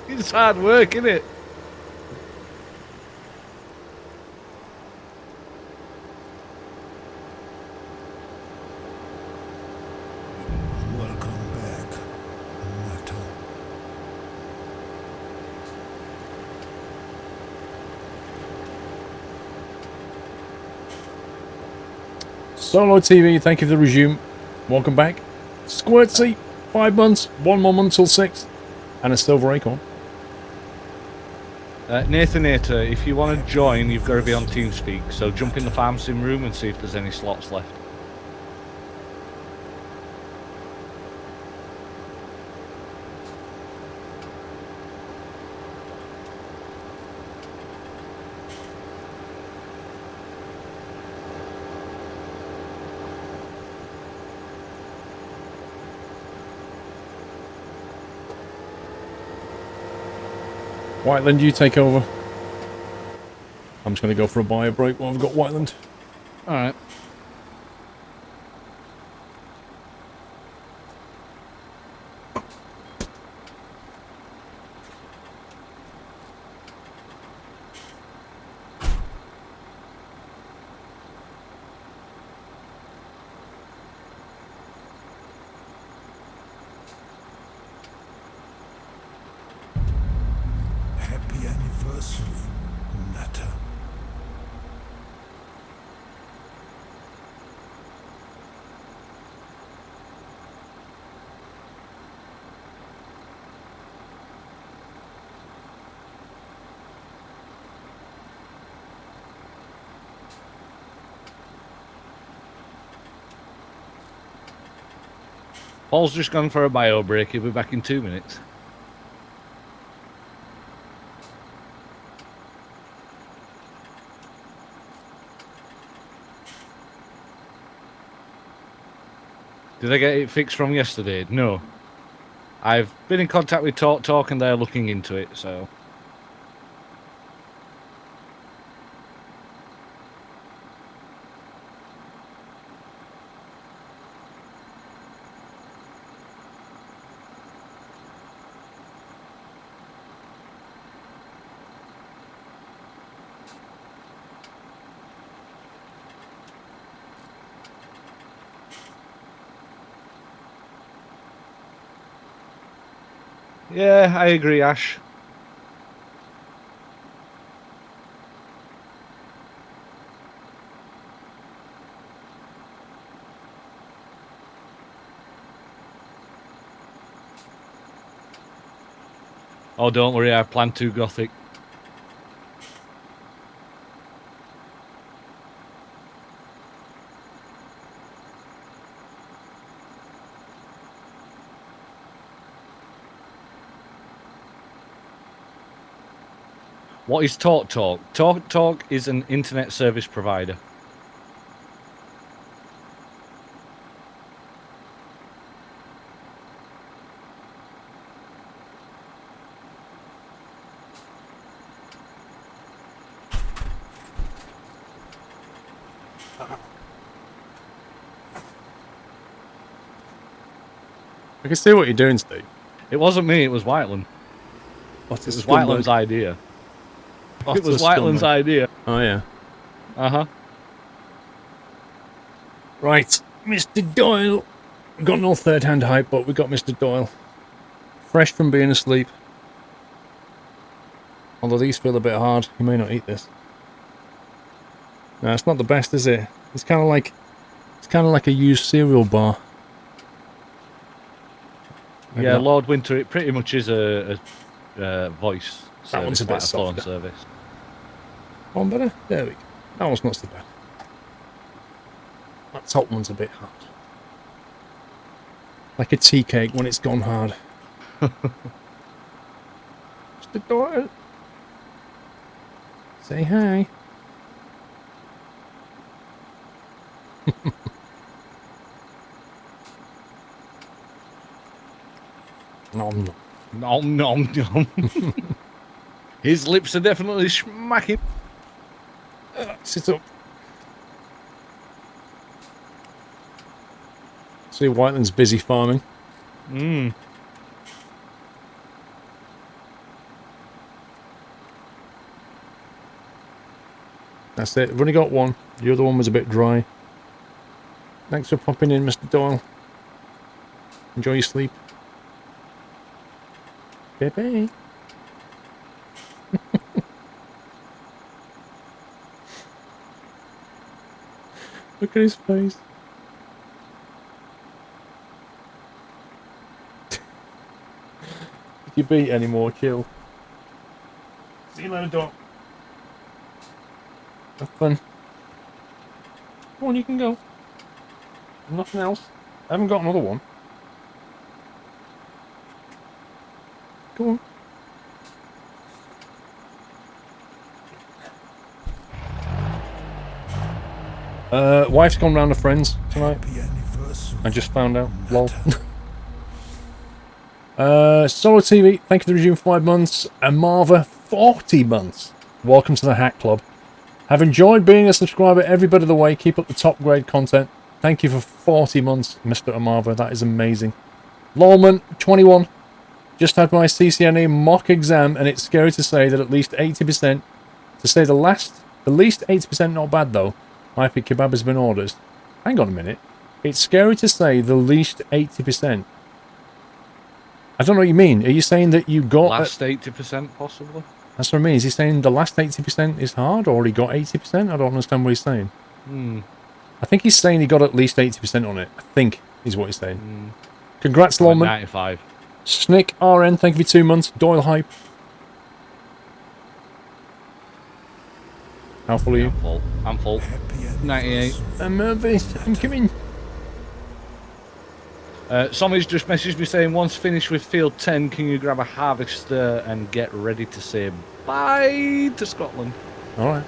It's hard work, isn't it? Welcome back, Matter. Solo TV, thank you for the resume. Welcome back. Squirtsy, 5 months, 1 more month till 6. And a silver acorn. Nathan Nater, if you want to join, you've got to be on TeamSpeak. So jump in the farm sim room and see if there's any slots left. Whiteland, you take over. I'm just going to go for a bio break while I've got Whiteland. Alright. Paul's just gone for a bio break. He'll be back in 2 minutes. Did I get it fixed from yesterday? No. I've been in contact with Talk and they're looking into it, so... Yeah, I agree, Ash. Oh, don't worry, I planned to Gothic. What is Talk? Talk is an internet service provider. I can see what you're doing, Steve. It wasn't me, it was Whiteland. What It was Whiteland's idea. It was Whiteland's idea. Oh, yeah. Uh-huh. Right, Mr. Doyle. We've got no third-hand hype, but we got Mr. Doyle. Fresh from being asleep. Although these feel a bit hard, you may not eat this. No, it's not the best, is it? It's kind of like a used cereal bar. Maybe Yeah, not. Lord Winter, it pretty much is a voice service, That one's a bit like phone softer. service. One better? There we go. That one's not so bad. That top one's a bit hard. Like a tea cake when it's gone hard. Mr. Doyle. Say hi. Nom nom. Nom nom nom. His lips are definitely smacking. Sit up. See, Whiteland's busy farming. Mmm. That's it. We've only got one. The other one was a bit dry. Thanks for popping in, Mr. Doyle. Enjoy your sleep. Bye-bye. Look at his face. If you beat anymore, chill. See you later, Doc. Have fun. Come on, you can go. Nothing else. I haven't got another one. Go on. Wife's gone round to friends tonight. Happy anniversary. I just found out. Lol. Solo TV, thank you for the resume 5 months. And Marva, 40 months. Welcome to the Hack Club. Have enjoyed being a subscriber every bit of the way. Keep up the top grade content. Thank you for 40 months, Mr. Amarva. That is amazing. Lolman, 21. Just had my CCNA mock exam, and it's scary to say that at least 80%. To say the least 80% not bad though. IP kebab has been ordered. Hang on a minute. It's scary to say the least 80%. I don't know what you mean. Are you saying that you got... Last 80% possibly? That's what I mean. Is he saying the last 80% is hard, or he got 80%? I don't understand what he's saying. I think he's saying he got at least 80% on it. I think is what he's saying. Congrats, Lolman. 95. Snick RN, thank you for 2 months. Doyle Hype. How full are you? I'm full. Happy 98. anniversary. I'm nervous. I'm coming. Somebody's just messaged me saying, once finished with field 10, can you grab a harvester and get ready to say bye to Scotland? All right.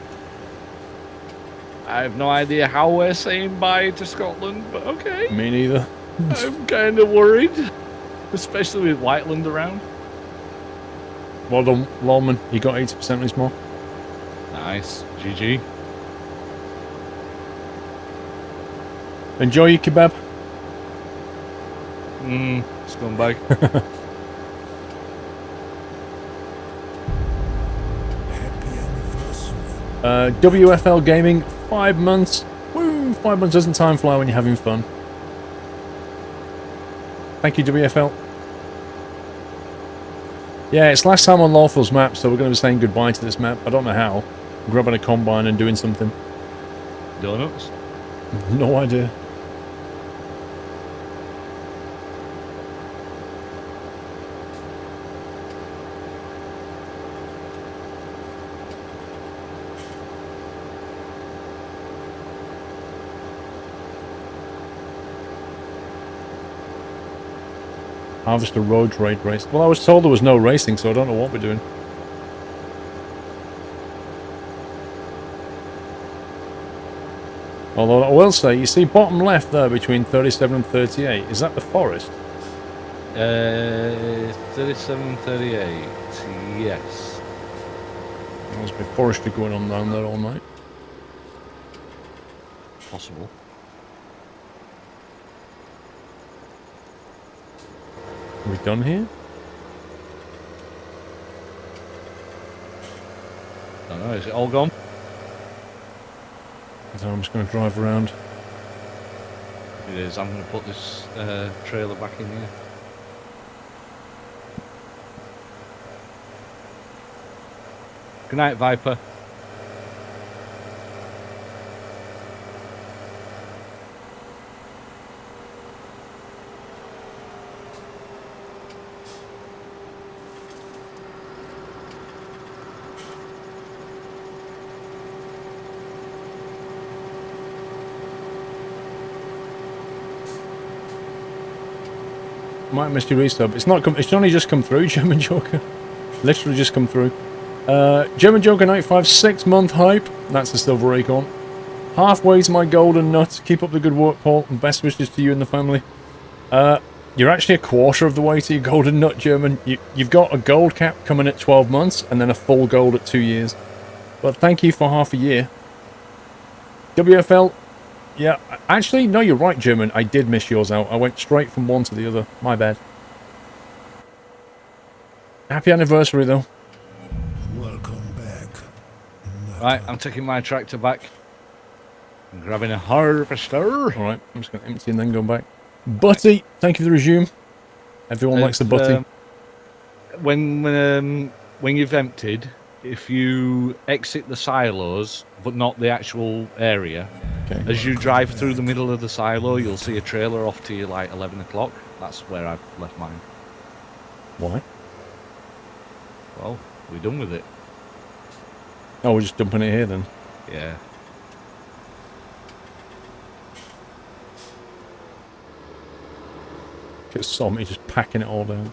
I have no idea how we're saying bye to Scotland, but okay. Me neither. I'm kind of worried, especially with Whiteland around. Well done, Lawman. You got 80% of this more. Nice. GG. Enjoy your kebab. Scumbag. Happy anniversary. WFL Gaming, 5 months. Woo! 5 months doesn't time fly when you're having fun. Thank you, WFL. Yeah, it's last time on Lawful's map, so we're going to be saying goodbye to this map. I don't know how. Grabbing a combine and doing something. Donuts. No idea. Harvester Road Raid race. Well, I was told there was no racing, so I don't know what we're doing. Although I will say, you see bottom left there between 37 and 38. Is that the forest? 37, 38. Yes. There must be forestry going on down there all night. Possible. Are we done here? Don't know. Is it all gone? So I'm just going to drive around. If it is, I'm going to put this trailer back in here. Good night, Viper. Might have missed your resub. It's not come. It's only just come through, German Joker. Literally just come through. German Joker 95, 6-month hype. That's the silver acorn. Halfway to my golden nut. Keep up the good work, Paul, and best wishes to you and the family. You're actually a quarter of the way to your golden nut, German. You've got a gold cap coming at 12 months, and then a full gold at 2 years. But thank you for half a year. WFL. Yeah, actually, no, you're right, German. I did miss yours out. I went straight from one to the other. My bad. Happy anniversary, though. Welcome back. Right, I'm taking my tractor back. I'm grabbing a harvester. Alright, I'm just going to empty and then go back. Butty, thank you for the resume. Everyone likes the butty. When you've emptied, if you exit the silos, but not the actual area, Okay. as you drive through the middle of the silo, you'll see a trailer off to you like 11 o'clock. That's where I've left mine. Why? Well, we're done with it. Oh, we're just dumping it here then. Yeah. Just saw me just packing it all down.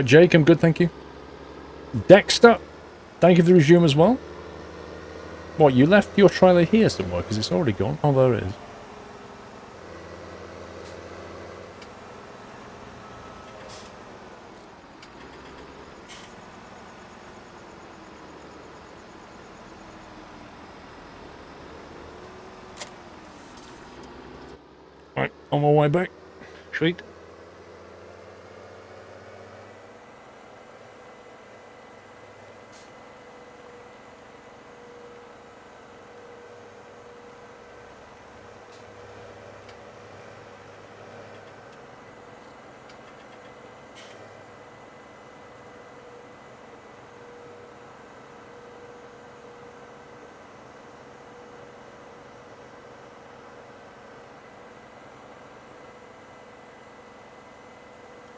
Jake, I'm good, thank you. Dexter, thank you for the resume as well. What, you left your trailer here somewhere because it's already gone? Oh, there it is. Right, on my way back. Sweet.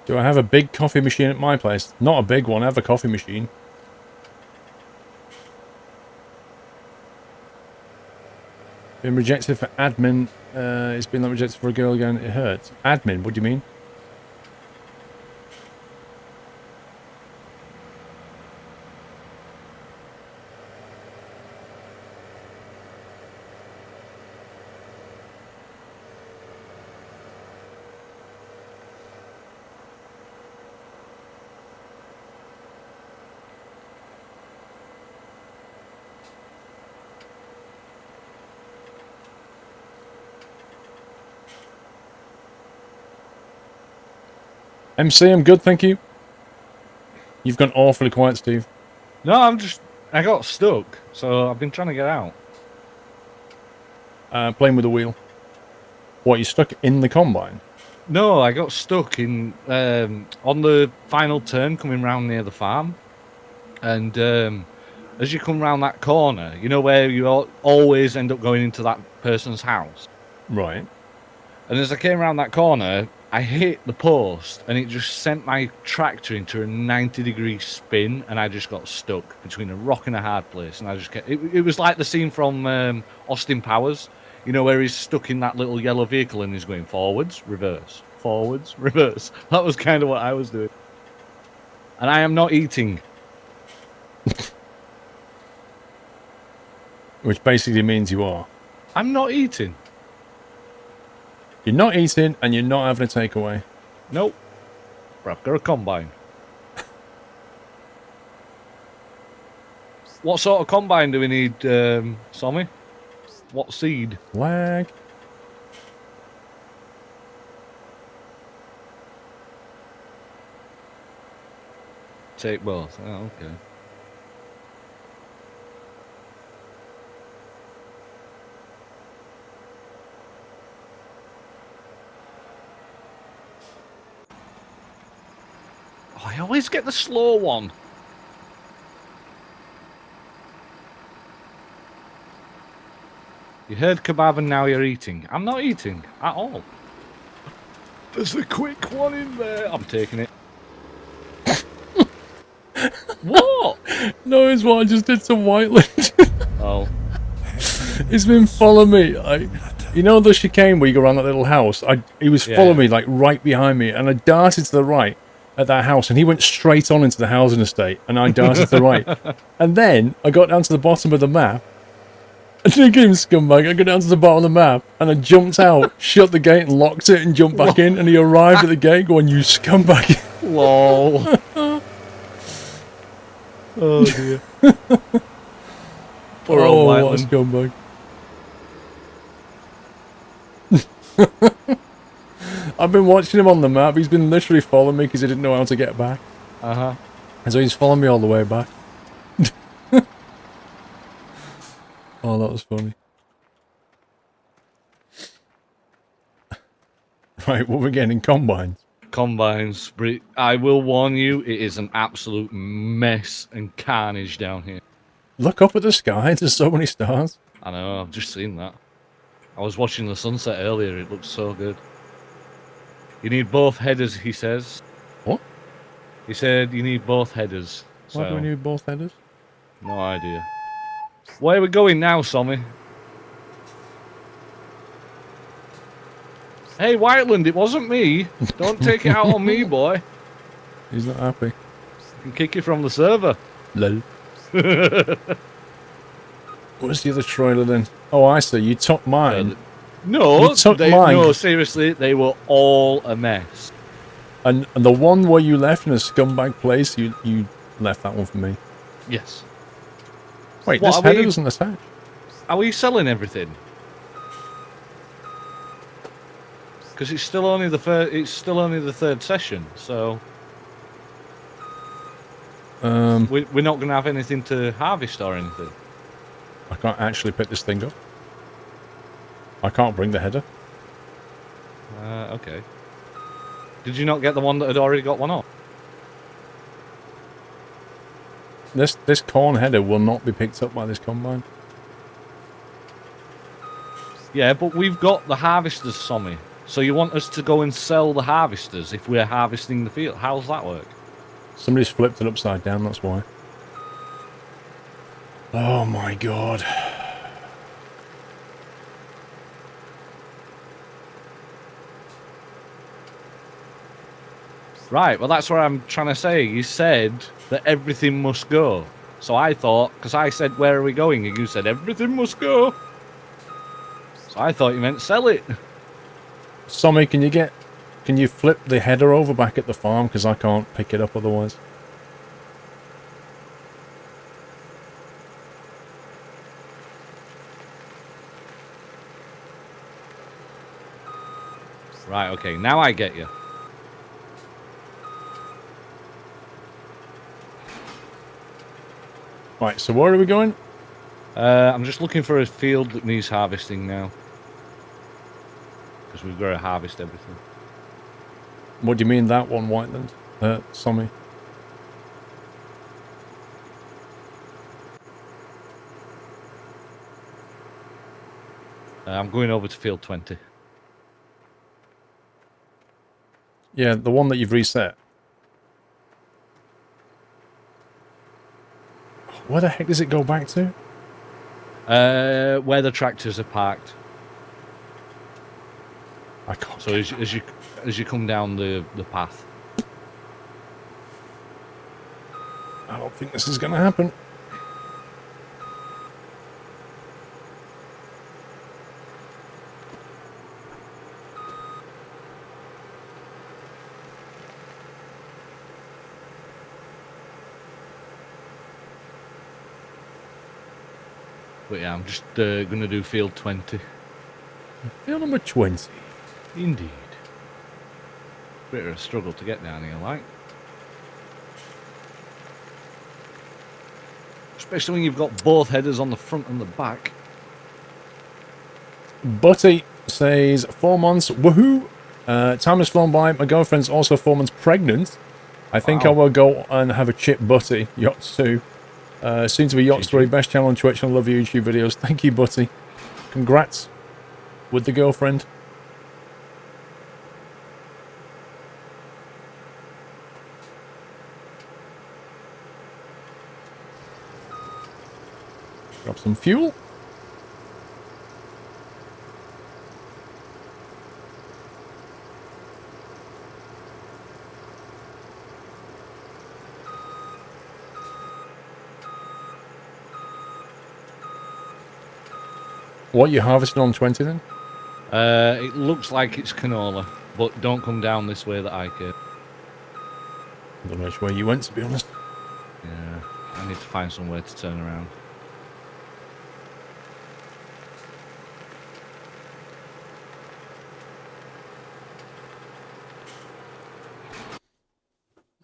Do I have a big coffee machine at my place? Not a big one, I have a coffee machine. Been rejected for admin. It's been rejected for a girl again. It hurts. Admin, what do you mean? MC, I'm good, thank you. You've gone awfully quiet, Steve. No, I got stuck, so I've been trying to get out. Playing with the wheel. What, you stuck in the combine? No, I got stuck in on the final turn coming round near the farm, and as you come round that corner, you know where you always end up going into that person's house. Right. And as I came around that corner, I hit the post, and it just sent my tractor into a 90-degree spin, and I just got stuck between a rock and a hard place. And I just kept, it was like the scene from Austin Powers, you know, where he's stuck in that little yellow vehicle and he's going forwards, reverse, forwards, reverse. That was kind of what I was doing. And I am not eating. Which basically means you are. I'm not eating. You're not eating, and you're not having a takeaway. Nope. But I've got a combine. What sort of combine do we need, Sommy? What seed? Lag. Take both. Oh, okay. Oh, I always get the slow one. You heard kebab and now you're eating. I'm not eating at all. There's a quick one in there. I'm taking it. What? No, it's what I just did some Whiteland. Oh. He's been following me. You know the chicane where you go around that little house? He was following me, like, right behind me, and I darted to the right at that house, and he went straight on into the housing estate, and I darted to the right. And then I got down to the bottom of the map, and thinking scumbag, I got down to the bottom of the map, and I jumped out, shut the gate, and locked it, and jumped back in, and he arrived at the gate going, "You scumbag." Lol. Oh dear. Poor old what a Whiteland. scumbag. I've been watching him on the map. He's been literally following me because he didn't know how to get back. Uh-huh. And so he's following me all the way back. Oh, that was funny. Right, what we're getting combines. Combines. I will warn you, it is an absolute mess and carnage down here. Look up at the sky. There's so many stars. I know, I've just seen that. I was watching the sunset earlier. It looks so good. You need both headers, he says. What? He said you need both headers. Why do we need both headers? No idea. Where are we going now, Sommy? Hey, Whiteland, it wasn't me. Don't take it out on me, boy. He's not happy. I can kick you from the server. Lol. What's the other trailer then? Oh, I see. You took mine. No, You took mine. no, seriously, they were all a mess. And the one where you left in a scumbag place, you left that one for me. Yes. Wait, What, this are header we- doesn't attach. Are we selling everything? Because it's still only the third session, so we're not going to have anything to harvest or anything. I can't actually pick this thing up. I can't bring the header. Okay. Did you not get the one that had already got one off? This corn header will not be picked up by this combine. Yeah, but we've got the harvesters, Sommy. So you want us to go and sell the harvesters if we're harvesting the field? How's that work? Somebody's flipped it upside down, that's why. Oh my god. Right, well, that's what I'm trying to say. You said that everything must go. So I thought, because I said, where are we going? And you said, everything must go. So I thought you meant sell it. Sommy, can you flip the header over back at the farm? Because I can't pick it up otherwise. Right, okay, now I get you. Right, so where are we going? I'm just looking for a field that needs harvesting now. Because we've got to harvest everything. What do you mean that one, Whiteland? Sommy. I'm going over to field 20. Yeah, the one that you've reset. Where the heck does it go back to? Where the tractors are parked. I can't. So as you come down the path. I don't think this is going to happen. But yeah, I'm just going to do field 20. Field number 20. Indeed. Bit of a struggle to get down here, like. Especially when you've got both headers on the front and the back. Butty says 4 months. Woohoo! Time has flown by. My girlfriend's also 4 months pregnant. I think Wow. I will go and have a chip Butty. Yachts 2. Soon to be Yachts 3. Best channel on Twitch. I love your YouTube videos. Thank you, Butty. Congrats with the girlfriend. Grab some fuel. What, you harvesting on 20 then? It looks like it's canola, but don't come down this way that I came. I don't know which way you went, to be honest. Yeah, I need to find somewhere to turn around.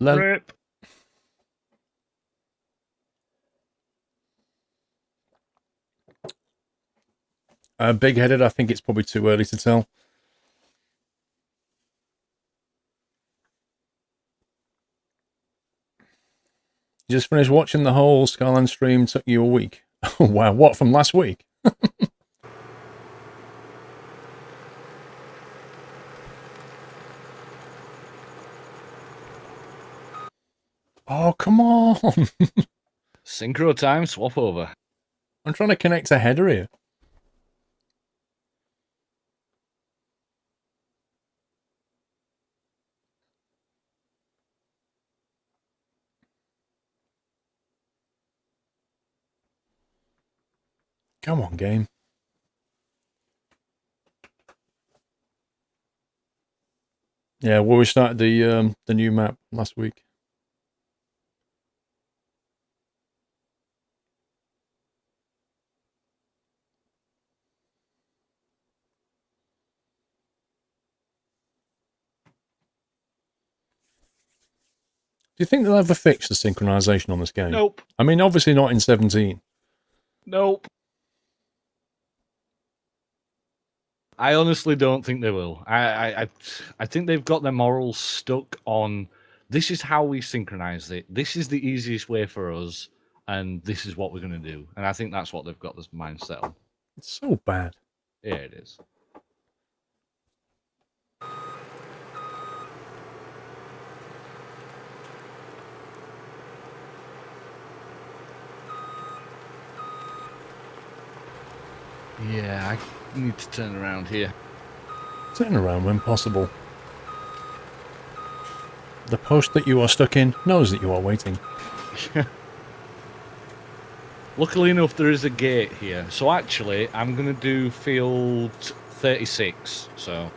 Rip. Big-headed, I think it's probably too early to tell. You just finished watching the whole Skyline stream, took you a week. Oh, wow, what, from last week? Oh, come on. Synchro time, swap over. I'm trying to connect a header here. Come on, game. Yeah, well, we started the new map last week. Do you think they'll ever fix the synchronization on this game? Nope. I mean, obviously not in 17. Nope. I honestly don't think they will. I think they've got their morals stuck on this is how we synchronize it. This is the easiest way for us, and this is what we're going to do. And I think that's what they've got this mindset on. It's so bad. Yeah, it is. Yeah, I need to turn around here. Turn around when possible. The post that you are stuck in knows that you are waiting. Luckily enough, there is a gate here. So actually, I'm going to do field 36, so...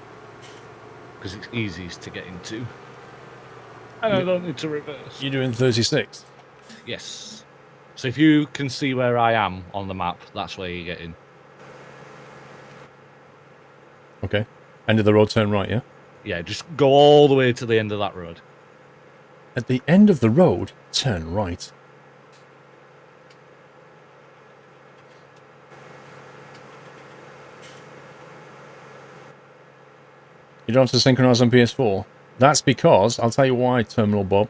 because it's easiest to get into. And I don't need to reverse. You're doing 36. Yes. So if you can see where I am on the map, that's where you get in. Okay. End of the road, turn right, yeah? Yeah, just go all the way to the end of that road. At the end of the road, turn right. You don't have to synchronize on PS4. That's because, I'll tell you why, Terminal Bob.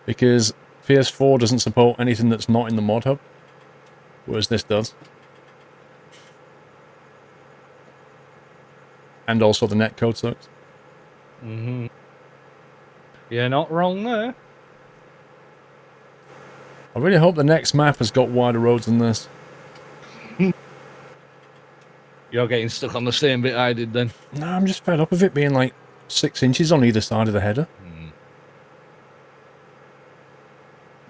Because PS4 doesn't support anything that's not in the mod hub. Whereas this does. And also the netcode sucks. Mm-hmm. You're not wrong there. I really hope the next map has got wider roads than this. You're getting stuck on the same bit I did then. No, I'm just fed up of it being like 6 inches on either side of the header.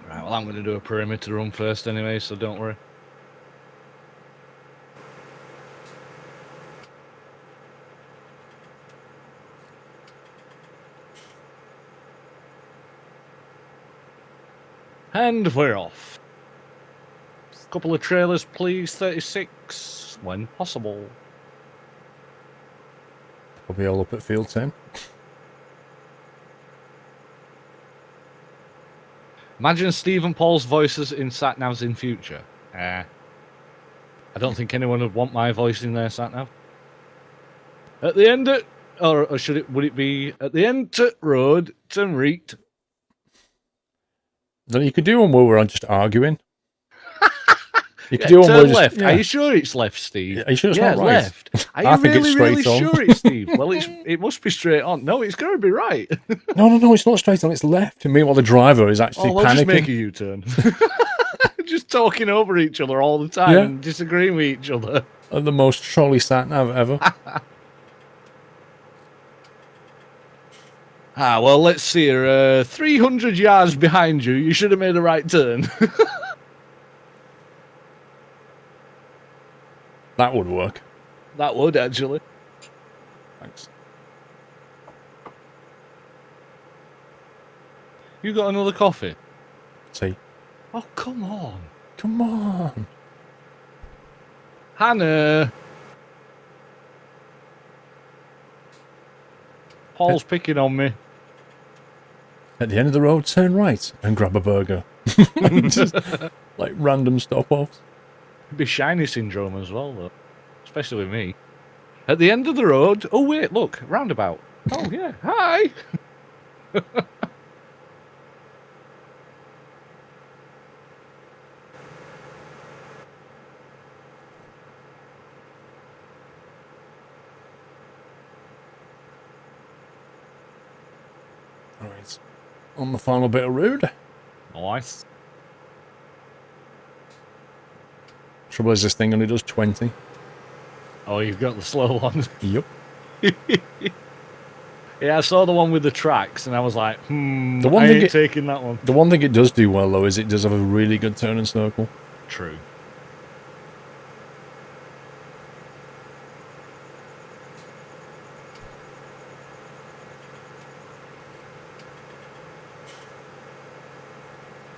Right, well, I'm going to do a perimeter run first anyway, so don't worry. And we're off. Couple of trailers, please. 36, when possible. Probably all up at field 10. Imagine Steve and Paul's voices in sat-navs in future. I don't think anyone would want my voice in their sat-nav. At the end of... Or would it be... At the end to road, turn right. Then you could do one where we're just arguing. You could Yeah, do one where turn just... left. Yeah. Are you sure it's left, Steve? Are you sure it's yeah, not right? left. Are I you think it's really, really straight on. sure it's Steve? Well, it must be straight on. No, it's going to be right. No, it's not straight on, it's left. And meanwhile, the driver is actually we'll panicking. just make a U-turn. Just talking over each other all the time and disagreeing with each other. The most trolley sat-nav ever. Well, let's see here. 300 yards behind you. You should have made a right turn. That would work. That would, actually. Thanks. You got another coffee? See. Oh, come on. Come on. Hannah. Paul's picking on me. At the end of the road, turn right and grab a burger. Just like random stop-offs. It'd be shiny syndrome as well, though. Especially with me. At the end of the road... Oh, wait, look. Roundabout. Oh, yeah. Hi. Alright. On the final bit of road. Nice. Trouble is this thing only does 20. Oh, you've got the slow one. Yep. Yeah, I saw the one with the tracks, and I was like, The I one thing ain't taking that one. The one thing it does do well, though, is it does have a really good turn and circle. True.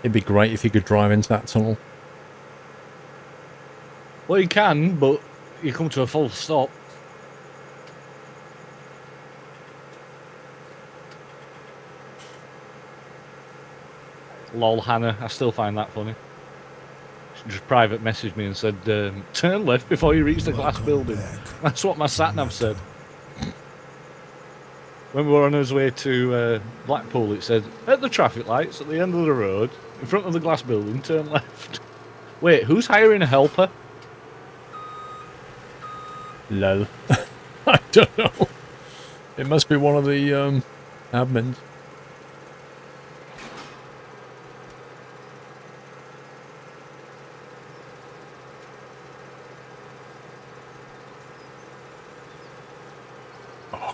It'd be great if you could drive into that tunnel. Well, you can, but you come to a full stop. Lol, Hannah. I still find that funny. She just private messaged me and said, turn left before you reach the glass building. That's what my sat-nav said. When we were on our way to Blackpool, it said, at the traffic lights at the end of the road, in front of the glass building, turn left. Wait, who's hiring a helper? Lol. I don't know. It must be one of the admins.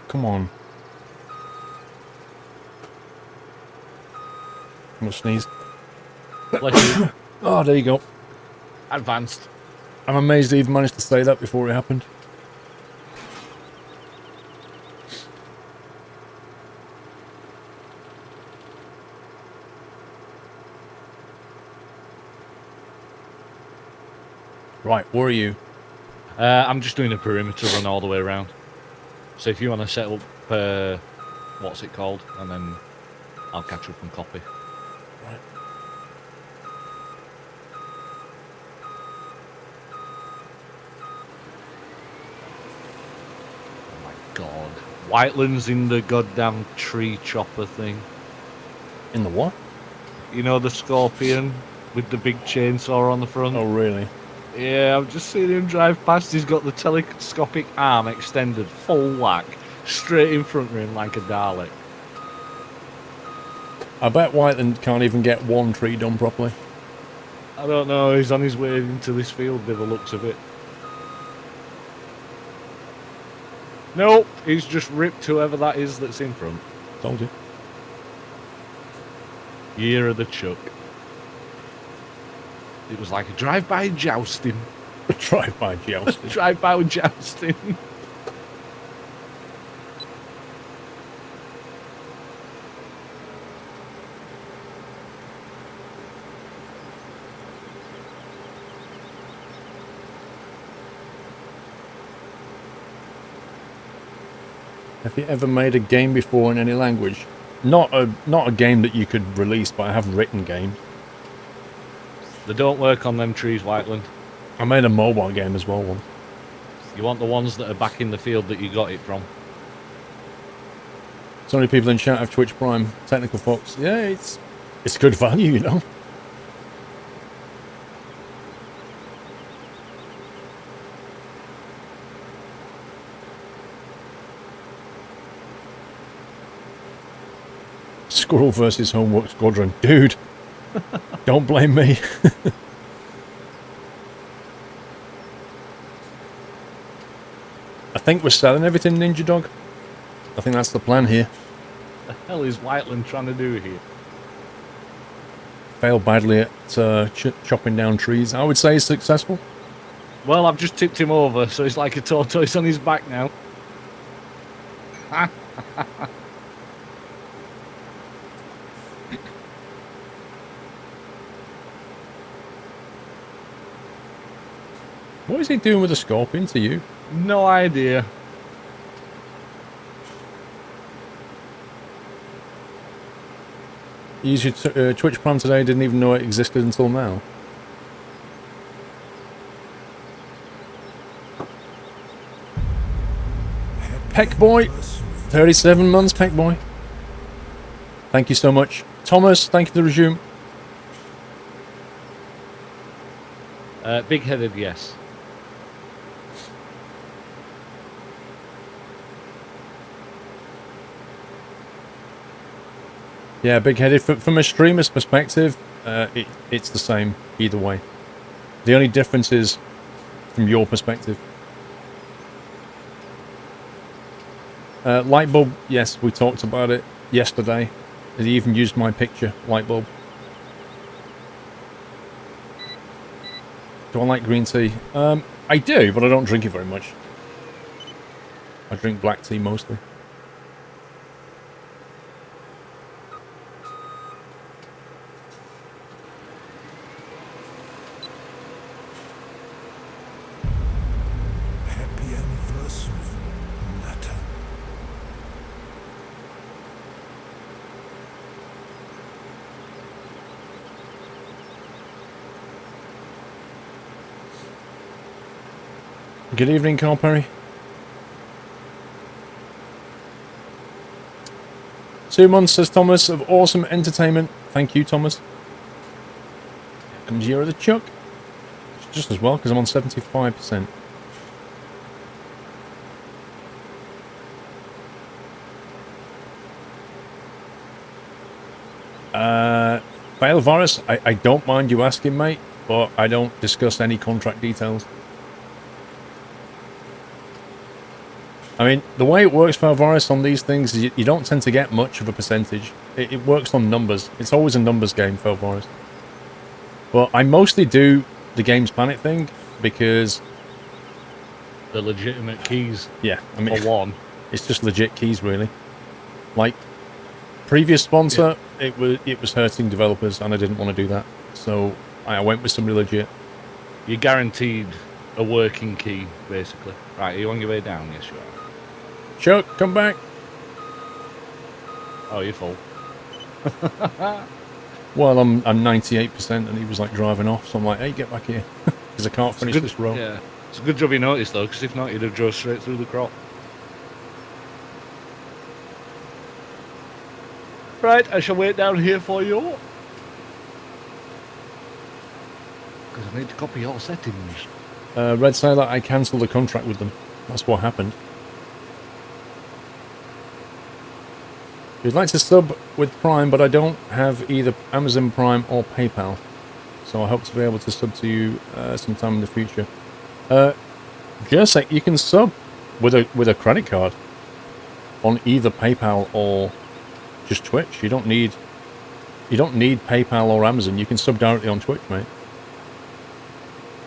come on. I'm gonna sneeze. Bless you. Oh, there you go. Advanced. I'm amazed he even managed to say that before it happened. Right, where are you? I'm just doing a perimeter run all the way around. So if you want to set up, what's it called, and then I'll catch up and copy. Right. Oh my god. Whiteland's in the goddamn tree chopper thing. In the what? You know the Scorpion with the big chainsaw on the front? Oh, really? Yeah, I've just seen him drive past. He's got the telescopic arm extended, full whack, straight in front of him like a Dalek. I bet Whiteland can't even get one tree done properly. I don't know, he's on his way into this field by the looks of it. Nope, he's just ripped whoever that is that's in front. Told you. Year of the Chuck. It was like a drive-by jousting. Drive-by jousting. Drive-by jousting. Have you ever made a game before in any language? Not a game that you could release, but I have written games. They don't work on them trees, Whiteland. I made a mobile game as well once. You want the ones that are back in the field that you got it from. So many people in chat have Twitch Prime. Technical folks. Yeah, it's good value, you know. Squirrel versus Homework Squadron. Dude, don't blame me. I think we're selling everything, Ninja Dog. I think that's the plan here. The hell is Whiteland trying to do here? Failed badly at chopping down trees. I would say he's successful. Well, I've just tipped him over, so he's like a tortoise on his back now. What is he doing with a scorpion to you? No idea. You used your Twitch Prime today, didn't even know it existed until now. Peck Boy, 37 months, Peck Boy. Thank you so much. Thomas, thank you for the resume. Big-headed, yes. Yeah, big-headed. From a streamer's perspective, it's the same either way. The only difference is from your perspective. Light bulb, yes, we talked about it yesterday. He even used my picture, light bulb. Do I like green tea? I do, but I don't drink it very much. I drink black tea mostly. Happy anniversary, Nata. Good evening, Carl Perry. 2 months, says Thomas, of awesome entertainment. Thank you, Thomas. Here comes Year of the Chuck. Just as well, because I'm on 75%. Fail virus, I don't mind you asking, mate, but I don't discuss any contract details. I mean, the way it works for Varus on these things is you don't tend to get much of a percentage. It works on numbers. It's always a numbers game for Varus. But I mostly do the Games Planet thing because... The legitimate keys. Yeah, I mean... For one. It's just legit keys, really. Like, previous sponsor, it was hurting developers, and I didn't want to do that. So I went with somebody legit. You're guaranteed a working key, basically. Right, are you on your way down? Yes, you are. Chuck, come back. Oh, you're full. Well, I'm 98%, and he was like driving off. So I'm like, hey, get back here, because I can't finish this row. Yeah, it's a good job you noticed though, because if not, you'd have drove straight through the crop. Right, I shall wait down here for you. Because I need to copy your settings. Red Sailor, I cancelled the contract with them. That's what happened. We'd like to sub with Prime, but I don't have either Amazon Prime or PayPal. So I hope to be able to sub to you sometime in the future. Jersey, you can sub with a credit card on either PayPal or just Twitch. You don't need PayPal or Amazon. You can sub directly on Twitch, mate.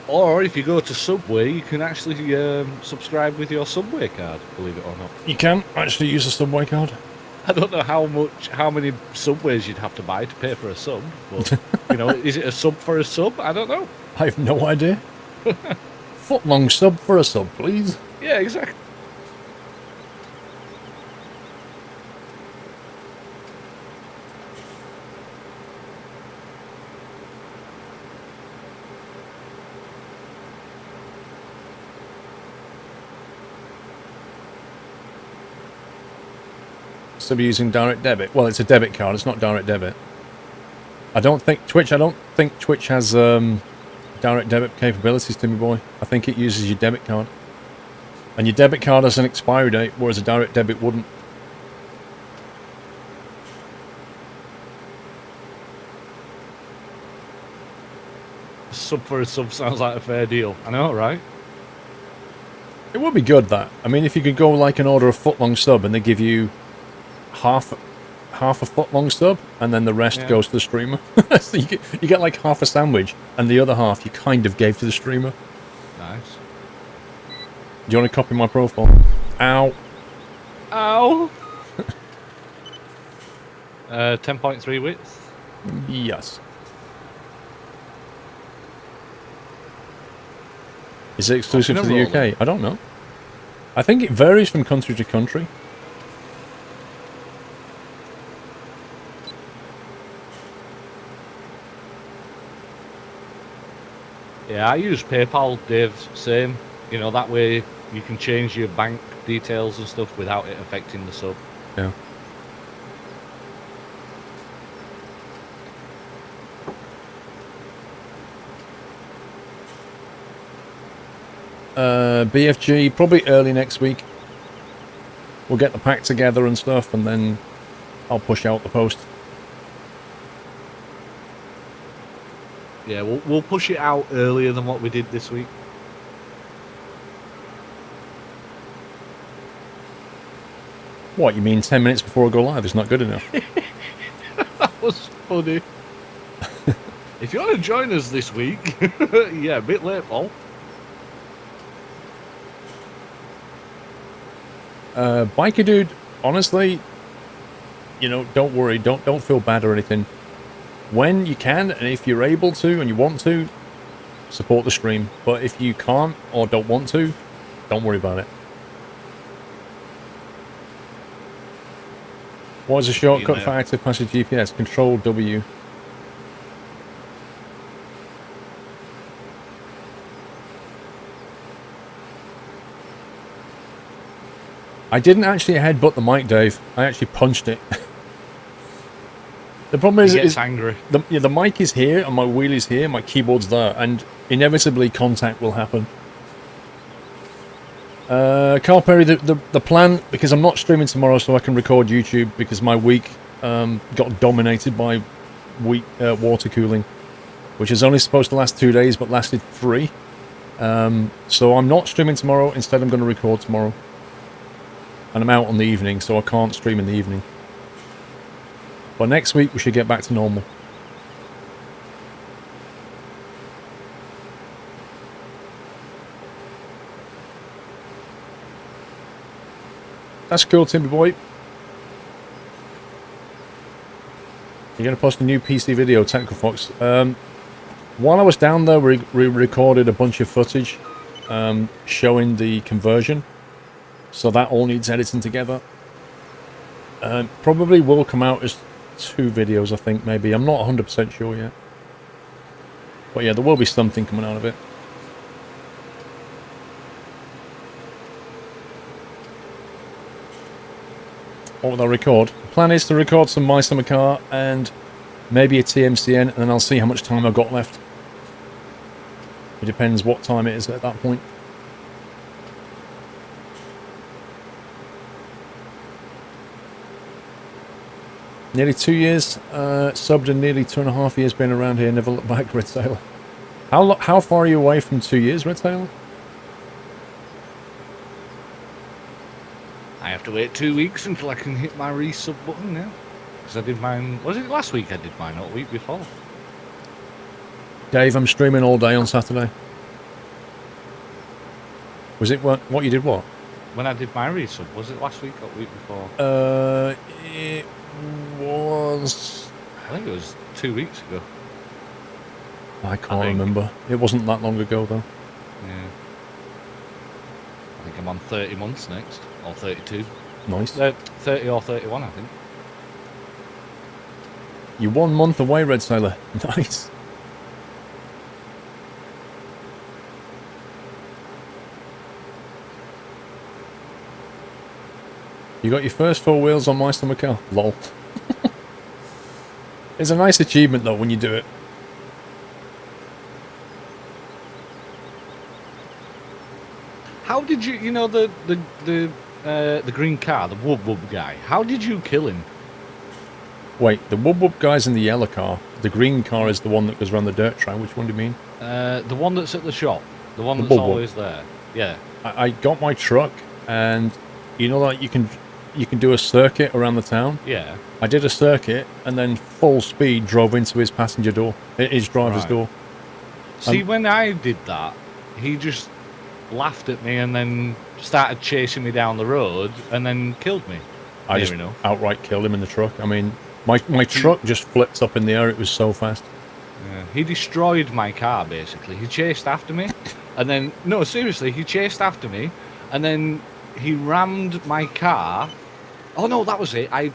Or if you go to Subway, you can actually subscribe with your Subway card, believe it or not. You can actually use a Subway card. I don't know how many Subways you'd have to buy to pay for a sub, but, you know, is it a sub for a sub? I don't know. I have no idea. Foot-long sub for a sub, please. Yeah, exactly. Sub using direct debit. Well, it's a debit card. It's not direct debit. I don't think Twitch has direct debit capabilities, Timmy boy. I think it uses your debit card, and your debit card has an expiry date, whereas a direct debit wouldn't. Sub for a sub sounds like a fair deal. I know, right? It would be good, that. I mean, if you could go like an order a foot-long sub and they give you half a foot-long sub, and then the rest goes to the streamer. So you get like half a sandwich, and the other half you kind of gave to the streamer. Nice. Do you want to copy my profile? Ow. Ow. 10.3 width. Yes. Is it exclusive to the UK? I don't know. I think it varies from country to country. Yeah, I use PayPal, Dave, same. You know, that way you can change your bank details and stuff without it affecting the sub. Yeah. BFG, probably early next week. We'll get the pack together and stuff, and then I'll push out the post. Yeah, we'll push it out earlier than what we did this week. What, you mean 10 minutes before I go live is not good enough? That was funny. If you want to join us this week, yeah, a bit late, Paul. Biker Dude, honestly, you know, don't worry, don't feel bad or anything. When you can, and if you're able to and you want to, support the stream. But if you can't or don't want to, don't worry about it. What is a shortcut for active passive GPS? Control W. I didn't actually headbutt the mic, Dave. I actually punched it. The problem is, angry. The mic is here and my wheel is here, my keyboard's there, and inevitably contact will happen. Carl Perry, the plan, because I'm not streaming tomorrow, so I can record YouTube because my week got dominated by water cooling, which is only supposed to last 2 days, but lasted 3. So I'm not streaming tomorrow. Instead, I'm going to record tomorrow. And I'm out on the evening, so I can't stream in the evening. But next week we should get back to normal. That's cool, Timmy boy. You're going to post a new PC video, Technical Fox. While I was down there, we recorded a bunch of footage showing the conversion. So that all needs editing together. Probably will come out as 2 videos, I think, maybe. I'm not 100% sure yet. But yeah, there will be something coming out of it. What will I record? The plan is to record some My Summer Car and maybe a TMCN, and then I'll see how much time I've got left. It depends what time it is at that point. Nearly 2 years, subbed, and nearly 2.5 years been around here. Never looked back, Red Sailor. How far are you away from 2 years, Red Sailor? I have to wait 2 weeks until I can hit my resub button now. Because I did mine... Was it last week I did mine, not a week before? Dave, I'm streaming all day on Saturday. Was it what you did what? When I did my resub, was it last week or the week before? It was... I think it was 2 weeks ago. I can't remember. It wasn't that long ago, though. Yeah. I think I'm on 30 months next. Or 32. Nice. 30 or 31, I think. You're 1 month away, Red Sailor. Nice. You got your first 4 wheels on My Summer Car. Lol. It's a nice achievement, though, when you do it. How did you, you know, the green car, the wub wub guy, how did you kill him? Wait, the wub wub guy's in the yellow car. The green car is the one that goes around the dirt track. Which one do you mean? The one that's at the shop. The one The that's wub wub. always there. Yeah. I got my truck, and you know that you can do a circuit around the town. Yeah. I did a circuit and then full speed drove into his passenger door, his driver's door. See, when I did that, he just laughed at me and then started chasing me down the road and then killed me. I just outright killed him in the truck. I mean, my truck just flipped up in the air. It was so fast. Yeah. He destroyed my car, basically. He chased after me, and then... No, seriously, he chased after me, and then he rammed my car. Oh, no, that was it. I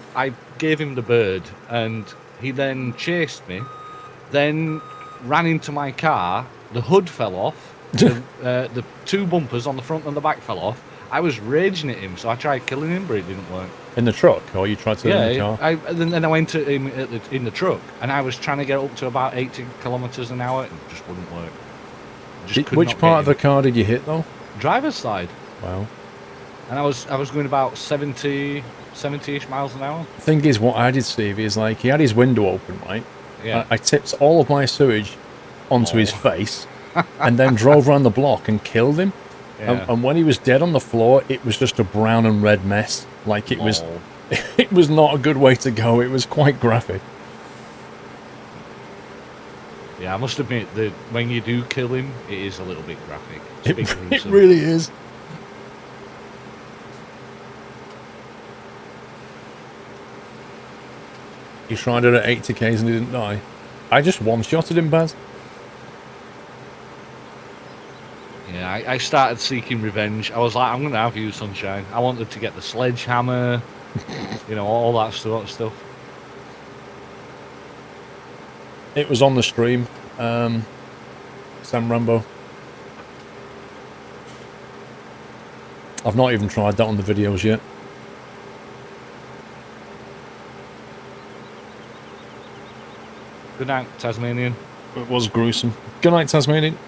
gave him the bird, and he then chased me, then ran into my car. The hood fell off. The 2 bumpers on the front and the back fell off. I was raging at him, so I tried killing him, but it didn't work. In the truck, or you tried to in the car? Then I went to him in the truck, and I was trying to get up to about 80 kilometres an hour, and it just wouldn't work. Which part of the car did you hit, though? Driver's side. Wow. And I was going about 70-ish miles an hour. The thing is, what I did, Steve, is like he had his window open, right? Yeah. I tipped all of my sewage onto his face, and then drove around the block and killed him. Yeah. And when he was dead on the floor, it was just a brown and red mess. Like it was, it was not a good way to go. It was quite graphic. Yeah, I must admit that when you do kill him, it is a little bit graphic. It really is. He tried it at 80 k's and he didn't die. I just one-shotted him, Baz. Yeah, I started seeking revenge. I was like, I'm going to have you, Sunshine. I wanted to get the sledgehammer, you know, all that sort of stuff. It was on the stream, Sam Rambo. I've not even tried that on the videos yet. Good night, Tasmanian. It was gruesome. Good night, Tasmanian.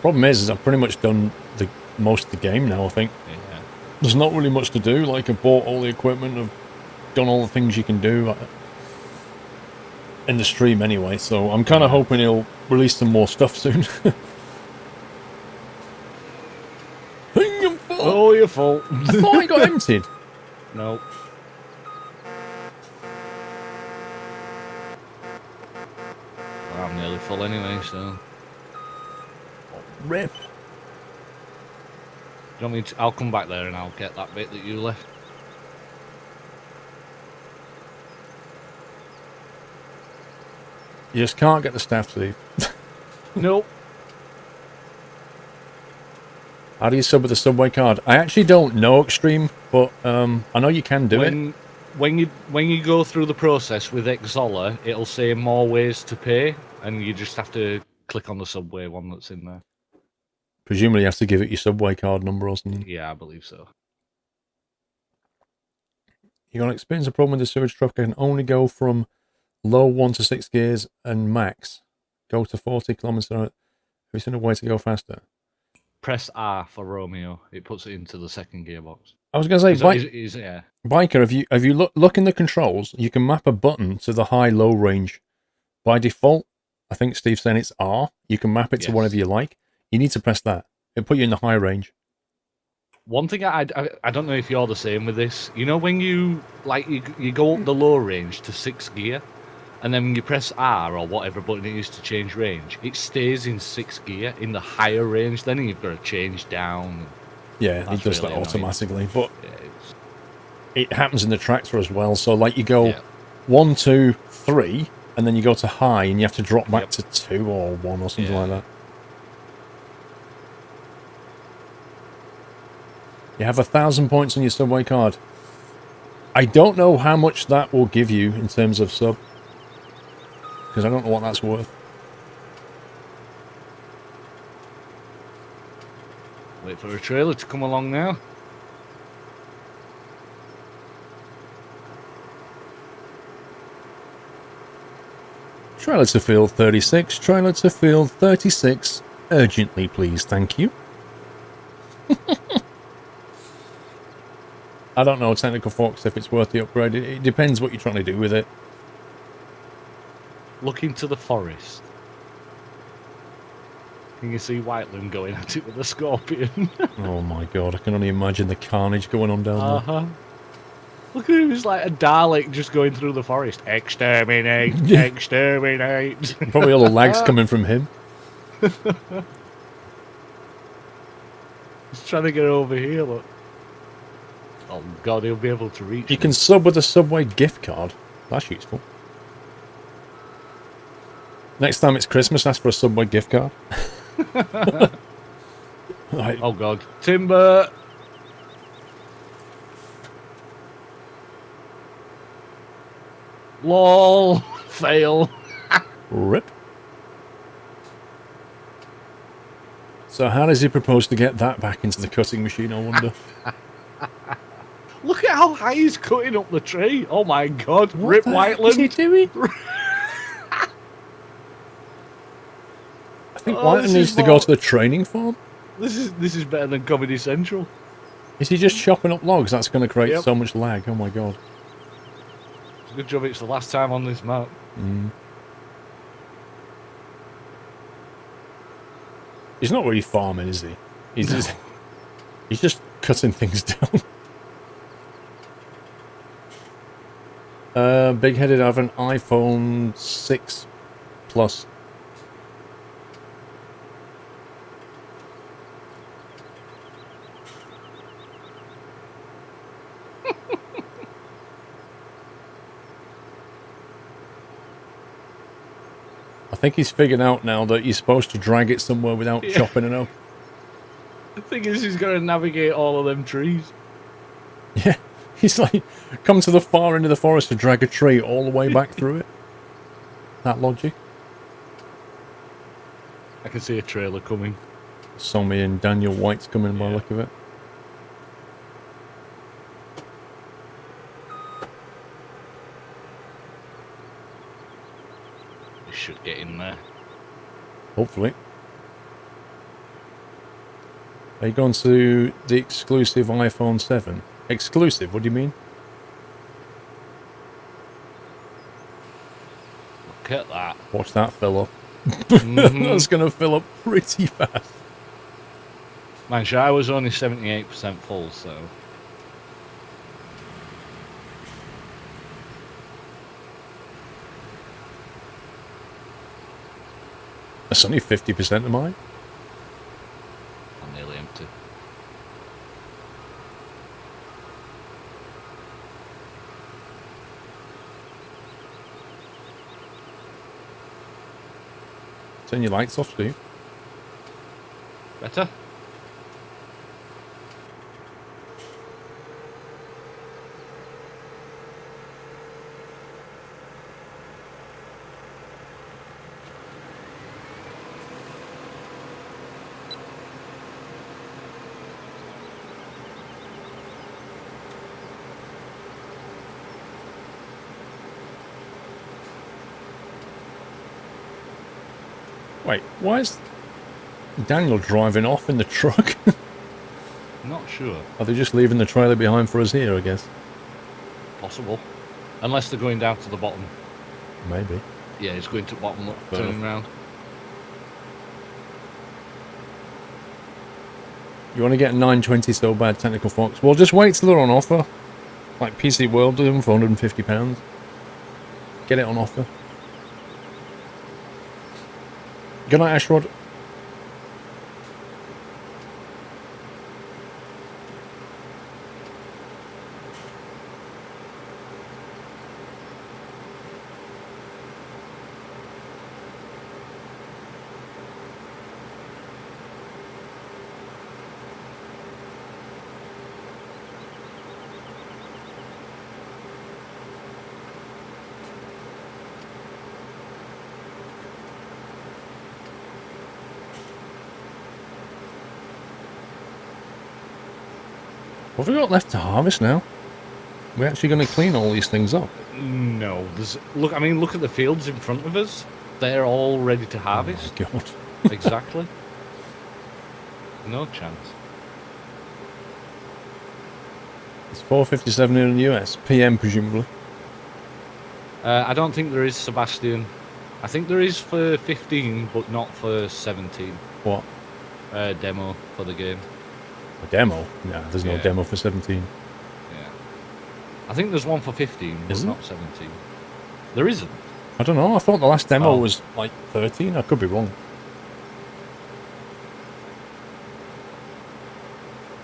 Problem is I've pretty much done most of the game now, I think. Yeah. There's not really much to do. Like, I've bought all the equipment, I've done all the things you can do in the stream anyway, so I'm kind of hoping he'll release some more stuff soon. Oh, you're full. I thought I got emptied. No. Well, I'm nearly full anyway, so... Rip. Do you want me to... I'll come back there and I'll get that bit that you left. You just can't get the staff, Steve. Nope. How do you sub with the subway card? I actually don't know, Extreme, but I know you can do it. When you go through the process with Exola, it'll say more ways to pay, and you just have to click on the subway one that's in there. Presumably you have to give it your subway card number or something. Yeah, I believe so. You're going to experience a problem with the sewage truck. Can only go from low 1 to 6 gears and max. Go to 40 kilometers an hour. Have you seen a way to go faster? Press R for Romeo. It puts it into the second gearbox. I was going to say, yeah. Biker, if you look in the controls, you can map a button to the high-low range. By default, I think Steve's saying it's R. You can map it to whatever you like. You need to press that. It'll put you in the high range. One thing I don't know if you're the same with this. You know when you go up the low range to 6th gear, and then when you press R or whatever button it is to change range, it stays in 6th gear in the higher range. Then you've got to change down. Yeah, it does really that automatically. But yeah, it happens in the tractor as well. So like you go 1, 2, 3, and then you go to high, and you have to drop back to 2 or 1 or something like that. You have 1,000 points on your subway card. I don't know how much that will give you in terms of sub, because I don't know what that's worth. Wait for a trailer to come along now. Trailer to field 36. Trailer to field 36. Urgently, please. Thank you. I don't know, Technical Fox, if it's worth the upgrade. It depends what you're trying to do with it. Look into the forest. Can you see Whiteland going at it with a scorpion? Oh my god, I can only imagine the carnage going on down there. Look at him, he's like a Dalek just going through the forest. Exterminate! Exterminate! Probably all the lags coming from him. He's trying to get over here, look. Oh god, he'll be able to reach You can sub with a Subway gift card. That's useful. Next time it's Christmas, ask for a Subway gift card. Right. Oh god. Timber! LOL! Fail! Rip. So how does he propose to get that back into the cutting machine, I wonder? Look at how high he's cutting up the tree! Oh my god! What Rip the Whiteland! heck is he doing? I think Whiteland needs to go to the training farm. This is better than Comedy Central. Is he just chopping up logs? That's going to create so much lag. Oh my god. It's a good job it's the last time on this map. He's not really farming, is he? He's just cutting things down. Big-headed, I have an iPhone 6 Plus. I think he's figured out now that you're supposed to drag it somewhere without chopping it up. The thing is, he's got to navigate all of them trees. Yeah, he's like, come to the far end of the forest to drag a tree all the way back through it. That logic. I can see a trailer coming. Somi and Daniel White's coming by the look of it. He should get in there. Hopefully. Are you going to the exclusive iPhone 7? Exclusive? What do you mean? Look at that. Watch that fill up. Mhm. That's going to fill up pretty fast. Man, sure, I was only 78% full, so... That's only 50% of mine. I'm nearly empty. Turn your lights off, Steve. Better? Wait, why is Daniel driving off in the truck? Not sure. Are they just leaving the trailer behind for us here, I guess? Possible. Unless they're going down to the bottom. Maybe. Yeah, it's going to bottom up, Fair turning enough. round. You want to get a 920 so bad, Technical Fox? Well, just wait till they're on offer. Like PC World do them for £150. Get it on offer. Good night, Ashrod. What have we got left to harvest now? We're actually going to clean all these things up. No, there's... Look, I mean, look at the fields in front of us. They're all ready to harvest. Oh my god. Exactly. No chance. It's 4:57 in the US. PM, presumably. I don't think there is, Sebastian. I think there is for 15, but not for 17. What? Demo for the game. A demo? Nah, there's no Yeah. demo for 17. Yeah. I think there's one for 15, but Isn't not 17. There isn't. I don't know. I thought the last demo Oh. was like 13. I could be wrong.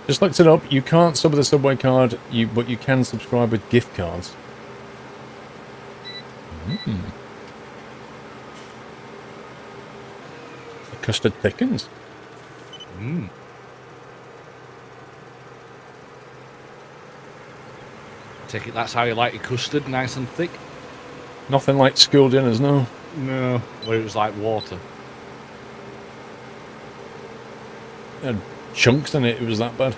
Just looked it up. You can't sub with a Subway card, but you can subscribe with gift cards. The custard thickens. Mm. Take it that's how you like your custard, nice and thick? Nothing like school dinners, no. No. Where it was like water. It had chunks in it. It was that bad.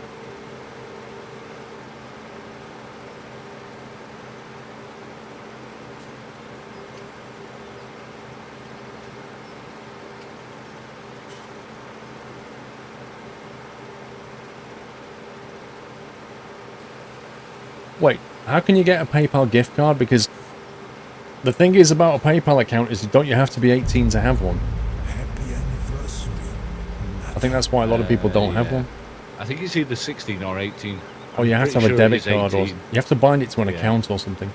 Wait, how can you get a PayPal gift card? Because the thing is about a PayPal account is don't you have to be 18 to have one? Happy anniversary. I think that's why a lot of people don't have yeah. one. I think it's either 16 or 18. Or you have to have a debit card, or you have to bind it to an Yeah. account or something.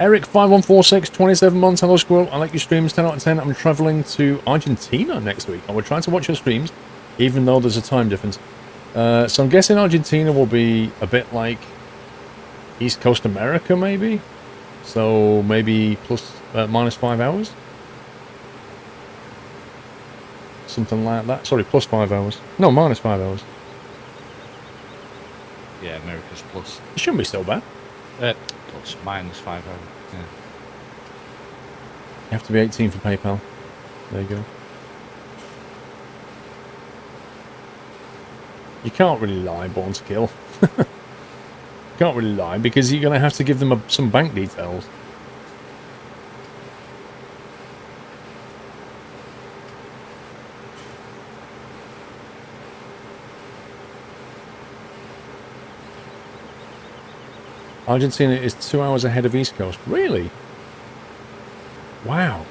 Eric5146, 27 months. Hello, Squirrel. I like your streams, 10 out of 10. I'm traveling to Argentina next week. I will try to watch your streams, even though there's a time difference. So I'm guessing Argentina will be a bit like East Coast America, maybe? So maybe minus 5 hours? Something like that. Sorry, plus 5 hours. No, minus 5 hours. Yeah, America's plus. It shouldn't be so bad. Plus, minus 5 hours. Yeah. You have to be 18 for PayPal. There you go. You can't really lie, Born to Kill. You can't really lie because you're going to have to give them some bank details. Argentina is 2 hours ahead of East Coast. Really? Wow.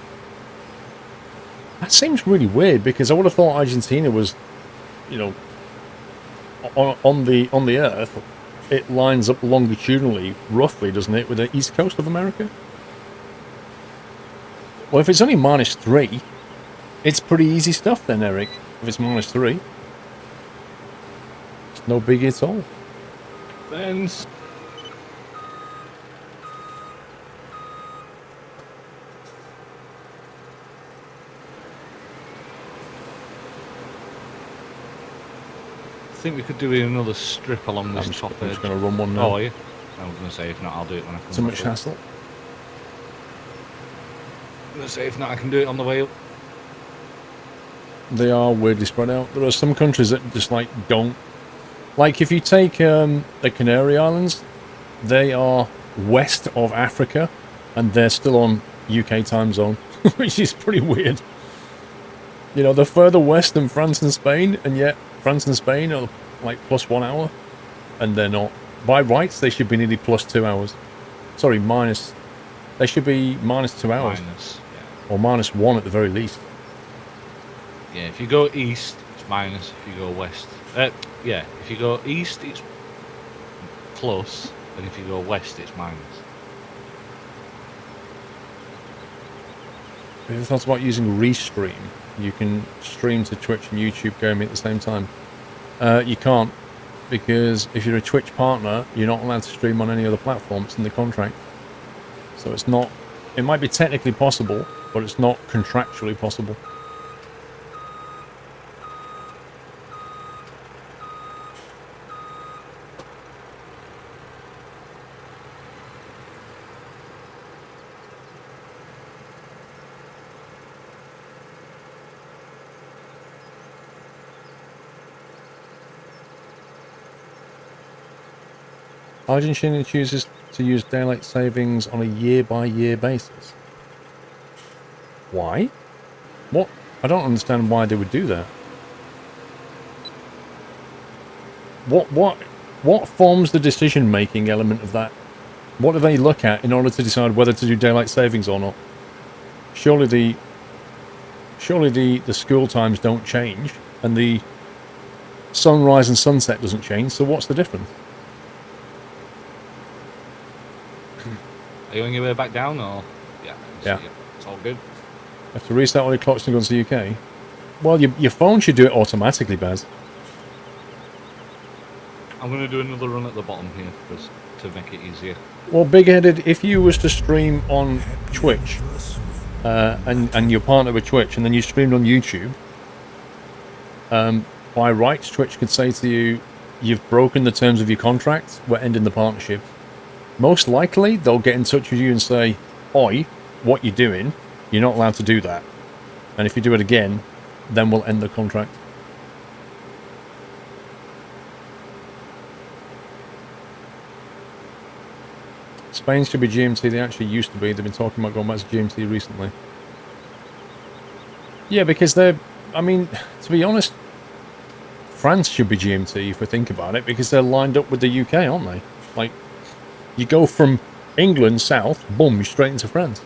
That seems really weird because I would have thought Argentina was, you know, on the Earth. It lines up longitudinally, roughly, doesn't it, with the East Coast of America? Well, if it's only -3, it's pretty easy stuff then, Eric. If it's -3, it's no biggie at all. Fence. I think we could do another strip along this top I'm edge. just going to run one now. Oh, are you? I was going to say, if not, I'll do it when I come Too back much up. hassle. I'm going to say, if not, I can do it on the way up. They are weirdly spread out. There are some countries that just, like, don't. Like, if you take the Canary Islands, they are west of Africa, and they're still on UK time zone, which is pretty weird. You know, they're further west than France and Spain, and yet France and Spain are, like, +1 hour, and they're not. By rights, they should be nearly +2 hours. Sorry, minus. They should be -2 hours. Minus, yeah. Or -1 at the very least. Yeah, if you go east, it's minus. If you go west, yeah, if you go east, it's plus, and if you go west, it's minus. Have you ever thought about using Restream? You can stream to Twitch and YouTube gaming at the same time. You can't, because if you're a Twitch partner, you're not allowed to stream on any other platform. It's in the contract. So it's not. It might be technically possible, but it's not contractually possible. Argentina chooses to use daylight savings on a year-by-year basis. Why? What? I don't understand why they would do that. What forms the decision-making element of that? What do they look at in order to decide whether to do daylight savings or not? Surely the school times don't change, and the sunrise and sunset doesn't change, so what's the difference? Are you on your way back down, or yeah? Yeah. It's all good. You have to restart all your clocks to go to the UK. Well, your phone should do it automatically, Baz. I'm going to do another run at the bottom here because to make it easier. Well, big-headed, if you was to stream on Twitch, and your partner with Twitch, and then you streamed on YouTube, by rights, Twitch could say to you, you've broken the terms of your contract, we're ending the partnership. Most likely, they'll get in touch with you and say, oi, what you're doing, you're not allowed to do that. And if you do it again, then we'll end the contract. Spain should be GMT, they actually used to be. They've been talking about going back to GMT recently. Yeah, because they're, I mean, to be honest, France should be GMT if we think about it, because they're lined up with the UK, aren't they? Like, you go from England south, boom, you're straight into France.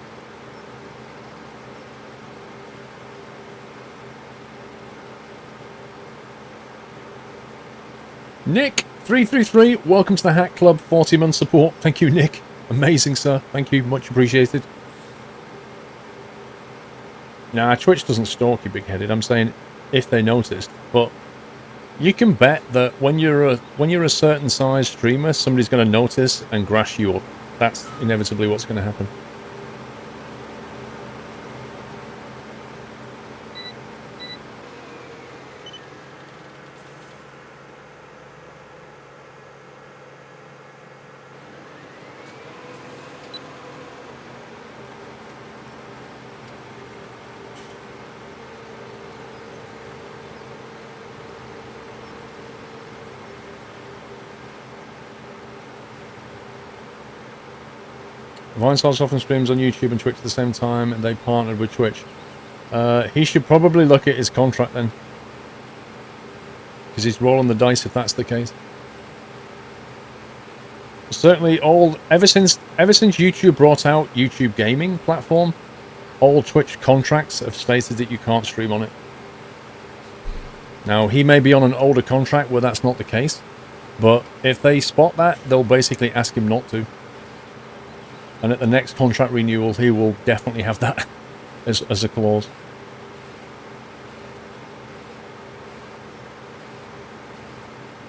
Nick333, welcome to the Hack Club, 40-month support. Thank you, Nick. Amazing, sir. Thank you, much appreciated. Nah, Twitch doesn't stalk you, big-headed. I'm saying if they noticed, but you can bet that when you're a certain size streamer, somebody's going to notice and grass you up. That's inevitably what's going to happen. Vinesauce often streams on YouTube and Twitch at the same time, and they partnered with Twitch. He should probably look at his contract then, because he's rolling the dice if that's the case. certainly ever since YouTube brought out YouTube gaming platform, all Twitch contracts have stated that you can't stream on it. Now, he may be on an older contract where that's not the case, but if they spot that, they'll basically ask him not to. And at the next contract renewal, he will definitely have that as a clause.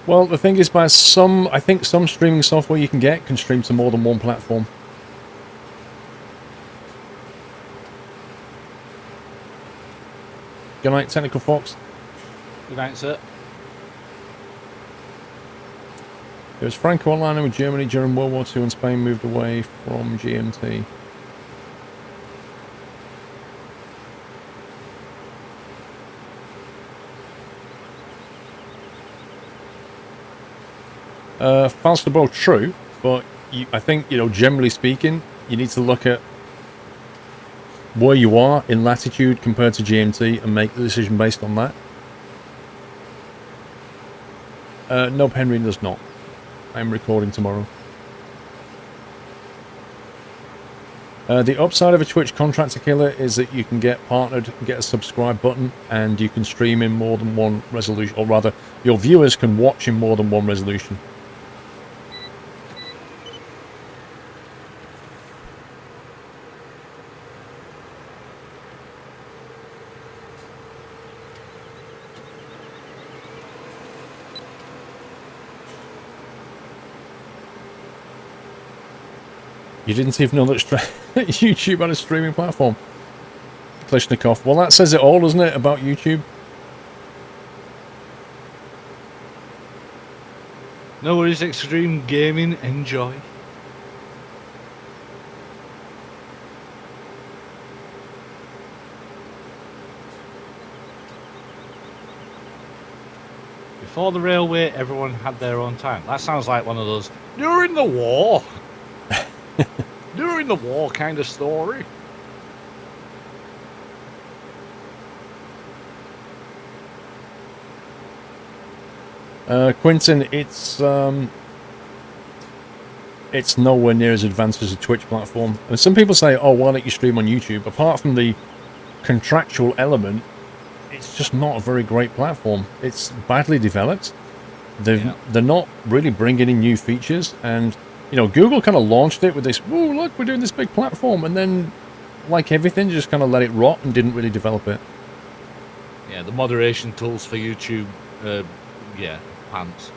Well, the thing is, I think some streaming software you can stream to more than one platform. Good night, Technical Fox. Good night, sir. It was Franco online with Germany during World War II and Spain moved away from GMT. Falstable, true, but I think, generally speaking, you need to look at where you are in latitude compared to GMT and make the decision based on that. No, Henry does not. I'm recording tomorrow. The upside of a Twitch contractor killer is that you can get partnered, get a subscribe button, and you can stream in more than one resolution, or rather, your viewers can watch in more than one resolution. You didn't even know that YouTube had a streaming platform. Klishnikov. Well, that says it all, doesn't it, about YouTube? No worries, Extreme Gaming. Enjoy. Before the railway, everyone had their own time. That sounds like one of those during the war. During the war kind of story. Quinton, it's nowhere near as advanced as a Twitch platform. And some people say, oh, why don't you stream on YouTube? Apart from the contractual element, it's just not a very great platform. It's badly developed. They're not really bringing in new features, and Google kind of launched it with this, oh, look, we're doing this big platform, and then, like everything, just kind of let it rot and didn't really develop it. Yeah, the moderation tools for YouTube, pants.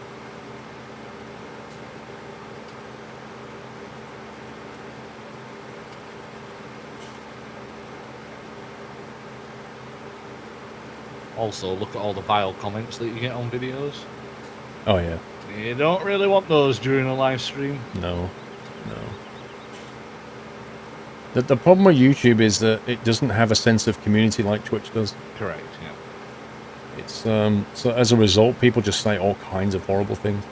Also, look at all the vile comments that you get on videos. Oh, yeah. You don't really want those during a live stream. No. The problem with YouTube is that it doesn't have a sense of community like Twitch does. Correct, yeah. It's so as a result, people just say all kinds of horrible things.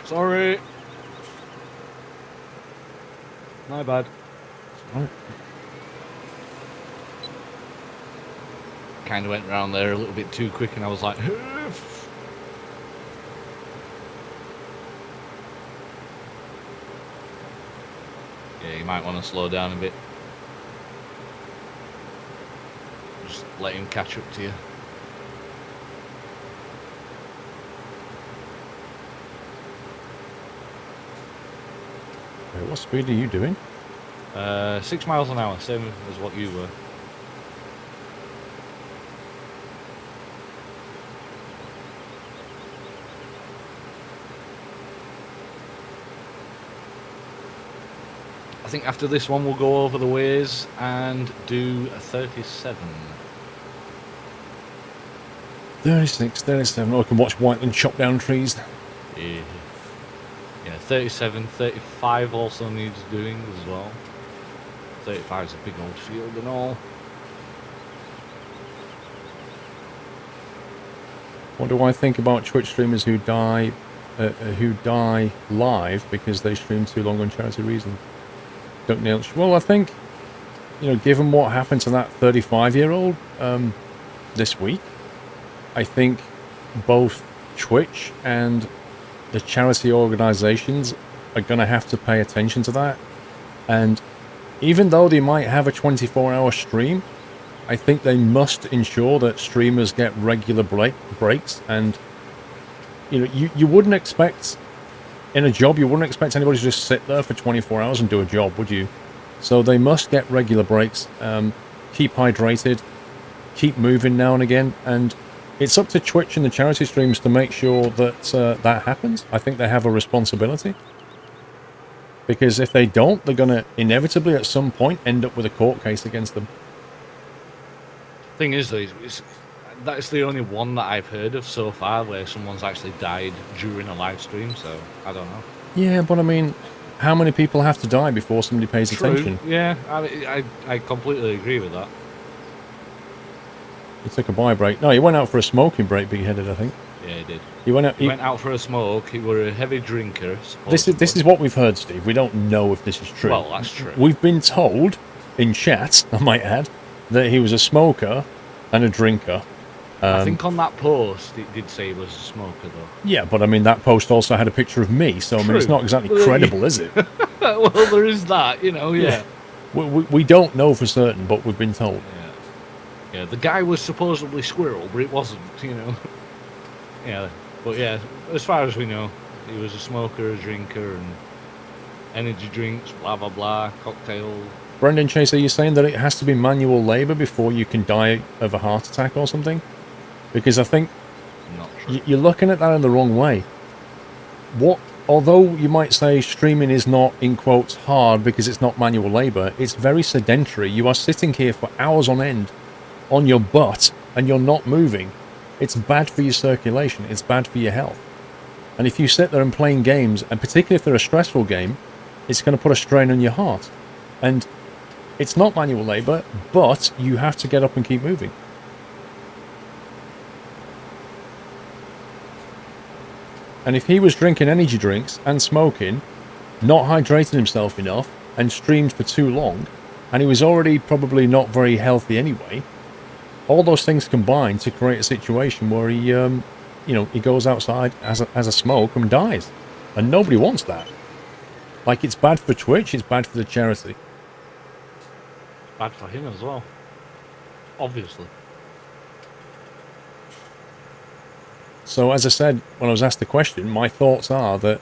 Sorry. My bad. Right. Kind of went around there a little bit too quick, and I was like, Huff. Yeah, you might want to slow down a bit. Just let him catch up to you. Wait, what speed are you doing? 6 miles an hour, same as what you were. I think after this one we'll go over the ways and do a 37. 36, 37. Oh, I can watch Whiteland chop down trees. Yeah. Yeah, 37, 35 also needs doing as well. 35 is a big old field and all. What do I think about Twitch streamers who die live because they stream too long on charity reasons? Don't nail. Well, I think given what happened to that 35-year-old this week, I think both Twitch and the charity organizations are going to have to pay attention to that. And even though they might have a 24-hour stream, I think they must ensure that streamers get regular breaks. And you wouldn't expect in a job, you wouldn't expect anybody to just sit there for 24 hours and do a job, would you? So they must get regular breaks, keep hydrated, keep moving now and again, and it's up to Twitch and the charity streams to make sure that that happens. I think they have a responsibility. Because if they don't, they're going to inevitably at some point end up with a court case against them. Thing is, though, that's the only one that I've heard of so far where someone's actually died during a live stream, so I don't know. Yeah, but I mean, how many people have to die before somebody pays attention? Yeah, I completely agree with that. He took a buy break. No, he went out for a smoking break, big-headed, I think. Yeah, he did. He went out for a smoke. He were a heavy drinker. This is what we've heard, Steve. We don't know if this is true. Well, that's true. We've been told, in chat, I might add, that he was a smoker and a drinker. I think on that post, it did say he was a smoker, though. Yeah, but I mean, that post also had a picture of me, so I mean, it's not exactly credible, is it? Well, there is that, yeah. We don't know for certain, but we've been told. Yeah, the guy was supposedly Squirrel, but it wasn't, Yeah, but yeah, as far as we know, he was a smoker, a drinker, and energy drinks, blah, blah, blah, cocktails. Brendan Chase, are you saying that it has to be manual labour before you can die of a heart attack or something? Because I think you're looking at that in the wrong way. Although you might say streaming is not, in quotes, hard because it's not manual labour, it's very sedentary. You are sitting here for hours on end on your butt and you're not moving. It's bad for your circulation. It's bad for your health. And if you sit there and playing games, and particularly if they're a stressful game, it's going to put a strain on your heart. And it's not manual labour, but you have to get up and keep moving. And if he was drinking energy drinks and smoking, not hydrating himself enough, and streamed for too long, and he was already probably not very healthy anyway, all those things combine to create a situation where he, he goes outside as a smoke and dies. And nobody wants that. Like, it's bad for Twitch, it's bad for the charity. Bad for him as well. Obviously. So, as I said, when I was asked the question, my thoughts are that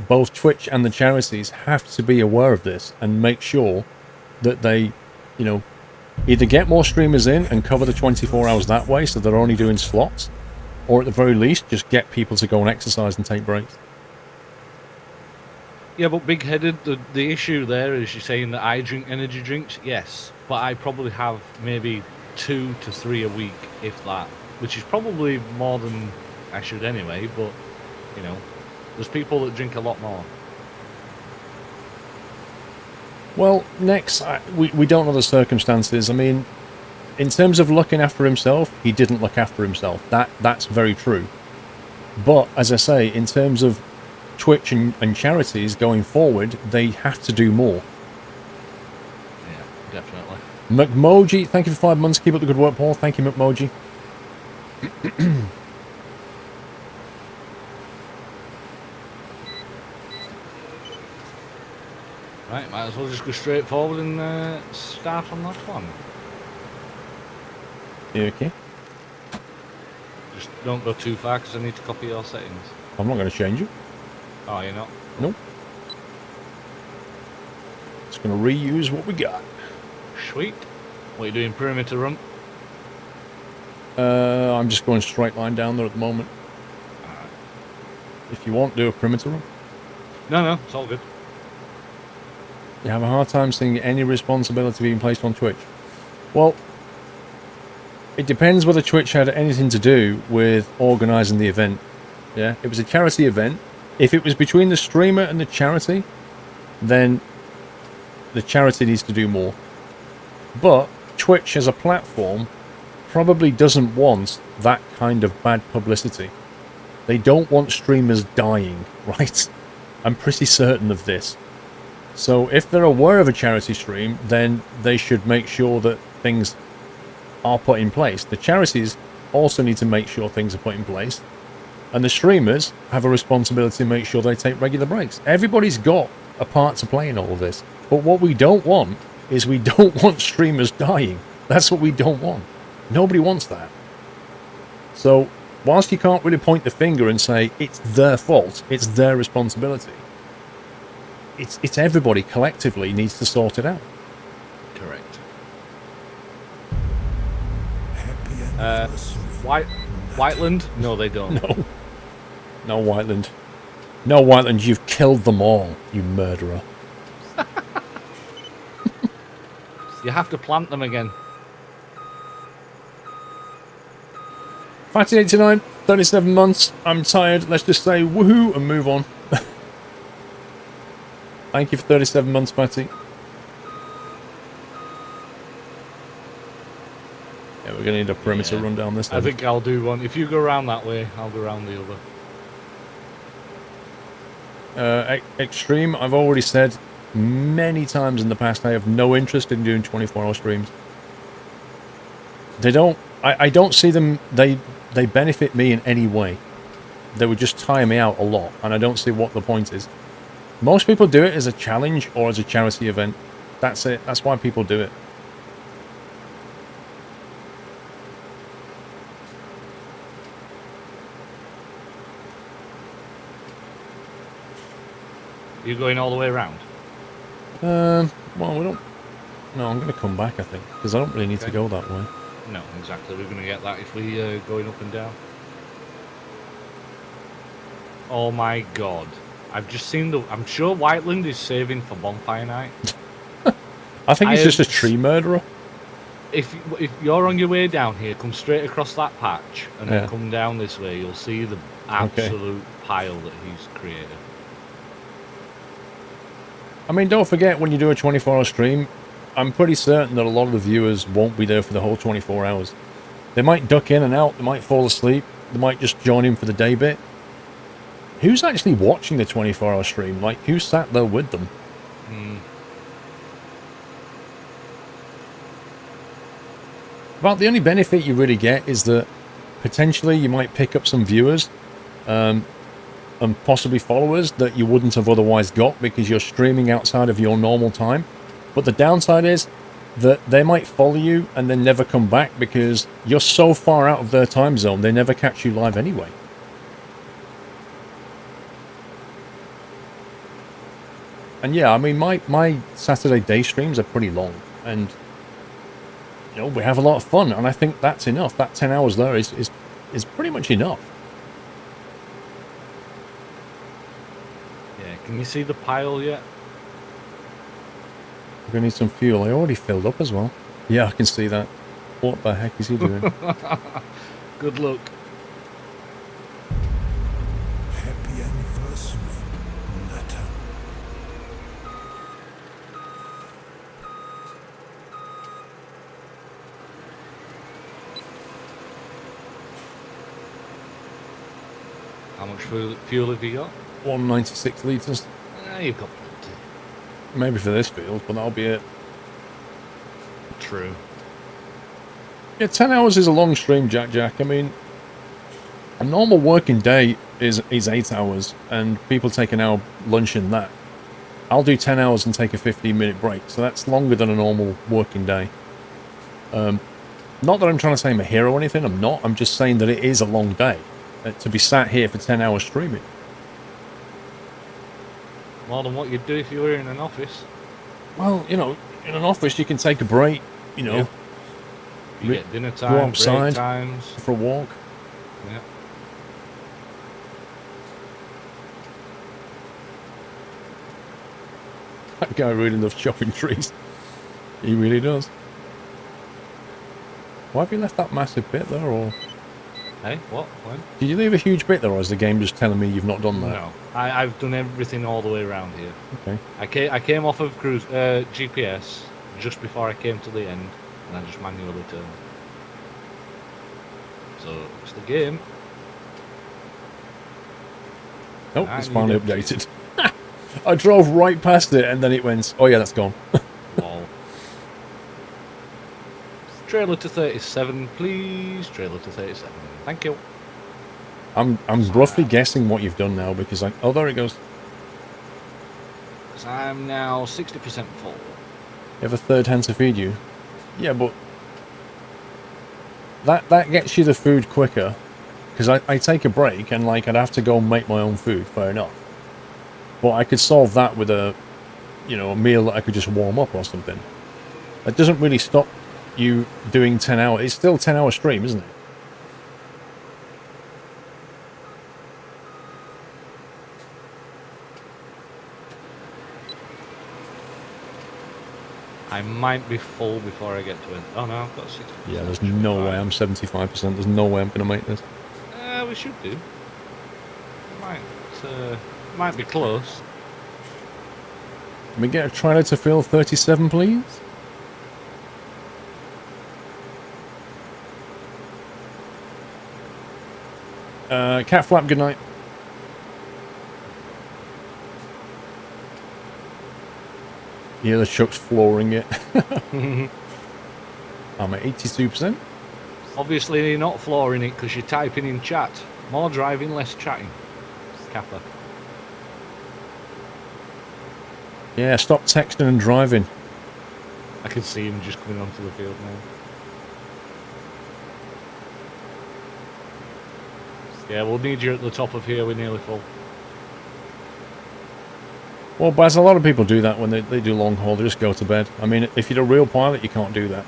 both Twitch and the charities have to be aware of this and make sure that they, either get more streamers in and cover the 24 hours that way so they're only doing slots, or at the very least, just get people to go and exercise and take breaks. Yeah, but big-headed, the issue there is you're saying that I drink energy drinks, yes, but I probably have maybe 2 to 3 a week, if that, which is probably more than I should anyway, but, there's people that drink a lot more. Well, next, we don't know the circumstances. I mean, in terms of looking after himself, he didn't look after himself. That's very true. But, as I say, in terms of Twitch and charities going forward, they have to do more. Yeah, definitely. McMoji, thank you for 5 months. Keep up the good work, Paul. Thank you, McMoji. Right, might as well just go straight forward and start on that one. You okay? Just don't go too far because I need to copy your settings. I'm not going to change it. Oh, you're not? Nope. Just going to reuse what we got. Sweet. What are you doing, perimeter run? I'm just going straight line down there at the moment. Alright. If you want, do a perimeter run. No, it's all good. You have a hard time seeing any responsibility being placed on Twitch. Well, it depends whether Twitch had anything to do with organising the event. Yeah, it was a charity event. If it was between the streamer and the charity, then the charity needs to do more. But Twitch as a platform probably doesn't want that kind of bad publicity. They don't want streamers dying, right? I'm pretty certain of this. So if they're aware of a charity stream, then they should make sure that things are put in place. The charities also need to make sure things are put in place. And the streamers have a responsibility to make sure they take regular breaks. Everybody's got a part to play in all of this. But what we don't want is we don't want streamers dying. That's what we don't want. Nobody wants that. So, whilst you can't really point the finger and say it's their fault, it's their responsibility, it's everybody collectively needs to sort it out. Correct. Happy anniversary. Whiteland? No, they don't. No. No, Whiteland. No, Whiteland, you've killed them all, you murderer. You have to plant them again. Fatty89, 37 months. I'm tired. Let's just say woohoo and move on. Thank you for 37 months, Fatty. Yeah, we're going to need a perimeter run down this. I think I'll do one. If you go around that way, I'll go around the other. Extreme, I've already said many times in the past, I have no interest in doing 24-hour streams. They don't... I don't see them... They benefit me in any way. They would just tire me out a lot, and I don't see what the point is. Most people do it as a challenge or as a charity event. That's it. That's why people do it. You're going all the way around? Well, we don't... No, I'm going to come back, I think, because I don't really need to go that way. No, exactly. We're going to get that if we going up and down. Oh my god. I've just seen the... I'm sure Whiteland is saving for bonfire night. I think he's just a tree murderer. If you're on your way down here, come straight across that patch and then come down this way. You'll see the absolute pile that he's created. I mean, don't forget, when you do a 24-hour stream, I'm pretty certain that a lot of the viewers won't be there for the whole 24 hours. They might duck in and out, they might fall asleep, they might just join in for the day bit. Who's actually watching the 24-hour stream? Like, who sat there with them? Well, the only benefit you really get is that potentially you might pick up some viewers and possibly followers that you wouldn't have otherwise got because you're streaming outside of your normal time. But the downside is that they might follow you and then never come back because you're so far out of their time zone, they never catch you live anyway. And yeah, I mean, my Saturday day streams are pretty long, and you know, we have a lot of fun, and I think that's enough. That 10 hours there is pretty much enough. Yeah, can you see the pile yet? We're going to need some fuel. I already filled up as well. Yeah, I can see that. What the heck is he doing? Good luck. Happy anniversary, Nutter. How much fuel have you got? 196 litres. You've got plenty. Maybe for this field, but that'll be it. True. Yeah, 10 hours is a long stream, Jack. I mean, a normal working day is 8 hours, and people take an hour lunch in that. I'll do 10 hours and take a 15-minute break, so that's longer than a normal working day. Not that I'm trying to say I'm a hero or anything, I'm not. I'm just saying that it is a long day to be sat here for 10 hours streaming. More than what you'd do if you were in an office. Well, you know, in an office you can take a break, you know. Yeah. You get dinner time, go outside break times. for a walk. Yeah. That guy really loves chopping trees. He really does. Why have you left that massive bit there, or... Hey, what? When? Did you leave a huge bit there, or is the game just telling me you've not done that? No. I've done everything all the way around here. Okay. I came off of cruise GPS just before I came to the end, and I just manually turned. So, it's the game. Nope, it's finally updated. I drove right past it and then it went, oh yeah, that's gone. Lol. Trailer to 37, please. Trailer to 37. Thank you. I'm roughly guessing what you've done now because I... Oh, there it goes. So I'm now 60% full. You have a third hand to feed you. Yeah, but... That gets you the food quicker. Because I take a break and, like, I'd have to go and make my own food, fair enough. But I could solve that with a, you know, a meal that I could just warm up or something. That doesn't really stop you doing 10 hours. It's still a 10-hour stream, isn't it? I might be full before I get to it. Oh no, I've got 60%. Yeah, there's no way I'm 75%. There's no way I'm going to make this. We should do. Might be close. Can we get a trailer to fill 37, please? Cat flap, good night. Yeah, the truck's flooring it. I'm at 82%. Obviously, you're not flooring it because you're typing in chat. More driving, less chatting. Kappa. Yeah, stop texting and driving. I can see him just coming onto the field now. Yeah, we'll need you at the top of here. We're nearly full. Well, Baz, a lot of people do that when they do long haul. They just go to bed. I mean, if you're a real pilot, you can't do that.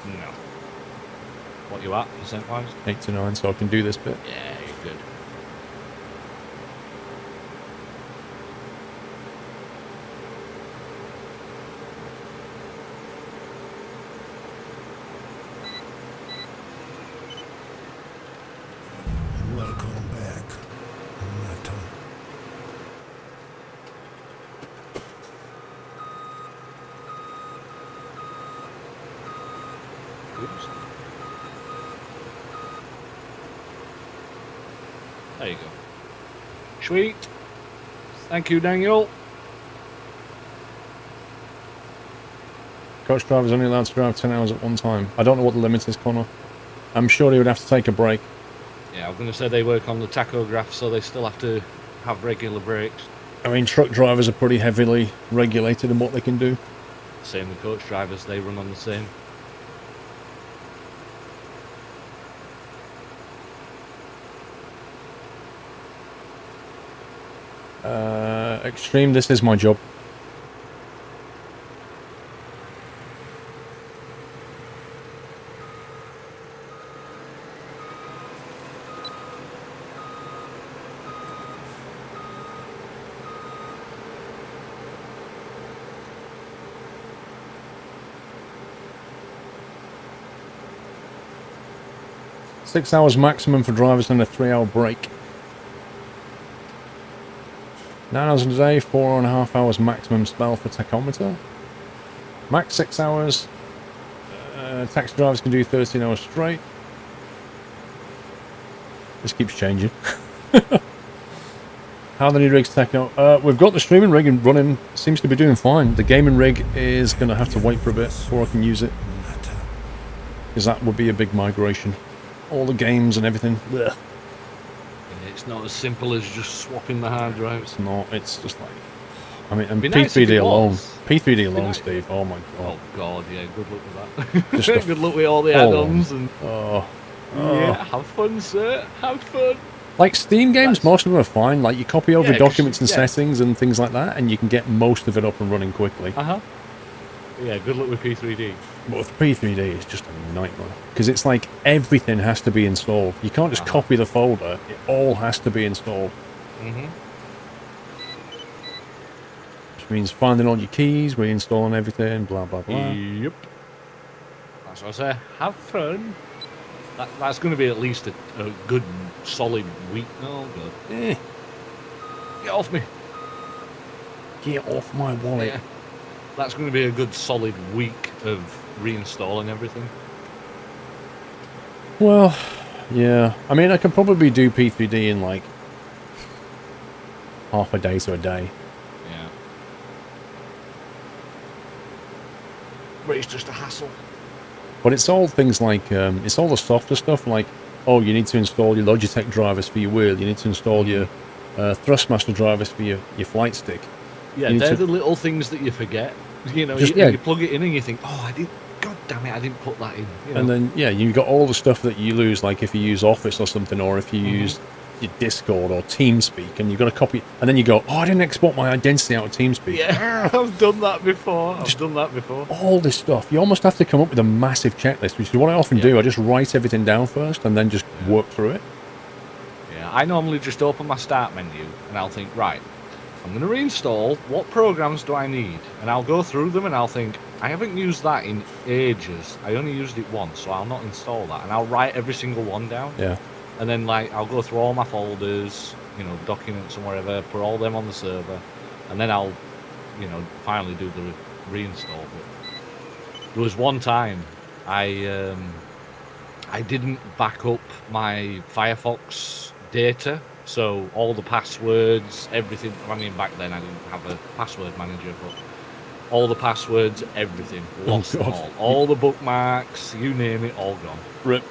No. What you at, percent-wise? 8 to 9, so I can do this bit. Yeah, you're good. Welcome back, Nathan. Oops. There you go. Sweet. Thank you, Daniel. Coach driver's only allowed to drive 10 hours at one time. I don't know what the limit is, Connor. I'm sure he would have to take a break. Yeah, I'm going to say they work on the tachograph, so they still have to have regular breaks. I mean, truck drivers are pretty heavily regulated in what they can do. Same with coach drivers, they run on the same. Extreme, this is my job. Six hours maximum for drivers and a 3-hour break. 9 hours a day, 4.5 hours maximum spell for tachometer. Max 6 hours. Taxi drivers can do 13 hours straight. This keeps changing. How the new rig's techno? We've got the streaming rig and running. Seems to be doing fine. The gaming rig is going to have to wait for a bit before I can use it. Because that would be a big migration. All the games and everything. Ugh. It's not as simple as just swapping the hard drives. It's not. It's just like... I mean, and Be nice P3D if it alone. was. P3D alone, nice. Steve. Oh my god. Oh god, yeah, good luck with that. Just a Good luck with all the full add-ons and... Oh. Yeah, have fun, sir. Have fun. Like Steam games, most of them are fine. Like you copy over Yeah, 'cause documents and yeah. settings and things like that, and you can get most of it up and running quickly. Uh-huh. Yeah, good luck with P3D. But with P3D, it's just a nightmare because it's like everything has to be installed. You can't just copy the folder; it all has to be installed. Mm-hmm. Which means finding all your keys, reinstalling everything, blah blah blah. Yep. That's what I say. Have fun. That's going to be at least a good, solid week. Oh, God. Eh, Get off me. get off my wallet. Yeah. That's going to be a good, solid week of reinstalling everything. Well, yeah. I mean, I could probably do P3D in like half a day to a day. but it's just a hassle. But it's all things like, it's all the softer stuff like, oh, you need to install your Logitech drivers for your wheel. You need to install your Thrustmaster drivers for your flight stick. Yeah, they're the little things that you forget. You know, you plug it in and you think, oh, I didn't. God damn it, I didn't put that in. You know? And then, yeah, you've got all the stuff that you lose, like if you use Office or something, or if you use your Discord or TeamSpeak, and you've got to copy, and then you go, oh, I didn't export my identity out of TeamSpeak. Yeah, I've done that before. All this stuff. You almost have to come up with a massive checklist, which is what I often do. I just write everything down first and then just work through it. Yeah, I normally just open my start menu and I'll think, right, I'm going to reinstall. What programs do I need? And I'll go through them and I'll think, I haven't used that in ages. I only used it once, so I'll not install that. And I'll write every single one down. Yeah. And then, like, I'll go through all my folders, you know, documents and whatever, put all them on the server. And then I'll, you know, finally do the reinstall. But there was one time I didn't back up my Firefox data. So all the passwords, everything. I mean, back then I didn't have a password manager, but all the passwords, everything, lost them all the bookmarks, you name it, all gone. Rip.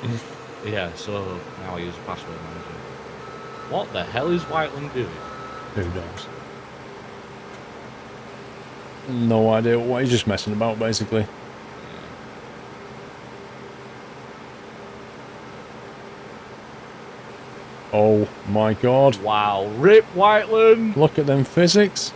Yeah, so now I use a password manager. What the hell is Whiteland doing? Who knows? No idea what he's just messing about, basically. Oh my god. Wow, rip Whiteland! Look at them physics.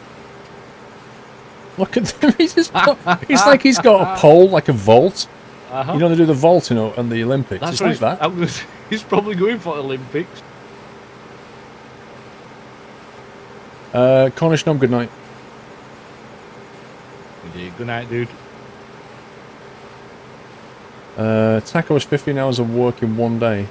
Look at them. It's like he's got a pole, like a vault. You know, they do the vault, you know, on the Olympics. That's it's like that. He's probably going for Olympics. Cornish Nom, good night. Good night, dude. Taco was 15 hours of work in one day.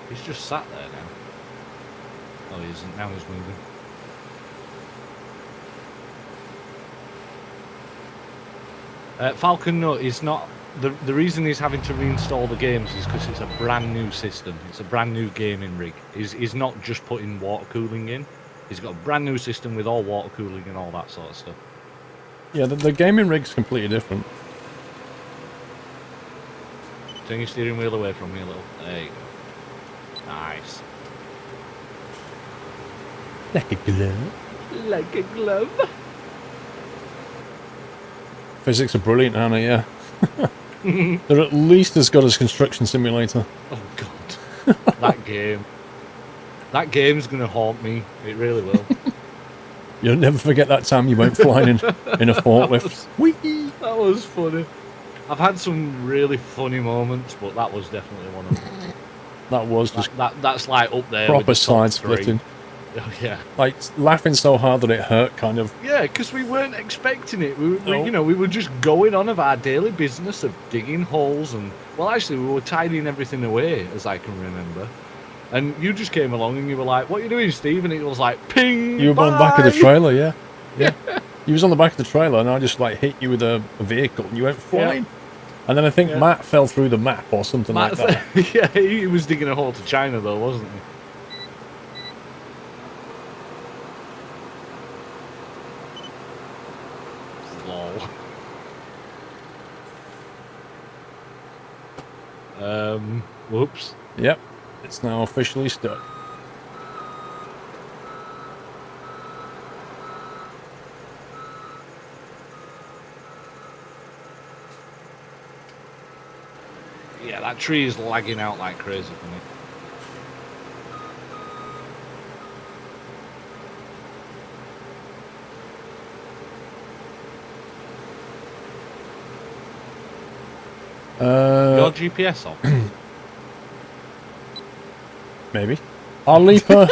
He's just sat there now. Oh, he isn't. Now he's moving. Falcon Nut is not... The reason he's having to reinstall the games is because it's a brand new system. It's a brand new gaming rig. He's not just putting water cooling in. He's got a brand new system with all water cooling and all that sort of stuff. Yeah, the gaming rig's completely different. Turn your steering wheel away from me a little. There you go. Nice. Like a glove. Like a glove. Physics are brilliant, aren't they? Yeah. They're at least as good as Construction Simulator. Oh god. That game. That game's gonna haunt me. It really will. You'll never forget that time you went flying in a forklift. That was funny. I've had some really funny moments, but that was definitely one of them. That was just that's like up there. proper with the top side splitting. three. Oh yeah. Like laughing so hard that it hurt, kind of. Yeah, because we weren't expecting it. We were just going on of our daily business of digging holes and actually we were tidying everything away, as I can remember. And you just came along and you were like, "What are you doing, Steve?" And it was like, "Ping." You were on the back of the trailer, yeah. You was on the back of the trailer, and I just like hit you with a vehicle, and you went flying. Yeah. And then I think Matt fell through the map or something like that. Yeah, he was digging a hole to China though, wasn't he? Lol. Whoops. Yep, it's now officially stuck. Yeah, that tree is lagging out like crazy for me. Your GPS on? Maybe. Our Leaper,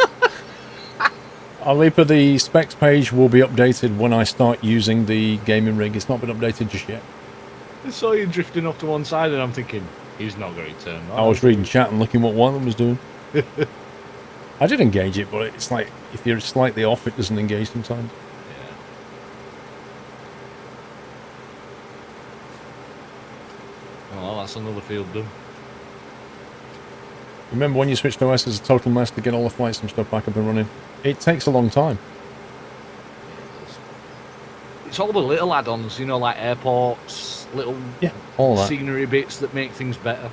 the specs page will be updated when I start using the gaming rig. It's not been updated just yet. I saw you drifting off to one side and I'm thinking, he's not going to turn on. I was reading chat and looking what one of them was doing. I did engage it, but it's like, if you're slightly off, it doesn't engage sometimes. Yeah. Oh, well, that's another field done. Remember when you switch to OS as a total mess to get all the flights and stuff back up and running? It takes a long time. It's all the little add-ons, you know, like airports, little All that. scenery bits that make things better.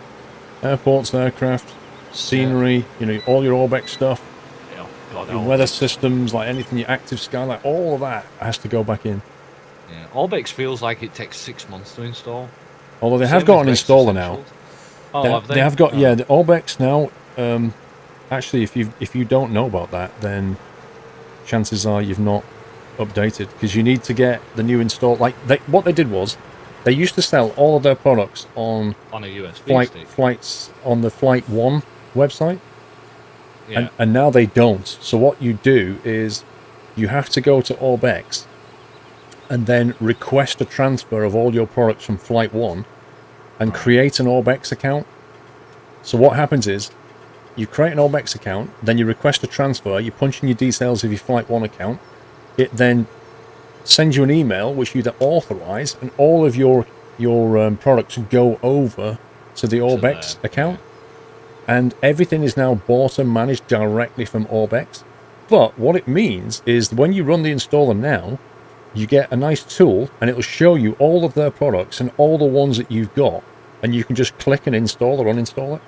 Airports, aircraft, scenery, you know, all your Orbex stuff, Yeah, God, your weather systems, like anything, your active skylight, all of that has to go back in. Yeah, Orbex feels like it takes 6 months to install. Although they have Same got as an Rex installer now. Essentials. Oh, have they? They have got, Oh. yeah, the Orbex now. Actually, if you don't know about that, then chances are you've not updated, because you need to get the new install. Like what they did was, they used to sell all of their products on a USB stick. flights on the Flight One website, Yeah. and now they don't. So what you do is you have to go to Orbex and then request a transfer of all your products from Flight One and create an Orbex account. So what happens is you create an Orbex account, then you request a transfer, you punch in your details of your Flight One account, it then sends you an email which you then authorize, and all of your products go over to the Orbex account, and everything is now bought and managed directly from Orbex. But what it means is when you run the installer now, you get a nice tool and it'll show you all of their products and all the ones that you've got, and you can just click and install or uninstall it.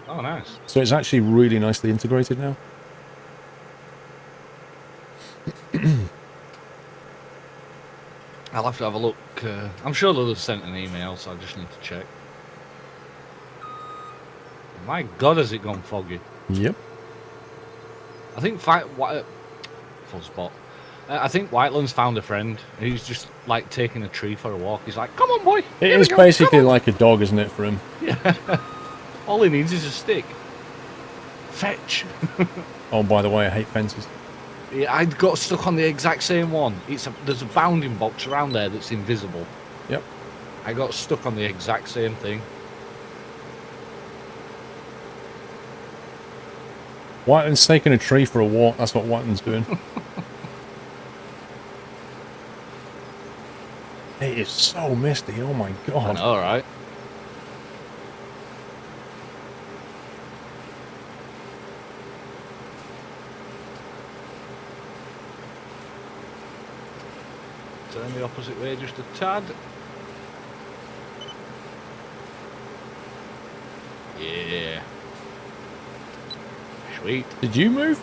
Oh, nice. So it's actually really nicely integrated now. I'll have to have a look. I'm sure they'll have sent an email, so I just need to check. My God, has it gone foggy? Yep. I think full spot. I think Whiteland's found a friend. He's just like taking a tree for a walk. He's like, "Come on, boy." It is basically like a dog, isn't it, for him? Yeah. All he needs is a stick. Fetch. Oh, by the way, I hate fences. Yeah, I got stuck on the exact same one. There's a bounding box around there that's invisible. Yep. I got stuck on the exact same thing. Whiteland's taking a tree for a walk. That's what Whiteland's doing. It is so misty. Oh my God. All right. Turn the opposite way just a tad. Yeah. Sweet. Did you move?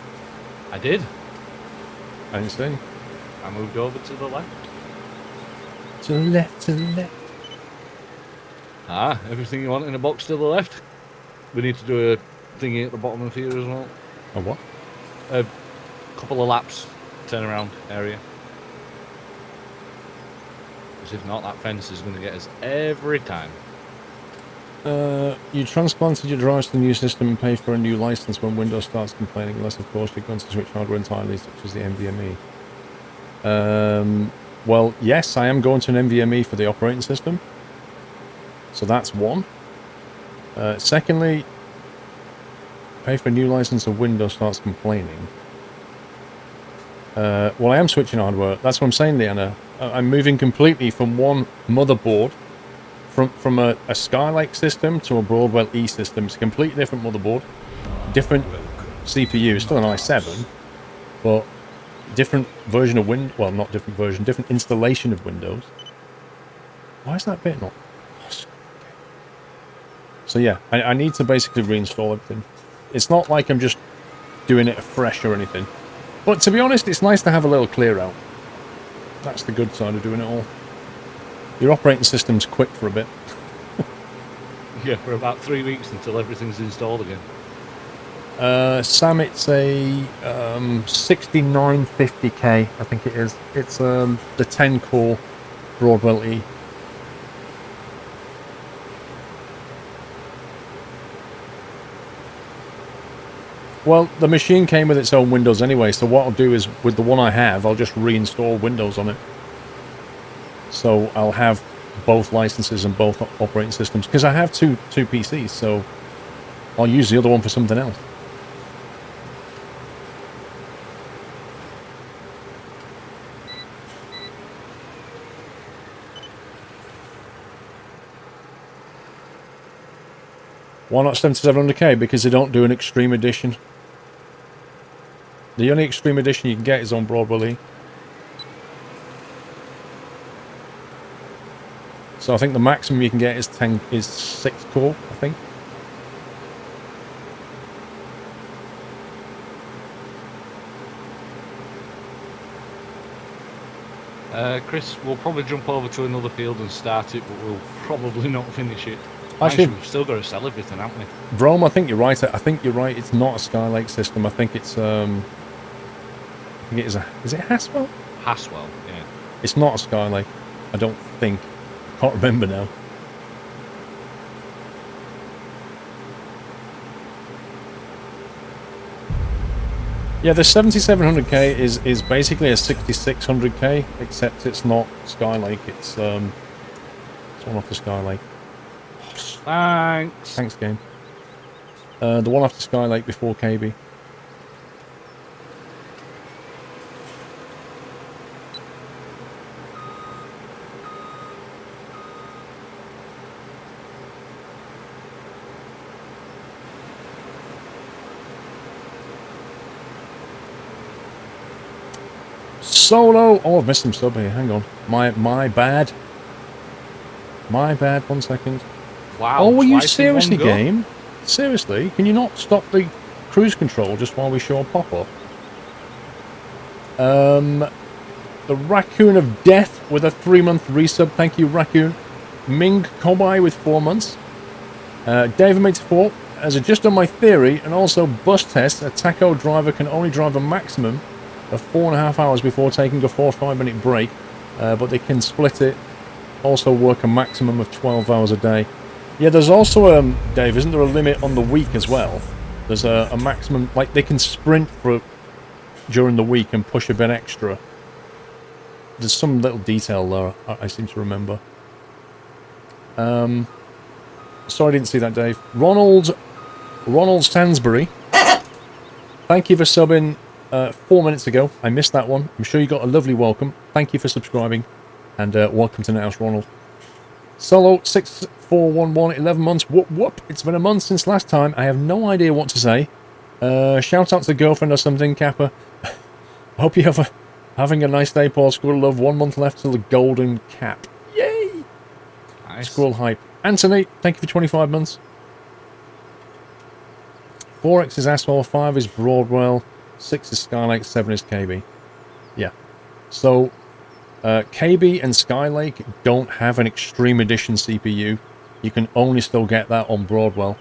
I did. I didn't see. I moved over to the left. To the left, to the left. Ah, everything you want in a box to the left. We need to do a thingy at the bottom of here as well. A what? A couple of laps, turnaround area. Because if not, that fence is going to get us every time. You transplanted your drives to the new system and pay for a new license when Windows starts complaining, unless of course you're going to switch hardware entirely, such as the NVMe. Well, yes, I am going to an NVMe for the operating system. So that's one. Secondly, pay for a new license if Windows starts complaining. Well, I am switching hardware. That's what I'm saying, Leanna. I'm moving completely from one motherboard, from a Skylake system to a Broadwell E system. It's a completely different motherboard, different CPU, still an i7, but different version of Windows. Well, not different version, different installation of Windows. Why is that bit not? So yeah, I need to basically reinstall everything. It's not like I'm just doing it afresh or anything. But to be honest, it's nice to have a little clear out. That's the good side of doing it all. Your operating system's quick for a bit. Yeah, for about 3 weeks until everything's installed again. Sam, it's a 6950K, I think it is. It's the 10-core Broadwell E. Well, the machine came with its own Windows anyway, so what I'll do is, with the one I have, I'll just reinstall Windows on it. So I'll have both licenses and both operating systems, because I have two PCs, so I'll use the other one for something else. Why not 7700K? Because they don't do an Extreme Edition. The only Extreme Edition you can get is on Broadwell E. So I think the maximum you can get is 6 core, I think. Chris, we'll probably jump over to another field and start it, but we'll probably not finish it. Actually, we've still got to sell everything, haven't we? Rome, I think you're right. I think you're right. It's not a Skylake system. I think it's I think it is a. Is it Haswell? Haswell, yeah. It's not a Skylake. I don't think. I can't remember now. Yeah, the 7700K is basically a 6600K, except it's not Skylake. It's one off the Skylake. Thanks. Thanks, game. The one after Skylake before KB. Solo. Oh, I've missed some sub here. Hang on. My bad. My bad. 1 second. Wow. Oh, were you twice in seriously, one go? game? Seriously? Can you not stop the cruise control just while we show a pop-up? The Raccoon of Death with a 3-month resub. Thank you, Raccoon. Ming Kobai with 4 months. David makes 4. As a just on my theory, and also bus test, a taco driver can only drive a maximum of 4.5 hours before taking a 4 or 5 minute break, but they can split it, also work a maximum of 12 hours a day. Yeah, there's also, Dave, isn't there a limit on the week as well? There's a maximum, like they can sprint for during the week and push a bit extra. There's some little detail there, I seem to remember. Sorry I didn't see that, Dave. Ronald Stansbury, thank you for subbing 4 minutes ago. I missed that one. I'm sure you got a lovely welcome. Thank you for subscribing, and welcome to Naos, Ronald. Solo 6411, 11 months. Whoop whoop. It's been a month since last time. I have no idea what to say. Shout out to girlfriend or something, Kappa. Hope you have having a nice day, Paul. Squirrel love. 1 month left till the golden cap. Yay! Nice. Squirrel hype. Anthony, thank you for 25 months. 4X is Asphalt, 5 is Broadwell, 6 is Skylake, 7 is KB. Yeah. So, KB and Skylake don't have an Extreme Edition CPU. You can only still get that on Broadwell.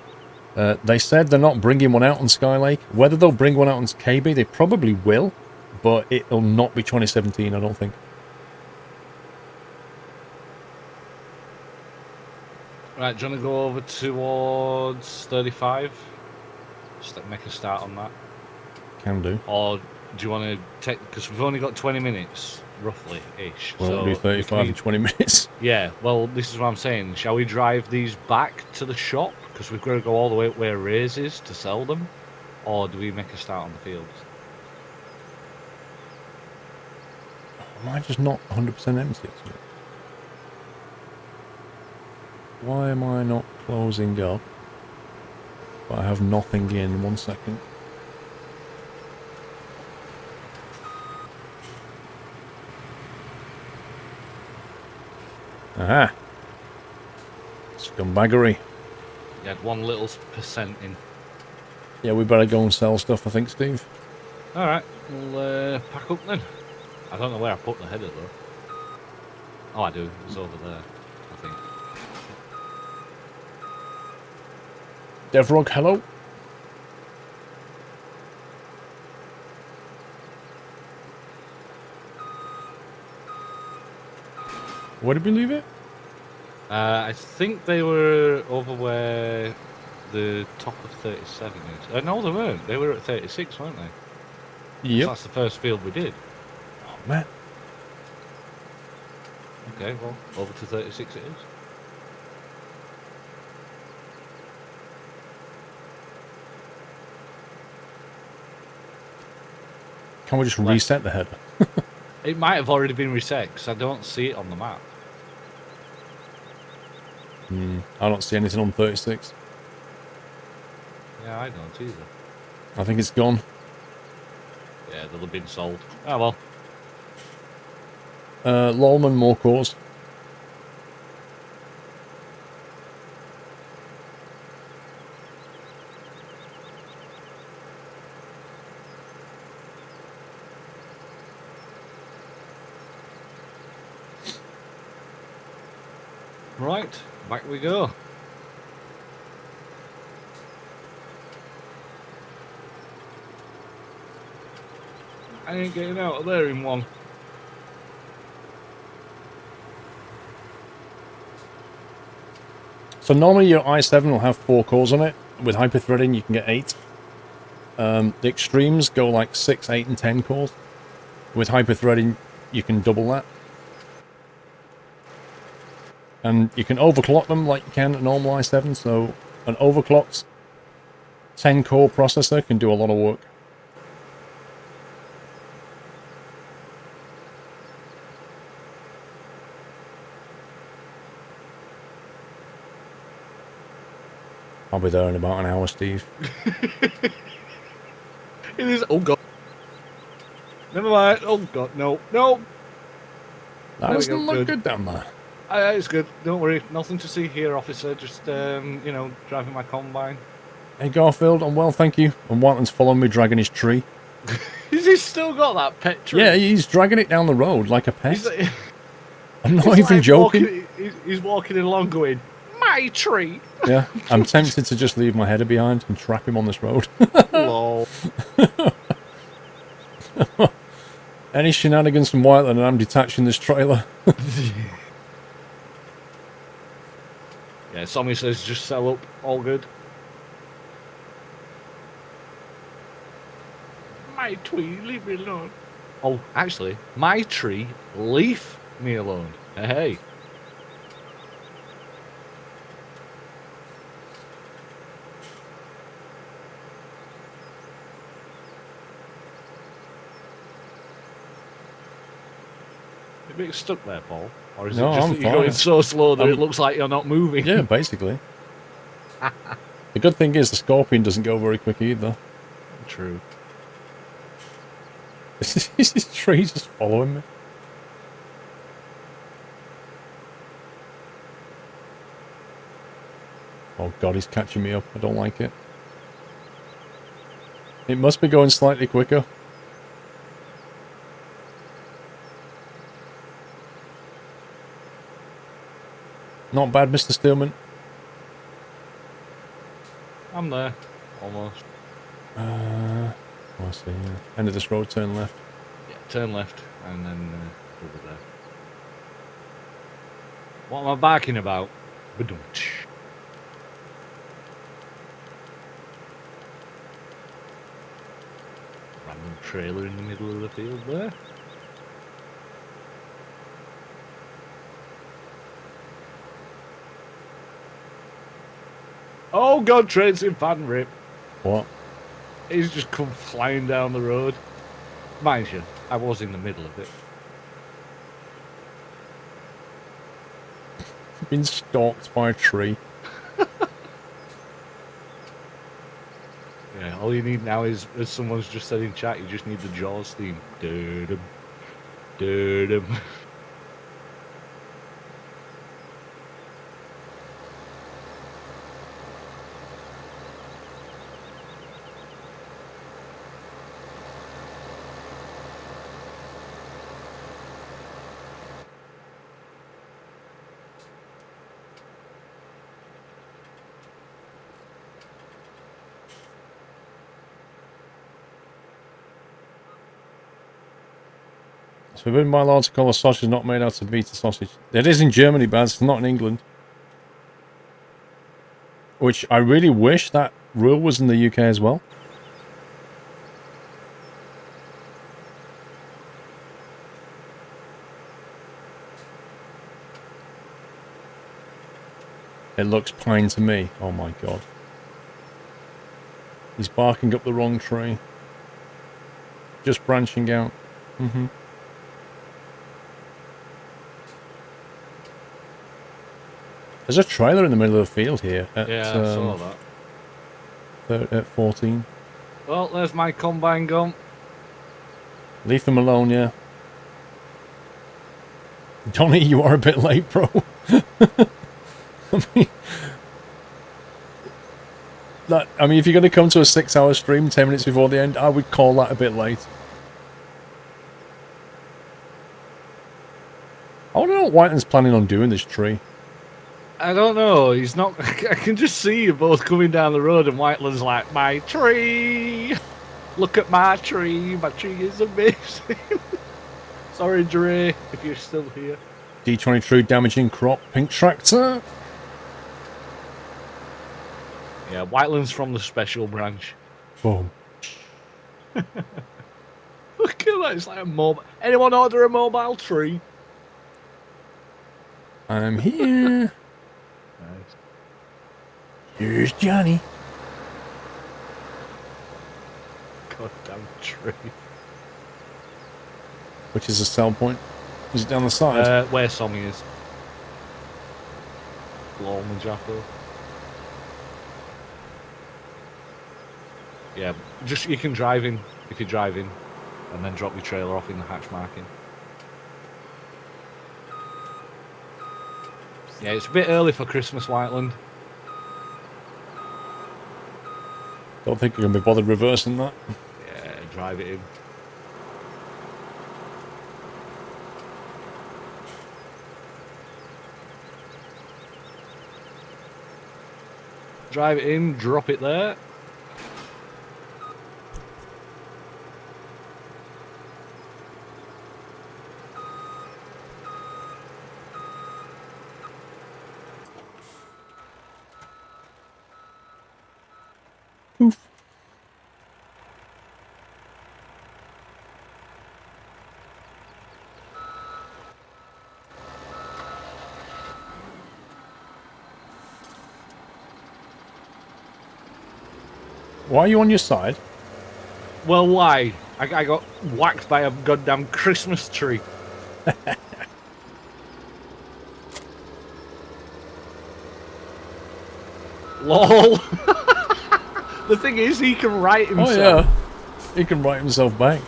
They said they're not bringing one out on Skylake. Whether they'll bring one out on KB, they probably will, but it'll not be 2017, I don't think. Right, do you want to go over towards 35? Just make a start on that. Can do. Or do you want to take... Because we've only got 20 minutes, roughly-ish. Well, so it'll do 35 in 20 minutes. Yeah, well, this is what I'm saying. Shall we drive these back to the shop? Because we've got to go all the way up where Ray's is to sell them. Or do we make a start on the fields? Am I just not 100% empty? Why am I not closing up? But I have nothing in. 1 second. Aha! Scumbaggery. You had 1 little % in. Yeah, we better go and sell stuff, I think, Steve. Alright, we'll pack up then. I don't know where I put the header though. Oh, I do. It's over there, I think. Devrog, hello. Where did we leave it? I think they were over where the top of 37 is. No, they weren't. They were at 36, weren't they? Yep. So that's the first field we did. Oh, man. Okay, well, over to 36 it is. Can we just reset the header? It might have already been reset because I don't see it on the map. I don't see anything on 36. Yeah, I don't either. I think it's gone. Yeah, they'll have been sold. Oh well. Lolman, more cores. Right, back we go. I ain't getting out of there in one. So normally your i7 will have 4 cores on it. With hyperthreading, you can get 8. The extremes go like 6, 8, and 10 cores. With hyperthreading, you can double that. And you can overclock them like you can a normal i7, so an overclocked 10-core processor can do a lot of work. I'll be there in about an hour, Steve. It is. Oh god. Never mind. Oh god, no, no. That There we doesn't go, look good. good down there. It's good. Don't worry. Nothing to see here, officer. Just you know, driving my combine. Hey Garfield, I'm well, thank you. And Whiteland's following me dragging his tree. Has he still got that pet tree? Yeah, he's dragging it down the road like a pet. He's, like, I'm not he's even like joking. He's walking along going, my tree. Yeah, I'm tempted to just leave my header behind and trap him on this road. Lol. Any shenanigans from Whiteland and I'm detaching this trailer. Yeah, Sammy says just sell up. All good. My tree, leave me alone. Oh, actually, my tree, leave me alone. Hey. You a bit stuck there, Paul? Or is No, it just I'm that you're fine. going so slow that it looks like you're not moving? Yeah, basically. The good thing is the Scorpion doesn't go very quick either. True. Is this tree just following me? Oh god, he's catching me up. I don't like it. It must be going slightly quicker. Not bad, Mr. Steelman. I'm there. Almost. Oh, I see, yeah. End of this road, turn left. Yeah, turn left and then over there. What am I barking about? Ba-dum-tsh. Random trailer in the middle of the field there. Oh god, train's in fan rip. What? He's just come flying down the road. Mind you, I was in the middle of it. Been stalked by a tree. Yeah, all you need now is, as someone's just said in chat, you just need the Jaws theme. Doo-dum. Doo-dum. It's forbidden by law to call a sausage not made out of beta sausage. It is in Germany, but it's not in England. Which I really wish that rule was in the UK as well. It looks pine to me. Oh my god. He's barking up the wrong tree. Just branching out. There's a trailer in the middle of the field here. At, Yeah, I saw that. at 14. Well, there's my combine gone. Leave them alone, yeah. Johnny, you are a bit late, bro. I mean, if you're going to come to a 6-hour stream 10 minutes before the end, I would call that a bit late. I wonder what Whiteland's planning on doing this tree. I don't know. He's not. I can just see you both coming down the road, and Whiteland's like, "My tree! Look at my tree. My tree is amazing." Sorry, Dre, if you're still here. D23 damaging crop. Pink tractor. Yeah, Whiteland's from the special branch. Boom. Look at that. It's like a mobile. Anyone order a mobile tree? I'm here. Nice. Here's Johnny. Goddamn tree. Which is a sell point? Is it down the side? Where Sommy is. Lol and Jaffa. Yeah, just you can drive in if you're driving, and then drop your trailer off in the hatch marking. Yeah, it's a bit early for Christmas, Whiteland. Don't think you're going to be bothered reversing that. Yeah, drive it in. Drive it in, drop it there. Poof. Why are you on your side? Well, why? I got whacked by a goddamn Christmas tree. LOL. The thing is, he can write himself. Oh yeah, he can write himself back.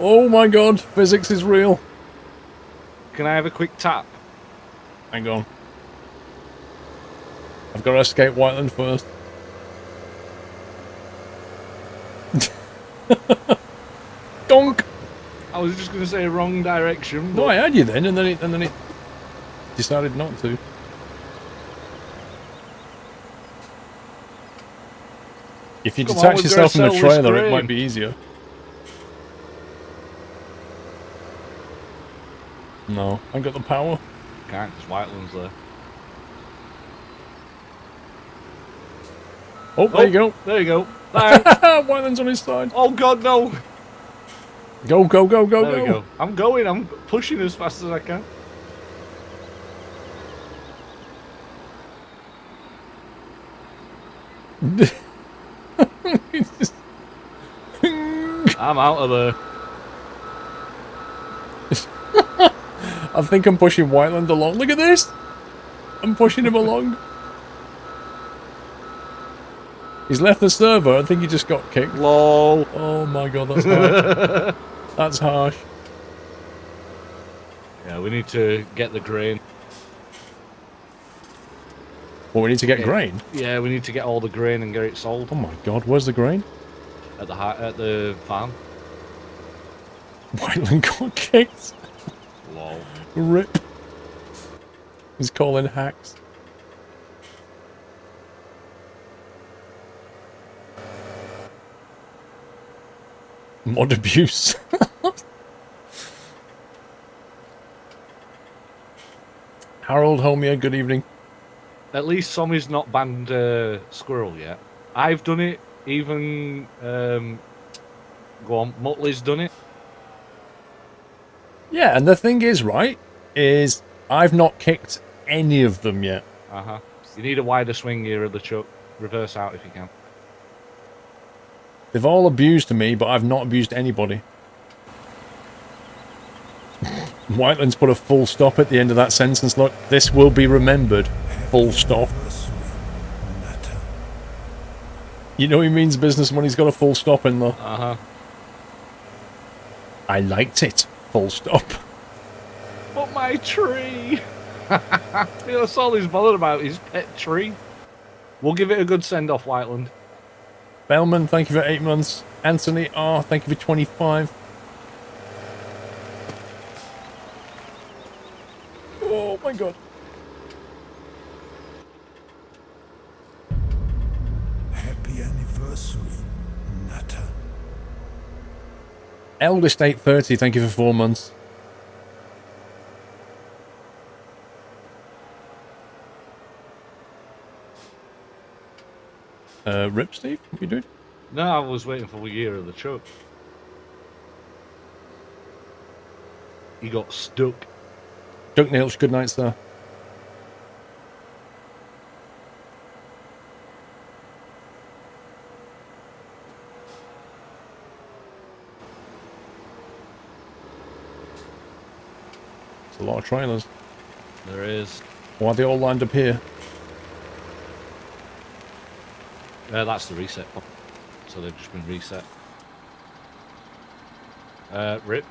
Oh my god, physics is real. Can I have a quick tap? Hang on. I've got to escape Whiteland first. Donk! I was just going to say wrong direction. No, I had you then, and then it decided not to. If you Come on, detach we've yourself from gotta the sell this trailer, it grain. might be easier. No, I got the power. Can't, because Whiteland's there. Oh, there you go. There you go. Thanks. Whiteland's on his side. Oh god, no. Go, go, go, go, There we go. I'm going. I'm pushing as fast as I can. I'm out of there. I think I'm pushing Whiteland along. Look at this! I'm pushing him along. He's left the server. I think he just got kicked. LOL. Oh my god, that's harsh. That's harsh. Yeah, we need to get the grain. Well, we need to get grain. Yeah, we need to get all the grain and get it sold Oh my god, where's the grain? at the farm. Whiteland got kicked. LOL. Rip. He's calling hacks. Mod abuse. Harold Homia, good evening. At least Sommy's not banned Squirrel yet. I've done it. Even go on, Muttley's done it. Yeah, and the thing is, right, is I've not kicked any of them yet. You need a wider swing here of the chuck. Reverse out if you can. They've all abused me, but I've not abused anybody. Whiteland's put a full stop at the end of that sentence. Look, this will be remembered. Full stop. You know he means business when he's got a full stop in there. Uh-huh. I liked it. Full stop. But my tree! That's all he's bothered about, his pet tree. We'll give it a good send-off, Whiteland. Bellman, thank you for 8 months. Anthony R, thank you for 25. Oh my god. Happy anniversary, Nutter. Eldest 830, thank you for 4 months. Rip, Steve, what are you doing? No, I was waiting for the year of the truck. He got stuck. Duck Nails, good night, sir. It's a lot of trailers. There is. Why are they all lined up here? That's the reset. So they've just been reset. Rip.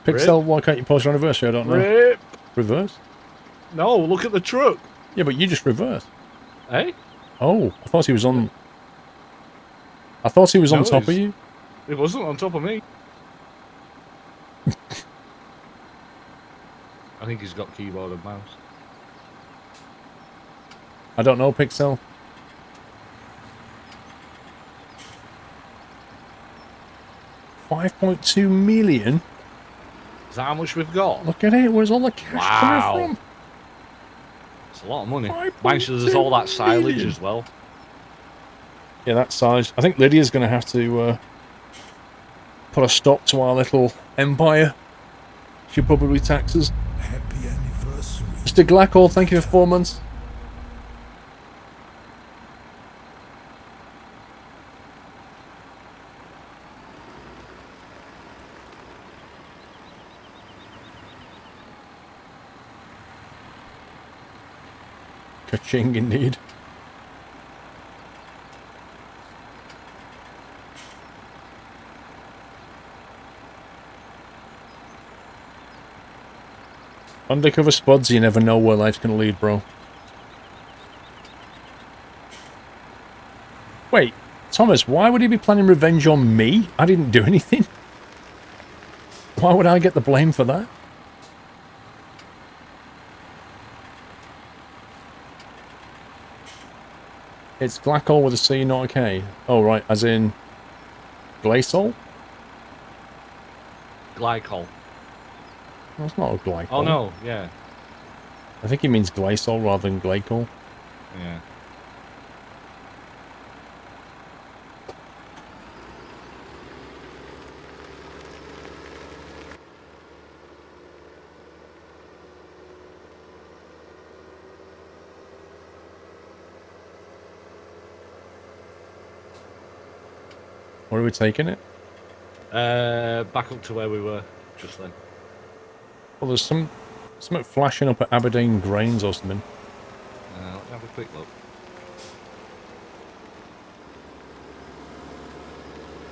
Pixel, why can't you post your anniversary? I don't know. Rip! Reverse? No, look at the truck. Yeah, but you just reversed. Eh? Oh, I thought he was on... I thought he was on No, top of he's- you. It wasn't on top of me. I think he's got keyboard and mouse. I don't know, Pixel. $5.2 million? Is that how much we've got? Look at it, where's all the cash Wow. coming from? It's a lot of money. 5.2 Mind you, there's all that silage million. as well. Yeah, that size. I think Lydia's going to have to put a stop to our little empire. She'll probably tax us. Happy anniversary. Mr. Glackall, thank you for 4 months. Ka-ching indeed. Undercover spuds, you never know where life's gonna lead, bro. Wait, Thomas, why would he be planning revenge on me? I didn't do anything. Why would I get the blame for that? It's Glackol with a C, not a K. Oh, right, as in... Glacial? Glycol. That's not a glycol. Oh no, yeah. I think he means glycol rather than glycol. Yeah. Where are we taking it? Back up to where we were just then. Well, there's something flashing up at Aberdeen Grains or something. Let me have a quick look.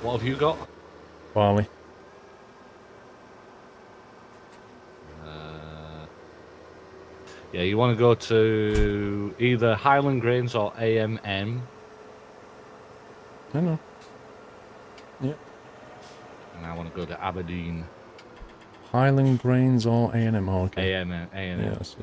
What have you got? Barley. Yeah, you want to go to either Highland Grains or AMM. I know. Yeah. And I want to go to Aberdeen. Highland Grains or A&M? Oh, okay. AMM. Yeah, I see.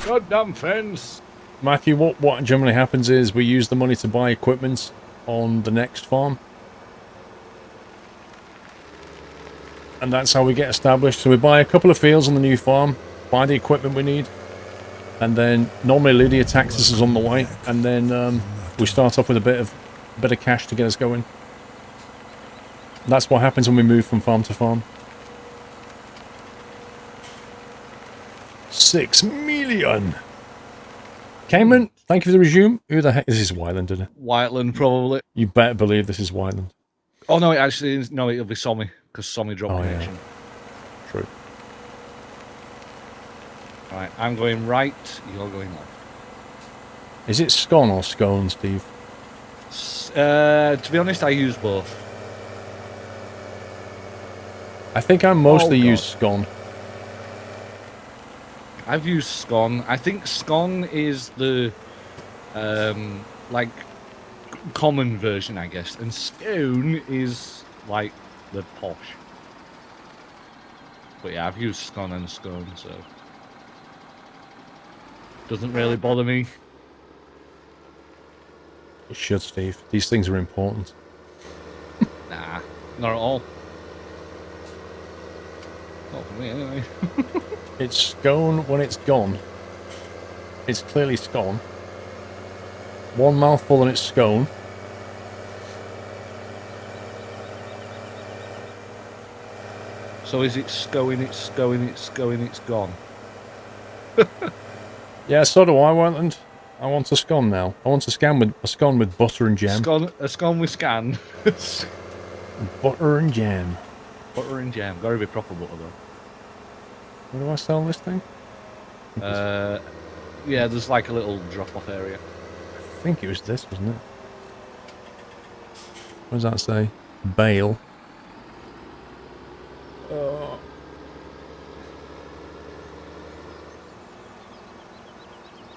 Goddamn fence! Matthew, what generally happens is we use the money to buy equipment on the next farm. And that's how we get established. So we buy a couple of fields on the new farm, buy the equipment we need, and then normally Lydia taxes us on the way, and then we start off with a bit of cash to get us going. That's what happens when we move from farm to farm. 6 million! Cameron, thank you for the resume. Who the heck is this? Wyland, isn't it? Whiteland, probably. You better believe this is Wyland. Oh no, it actually is. No, it'll be Sommy because Sommy dropped Oh, yeah. connection. True. Right, I'm going right. You're going left. Is it scone or scone, Steve? To be honest, I use both. I think I mostly God. use scone. I've used scone. I think scone is the like common version, I guess, and scone is like the posh. But yeah, I've used scone and scone, so doesn't really bother me. It should, Steve. These things are important. Nah, not at all. Not for me, anyway. It's scone when it's gone. It's clearly scone. One mouthful and it's scone. So is it scone? It's scone. It's scone. It's gone. Yeah, so do I want, I want a scone now. I want a scone with butter and jam. A scone with scan. Butter and jam. Butter and jam. Gotta be proper butter though. Where do I sell this thing? Yeah, there's like a little drop-off area. I think it was this, wasn't it? What does that say? Bale.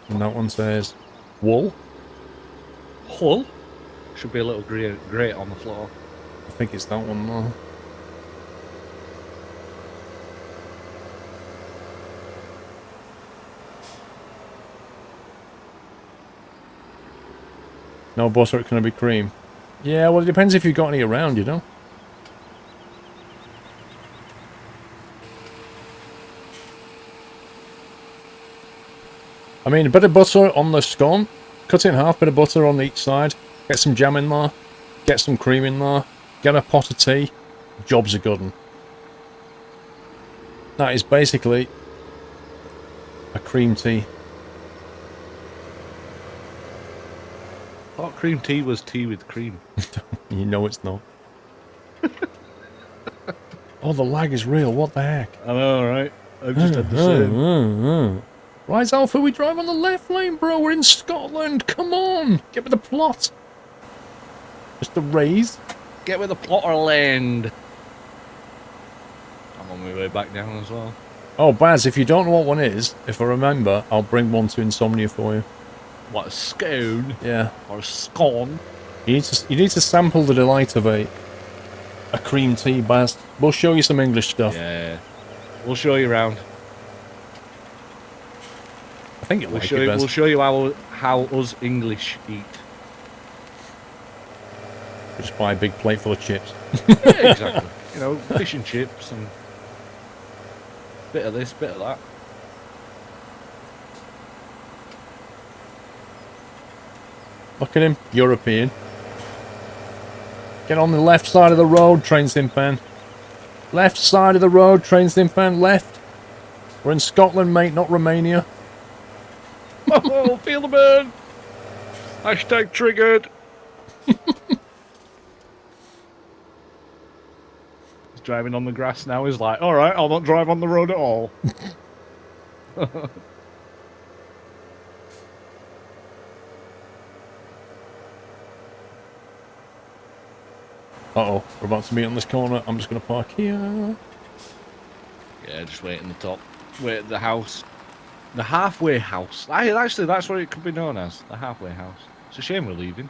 And that one says wool. Hull? Should be a little grate on the floor. I think it's that one now. No butter, it can be cream. Yeah, well, it depends if you've got any around, you know? I mean, a bit of butter on the scone. Cut it in half, bit of butter on each side. Get some jam in there. Get some cream in there. Get a pot of tea. Job's a good one. That is basically a cream tea. I thought cream tea was tea with cream. You know it's not. Oh, the lag is real. What the heck? I know, right? I've just had the same. Right, Alpha, we drive on the left lane, bro. We're in Scotland. Come on. Get with the plot. Mr. Rays. Get with the plotter land. I'm on my way back down as well. Oh, Baz, if you don't know what one is, if I remember, I'll bring one to Insomnia for you. What, a scone? Yeah. Or a scone? You need to sample the delight of a cream tea, Baz. We'll show you some English stuff. Yeah. We'll show you around. I think you'll We'll like show it, you, Baz. we'll show you how us English eat. Just buy a big plate full of chips. Yeah, exactly. You know, fish and chips and bit of this, bit of that. Look at him, European. Get on the left side of the road, train sim fan. Left side of the road, train sim fan, left. We're in Scotland, mate, not Romania. Oh, feel the burn! Hashtag triggered! He's driving on the grass now, he's like, alright, I'll not drive on the road at all. Uh-oh, we're about to meet on this corner. I'm just going to park here. Yeah, just wait in the top. Wait at the house. The halfway house. Actually, that's what it could be known as. The halfway house. It's a shame we're leaving.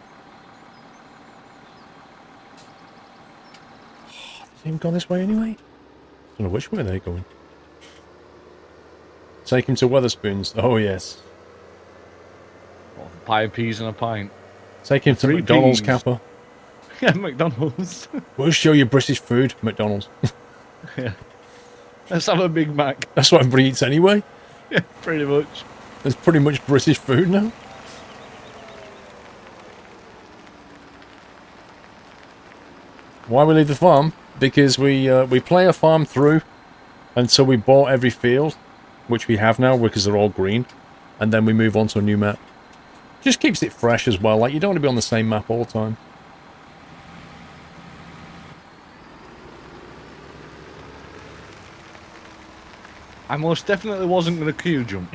Has he gone this way anyway? Don't know which way they're going. Take him to Weatherspoons. Oh, yes. What, a pie of peas and a pint. Take him to 3 McDonald's, peas. Kappa. Yeah, McDonald's. We'll show you British food, McDonald's. Yeah. Let's have a Big Mac. That's what everybody eats anyway. Yeah, pretty much. There's pretty much British food now. Why we leave the farm? Because we play a farm through until we bought every field, which we have now because they're all green, and then we move on to a new map. Just keeps it fresh as well. Like, you don't want to be on the same map all the time. I most definitely wasn't going to queue jump.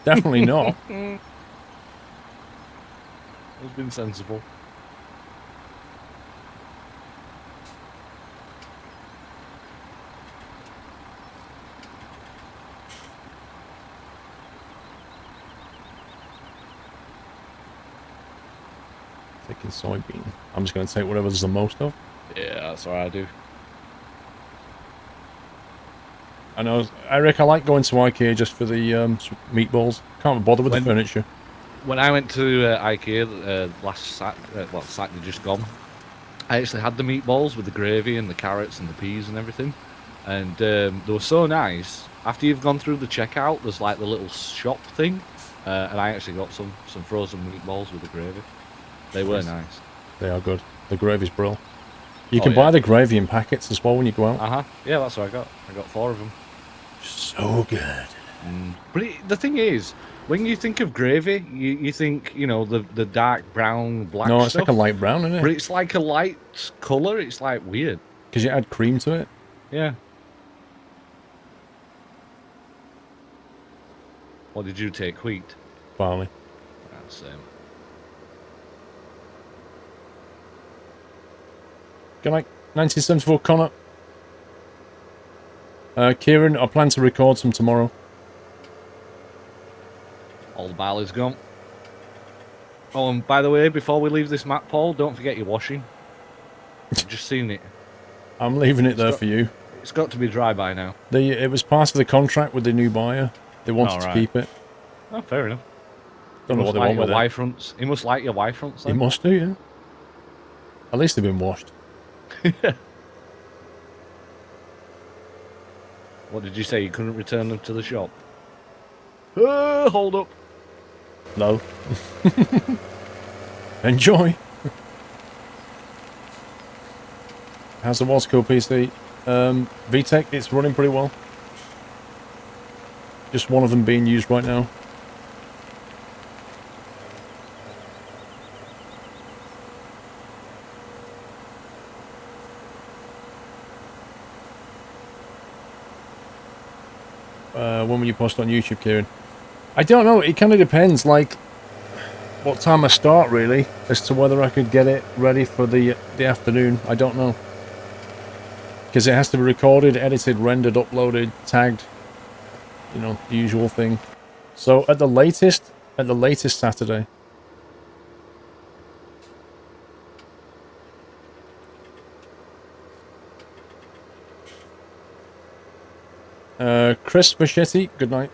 Definitely not. It's been sensible. Taking soybean. I'm just going to take whatever there's the most of. Yeah, that's what I do. I know, Eric, I like going to IKEA just for the meatballs. Can't bother with the furniture. When I went to IKEA last Saturday just gone, I actually had the meatballs with the gravy and the carrots and the peas and everything, and they were so nice. After you've gone through the checkout, there's like the little shop thing, and I actually got some frozen meatballs with the gravy. They were nice. They are good. The gravy's brill. You can buy the gravy in packets as well when you go out. Yeah, that's what I got. I got 4 of them. So good. But the thing is, when you think of gravy, you think, you know, the dark brown, black No, it's stuff. like a light brown, isn't it? But it's like a light colour. It's like weird. Because you add cream to it. Yeah. What did you take? Wheat? Barley. That's the same. Good night, 1974 Connor. Kieran, I plan to record some tomorrow. All the barley's gone. Oh, and by the way, before we leave this map, Paul, don't forget your washing. I've just seen it. I'm leaving it there for you. It's got to be dry by now. It was part of the contract with the new buyer. They wanted to keep it. Oh, fair enough. Don't know what they want with it. Y-fronts. He must like your Y-fronts, then. He must do, yeah. At least they've been washed. What did you say? You couldn't return them to the shop? Hold up. No. Enjoy. How's the Wasco PC? VTech, it's running pretty well. Just one of them being used right now. When will you post on YouTube, Kieran? I don't know. It kind of depends, like, what time I start, really, as to whether I could get it ready for the afternoon. I don't know. Because it has to be recorded, edited, rendered, uploaded, tagged. You know, the usual thing. So, at the latest Saturday. Chris Machete, good night.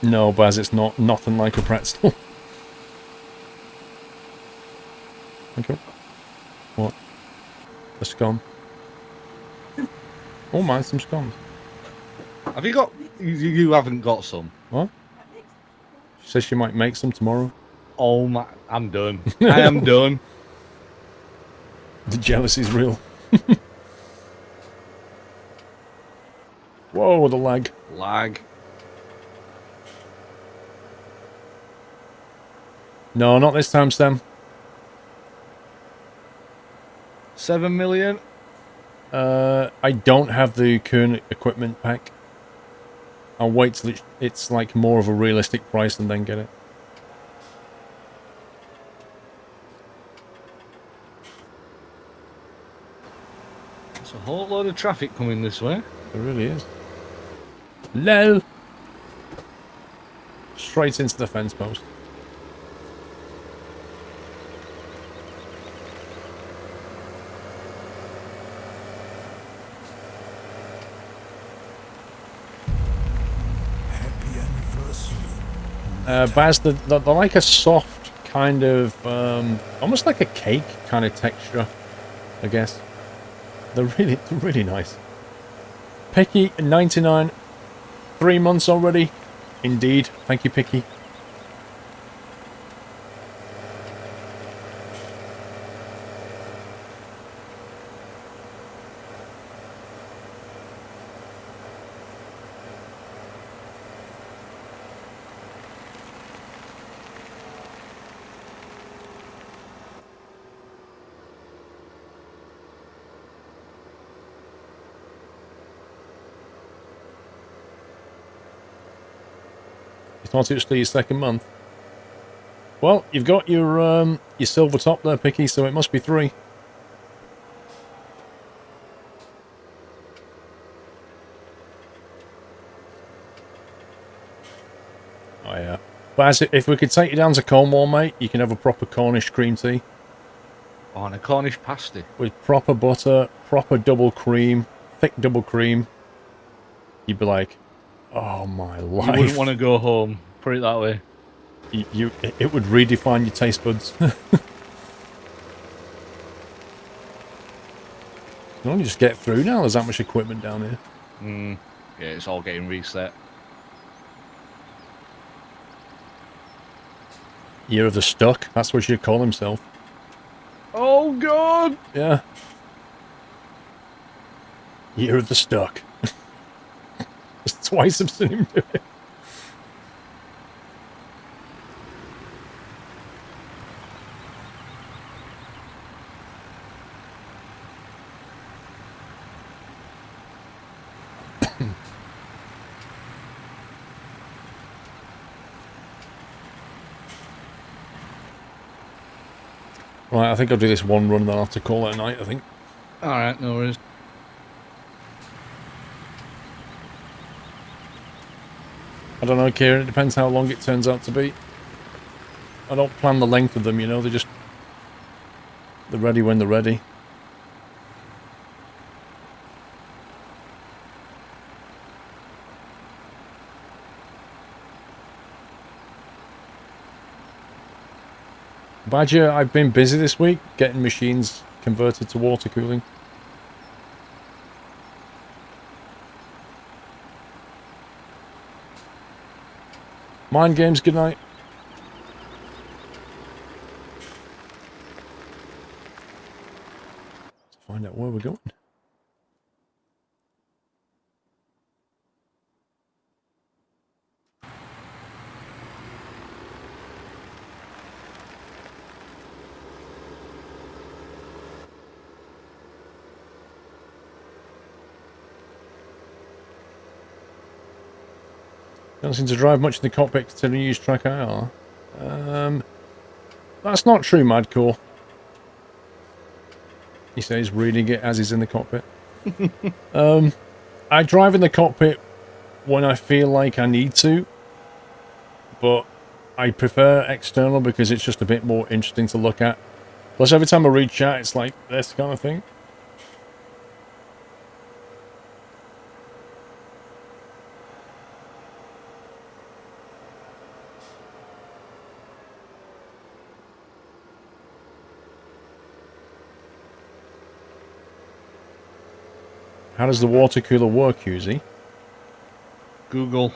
No, Baz, it's nothing like a pretzel. Okay. What? A scone. Oh man, some scones. Have you got... You haven't got some? What? She says she might make some tomorrow. Oh my... I'm done. I am done. The jealousy's real. Whoa, the lag. Lag. No, not this time, Sam. 7 million? I don't have the current equipment pack. I'll wait till it's like more of a realistic price and then get it. There's a whole load of traffic coming this way. There really is. Lol. Straight into the fence post. Happy anniversary. Baz, they're like a soft kind of, almost like a cake kind of texture, I guess. They're really nice. Picky, 99, 3 months already. Indeed. Thank you, Picky. You thought it was still your second month? Well, you've got your silver top there, Picky, so it must be 3. Oh yeah. Baz, if we could take you down to Cornwall, mate, you can have a proper Cornish cream tea. Oh, and a Cornish pasty. With proper butter, proper double cream, thick double cream. You'd be like, oh my life. You wouldn't want to go home, put it that way. It would redefine your taste buds. You can only just get through now, there's that much equipment down here. Yeah, it's all getting reset. Year of the Stuck, that's what you'd call himself. Oh, God! Yeah. Year of the Stuck. It's twice I've seen him do it. Right, I think I'll do this one run, then I'll have to call it a night, I think. Alright, no worries. I don't know, Kieran, it depends how long it turns out to be. I don't plan the length of them, you know, they're ready when they're ready. Badger, I've been busy this week getting machines converted to water cooling. Mind games, good night. Let's find out where we're going. Don't seem to drive much in the cockpit considering you use track IR. That's not true, Madcore. He says reading it as he's in the cockpit. I drive in the cockpit when I feel like I need to, but I prefer external because it's just a bit more interesting to look at. Plus every time I read chat, it's like this kind of thing. How does the water cooler work, Husey? Google.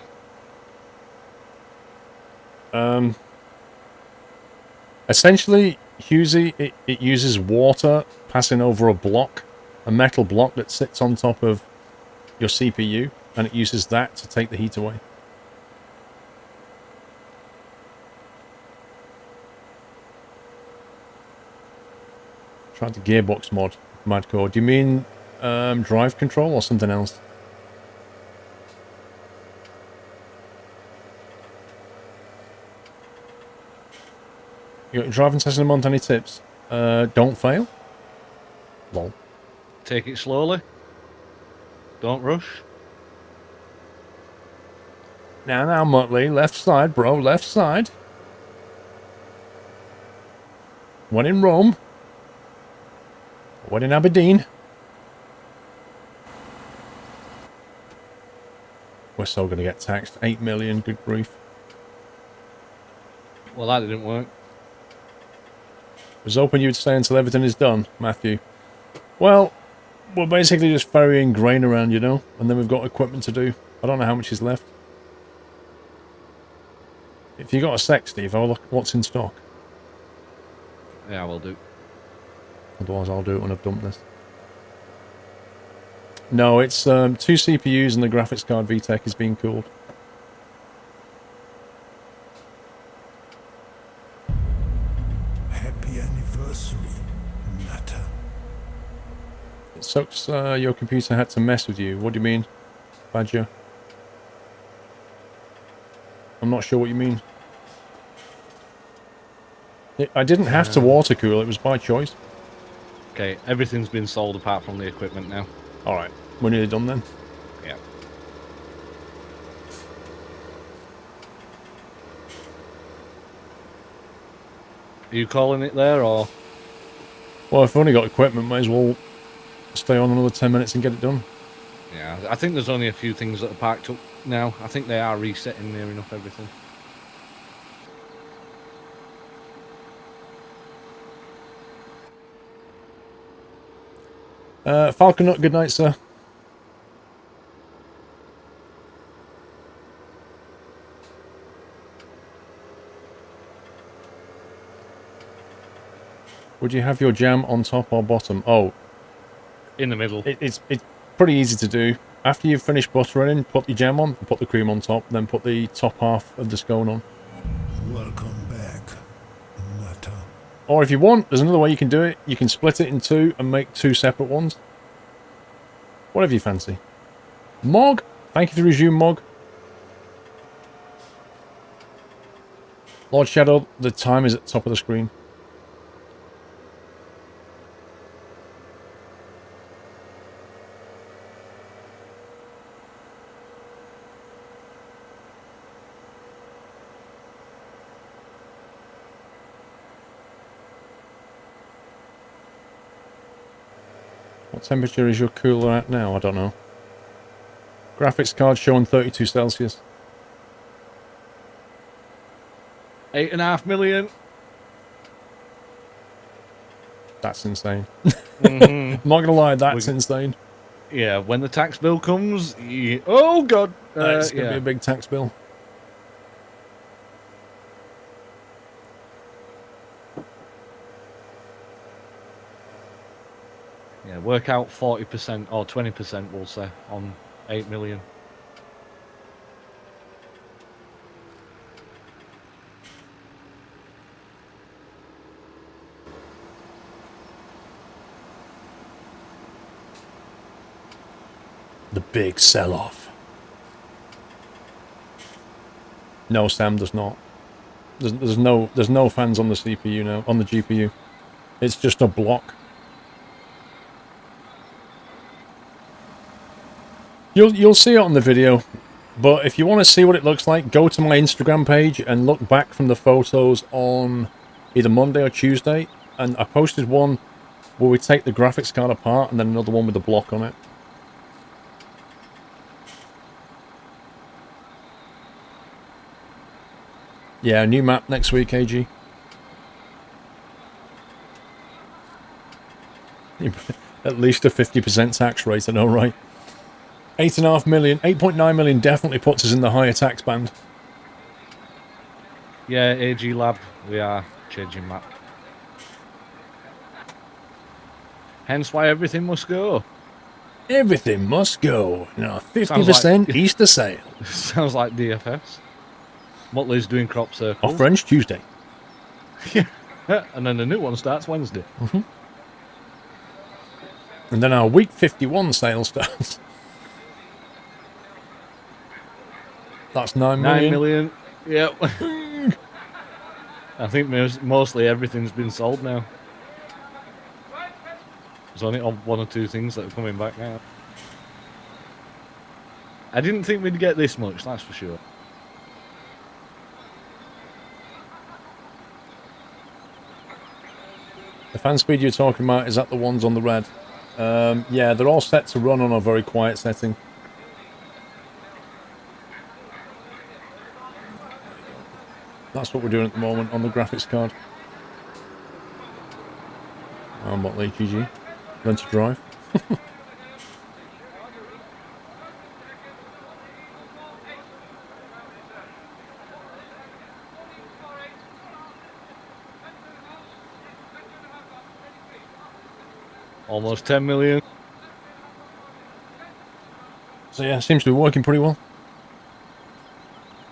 Essentially, Husey, it uses water passing over a metal block that sits on top of your CPU, and it uses that to take the heat away. Tried the gearbox mod, Madcore. Do you mean drive control or something else? You got your driving test in a month, any tips? Don't fail? Lol. Take it slowly. Don't rush. Now, Muttley. Left side, bro. Left side. One in Rome. One in Aberdeen. We're still going to get taxed. 8 million. Good grief. Well, that didn't work. I was hoping you'd stay until everything is done, Matthew. Well, we're basically just ferrying grain around, you know, and then we've got equipment to do. I don't know how much is left. If you got a sec, Steve, I'll look what's in stock. Yeah, we'll do. Otherwise, I'll do it when I've dumped this. No, it's 2 CPUs and the graphics card VTech is being cooled. Happy anniversary, Nutter. It sucks your computer had to mess with you. What do you mean, Badger? I'm not sure what you mean. I didn't have to water cool, it was by choice. Okay, everything's been sold apart from the equipment now. Alright, we're nearly done then. Yeah. Are you calling it there, or...? Well, if we've only got equipment, might as well stay on another 10 minutes and get it done. Yeah, I think there's only a few things that are parked up now. I think they are resetting near enough everything. Falcon Nut, good night, sir. Would you have your jam on top or bottom? Oh, In the middle. it's pretty easy to do. After you've finished buttering, put your jam on, put the cream on top, then put the top half of the scone on. Welcome back, Nutter. Or if you want, there's another way you can do it. You can split it in two and make 2 separate ones. Whatever you fancy. Mog, thank you for the resume, Mog. Lord Shadow, the time is at the top of the screen. What temperature is your cooler at now? I don't know. Graphics card showing 32 Celsius. 8.5 million. That's insane. Mm-hmm. I'm not gonna lie, that's insane. Yeah, when the tax bill comes, oh god, It's gonna yeah. be a big tax bill. Yeah, work out 40% or 20%, we'll say, on 8 million. The big sell-off. No, Sam does not. There's no fans on the CPU now, on the GPU. It's just a block. You'll see it on the video, but if you want to see what it looks like, go to my Instagram page and look back from the photos on either Monday or Tuesday, and I posted one where we take the graphics card apart and then another one with a block on it. Yeah, new map next week, AG. At least a 50% tax rate, I know, right? 8.5 million, 8.9 million definitely puts us in the higher tax band. Yeah, AG Lab, we are changing map. Hence why everything must go. Everything must go. No, 50% like... Easter sale. Sounds like DFS. Motley's doing crop circles. Off French Tuesday. Yeah. And then the new one starts Wednesday. Mm-hmm. And then our week 51 sale starts. That's 9 million. 9 million. Yep. I think mostly everything's been sold now. There's only one or two things that are coming back now. I didn't think we'd get this much, that's for sure. The fan speed you're talking about, is that the ones on the red? Yeah, they're all set to run on a very quiet setting. That's what we're doing at the moment on the graphics card. I'm Motley, GG. Learn to drive. Almost 10 million. So yeah, seems to be working pretty well.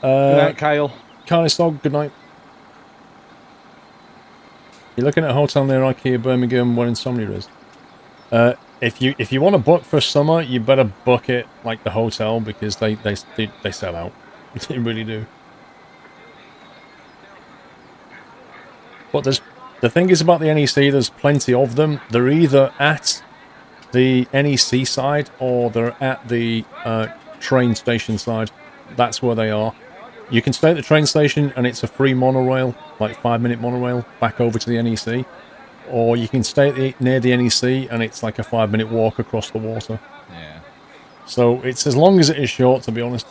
Good night, Kyle. Carly Stog, good night. You're looking at a hotel near IKEA Birmingham where Insomnia is. If you want to book for summer, you better book it like the hotel because they sell out. They really do. But the thing is about the NEC, there's plenty of them. They're either at the NEC side or they're at the train station side. That's where they are. You can stay at the train station and it's a free monorail, like 5-minute monorail, back over to the NEC. Or you can stay at near the NEC and it's like a 5-minute walk across the water. Yeah. So it's as long as it is short, to be honest.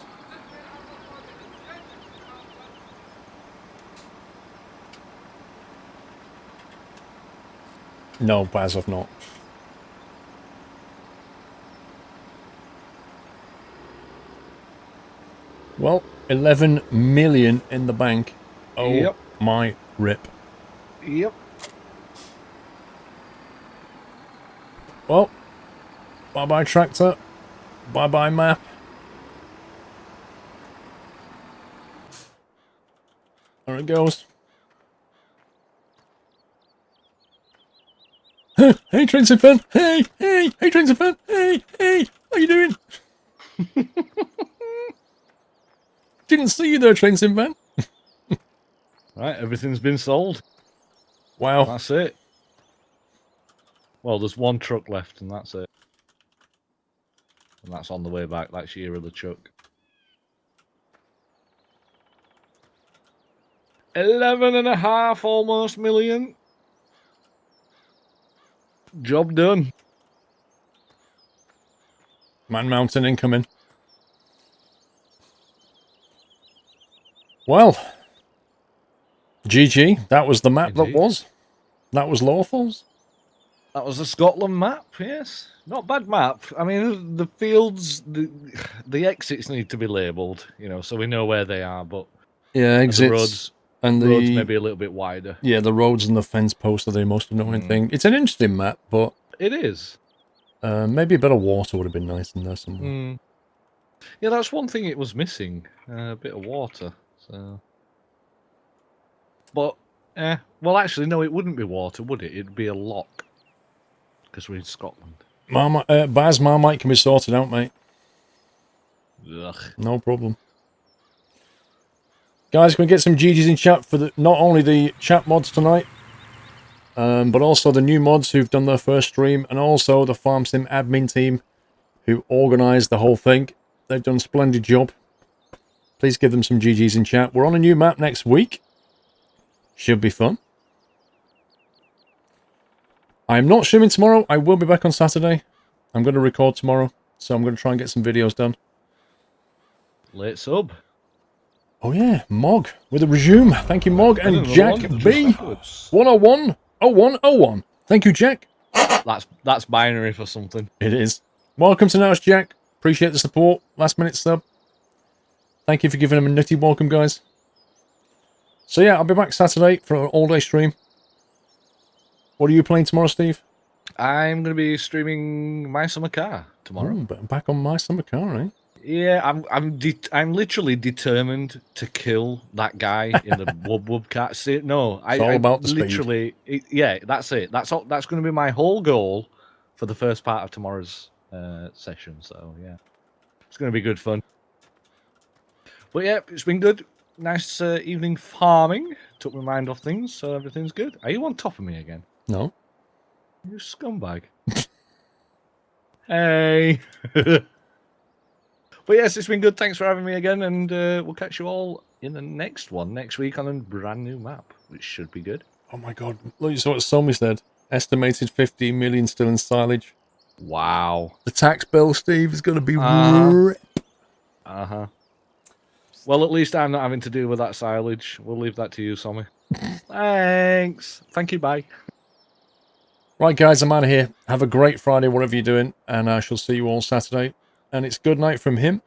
No, Baz, I've not. Well, 11 million in the bank. Oh, yep. My rip. Yep. Well, bye-bye tractor. Bye-bye map. There it goes. Hey, Trains and Fan! Hey! Trains and Fan! Hey! How you doing? Didn't see you there, Trains and Fan. Right, everything's been sold. Wow. That's it. Well, there's one truck left, and that's it. And that's on the way back. That's year of the truck. 11.5 almost million. Job done. Man Mountain incoming. Well, GG. That was the map. Indeed. That was Lawful's. That was a Scotland map, yes. Not bad map. I mean, the fields, the exits need to be labelled, so we know where they are, but yeah, exits the roads maybe a little bit wider. Yeah, the roads and the fence posts are the most annoying thing. It's an interesting map, but it is. Maybe a bit of water would have been nice in there somewhere. Yeah, that's one thing it was missing, a bit of water. So, but well, actually, no, it wouldn't be water, would it? It'd be a lock because we're in Scotland. Baz, Marmite can be sorted out, mate. Ugh. No problem. Guys, can we get some GGs in chat for not only the chat mods tonight, but also the new mods who've done their first stream, and also the Farm Sim admin team who organised the whole thing. They've done a splendid job. Please give them some GGs in chat. We're on a new map next week. Should be fun. I'm not streaming tomorrow. I will be back on Saturday. I'm going to record tomorrow, so I'm going to try and get some videos done. Late sub. Oh yeah, Mog with a resume. Thank you, Mog, and Jack B. 1010101. Thank you, Jack. That's binary for something. It is. Welcome to Now's Jack. Appreciate the support. Last minute sub. Thank you for giving him a nutty welcome, guys. So yeah, I'll be back Saturday for an all-day stream. What are you playing tomorrow, Steve? I'm going to be streaming My Summer Car tomorrow. Back on My Summer Car, eh? Yeah, I'm literally determined to kill that guy in the wub wub cat. No, it's all about the literally. Yeah, that's it. That's all. That's going to be my whole goal for the first part of tomorrow's session. So yeah, it's going to be good fun. But yeah, it's been good. Nice evening farming. Took my mind off things, so everything's good. Are you on top of me again? No. You scumbag. Hey. But yes, it's been good. Thanks for having me again, and we'll catch you all in the next one next week on a brand new map, which should be good. Oh my god. Look, you saw what Somi said. Estimated 15 million still in silage. Wow. The tax bill, Steve, is going to be Well, at least I'm not having to deal with that silage. We'll leave that to you, Sommy. Thanks. Thank you. Bye. Right, guys, I'm out of here. Have a great Friday, whatever you're doing, and I shall see you all Saturday. And it's good night from him.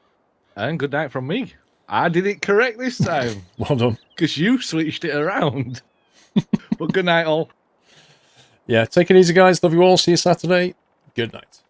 And good night from me. I did it correct this time. Well done. Because you switched it around. But good night, all. Yeah, take it easy, guys. Love you all. See you Saturday. Good night.